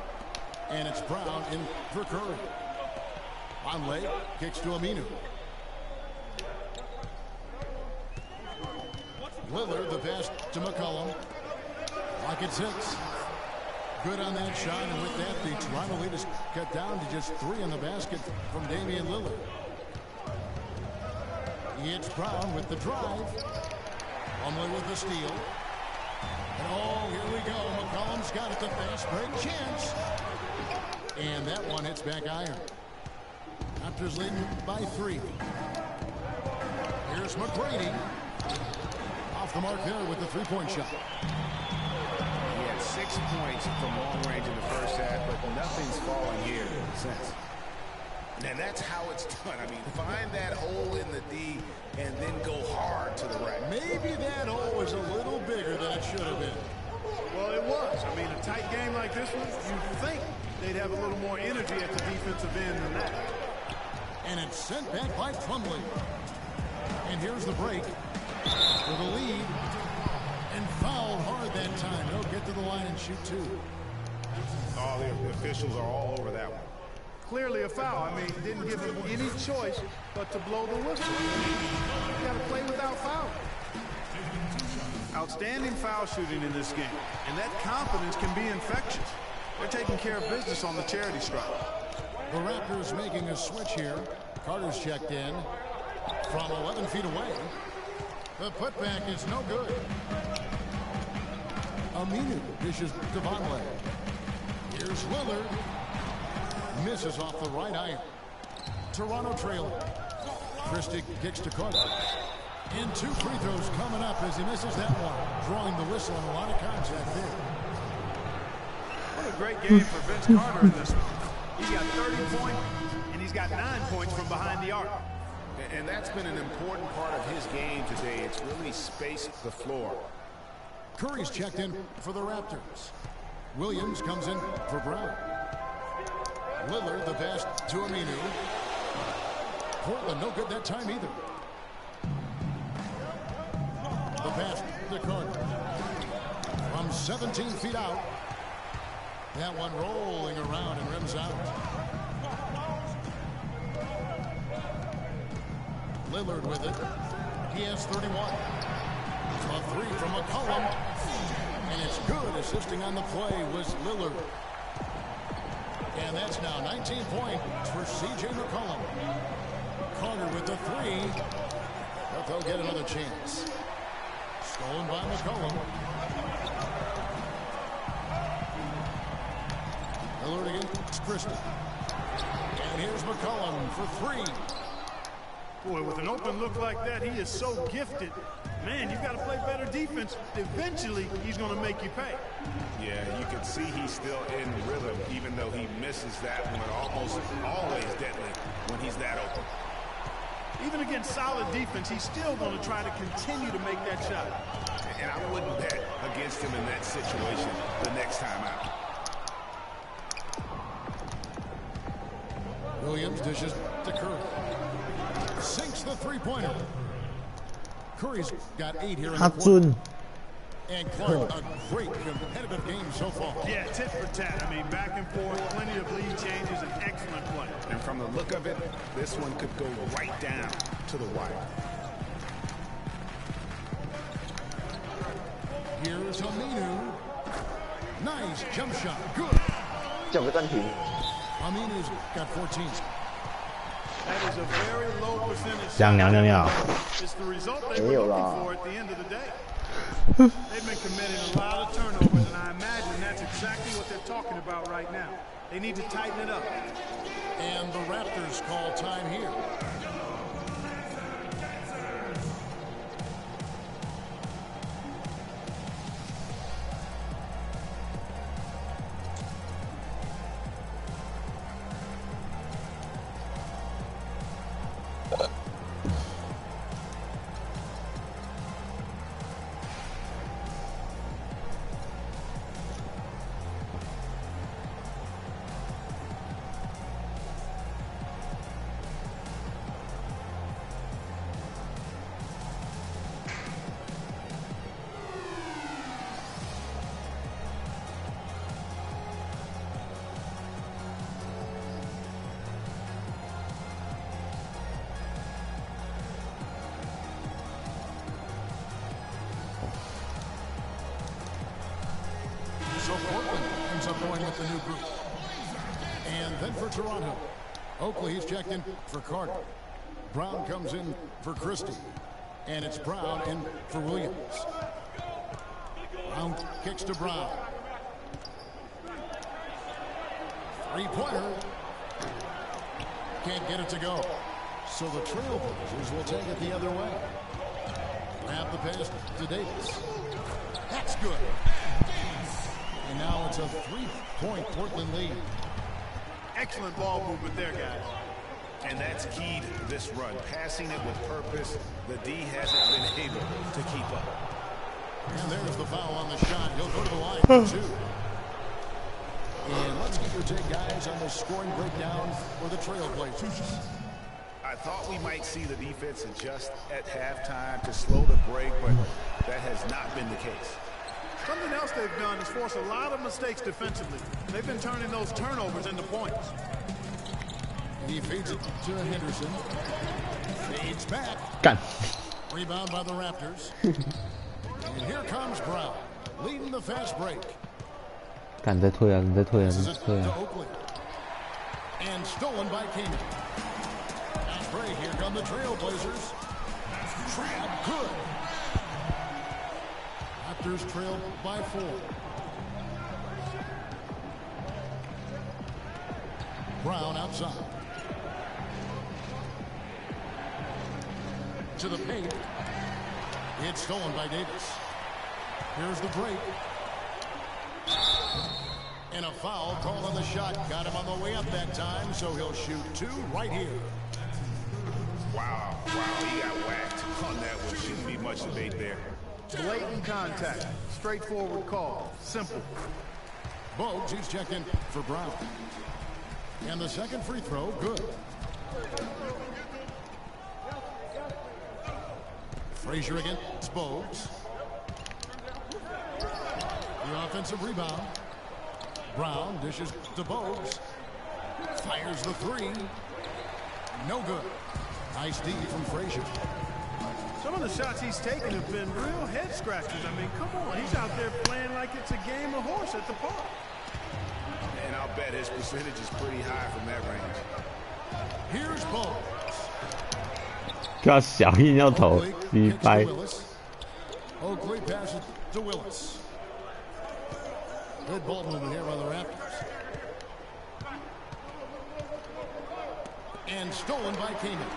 Speaker 3: And it's Brown in for Curry. Onley kicks to Aminu. Lillard, the pass to McCollum. Rockets hits. Good on that shot, and with that, the Toronto lead is cut down to just 3 in the basket from Damian Lillard. It's Brown with the drive. Onley with the steal. And oh, here we go. McCollum's got it, the fast break chance. And that one hits back iron. Raptors leading by 3. Here's McGrady. Off the mark there with the three-point shot.
Speaker 5: He had 6 points from long range in the first half, but nothing's falling here since. And that's how it's done. I mean, find that hole in the D and then go hard to the rack.
Speaker 3: Maybe that hole was a little bigger than it should have been.
Speaker 4: Well, it was. I mean, a tight game like this one, you'd think they'd have a little more energy at the defensive end than that.
Speaker 3: And it's sent back by Plumlee. And here's the break for the lead. And fouled hard that time. They'll get to the line and shoot 2.
Speaker 5: All the officials are all over that one.
Speaker 4: Clearly a foul. I mean, didn't give him any choice but to blow the whistle. You got to play without foul. Outstanding foul shooting in this game. And that confidence can be infectious. They're taking care of business on the charity stripe.
Speaker 3: The Raptors making a switch here. Carter's checked in from 11 feet away. The putback is no good. Aminu dishes to Vonleh. Here's Lillard. Misses off the right iron. Toronto trailing. Christie kicks to Carter. And 2 free throws coming up as he misses that one. Drawing the whistle and a lot of contact there.
Speaker 4: What a great game for Vince Carter in this one. He's got 30 points, and he's got 9 points from behind the arc.
Speaker 5: And that's been an important part of his game today. It's really spaced the floor.
Speaker 3: Curry's checked in for the Raptors. Williams comes in for Brown. Lillard, the pass to Aminu. Portland, no good that time either. The pass to Carter. From 17 feet out. That one rolling around and rims out. Lillard with it. He has 31. A 3 from McCollum. And it's good. Assisting on the play was Lillard. And that's now 19 points for C.J. McCollum. Carter with the 3. But they'll get another chance. Stolen by McCollum. Lillard against Christie. And here's McCollum for 3.
Speaker 4: Boy, with an open look like that, he is so gifted Man, you've got to play better defense. Eventually, he's going to make you pay.
Speaker 5: Yeah, you can see he's still in rhythm, even though he misses that one almost always deadly when he's that open.
Speaker 4: Even against solid defense, he's still going to try to continue to make that shot.
Speaker 5: And I wouldn't bet against him in that situation the next time out.
Speaker 3: Williams dishes to Curry. Sinks the three-pointer. Curry's got 8 here in the
Speaker 2: 他
Speaker 3: quarter.
Speaker 2: 准，
Speaker 3: And Clark, a great competitive game so far.
Speaker 4: Yeah, tit for tat. I mean, back and forth, plenty of lead changes, and excellent play.
Speaker 5: And from the look of it, this one could go right down to the wire.
Speaker 3: Here's Aminu. Nice jump shot. Good.
Speaker 1: 叫个暂停。
Speaker 3: Aminu's got 14.
Speaker 4: That is a very low percentage.
Speaker 2: 这样尿尿尿。
Speaker 4: It's the result they
Speaker 1: 没
Speaker 4: were
Speaker 1: 有
Speaker 4: looking
Speaker 1: 啦。
Speaker 4: for at the end of the day. They've been committing a lot of turnovers, and I imagine that's exactly what they're talking about right now. They need to tighten it up.
Speaker 3: And the Raptors call time here. So Portland ends up going with the new group. And then for Toronto, Oakley, he's checked in for Carter. Brown comes in for Christie. And it's Brown in for Williams. Brown kicks to Brown. Three-pointer. Can't get it to go. So the Trailblazers will take it the other way. Grab the pass to Davis. That's good. And now it's a 3-point Portland lead.
Speaker 4: Excellent ball movement there, guys.
Speaker 5: And that's key to this run. Passing it with purpose. The D hasn't been able to keep up.
Speaker 3: And there's the foul on the shot. He'll go to the line for 2. And let's get your take, guys, on the scoring breakdown for the Trailblazers.
Speaker 5: I thought we might see the defense adjust at halftime to slow the break, but that has not been the case.
Speaker 4: Something else they've done is force a lot of mistakes defensively. They've been turning those turnovers into points.
Speaker 3: He feeds it to Henderson. Fades back.
Speaker 2: 干，
Speaker 3: Rebound by the Raptors. And here comes Brown, leading the fast break.
Speaker 2: 干，再退啊，你再退啊，
Speaker 3: This
Speaker 2: 你
Speaker 3: is
Speaker 2: 再
Speaker 3: it
Speaker 2: 退
Speaker 3: to
Speaker 2: 啊！
Speaker 3: Oakley. And stolen by Kaman. Fast break. Here come the Trailblazers. Trap good. Raptors trail by 4. Brown outside. To the paint. It's stolen by Davis. Here's the break. And a foul called on the shot. Got him on the way up that time, so he'll shoot 2 right here.
Speaker 5: Wow, he got whacked on that one. Shouldn't be much debate there.
Speaker 4: Blatant contact. Straightforward call. Simple.
Speaker 3: Bogues, he's checked in for Brown. And the second free throw, good. Frazier against Bogues. The offensive rebound. Brown dishes to Bogues. Fires the 3. No good. Nice D from Frazier.
Speaker 4: Some of the shots he's taken have been real head scratchers. I mean, come on. He's out there playing like it's a game of horse at the park.
Speaker 5: And I'll bet his percentage is pretty high from that range.
Speaker 3: Here's Bogues.
Speaker 2: 叫小硬要投
Speaker 3: Oakley
Speaker 2: 逼
Speaker 3: kicks
Speaker 2: 掰
Speaker 3: to。Willis. Oakley passes to Willis. Good ball movement here by the Raptors. And stolen by Kaman.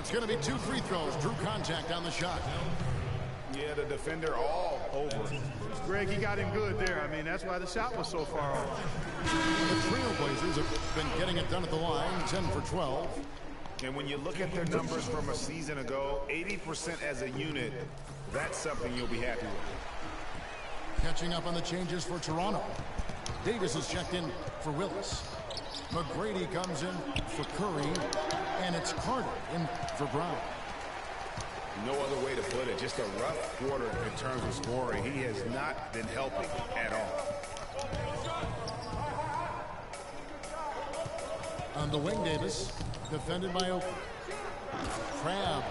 Speaker 3: it's going to be 2 free throws. Drew contact on the shot.
Speaker 5: Yeah, the defender all over.
Speaker 4: Greg, he got him good there. I mean, that's why the shot was so far off.
Speaker 3: The Trailblazers have been getting it done at the line, 10 for 12.
Speaker 5: And when you look at their numbers from a season ago, 80% as a unit, that's something you'll be happy with.
Speaker 3: Catching up on the changes for Toronto. Davis is checked in for Willis. McGrady comes in for Curry, and it's Carter in for Brown.
Speaker 5: No other way to put it. Just a rough quarter in terms of scoring. He has not been helping at all.
Speaker 3: On the wing, Davis, defended by Oakley. Crab.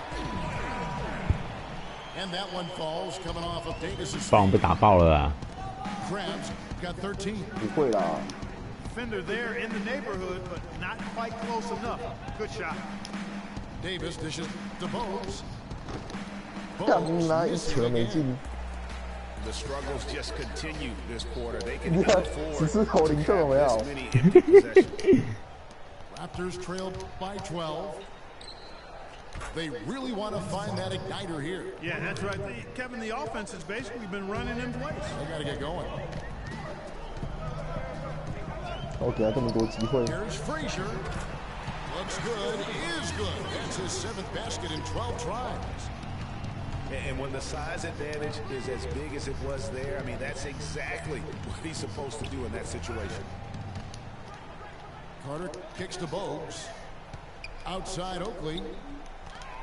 Speaker 3: And that one falls coming off of Davis's
Speaker 2: 把我们被打爆了啊！
Speaker 3: Crab's got 13.
Speaker 1: 不会啦，
Speaker 4: Defender there in the neighborhood, but not quite close enough. Good shot.
Speaker 3: Davis dishes to Bogues.
Speaker 1: 干那一球没进，
Speaker 5: The struggles just continue this quarter. They
Speaker 1: 你
Speaker 5: can
Speaker 1: 看
Speaker 5: afford
Speaker 1: 14口零中有没
Speaker 5: this
Speaker 1: 有？
Speaker 5: many empty possessions.
Speaker 3: Raptors trail by 12. They really want to find that igniter here.
Speaker 4: Yeah, that's right. Kevin, the offense has basically been running in place.
Speaker 3: They got to get going.
Speaker 1: 我给他这么多机会，
Speaker 3: Here's Frazier. Looks good. Is good. That's his 7th basket in 12 tries.
Speaker 5: And when the size advantage is as big as it was there, I mean, that's exactly what he's supposed to do in that situation.
Speaker 3: Carter kicks to Bogues. Outside Oakley.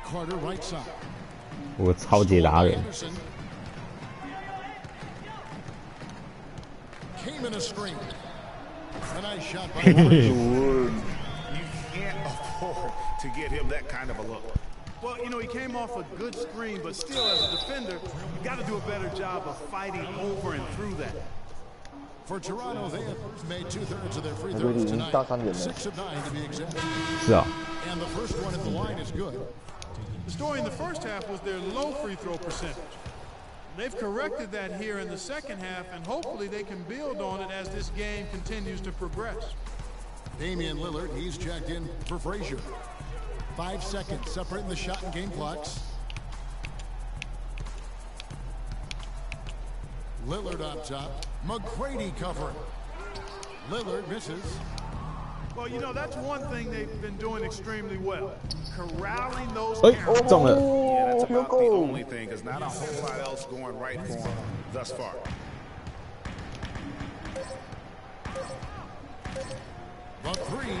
Speaker 3: Carter right side.
Speaker 2: 我超级达人，
Speaker 3: Anderson. Came in a screen. A nice shot by Frazier.
Speaker 5: You can't afford to get him that kind of a look.
Speaker 4: Well, you know, he came off a good screen, but still, as a defender, you got to do a better job of fighting over and through that.
Speaker 3: For Toronto, they have made 2/3 of their free
Speaker 1: 那
Speaker 3: throws
Speaker 1: 个已经
Speaker 3: tonight.
Speaker 1: 大三点了。
Speaker 3: 6 of 9 to be exact.
Speaker 2: 是啊，
Speaker 3: And the first one at the line is good.
Speaker 4: The story in the first half was their low free throw percentage. They've corrected that here in the second half, and hopefully they can build on it as this game continues to progress.
Speaker 3: Damian Lillard, he's checked in for Frazier. 5 seconds separating the shot and game clocks. Lillard on top. McGrady covering. Lillard misses.
Speaker 4: Well, you know, that's one thing they've been doing extremely well. Corralling those
Speaker 2: 哎
Speaker 4: counters.
Speaker 2: 中了，
Speaker 5: Yeah, that's about the
Speaker 1: 有够
Speaker 5: only thing, because not a whole lot else going right for him thus far.
Speaker 3: The 3.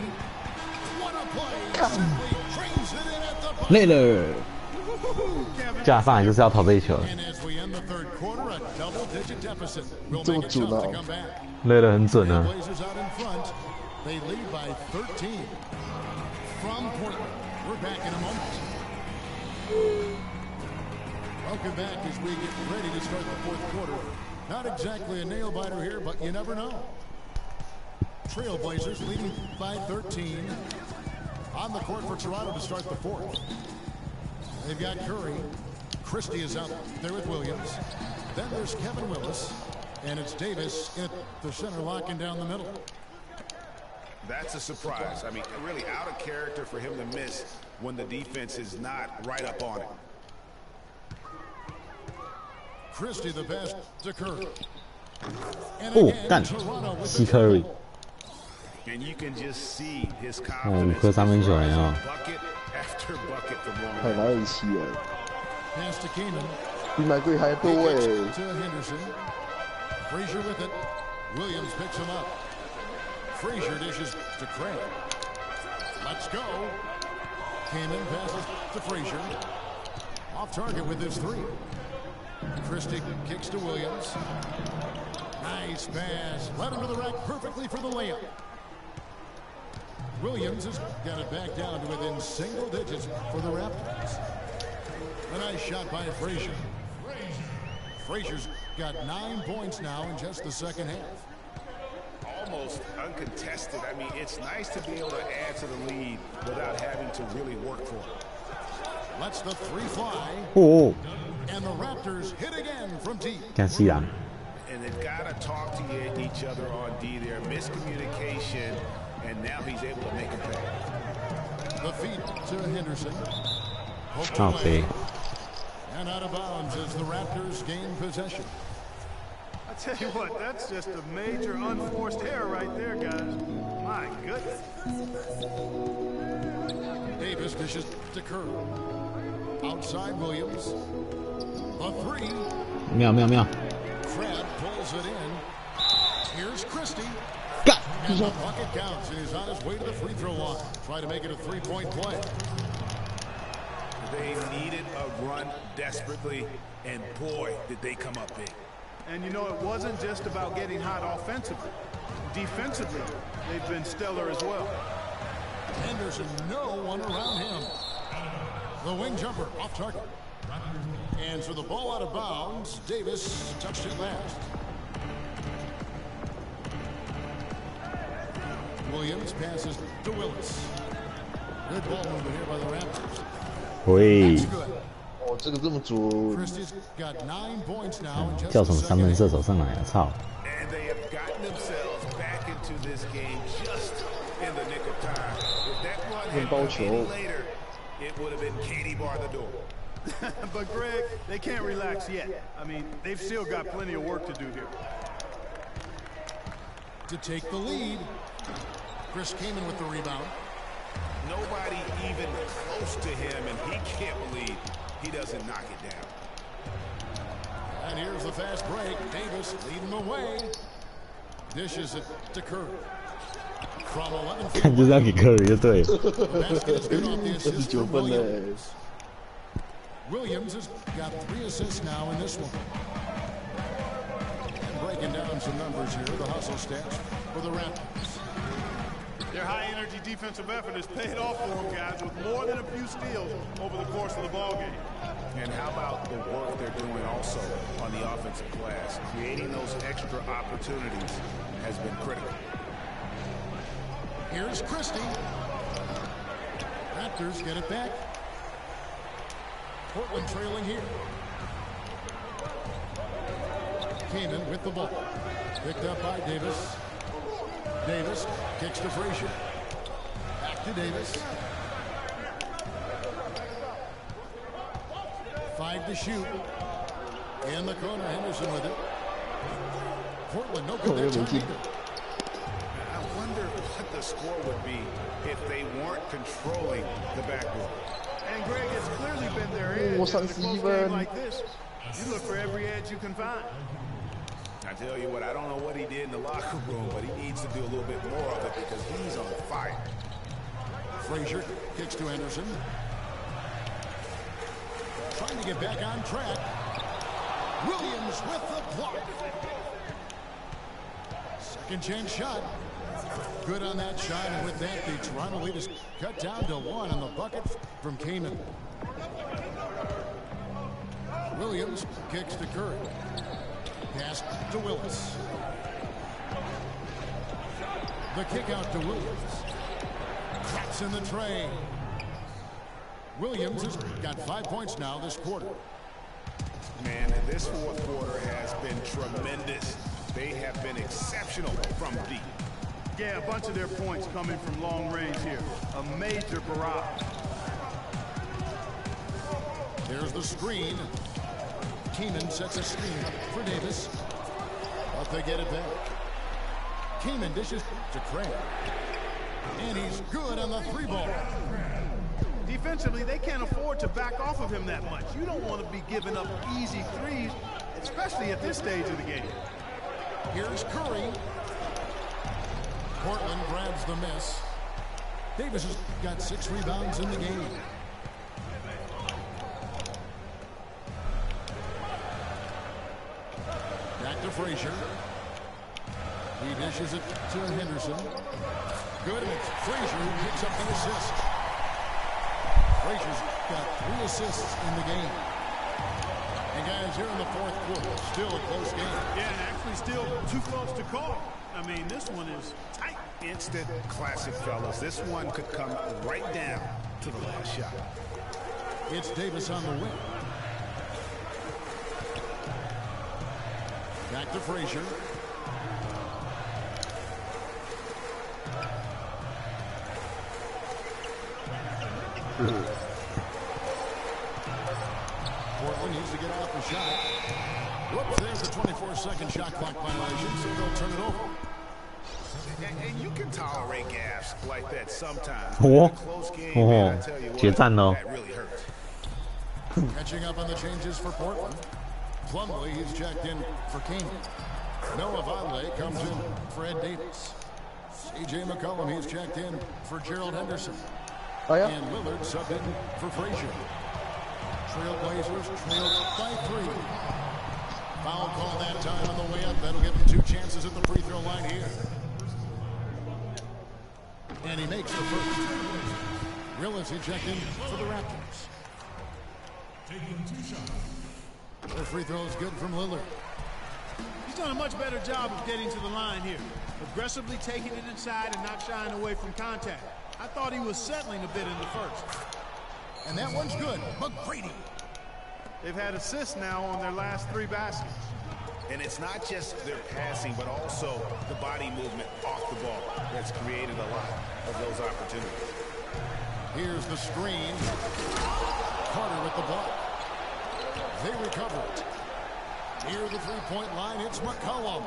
Speaker 3: What a play. Simply trains it in at the
Speaker 2: 累了，加上来就是要投这一球，
Speaker 3: And as we end the third quarter, a double-digit deficit. We'll
Speaker 1: So
Speaker 3: make a jump to
Speaker 1: now.
Speaker 3: come back.
Speaker 2: 累得很准啊。
Speaker 3: Blazers out in front. They lead by 13. From Portland, we're back in a moment. Welcome back as we get ready to start the fourth quarter. Not exactly a nail-biter here, but you never know. Trailblazers leading by 13. On the court for Toronto to start the fourth. They've got Curry. Christie is out there with Williams. Then there's Kevin Willis. And it's Davis at the center, locking down the middle.
Speaker 5: That's a surprise. I mean, really out of character for him to miss when the defense is not right up on it.
Speaker 3: Christie the pass to Curry. And
Speaker 2: 哦，
Speaker 3: again,
Speaker 2: 干
Speaker 3: Toronto with
Speaker 2: 西
Speaker 3: the
Speaker 2: 科瑞，
Speaker 5: And you can just see his
Speaker 2: 5 颗
Speaker 5: confidence.
Speaker 2: 三分球了啊！
Speaker 5: Bucket after bucket from long
Speaker 1: 太
Speaker 5: range.
Speaker 1: 难以吸了，
Speaker 3: pass to Keenan.
Speaker 1: 比买贵还多哎。
Speaker 3: To Henderson. Frazier with it. Williams picks him up. Frazier dishes to Craig. Let's go. Kamen passes to Frazier. Off target with his 3. Christie kicks to Williams. Nice pass. Led him to the rack perfectly for the layup. Williams has got it back down to within single digits for the Raptors. A nice shot by Frazier. Frazier's got 9 points now in just the second half.
Speaker 5: Almost uncontested. I mean, it's nice to be able to add to the lead without having to really work for it.
Speaker 3: Lets the 3 fly.
Speaker 2: 哦，
Speaker 3: And the Raptors hit again from deep.
Speaker 2: 看西兰，
Speaker 5: And they've got to talk to each other on D there. Miscommunication, and now he's able to make a pay.
Speaker 3: The feed to Henderson.
Speaker 2: Okay.
Speaker 3: And out of bounds as the Raptors gain possession.
Speaker 4: I tell you what, that's just a major unforced error right there, guys. My goodness.
Speaker 3: Davis dishes to Curry. Outside Williams. The three.
Speaker 2: 妙妙妙
Speaker 3: Fred pulls it in. Here's Christie.
Speaker 2: God.
Speaker 3: And the bucket counts, and he's on his way to the free throw line. Try to make it a three-point play.
Speaker 5: They needed a run desperately, and boy, did they come up big.
Speaker 4: And you know, it wasn't just about getting hot offensively. Defensively, they've been stellar as well.
Speaker 3: Henderson, no one around him. The wing jumper off target. And so the ball out of bounds. Davis touched it last. Williams passes to Willis. Good ball movement here by the Raptors.
Speaker 2: 喂
Speaker 3: That's，good.
Speaker 1: 哦，这个这么准，
Speaker 3: Christie's got 9 points now in just
Speaker 2: 叫
Speaker 3: the
Speaker 2: 什么三分
Speaker 3: second
Speaker 2: 射手上来了？操！
Speaker 5: And they have gotten themselves back into this game just in the nick of time. If that run had come any later, it would have been Katie bar the door.
Speaker 4: But Greg, they can't relax yet. I mean, they've still got plenty of work to do here.
Speaker 3: to take the lead. Chris Kaman with the rebound.
Speaker 5: Nobody even close to him, and he can't believe he doesn't knock it down.
Speaker 3: And here's the fast break. Davis leading the way. Dishes it to Curry. From 11 feet
Speaker 2: 看就是要给科尔就对了。
Speaker 3: the basket is good off the assist
Speaker 1: 29
Speaker 3: from
Speaker 1: 分嘞
Speaker 3: Williams. Williams has got 3 assists now in this one. And breaking down some numbers here, the hustle stats for the Raptors.
Speaker 4: Their high-energy defensive effort has paid off for them, guys, with more than a few steals over the course of the ballgame.
Speaker 5: And how about the work they're doing also on the offensive glass? Creating those extra opportunities has been critical.
Speaker 3: Here's Christie. Raptors get it back. Portland trailing here. Kaman with the ball. Picked up by Davis. Davis kicks to Frazier. Back to Davis. 5 to shoot. In the corner, Henderson with it. Portland, no good that time either.
Speaker 5: I wonder what the score would be if they weren't controlling the backboard.
Speaker 4: And Greg, it's clearly been their edge in a close game like this. You look for every edge you can find.
Speaker 5: I tell you what, I don't know what he did in the locker room, but he needs to do a little bit more of it because he's on fire.
Speaker 3: Frazier kicks to Henderson. Trying to get back on track. Williams with the block. Second chance shot. Good on that shot, and with that, the Toronto lead is cut down to 1 on the bucket from Kaman. Williams kicks to Curry. Pass to Willis. The kick out to Williams. Traps in the tray. Williams has got 5 points now this quarter.
Speaker 5: Man, this fourth quarter has been tremendous. They have been exceptional from deep.
Speaker 4: Yeah, a bunch of their points coming from long range here. A major barrage.
Speaker 3: There's the screen. Kaman sets a screen for Davis. But they get it back. Kaman dishes to Craig. And he's good on the 3-ball.
Speaker 4: Defensively, they can't afford to back off of him that much. You don't want to be giving up easy threes, especially at this stage of the game.
Speaker 3: Here's Curry. Portland grabs the miss. Davis has got 6 rebounds in the game. Back to Frazier. He dishes it to Henderson. Good, and it's Frazier who picks up the assist. Frazier's got 3 assists in the game. And guys, here in the fourth quarter, still a close game.
Speaker 4: Yeah, and actually still too close to call. I mean, this one is tight.
Speaker 5: Instant classic, fellas. This one could come right down to the last shot.
Speaker 3: It's Davis on the wing. Back to Frazier. the shot. Whoops, there's a 24-second shot clock violation, so they'll turn it over.
Speaker 5: And you can tolerate gaffes like that sometimes.
Speaker 2: 哦
Speaker 5: Close game,
Speaker 2: 哦
Speaker 5: man, I tell you what,
Speaker 2: 决战哦
Speaker 5: that really hurts.
Speaker 3: Catching up on the changes for Portland. Plumlee, he's checked in for Kane. Noah Vonleh comes in for Ed Davis. C.J. McCollum, he's checked in for Gerald Henderson.
Speaker 1: Oh yeah.
Speaker 3: And Lillard subbed in for Frazier. Trailblazers trailed by 3. Foul call that time on the way up. That'll give them 2 chances at the free throw line here. And he makes the first. Willis, he checked in for the Raptors. Taking 2 shots. The free throw is good from Lillard.
Speaker 4: He's done a much better job of getting to the line here. Aggressively taking it inside and not shying away from contact. I thought he was settling a bit in the first.
Speaker 3: And that one's good. McGrady.
Speaker 4: They've had assists now on their last 3 baskets.
Speaker 5: And it's not just their passing, but also the body movement off the ball that's created a lot of those opportunities.
Speaker 3: Here's the screen. Carter with the block. They recover it. Near the three-point line, it's McCollum.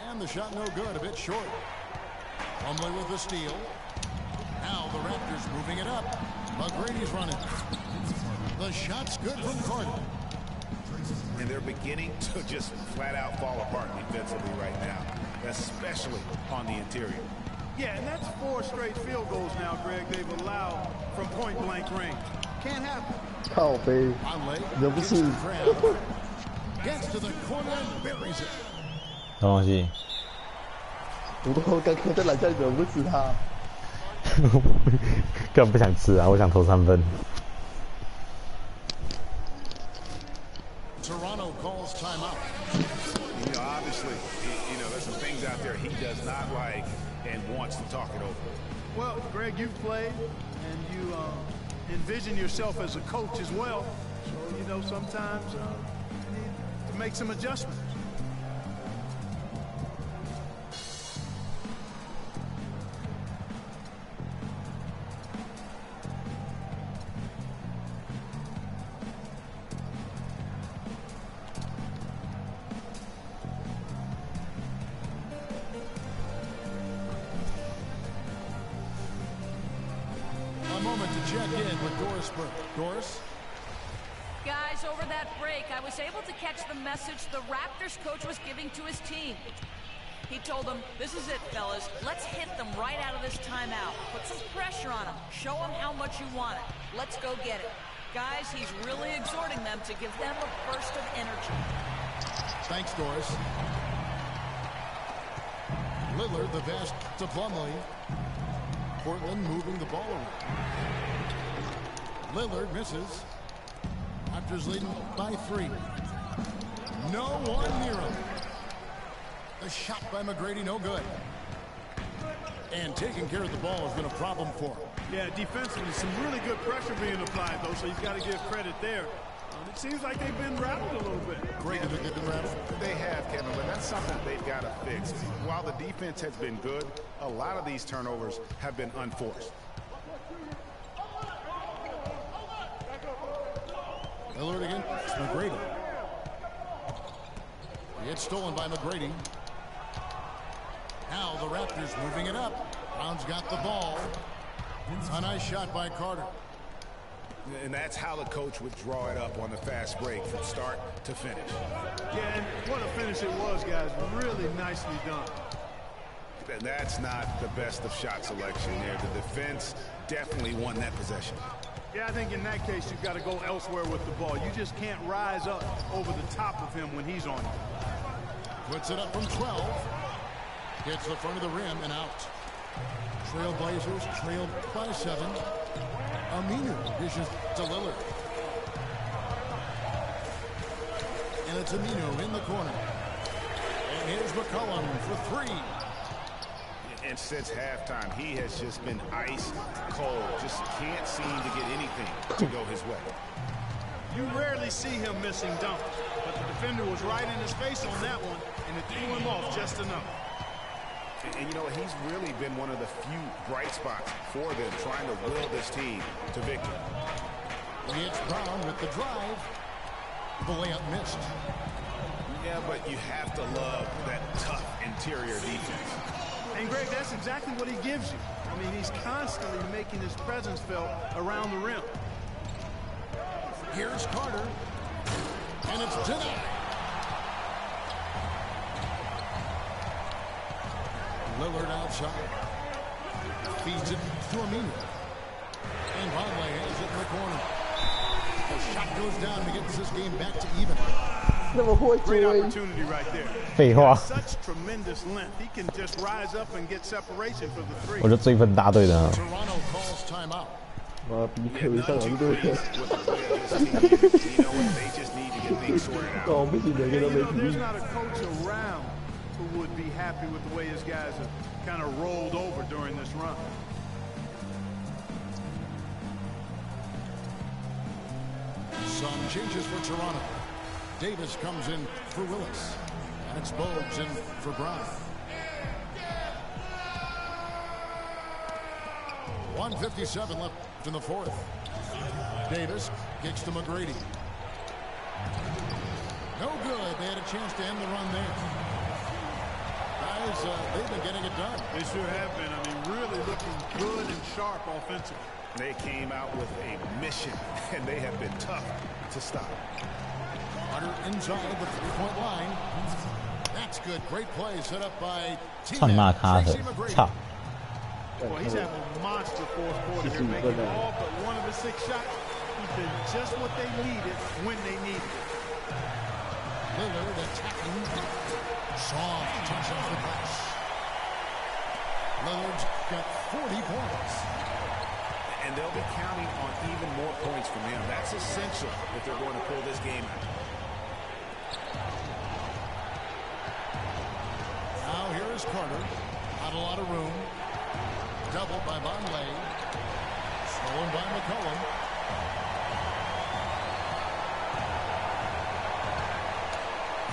Speaker 3: And the shot no good, a bit short. Plumlee with the steal. Now the Raptors moving it up. McGrady's running. The shot's good from Carter.
Speaker 5: And they're beginning to just flat out fall apart defensively right now, especially on the interior.
Speaker 4: Yeah, and that's 4 straight field goals now, Greg, they've allowed from point-blank range. Can't happen.
Speaker 1: 靠背，
Speaker 3: Vonleh
Speaker 1: 这不
Speaker 3: gets
Speaker 1: 是
Speaker 3: the grab. Gets to the corner and buries it.
Speaker 2: 什么东西？
Speaker 1: 我刚刚在篮下，怎么不吃他？
Speaker 2: 根本不想吃啊！我想投3分。
Speaker 3: Toronto calls timeout.
Speaker 5: You know, obviously, you know, there's some things out there he does not like and wants to talk it over.
Speaker 4: Well, Greg, you've played, and you envision yourself as a coach as well. So, you know, sometimes you need to make some adjustments.
Speaker 3: A moment to check in with Doris Burke. Doris?
Speaker 6: Guys, over that break, I was able to catch the message the Raptors coach was giving to his team. He told them, this is it, fellas. Let's hit them right out of this timeout. Put some pressure on them. Show them how much you want it. Let's go get it. Guys, he's really exhorting them to give them a burst of energy.
Speaker 3: Thanks, Doris. Lillard, the pass to Plumlee. Portland moving the ball around. Lillard misses. Raptors leading by 3. No one near him. The shot by McGrady, no good. And taking care of the ball has been a problem for him.
Speaker 4: Yeah, defensively, some really good pressure being applied, though, so you've got to give credit there. It seems like they've been rattled a little bit.
Speaker 3: Great to get the rattle.
Speaker 5: They have, Kevin, but that's something they've got to fix. While the defense has been good, a lot of these turnovers have been unforced.
Speaker 3: Lillard again. It's McGrady. It's stolen by McGrady. Now the Raptors moving it up. Brown's got the ball. A nice shot by Carter.
Speaker 5: And that's how the coach would draw it up on the fast break from start to finish.
Speaker 4: Yeah, and what a finish it was, guys. Really nicely done.
Speaker 5: And that's not the best of shot selection there. The defense definitely won that possession.
Speaker 4: Yeah, I think in that case, you've got to go elsewhere with the ball. You just can't rise up over the top of him when he's on it.
Speaker 3: Puts it up from 12. Hits the front of the rim and out. Trailblazers trailed by 7. Aminu dishes to Lillard. And it's Aminu in the corner. And here's McCollum for 3.
Speaker 5: And since halftime, he has just been ice cold. Just can't seem to get anything to go his way.
Speaker 4: You rarely see him missing dunks, but the defender was right in his face on that one, and it threw him off just enough.
Speaker 5: And you know, he's really been one of the few bright spots for them, trying to will this team to victory.
Speaker 3: It's Brown with the drive. The layup missed.
Speaker 5: Yeah, but you have to love that tough interior defense.
Speaker 4: And Greg, that's exactly what he gives you. I mean, he's constantly making his presence felt around the rim.
Speaker 3: Here's Carter. And it's denied. Lillard outside. Feeds it to Aminu. And Vonleh has it in the corner. The shot goes down and gets this game back to even.
Speaker 1: 那么会
Speaker 4: Great
Speaker 1: 追，
Speaker 4: opportunity right there.
Speaker 2: 废话，
Speaker 4: Such tremendous length. He can just rise up and get separation for the
Speaker 2: 我
Speaker 4: three.
Speaker 2: 就追分大队的啊。
Speaker 3: Toronto calls timeout.
Speaker 1: 妈逼可以上篮队，
Speaker 5: With the way of this team, you know what? They just need to get things sorted out.
Speaker 1: 搞不起每个
Speaker 4: Yeah,
Speaker 1: 都
Speaker 4: you
Speaker 1: 没
Speaker 4: know,
Speaker 1: 体
Speaker 4: there's
Speaker 1: 力。
Speaker 4: not a coach around who would be happy with the way his guys have kind of rolled over during this run.
Speaker 3: Some changes for Toronto. Davis comes in for Willis. And it's Bogues in for Brown. 1:57 left in the fourth. Davis kicks to McGrady. No good. They had a chance to end the run there. Guys, they've been getting it done.
Speaker 4: They sure have been. I mean, really looking good and sharp offensively.
Speaker 5: They came out with a mission, and they have been tough to stop.
Speaker 3: Carter inside the three-point line. That's good. Great play set up by
Speaker 2: 操你妈
Speaker 3: teammate
Speaker 2: 卡特
Speaker 3: Tracy，McGrady.
Speaker 2: 操！
Speaker 4: Well, he's having a monster fourth quarter here, making all but one of the 6 shots. He's been just what they needed when they needed it.
Speaker 3: Lillard attacking. Soft touch off the glass. Lillard's got 40 points.
Speaker 5: And they'll be counting on even more points from him. That's essential if they're going to pull this game out.
Speaker 3: Now here is Carter. Not a lot of room. Doubled by Vonleh. Stolen by McCollum.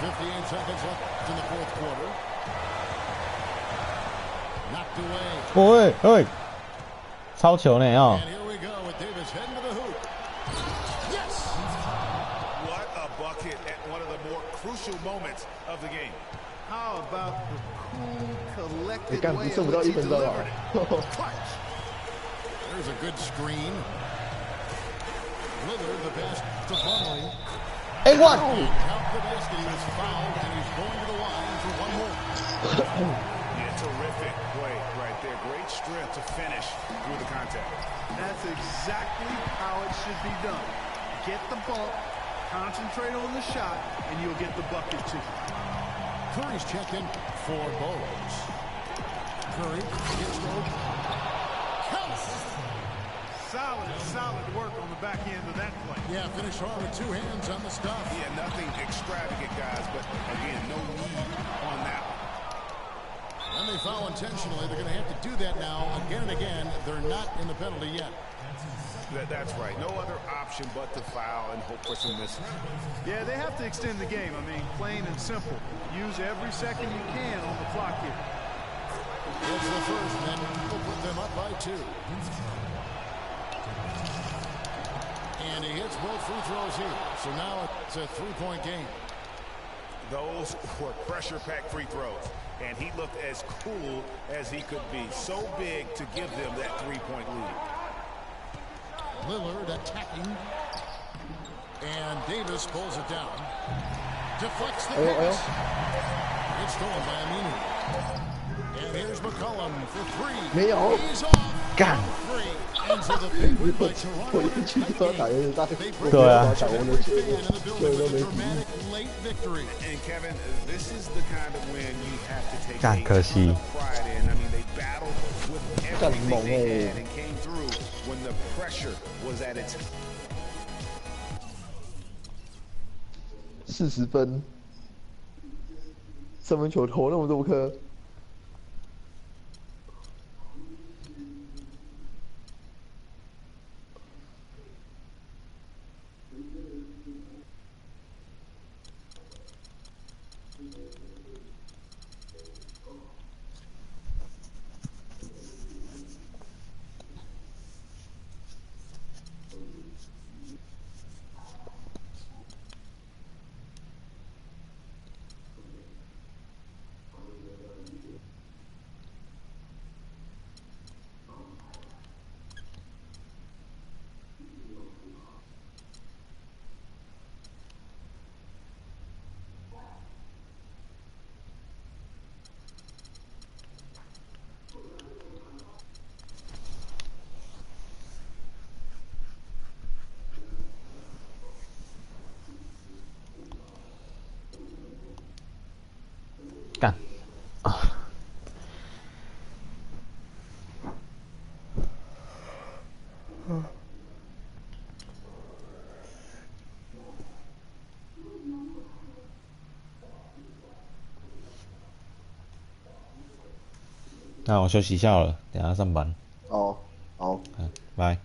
Speaker 3: .58 seconds left in the fourth quarter. Knocked away.
Speaker 2: 喂喂，超球呢啊！
Speaker 3: And here we go with Davis heading to the hoop. Yes!
Speaker 5: What a bucket at one of the more crucial moments of the game.
Speaker 4: How about the cool,
Speaker 1: 你
Speaker 4: collected
Speaker 1: 干
Speaker 4: way
Speaker 1: 不剩
Speaker 4: in
Speaker 1: 不到
Speaker 4: which
Speaker 1: 1
Speaker 4: he
Speaker 1: 分钟啊
Speaker 4: delivered it?！
Speaker 3: There's a good screen. Lillard the pass to Vonleh.
Speaker 2: 哎我，
Speaker 3: Count the basket. He was fouled and he's going to the line for one more.
Speaker 5: Yeah, terrific play right there. Great strength to finish through the contact.
Speaker 4: That's exactly how it should be done. Get the bump, concentrate on the shot, and you'll get the bucket too.
Speaker 3: Curry's checked in for Bogues. Curry gets low.
Speaker 4: Solid work on the back end of that play.
Speaker 3: Yeah, finish hard with 2 hands on the stuff.
Speaker 5: Yeah, nothing extravagant, guys, but again, no need on that one.
Speaker 3: When they foul intentionally, they're going to have to do that now again and again. They're not in the penalty yet.
Speaker 5: That's right. No other option but to foul and hope for some misses.
Speaker 4: Yeah, they have to extend the game. I mean, plain and simple. Use every second you can on the clock here.
Speaker 3: It's the first, and will put them up by 2. And he hits both free throws here. So now it's a 3-point game.
Speaker 5: Those were pressure-packed free throws, and he looked as cool as he could be. So big to give them that 3-point lead.
Speaker 3: Lillard attacking. And Davis pulls it down. Deflects the pass. It's stolen by Aminu. And here's McCollum for 3.
Speaker 1: 没有
Speaker 3: He's off.
Speaker 2: 干！
Speaker 3: 3. Ends of the big win by
Speaker 1: 我
Speaker 3: Toronto.
Speaker 1: 一去就要打人大，我不
Speaker 2: 对啊
Speaker 1: 要打我的球，
Speaker 3: Fan in the
Speaker 1: 球
Speaker 3: building
Speaker 1: 都
Speaker 3: with
Speaker 1: 没
Speaker 3: a
Speaker 1: 踢。
Speaker 3: dramatic late victory.
Speaker 5: And Kevin, this is the kind of win you have to take
Speaker 2: God,
Speaker 5: a
Speaker 2: Kershey.
Speaker 5: ton of pride in. I mean, they battled with everything they had and came through when the pressure was at its
Speaker 1: 40分，3分球投那么多颗。
Speaker 2: 那我休息一下好了，等一下上班。
Speaker 1: 哦，好。
Speaker 2: 嗯，拜。